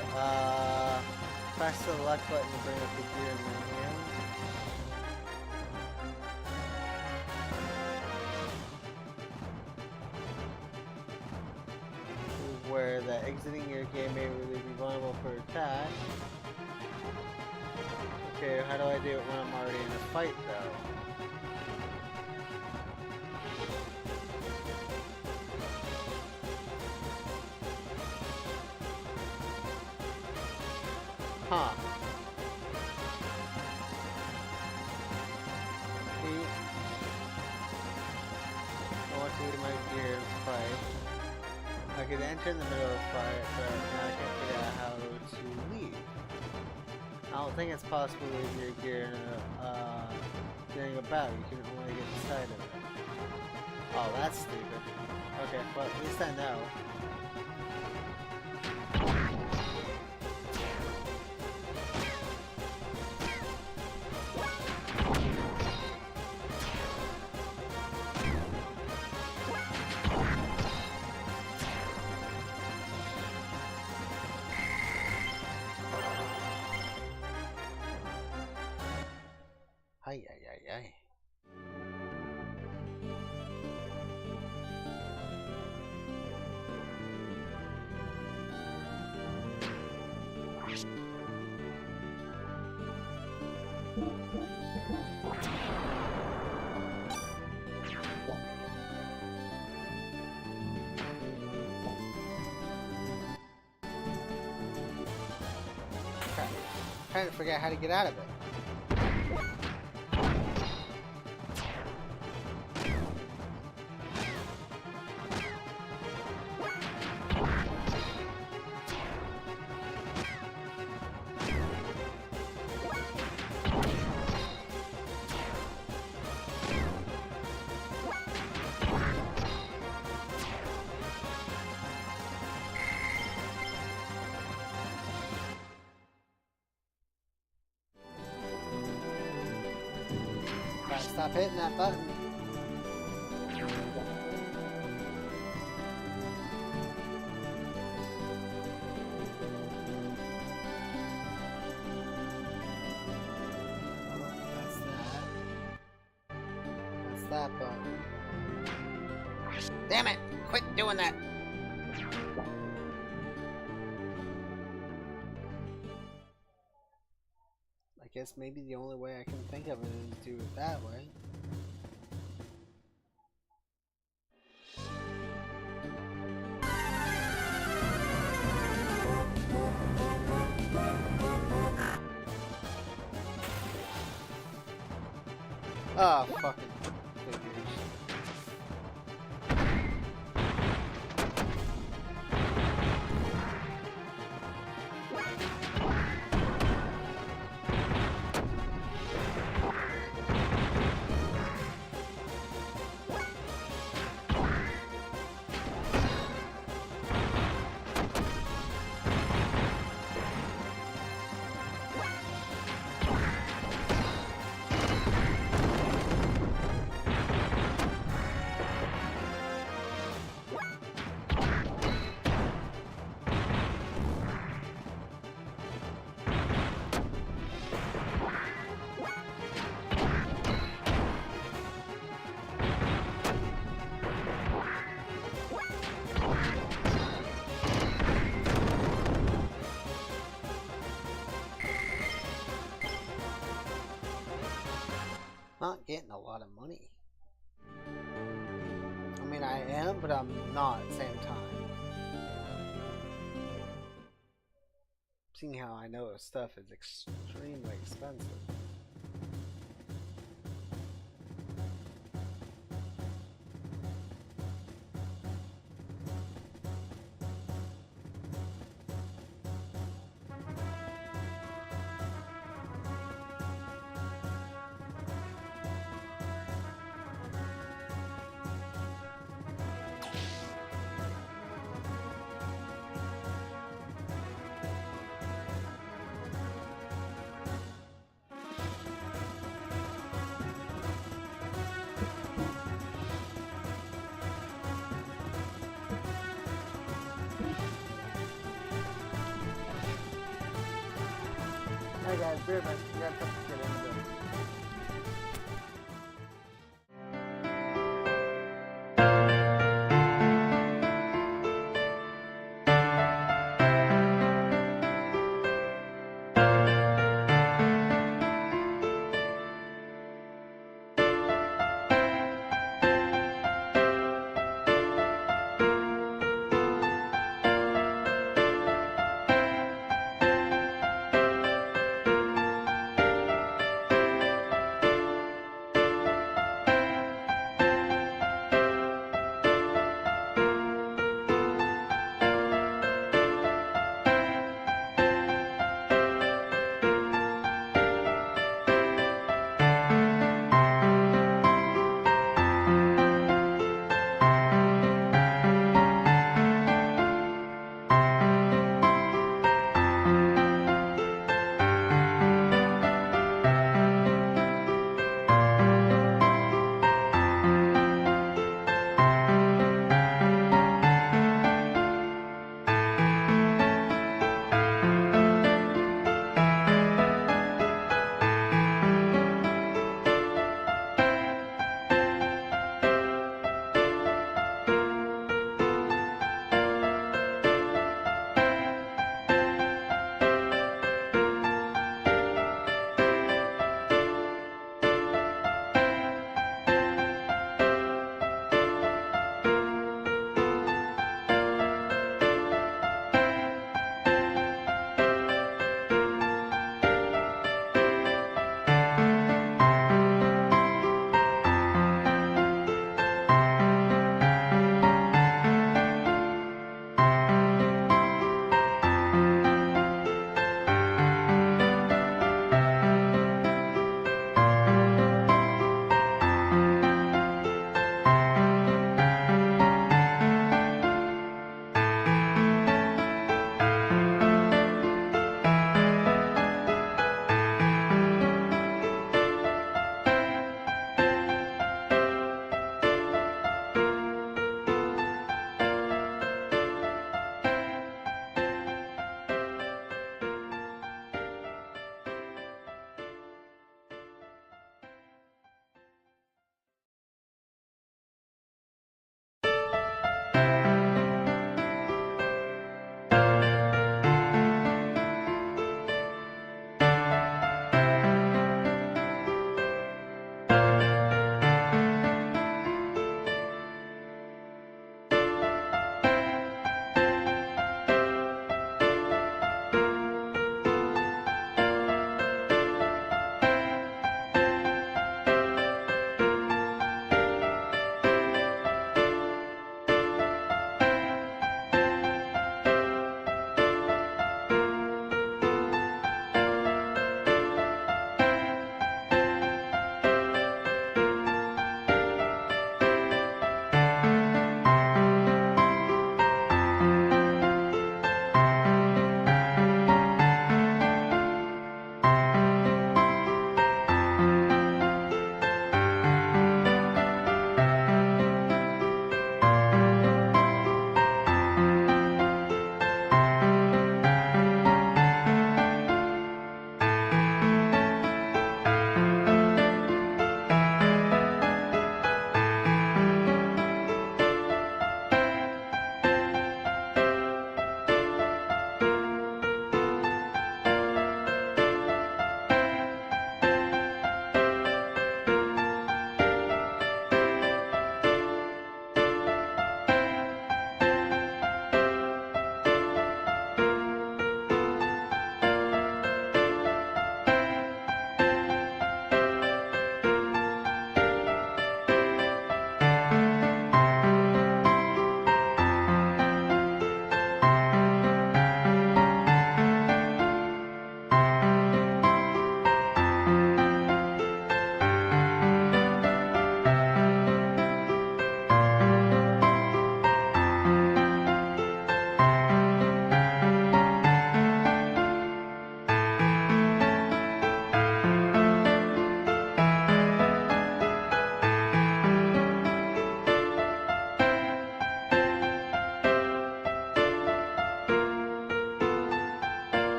[SPEAKER 1] press the left button to bring up the gear menu. Where the exiting your game may really be vulnerable for attack. Okay, how do I do it when I'm already in a fight though? Huh. I want to leave my gear and fight. I could enter in the middle of the fight, but now I can't figure out how to leave. I don't think it's possible to leave your gear during a battle. You can only get the side of it. Oh, that's stupid. Okay, well, at least I know. Ay, ay, ay, ay. trying to figure out how to get out of it. Stop hitting that button. That's that. That's that button.
[SPEAKER 12] Damn it! Quit doing that!
[SPEAKER 1] I guess maybe the only way I can think of it is do it that way. Oh, fucking figures. Not getting a lot of money. I mean, I am, but I'm not at the same time. Seeing how I know stuff is extremely expensive. Hey guys, beer man, you gotta put this shit in the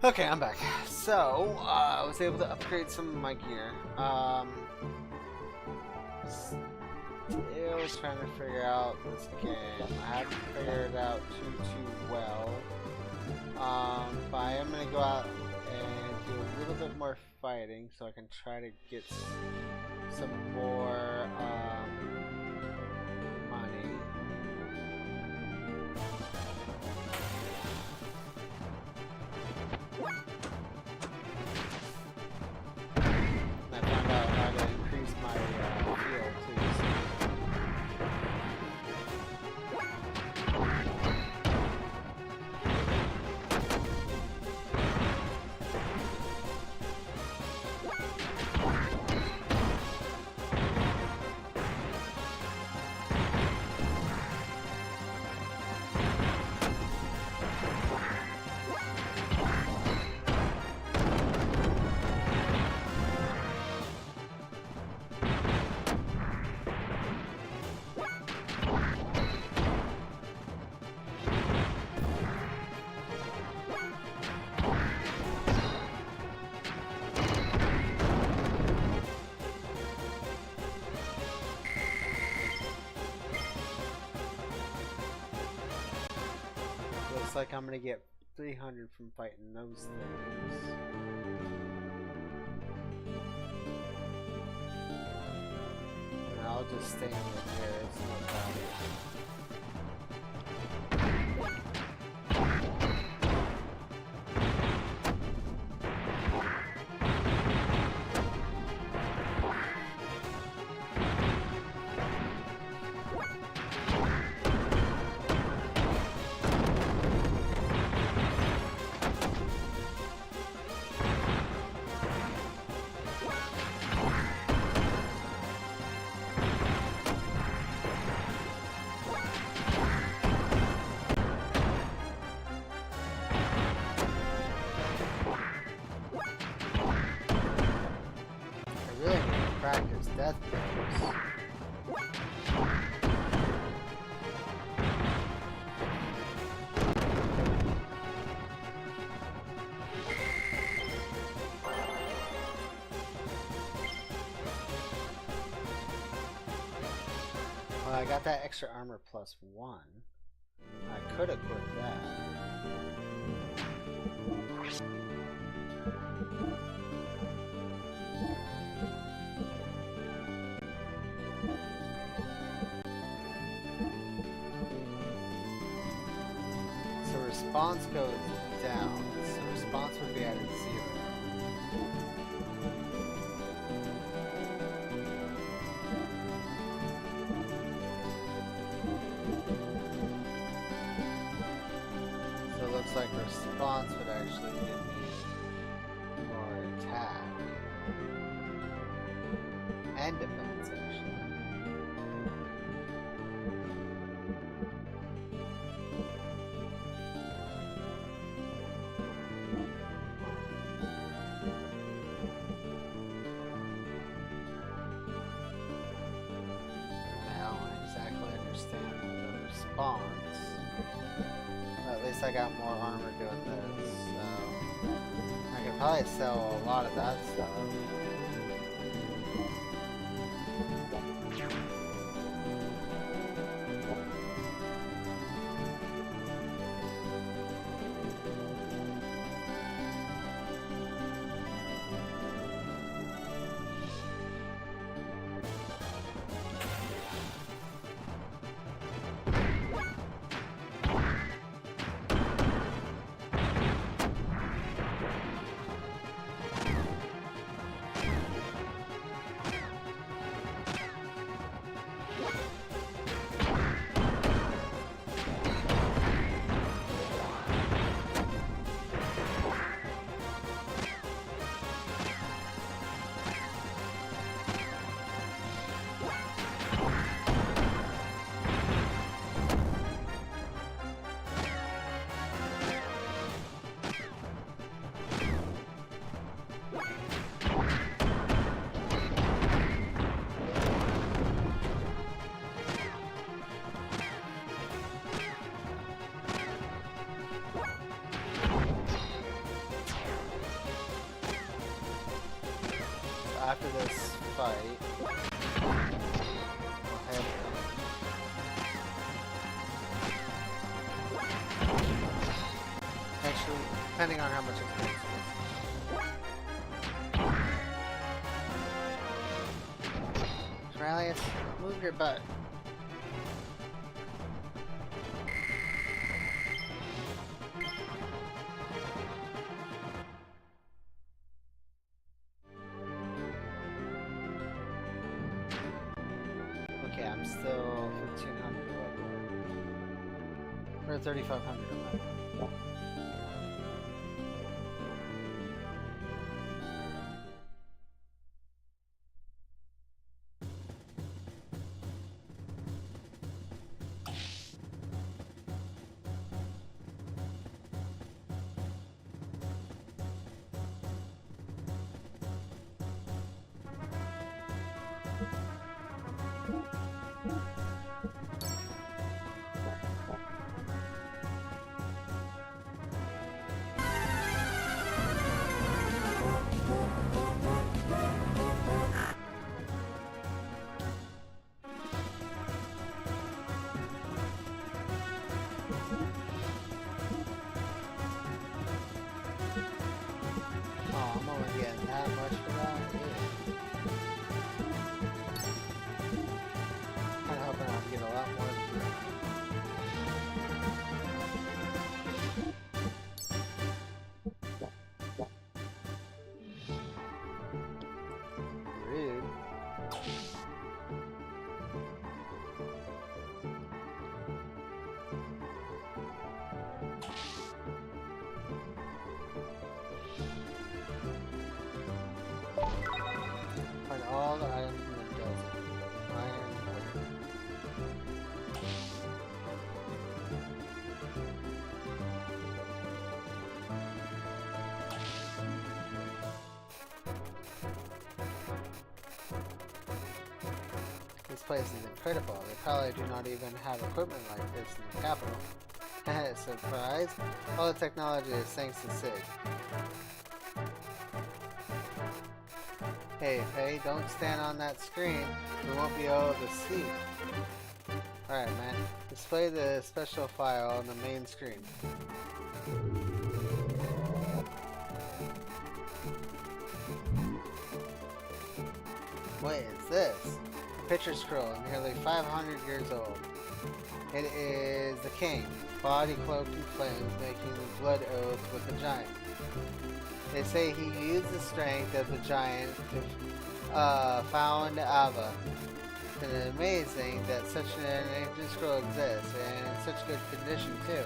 [SPEAKER 1] Okay, I'm back. So, I was able to upgrade some of my gear. Still trying to figure out this game. I haven't figured it out too well. But I am gonna go out and do a little bit more fighting so I can try to get some more money. And I found out how to increase my heal too. Looks like I'm gonna get 300 from fighting those things. And I'll just stay in here, it's no problem. Practice death blows. Well, I got that extra armor +1. I could equip that. Response goes down, so response would be at 0. So it looks like response would actually give me more attack and defense, actually. At least I got more armor doing this, so I could probably sell a lot of that stuff. after this fight, we'll head actually, depending on how much experience it is. Corellius, move your butt. Okay, I'm still 1500 level. Or 3500 level. Find all the items in the desert. Iron ore. This place is incredible. They probably do not even have equipment like this in the capital. Surprise! All the technology is thanks to Sig. Hey, Faye, don't stand on that screen. We won't be able to see. Alright, man. Display the special file on the main screen. What is this? A picture scroll, nearly 500 years old. It is the king, body cloaked in flames, making the blood oath with the giant. They say he used the strength of the giant to found Ava. It's amazing that such an ancient scroll exists, and in such good condition too.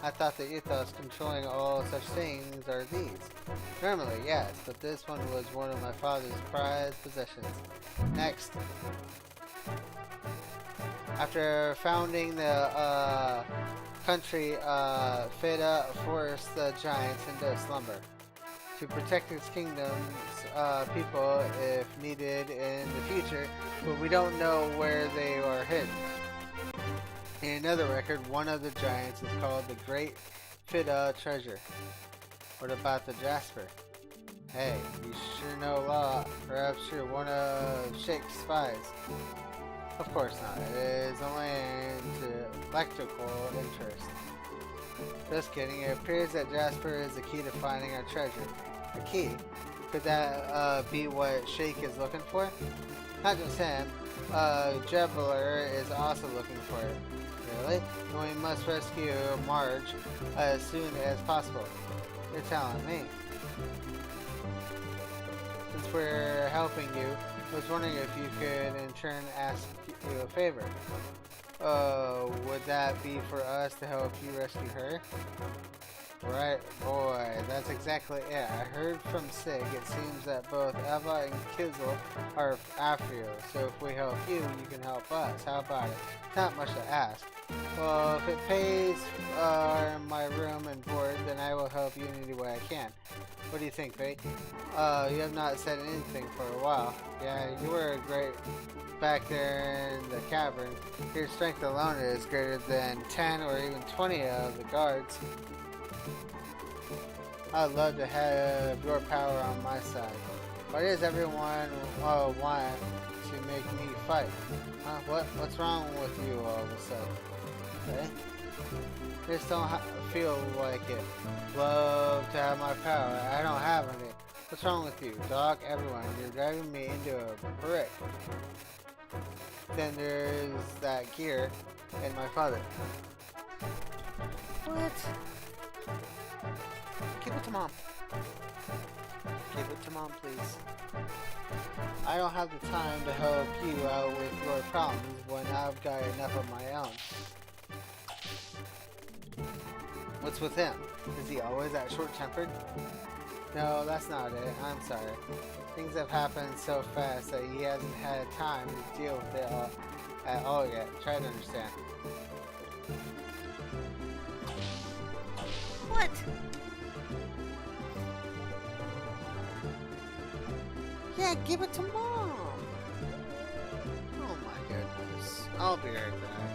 [SPEAKER 1] I thought the ethos controlling all such things are these. Normally, yes, but this one was one of my father's prized possessions. Next. After founding the country, Feda forced the giants into slumber to protect his kingdom's people if needed in the future, but we don't know where they are hidden. In another record, one of the giants is called the Great Fida Treasure. What about the Jasper? Hey, you sure know a lot. Perhaps you're one of Shake's spies. Of course not. It is only intellectual interest. Just kidding. It appears that Jasper is the key to finding our treasure. A key? Could that be what Shake is looking for? Not just him. Jebbler is also looking for it. Really? And we must rescue Marge as soon as possible. You're telling me. Since we're helping you, I was wondering if you could in turn ask you a favor. Would that be for us to help you rescue her? Right, boy, that's exactly it. I heard from Sig, it seems that both Eva and Kizzle are after you, so if we help you, you can help us. How about it? Not much to ask. Well, if it pays my room and board, then I will help you in any way I can. What do you think, Faye? You have not said anything for a while. Yeah, you were great back there in the cavern. Your strength alone is greater than 10 or even 20 of the guards. I'd love to have your power on my side.
[SPEAKER 12] Why does everyone want to make me fight? Huh? What's wrong with you all of a sudden? Okay? Just don't feel like it. Love to have my power. I don't have any. What's wrong with you? Dog, everyone. You're driving me into a brick. Then there's that gear and my father. What? Give it to Mom. Give it to Mom, please. I don't have the time to help you out with your problems when I've got enough of my own. What's with him? Is he always that short-tempered? No, that's not it. I'm sorry. Things have happened so fast that he hasn't had time to deal with it at all yet. Try to understand. What? Yeah, give it to Mom! Oh my goodness. I'll be right back.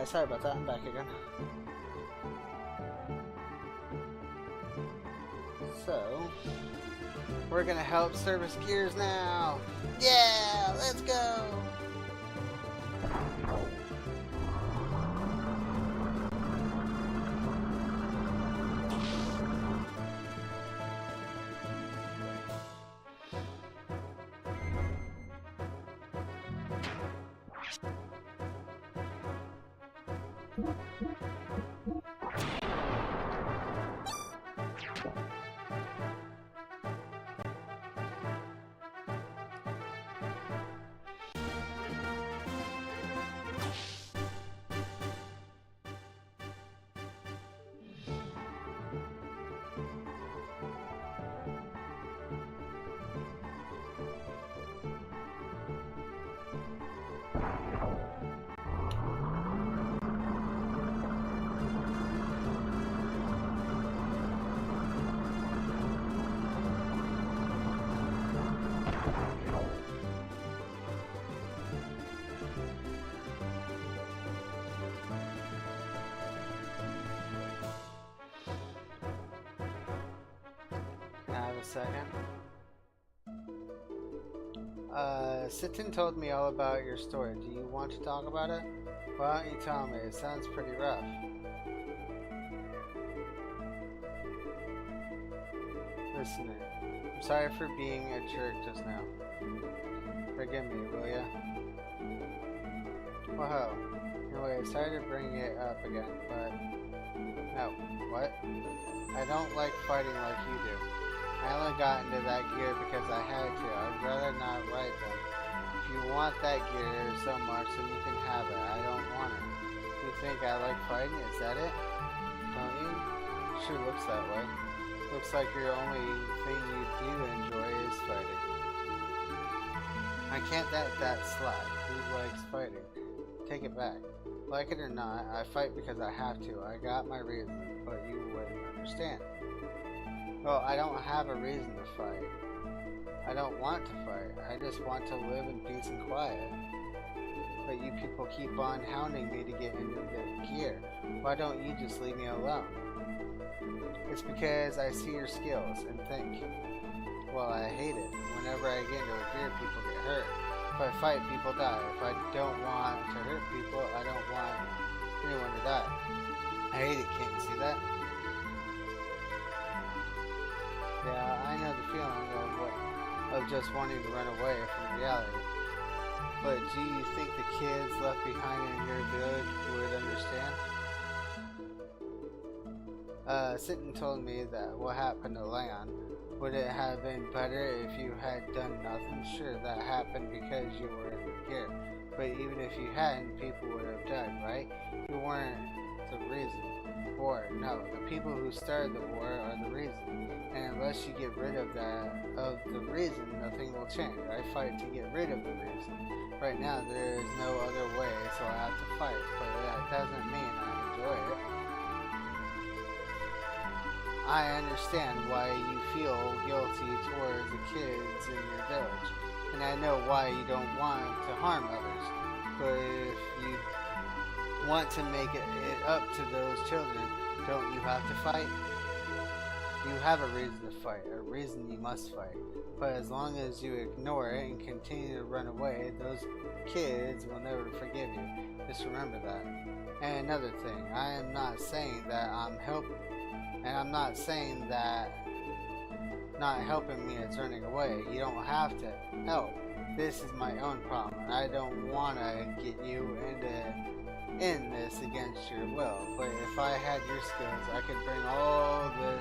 [SPEAKER 1] guys, sorry about that. I'm back again. So, we're gonna help service Gears now. Yeah, let's go. Have a second. Sitten told me all about your story. Do you want to talk about it? Why don't you tell me? It sounds pretty rough. Listener, I'm sorry for being a jerk just now. Forgive me, will ya? Whoa. Anyway, sorry to bring it up again, but... No. What? I don't like fighting like you do. I only got into that gear because I had to. I'd rather not ride them. If you want that gear so much, then you can have it. I don't want it. You think I like fighting? Is that it? Don't you? Sure looks that way. Looks like your only thing you do enjoy is fighting. I can't let that slide. Who likes fighting? Take it back. Like it or not, I fight because I have to. I got my reasons, but you wouldn't understand. Well, I don't have a reason to fight. I don't want to fight. I just want to live in peace and quiet. But you people keep on hounding me to get into the gear. Why don't you just leave me alone? It's because I see your skills and think, well, I hate it. Whenever I get into a gear, people get hurt. If I fight, people die. If I don't want to hurt people, I don't want anyone to die. I hate it, can't you see that? Yeah, I know the feeling of just wanting to run away from reality. But do you think the kids left behind in your village would understand? Sitten told me that what happened to Leon. Would it have been better if you had done nothing? Sure, that happened because you were in the gear. But even if you hadn't, people would have died, right? You weren't the reason. War, no. The people who started the war are the reason. And unless you get rid of the reason, nothing will change. I fight to get rid of the reason. Right now, there is no other way, so I have to fight. But that doesn't mean I enjoy it. I understand why you feel guilty towards the kids in your village. And I know why you don't want to harm others. But if you want to make it up to those children, don't you have to fight? You have a reason to fight, a reason you must fight. But as long as you ignore it and continue to run away, those kids will never forgive you. Just remember that. And another thing, I am not saying that I'm helping, and I'm not saying that not helping me is running away. You don't have to help. This is my own problem, and I don't want to get you in this against your will. But if I had your skills, I could bring all this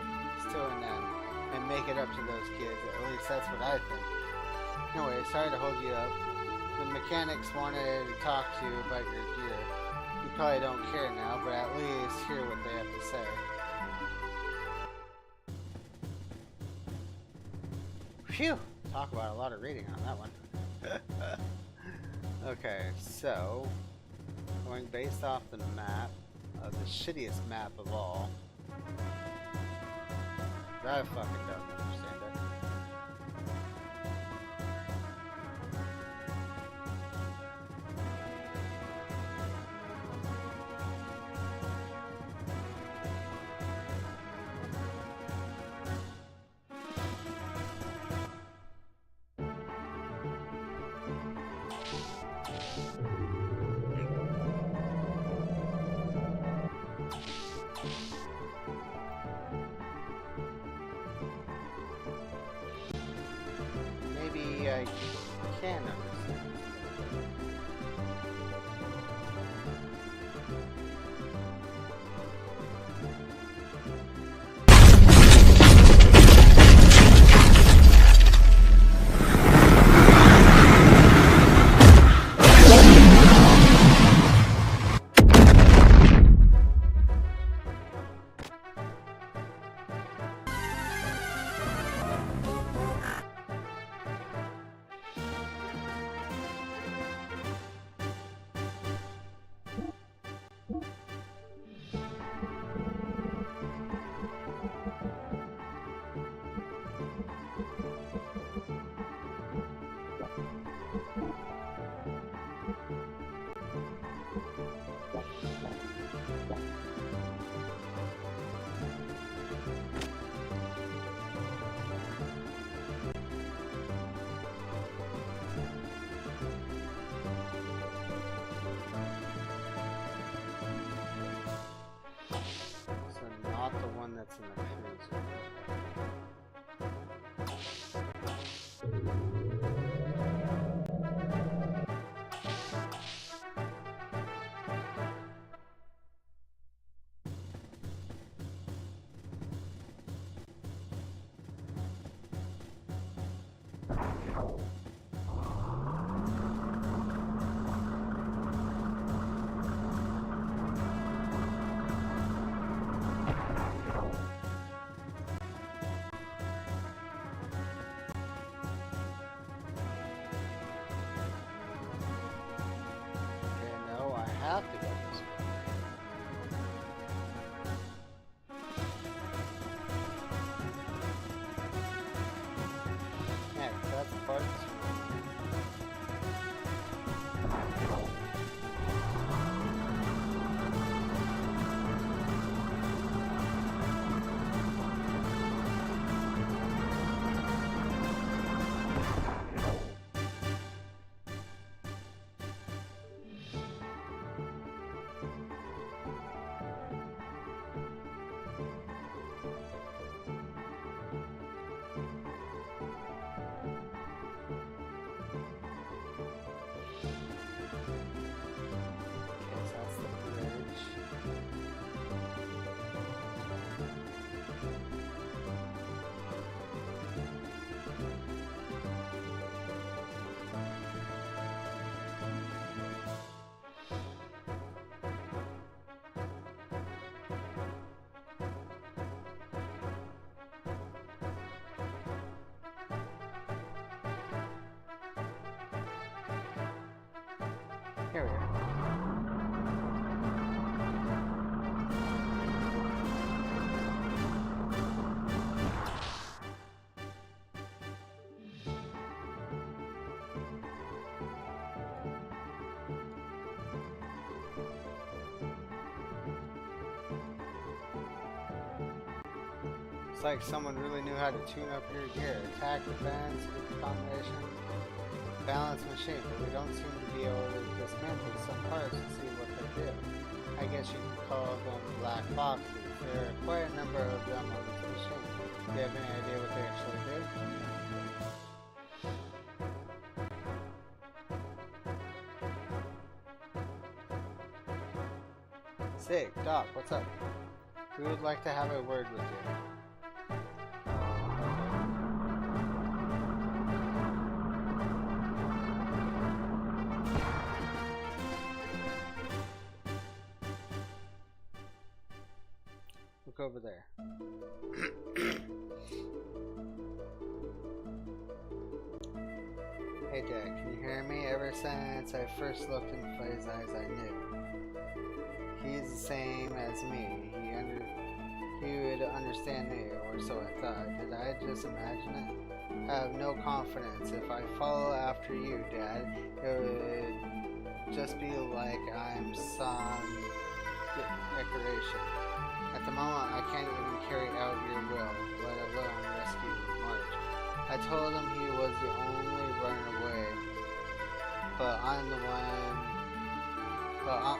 [SPEAKER 1] to an end and make it up to those kids. At least that's what I think. Anyway, sorry to hold you up. The mechanics wanted to talk to you about your gear. You probably don't care now, but at least hear what they have to say. Phew! Talk about a lot of reading on that one. Okay, so going based off the map, the shittiest map of all. I fucking don't understand it. I can understand. Not the one that's in the cruiser. Have to go this way. Yeah, that's the part. Here we are. It's like someone really knew how to tune up your gear. Attack, defense, with combination, balance machine, but we don't seem to be able to dismantle some parts to see what they do. I guess you could call them black boxes. There are quite a number of them on this machine. Do you have any idea what they actually do? Sig, Doc, what's up? We would like to have a word with you. Look over there. Hey Dad, can you hear me? Ever since I first looked into his eyes, I knew. He's the same as me. He would understand me, or so I thought. Did I just imagine it? I have no confidence. If I follow after you, Dad, it would just be like I'm some decoration. At the moment, I can't even carry out your will, let alone rescue March. I told him he was the only runner away, but I'm the one. But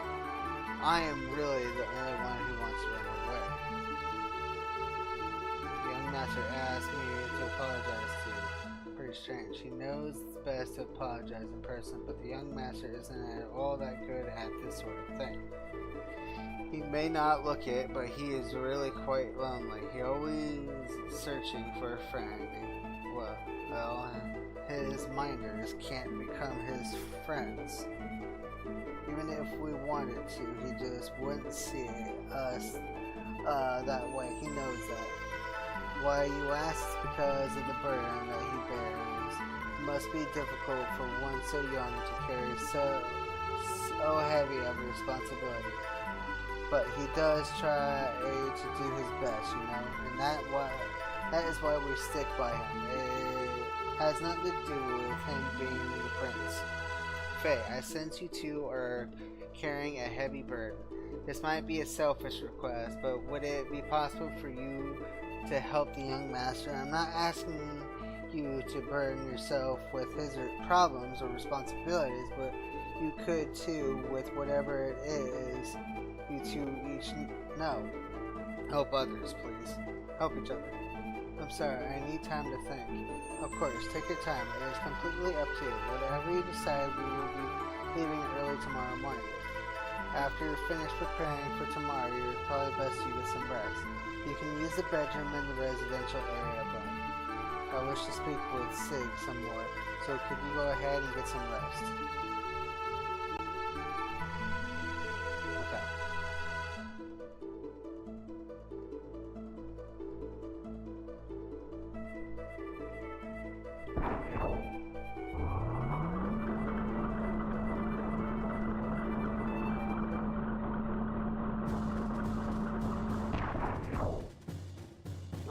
[SPEAKER 1] I am really the only one who wants to run away. The young master asked me to apologize to
[SPEAKER 12] very strange. He knows it's best to apologize in person, but the young master isn't at all that good at this sort of thing. He may not look it, but he is really quite lonely. He always searching for a friend. Well, his minders can't become his friends. Even if we wanted to, he just wouldn't see us that way. He knows that. Why you ask is because of the burden that he bears. It must be difficult for one so young to carry so heavy of a responsibility. But he does try to do his best, and that is why we stick by him. It has nothing to do with him being the prince. Faye, I sense you two are carrying a heavy burden. This might be a selfish request, but would it be possible for you to help the young master? I'm not asking you to burden yourself with his problems or responsibilities, but you could too with whatever it is you two each know. Help others, please. Help each other. I'm sorry, I need time to think. Of course, take your time. It is completely up to you. Whatever you decide, we will be leaving early tomorrow morning. After you're finished preparing for tomorrow, it's probably best you get some rest. You can use the bedroom in the residential area above. I wish to speak with Sig some more, so could you go ahead and get some rest? Okay.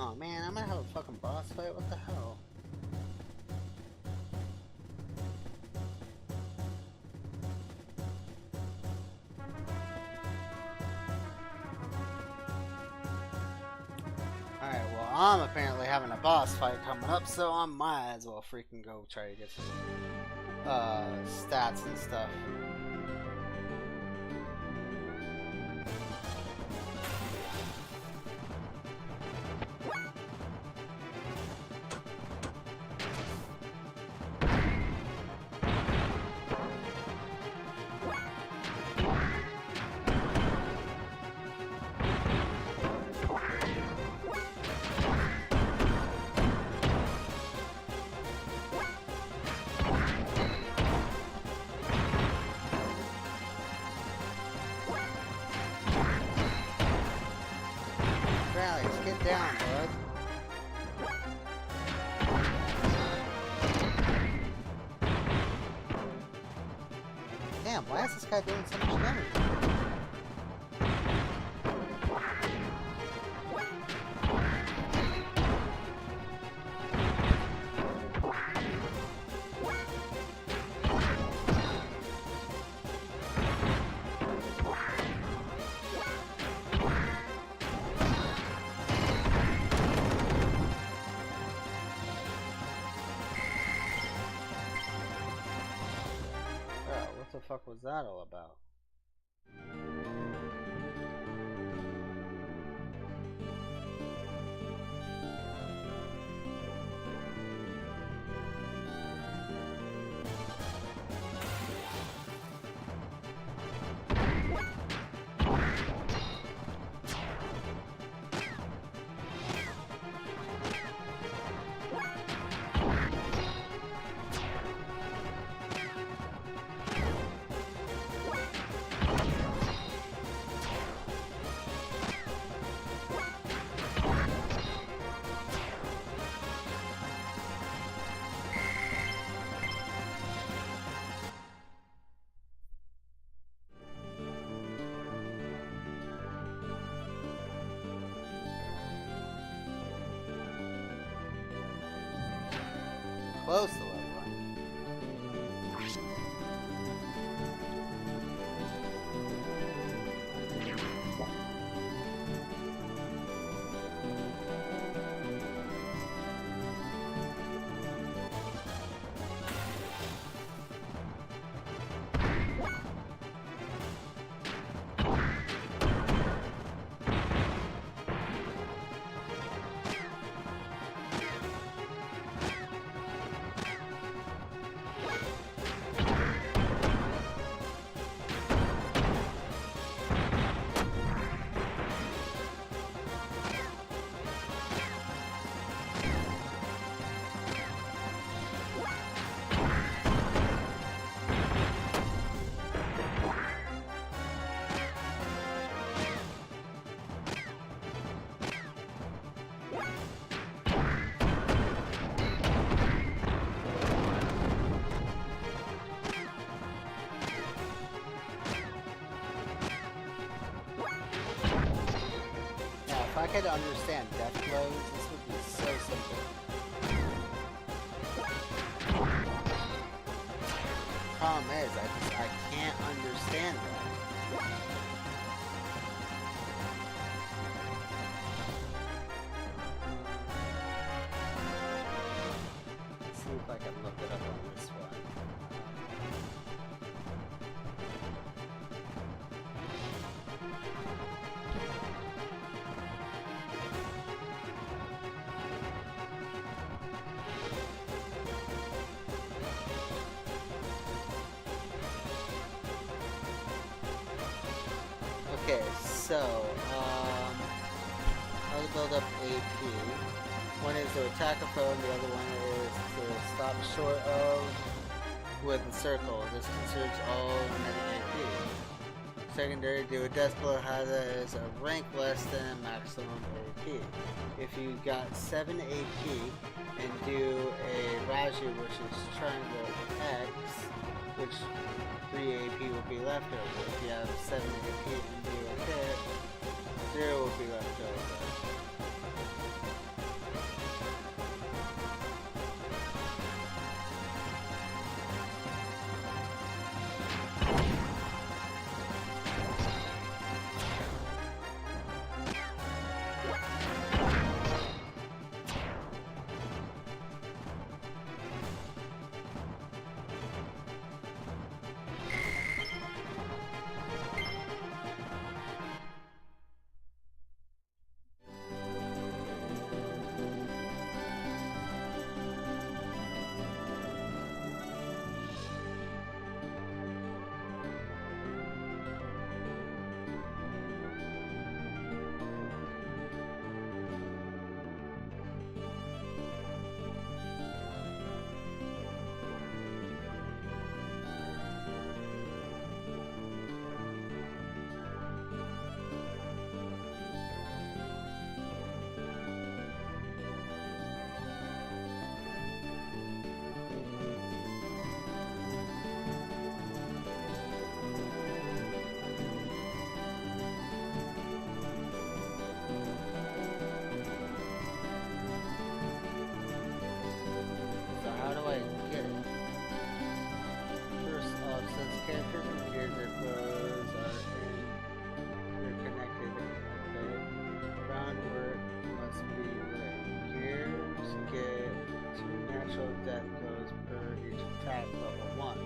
[SPEAKER 12] Oh man, I'm gonna have a fucking boss fight? What the hell? Alright, well, I'm apparently having a boss fight coming up, so I might as well freaking go try to get some stats and stuff. Get down, bud. Damn, why is this guy doing so much damage? What the fuck was that all about? Close to level.
[SPEAKER 1] to understand death blows, this would be so simple. Problem is, I can't understand that. Let's see if I can look it up on this one. Okay, so, how to build up AP. One is to attack a foe, and the other one is to stop short of with a circle. This conserves all remaining AP. Secondary, do a death blow has a rank less than maximum AP. If you got 7 AP and do a Raji, which is triangle X, which 3 AP will be left over. If you have 7 AP and do a hit, 0 will be left over. Characters and gears their clothes are interconnected a bit. Groundwork must be lit. Gears get 2 natural death blows per each attack level 1.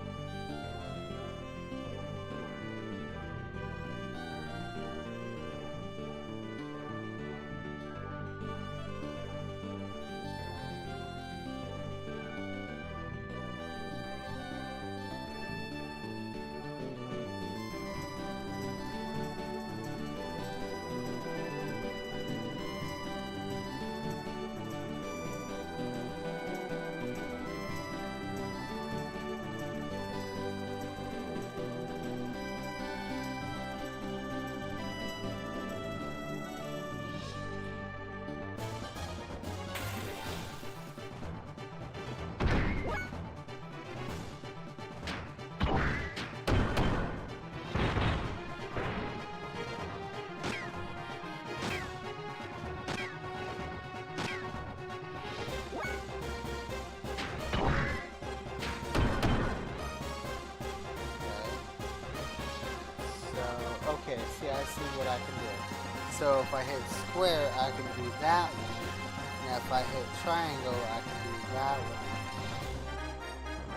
[SPEAKER 1] Okay, see, I see what I can do. So if I hit square, I can do that one. Now if I hit triangle, I can do that one.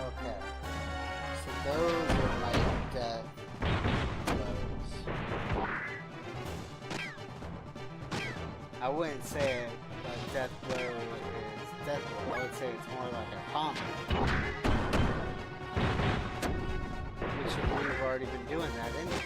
[SPEAKER 1] Okay. So those are my death blows. I wouldn't say a death blow is death blow. I would say it's more like a combo. Which we've already been doing that anyway.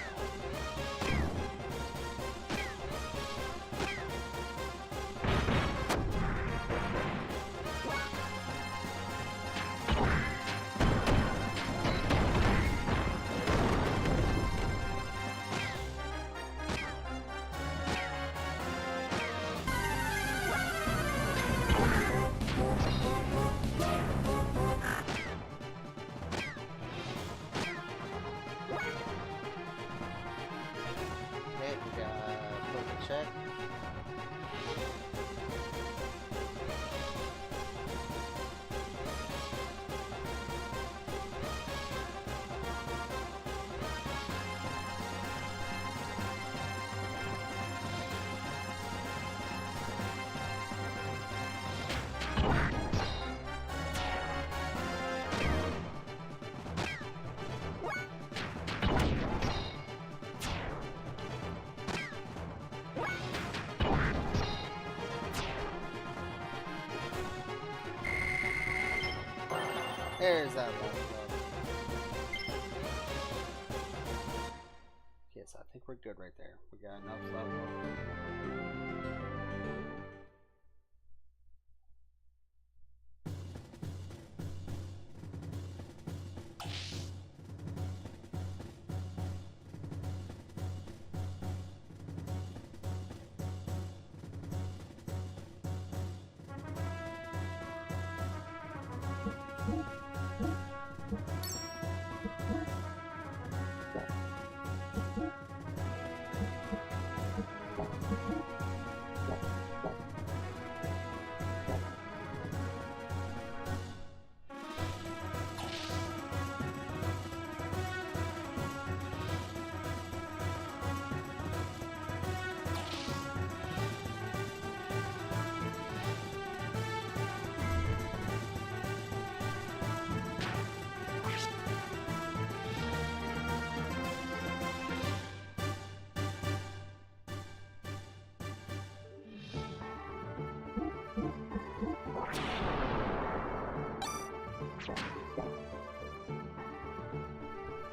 [SPEAKER 1] There's that one. Yes, I think we're good right there. We got enough level.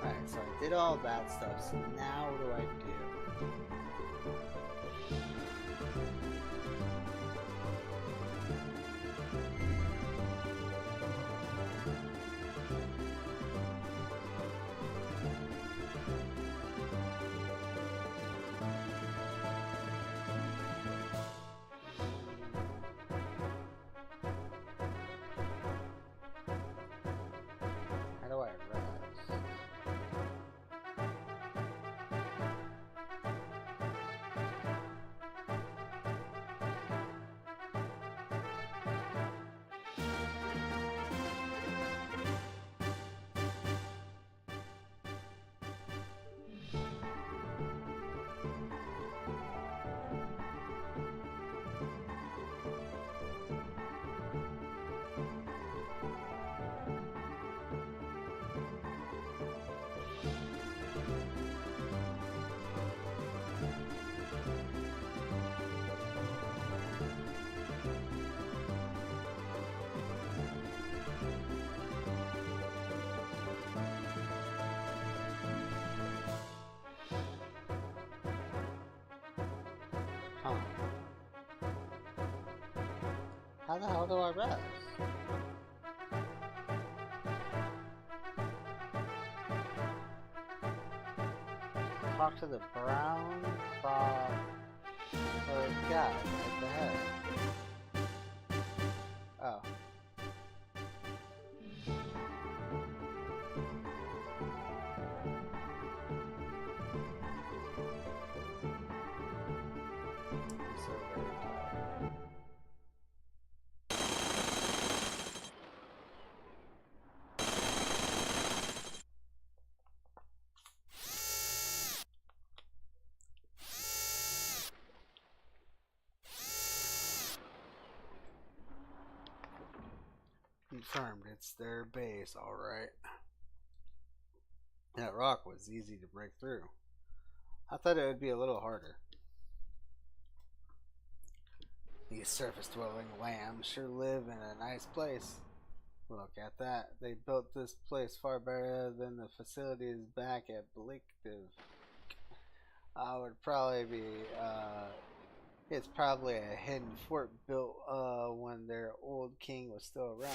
[SPEAKER 1] Alright, so I did all that stuff, so now what do I do? How do I rest? Huh. How the hell do I rest? Talk to the brown frog guy at the head. Oh. So very tired. Confirmed, it's their base, alright. That rock was easy to break through. I thought it would be a little harder. These surface-dwelling lambs sure live in a nice place. Look at that. They built this place far better than the facilities back at Blaketive. Would probably be, it's probably a hidden fort built when their old king was still around.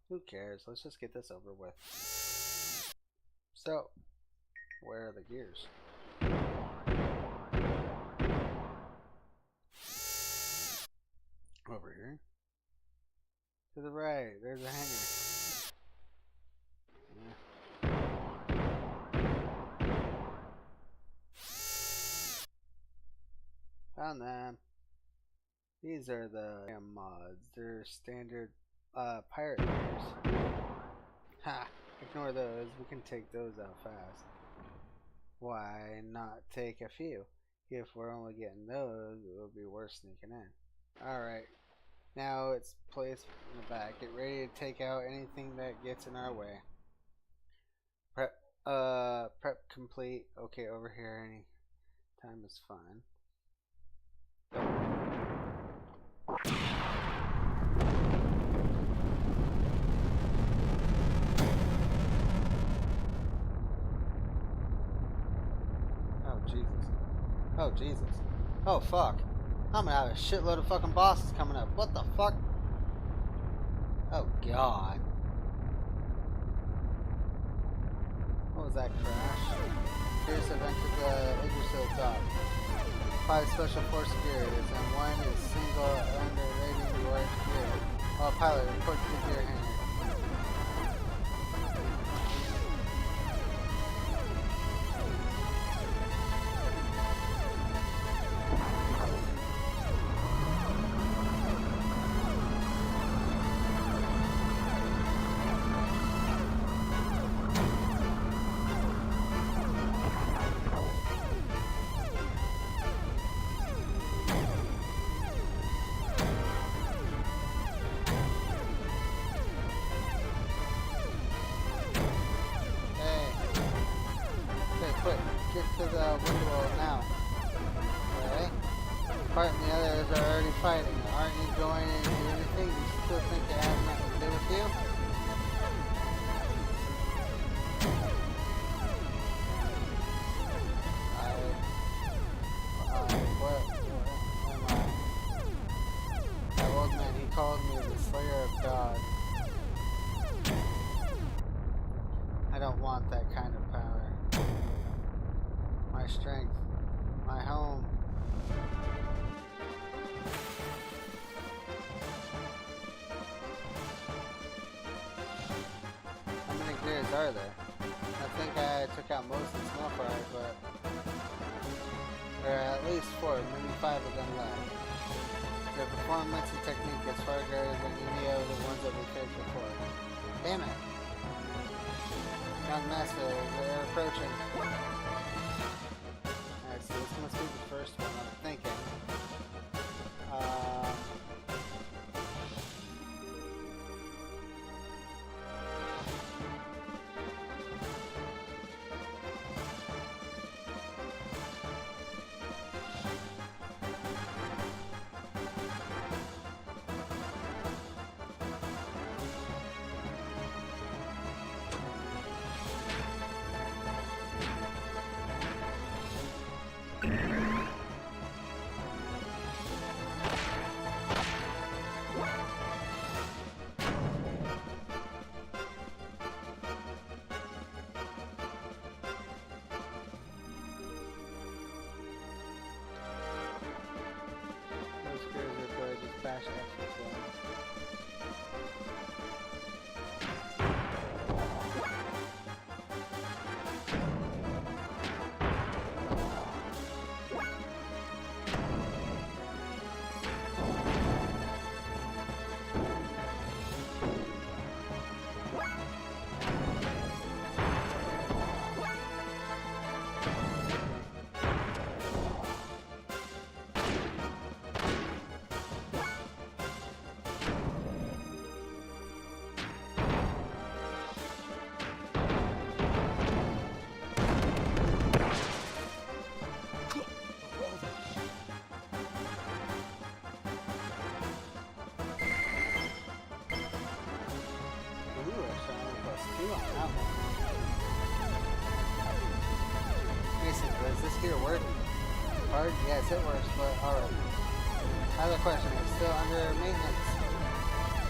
[SPEAKER 1] Who cares? Let's just get this over with. So, where are the gears? Over here. To the right, there's a hangar. Found them. These are the mods. They're standard pirate gears. Ha! Ignore those. We can take those out fast. Why not take a few? If we're only getting those, it will be worth sneaking in. Alright. Now it's placed in the back. Get ready to take out anything that gets in our way. Prep complete. Okay, over here. Any time is fine. Go. Oh, Jesus. Oh, fuck. I'm gonna have a shitload of fucking bosses coming up. What the fuck? Oh, God. What was that crash? Gears have entered the Yggdrasil dock. 5 special force gears and 1 is single under-rating large gear. Oh, pilot, report to the gear hangar. Get to the window now. Okay? Part and the others are already fighting. Aren't you going in to do anything? You still think it has nothing to do with you? What am I? That old man, he called me the Slayer of God. I don't want that kind of power. My strength, my home. How many gears are there? I think I took out most of the snowfire, but there are at least 4, maybe 5 of them left. Their performance and technique is far greater than any of the ones that we faced before. Damn it! Young master, they're approaching. So this must be the first one, I'm thinking. Bash Does this gear work? Hard? Yes, it works, but alright. I have a question. It's still under maintenance.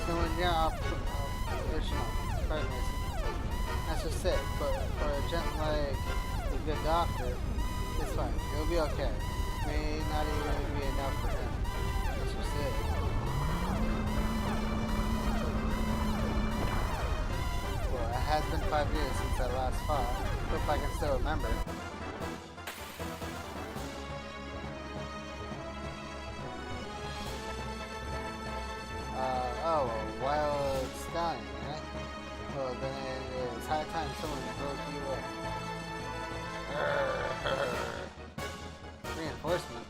[SPEAKER 1] Still in your operational partners. That's just it. But for a gent like a good doctor, it's fine. It'll be okay. May not even be enough for him. That's just it. Well, it has been 5 years since I last fought. Hope I can still remember. Oh, a wild stallion, eh? Well, then it's high time someone broke you up. Reinforcement.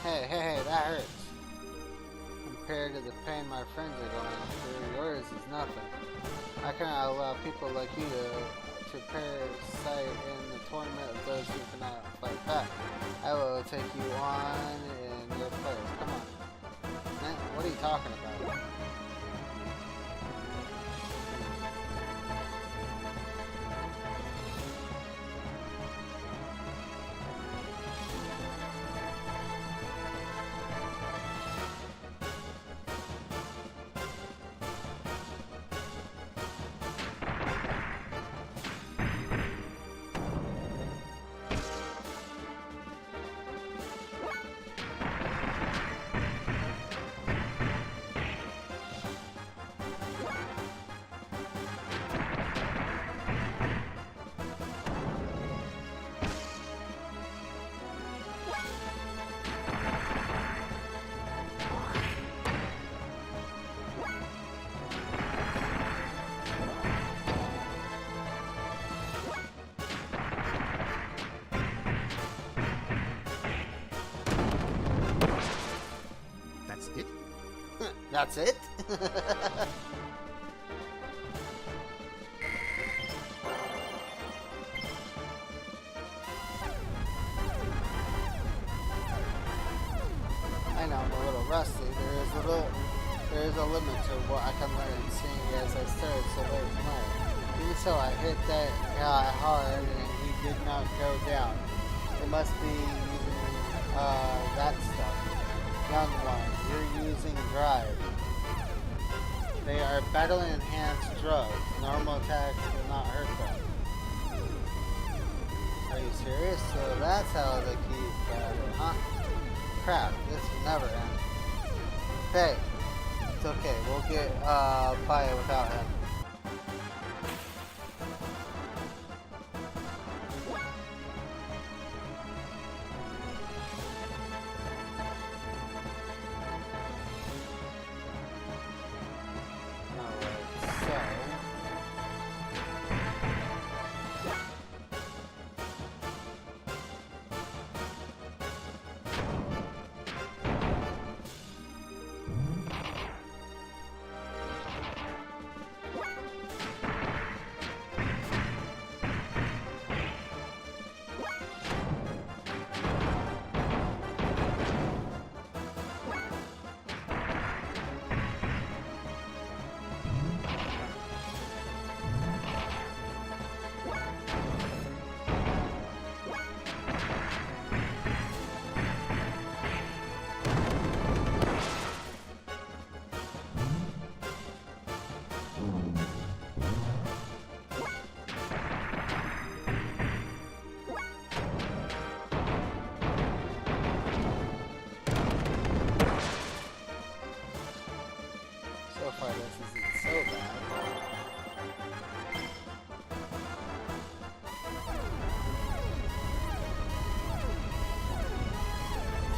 [SPEAKER 1] Hey, that hurts. Compared to the pain my friends are going through, yours is nothing. I cannot allow people like you to parasite in the torment of those who cannot fight back. I will take you on in your place. Come on. Man, what are you talking about? That's it? I know I'm a little rusty. There is a limit to what I can learn, seeing as I started so late in life. Even so, I hit that guy hard and he did not go down. It must be using that stuff. Young one, you're using drive. They are battle-enhanced drugs. Normal attacks will not hurt them. Are you serious? So that's how they keep battle, huh? Crap, this will never end. Hey, it's okay. We'll get by without him. So far, this isn't so bad.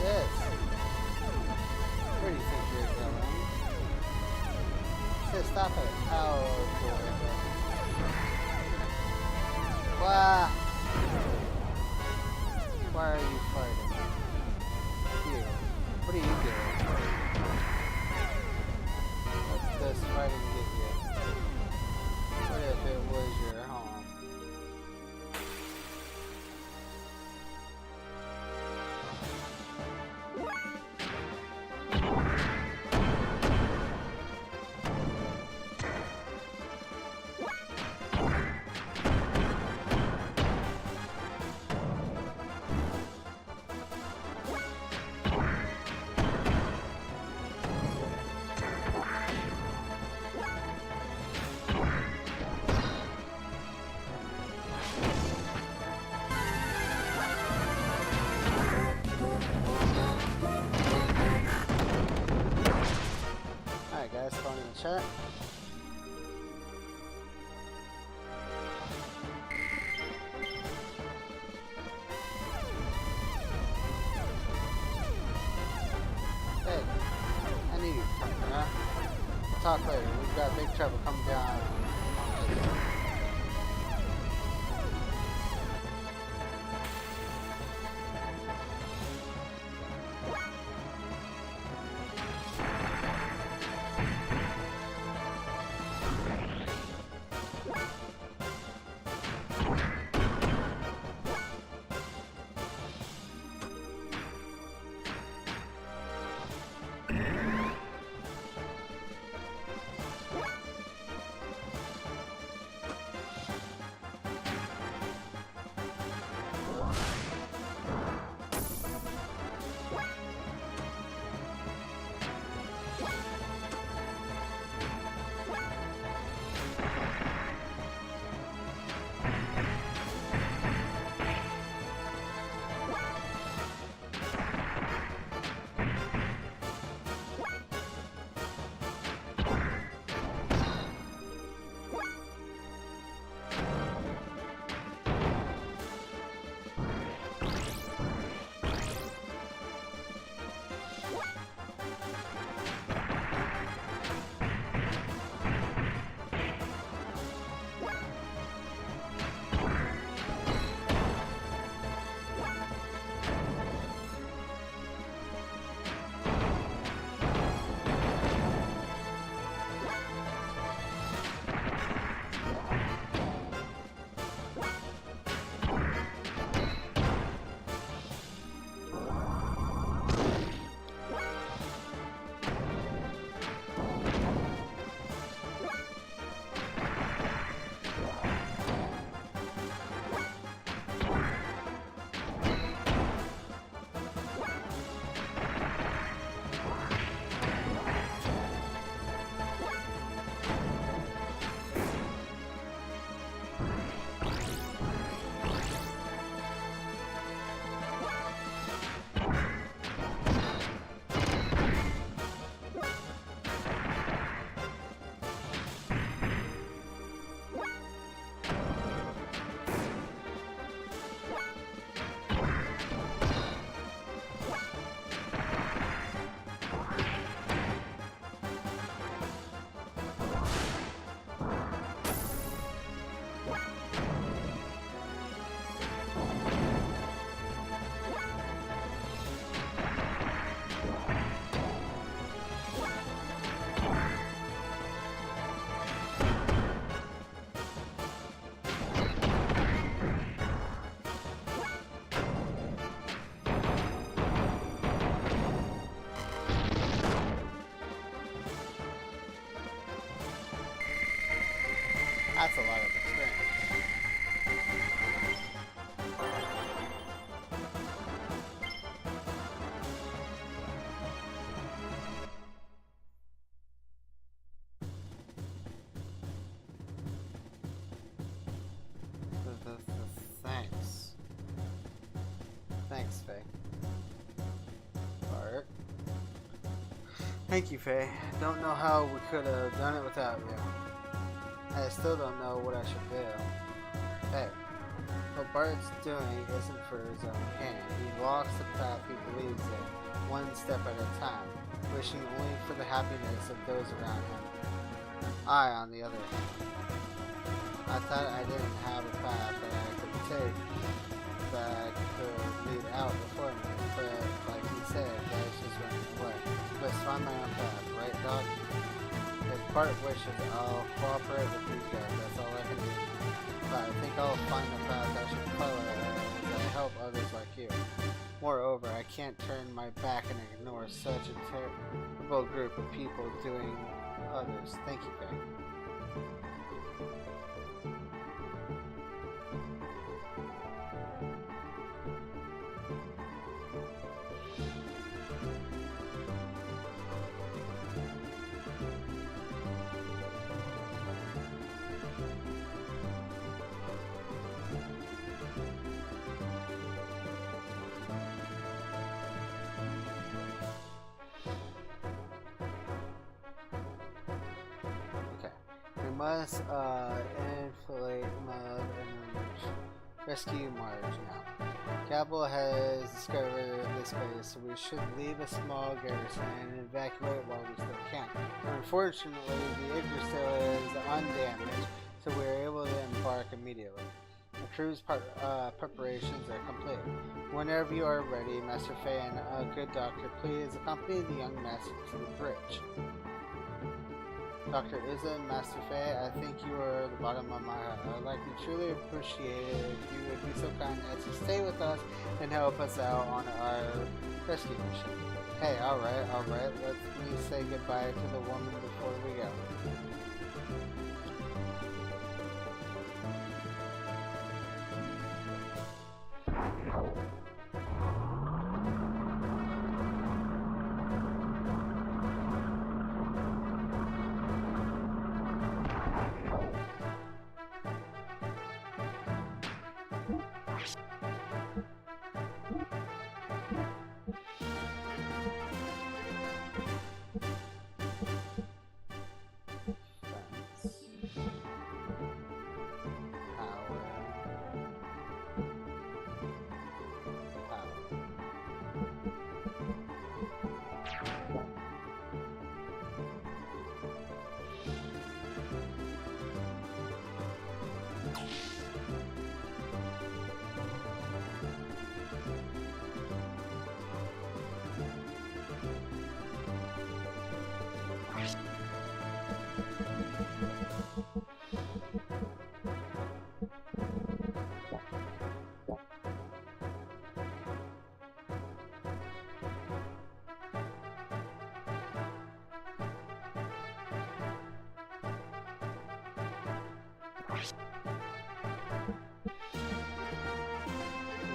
[SPEAKER 1] Yes. Where do you think you're going? Just stop it. Oh, boy. Why? Why are you fighting? You. What are you doing? What's this fighting give you? What if it was your home? Alright guys, phone in the chat. Hey, I knew you'd come, huh? We'll talk later. We've got big trouble coming down. That's a lot of experience. Thanks. Thanks, Faye. Bart. Thank you, Faye. Don't know how we could have done it without you. I still don't know what I should do. Hey, what Bart's doing isn't for his own gain. He walks the path he believes in, one step at a time, wishing only for the happiness of those around him. I, on the other hand, I thought I didn't have a path that I could take that could lead out before me, but like he said, that's just running away. Let's find my own path, right, Doc? If Bart wishes, I'll cooperate with you guys. That's all I can do. But I think I'll find a path I should follow as I help others like you. Moreover, I can't turn my back and ignore such a terrible group of people doing others. Thank you, Faye. Must inflate mud and rescue Marge now. Cabell has discovered this place, so we should leave a small garrison and evacuate while we still can. Unfortunately, the Yggdrasil is undamaged, so we are able to embark immediately. The crew's preparations are complete. Whenever you are ready, Master Faye and a good doctor, please accompany the young master to the bridge. Dr. Izza and Master Faye, I think you are the bottom of my heart. I would like to truly appreciate it if you would be so kind as to stay with us and help us out on our rescue mission. Hey, alright, let me say goodbye to the woman before we go.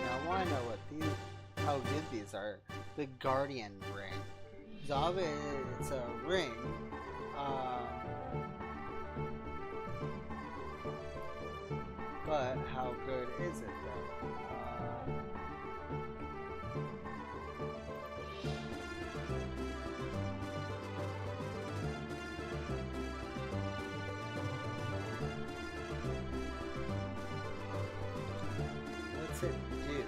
[SPEAKER 1] I want to know how good these are. The Guardian ring. So obviously it's a ring. But how good is it though? What's it do?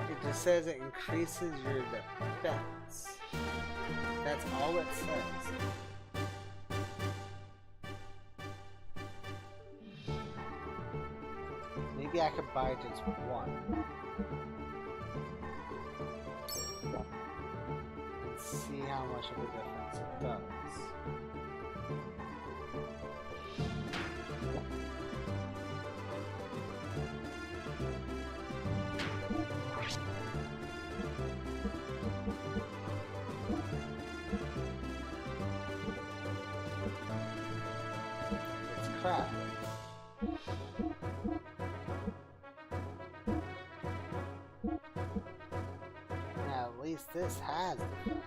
[SPEAKER 1] It just says it increases your defense. That's all it says. Maybe I could buy just one. And Let's see how much of a difference it does. It's crap. Now at least this has defense.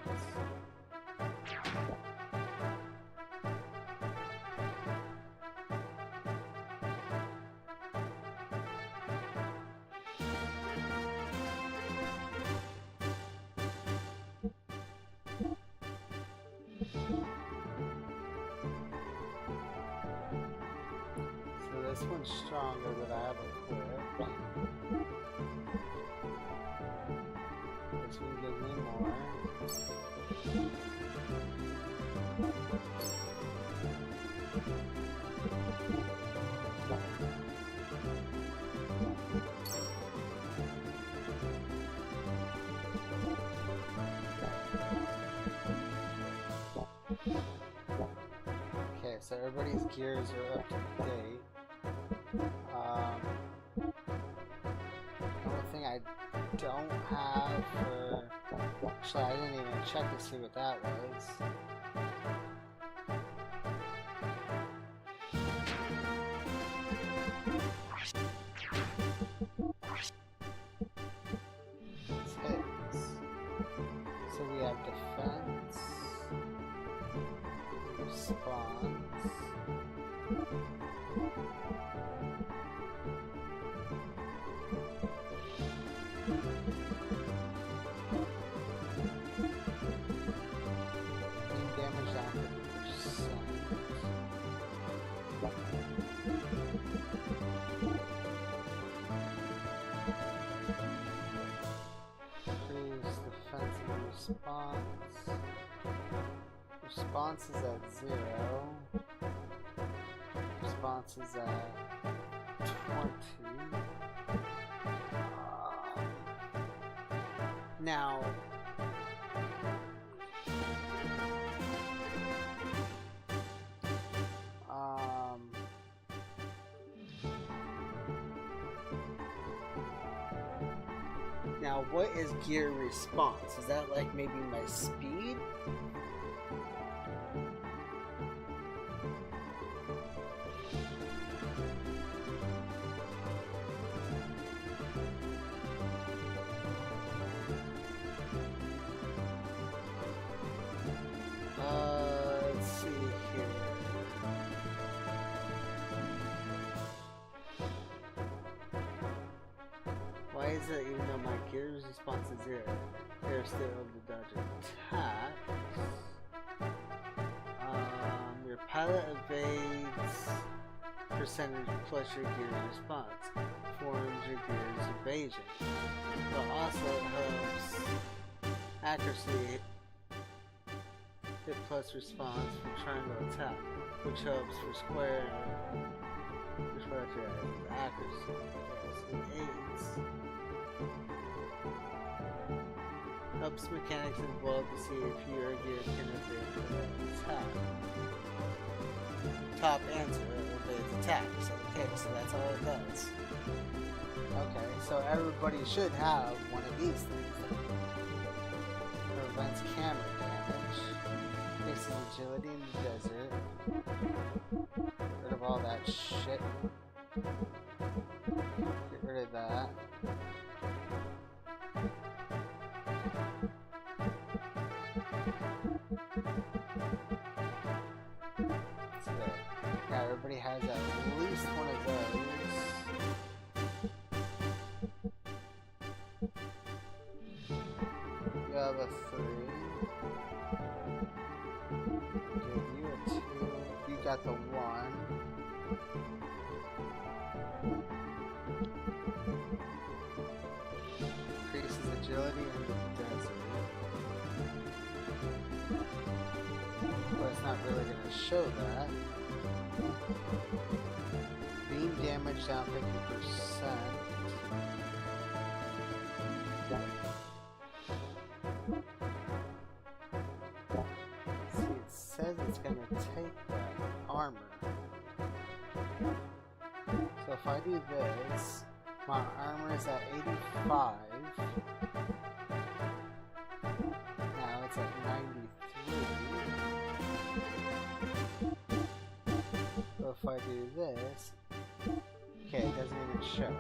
[SPEAKER 1] So this one's stronger, but I have a quit. This one gives me more. Okay, so everybody's gears are up to date. The only thing I don't have for... Actually, I didn't even check to see what that was. It's hits. So we have defense, response, damage down 50%. Increase defensive response. Response is at 0. Response is at 20. Now, now what is gear response? Is that like maybe my speed? Let's see here. Why is it even though my gear's response is 0, they're still able to dodge attacks? Your pilot evades percentage plus your gear's response, forms your gear's evasion, but also it helps accuracy. Hit plus response for triangle attack, which helps for square, which accuracy. Yes, it aids. Helps mechanics involved to see if your gear can evade the attack. Top answer, it evades attacks. Okay, so that's all it does. Okay, so everybody should have one of these things. Prevents camera damage. Increases agility in the desert. Get rid of all that shit. Get rid of that. So now everybody has at least one of those. You have a 3. Give you a 2. You got the 1. Increases agility in the desert. But it's not really going to show that. Beam damage down 50%. says it's gonna take that armor. So if I do this, my armor is at 85. Now it's at 93. So if I do this, okay, it doesn't even show.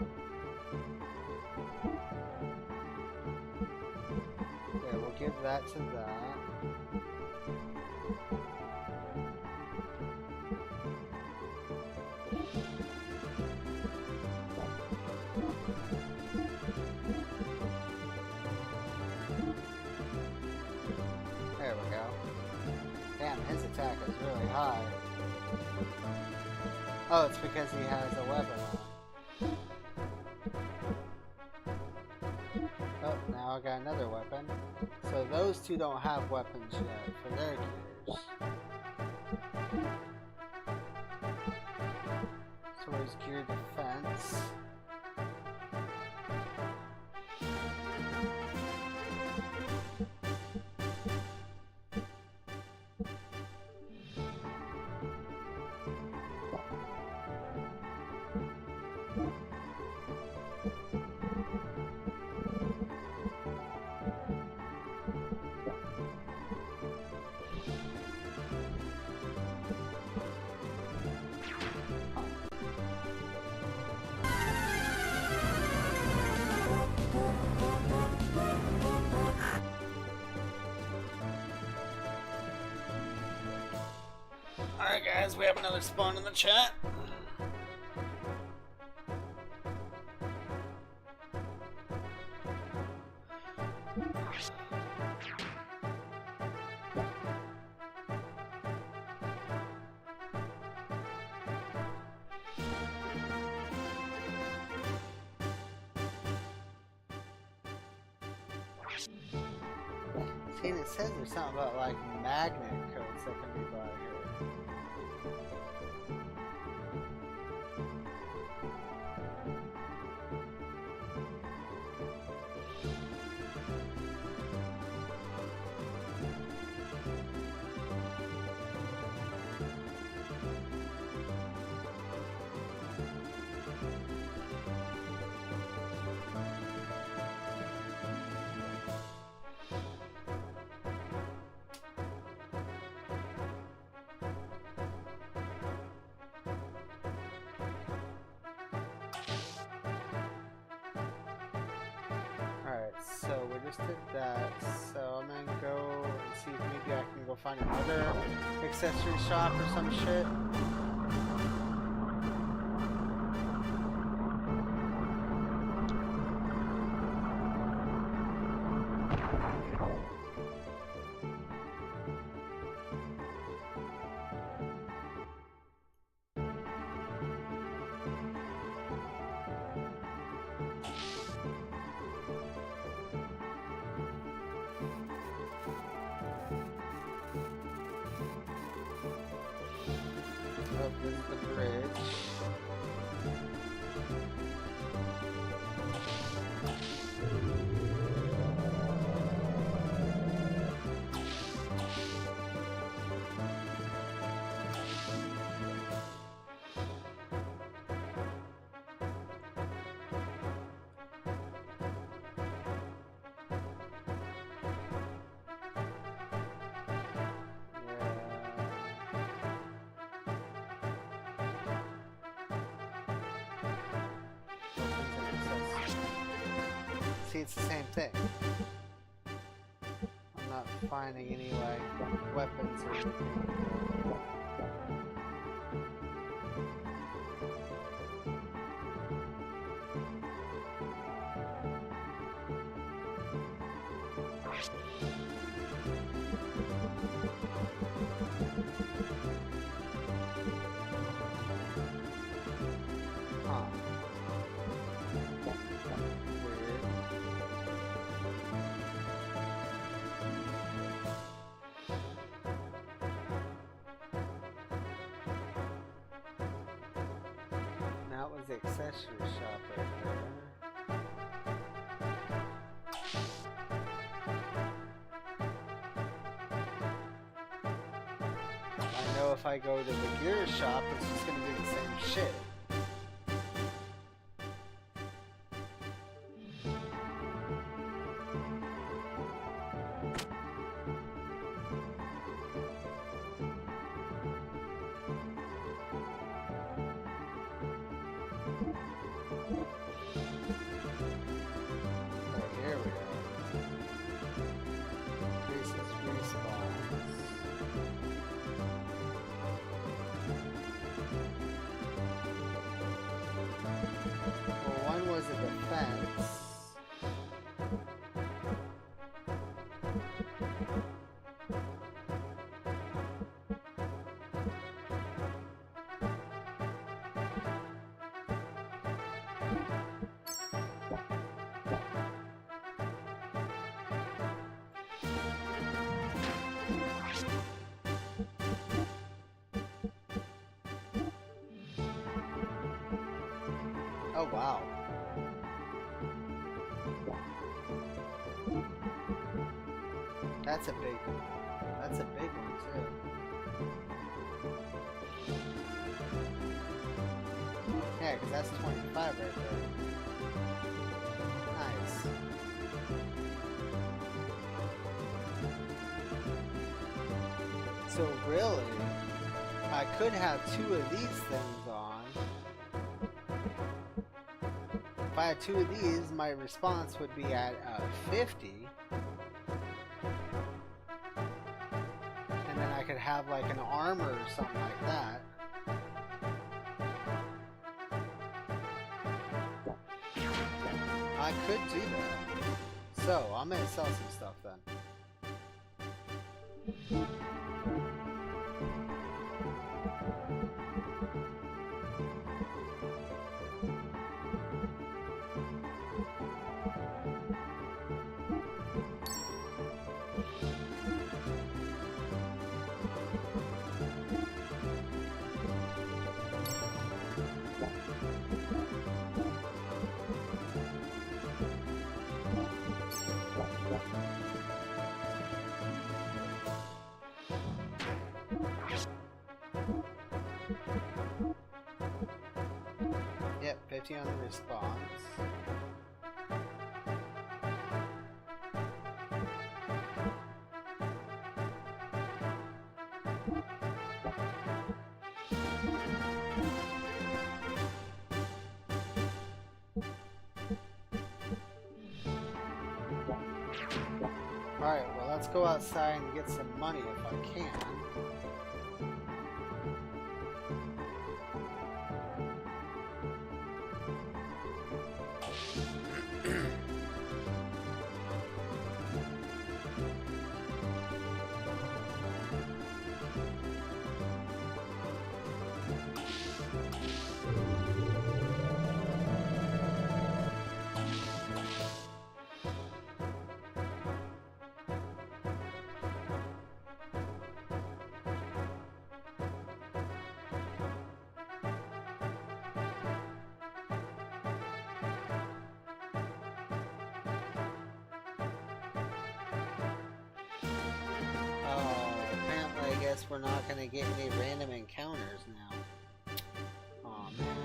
[SPEAKER 1] Okay, we'll give that to that. There we go. Damn, his attack is really high. Oh, it's because he has a weapon on. Oh, now I got another weapon. So those two don't have weapons yet for their gears. So where's gear defense? Alright guys, we have another spawn in the chat. See, and it says there's something about like magnet codes that can be bought here. So we just did that, so I'm gonna go and see if maybe I can go find another accessory shop or some shit. This is the bridge. See, it's the same thing. I'm not finding any, like, weapons or anything. That was the accessory shop right there. if I go to the gear shop, it's just gonna be the same shit. Oh wow. That's a big one too. Yeah, because that's 25 right there. Nice. So really, I could have 2 of these things on. If I had 2 of these, my response would be at 50. And then I could have like an armor or something like that. I could do that. So, I'm gonna sell some stuff then. Yep, 50 on the response. Alright, well let's go outside and get some money if I can. I guess we're not gonna get any random encounters now. Aw, man.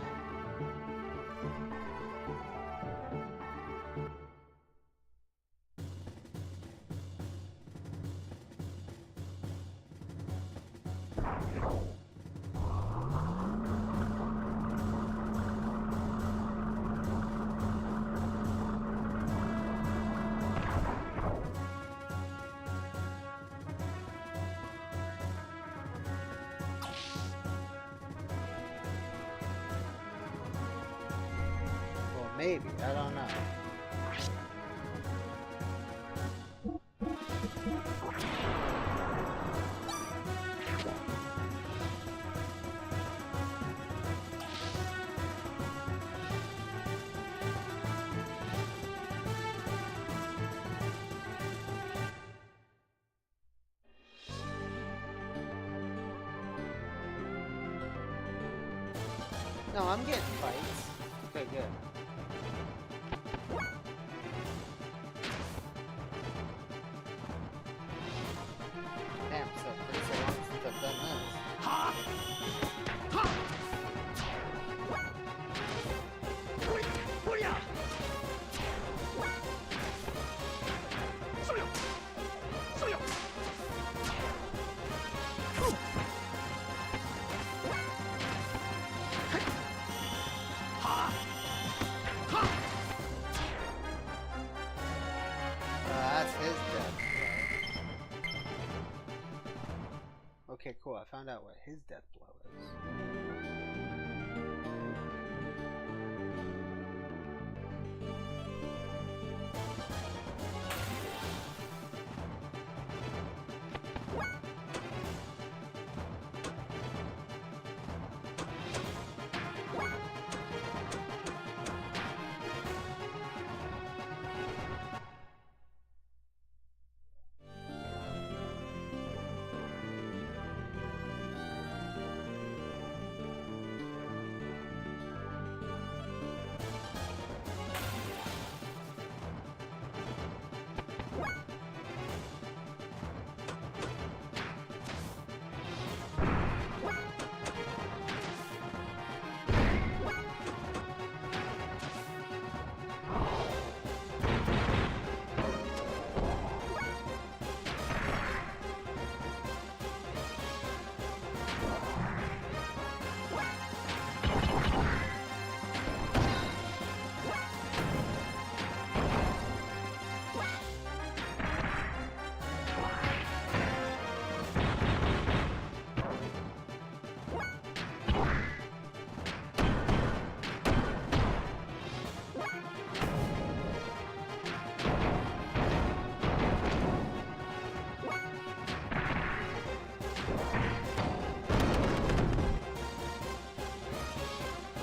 [SPEAKER 1] Maybe, I don't know. No, I'm getting fights. Okay, good. Damn, so pretty so long since I've done this. Cool, I found out what his death blow is.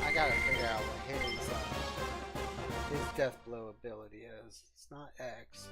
[SPEAKER 1] I gotta figure out what his death blow ability is. It's not X.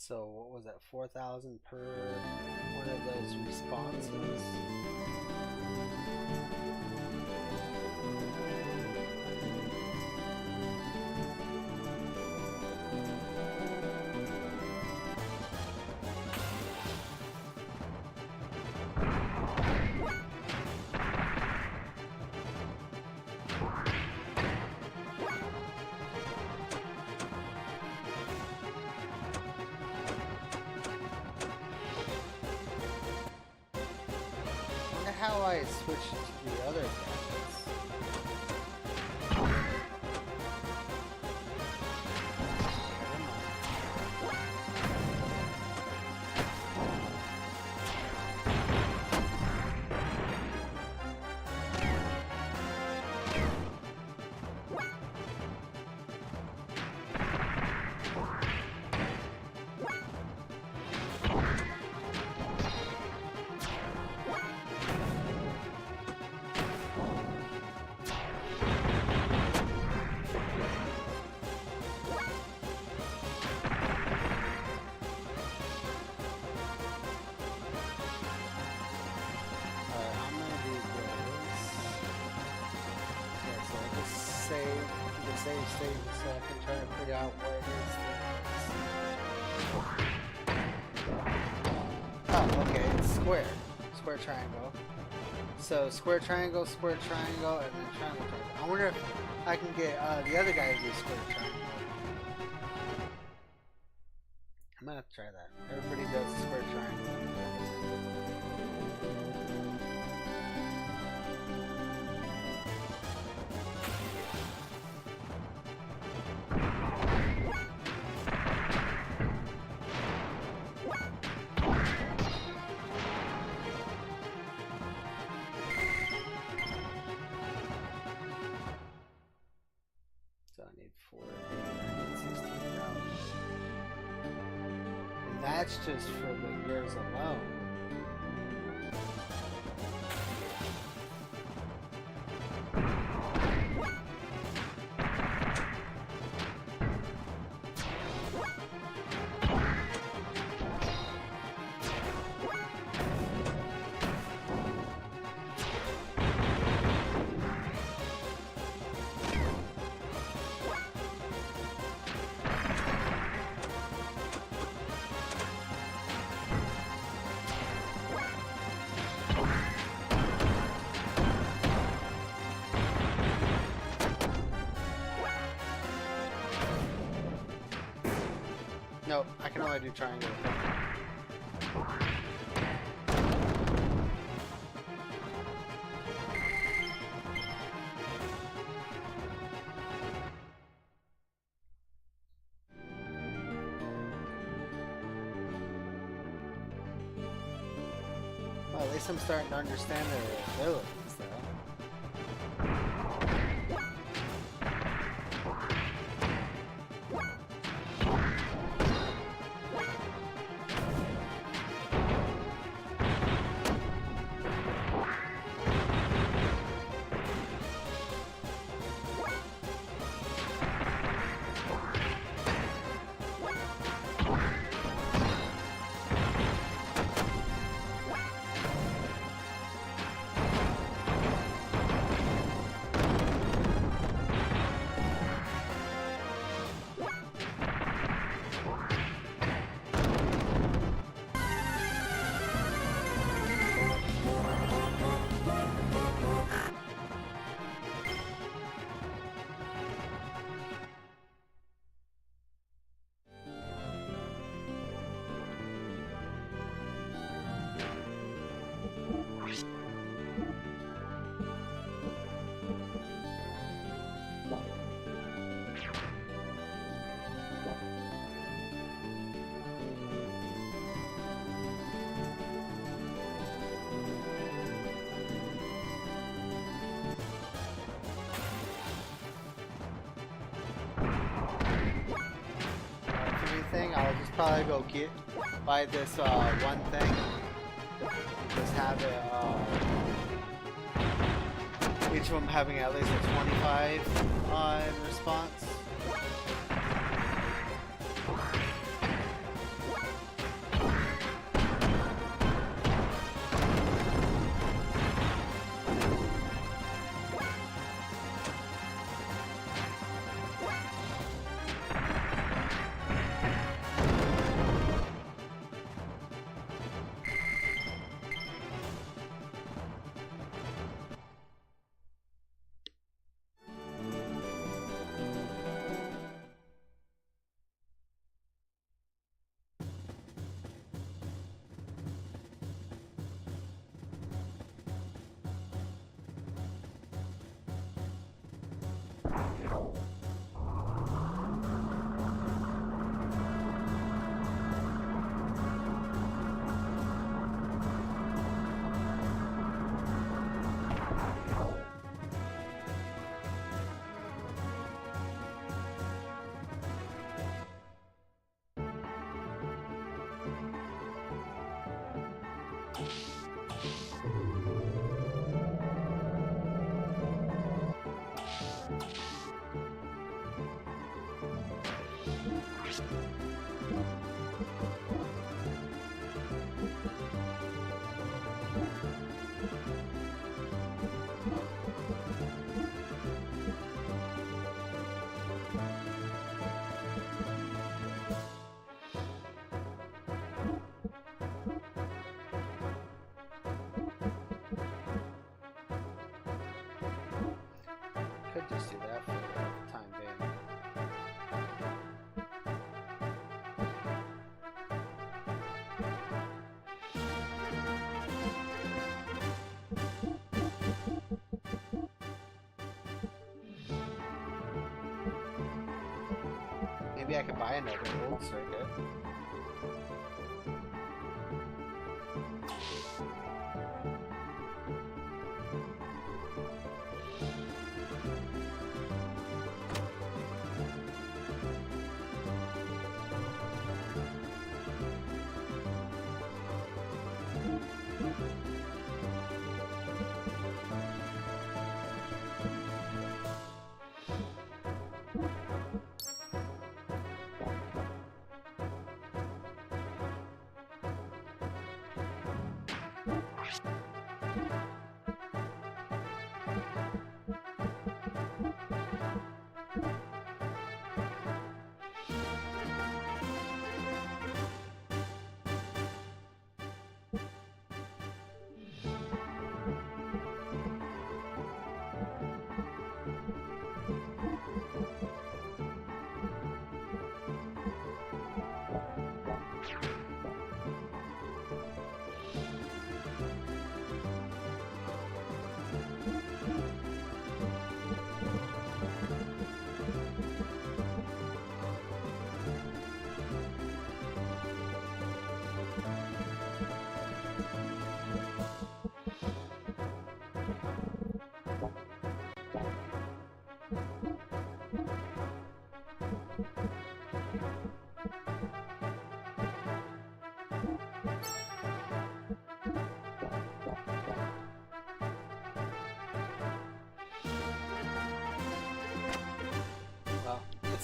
[SPEAKER 1] So what was that, 4,000 per one of those responses? How I switched to the other gadgets. Save so I can try to figure out what it is. Oh, okay, it's square. Square triangle. So square triangle, and then triangle, triangle. I wonder if I can get the other guy to do square triangle. I'm gonna have to try that. Everybody does square triangle. That's just for the years alone. I can only do triangle. Well, at least I'm starting to understand their abilities, though. Thing, I'll just probably go buy this one thing. Just have it, each of them having at least a 25 in response. Could just do that for the time being. Maybe I could buy another old circuit.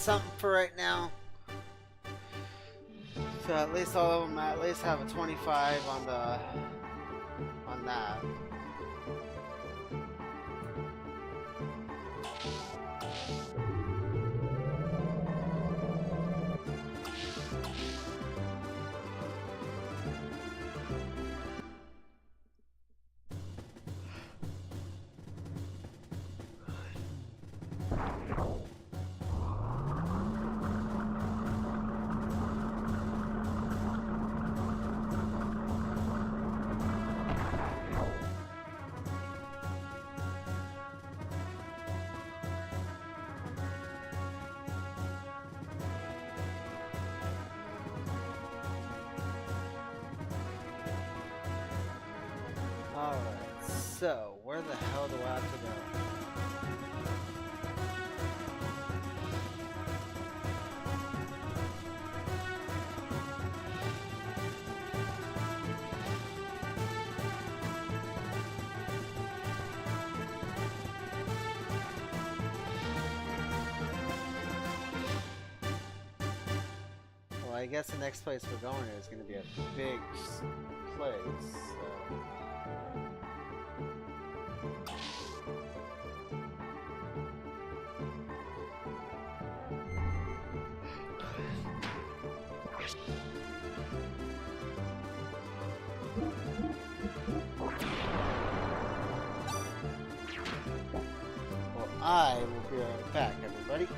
[SPEAKER 1] something for right now. So at least all of them at least have a 25 on that. Alright, so where the hell do I have to go? Well, I guess the next place we're going is going to be a big place. So. Well, I will be right back, everybody.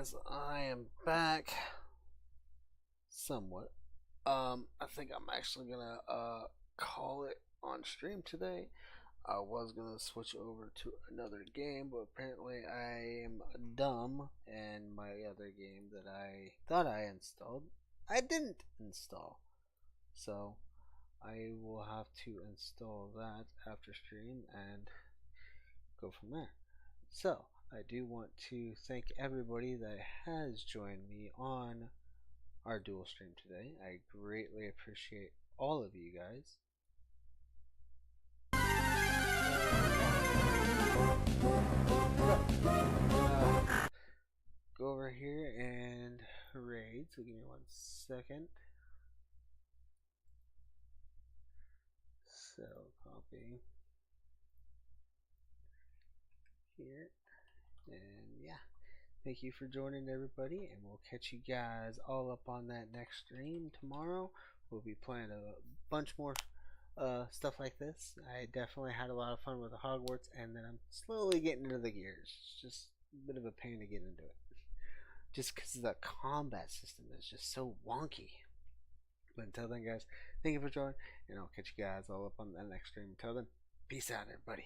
[SPEAKER 1] guys, I am back. Somewhat. I think I'm actually gonna call it on stream today. I was gonna switch over to another game, but apparently I am dumb, and my other game that I thought I installed, I didn't install. So I will have to install that after stream and go from there. So I do want to thank everybody that has joined me on our dual stream today. I greatly appreciate all of you guys. Go over here and raid. So give me 1 second. So copy here, and yeah, thank you for joining everybody, and we'll catch you guys all up on that next stream tomorrow. We'll be playing a bunch more stuff like this. I definitely had a lot of fun with the Hogwarts, and then I'm slowly getting into the gears. It's just a bit of a pain to get into it, just because the combat system is just so wonky. But until then, guys, thank you for joining, and I'll catch you guys all up on the next stream. Until then, peace out, everybody.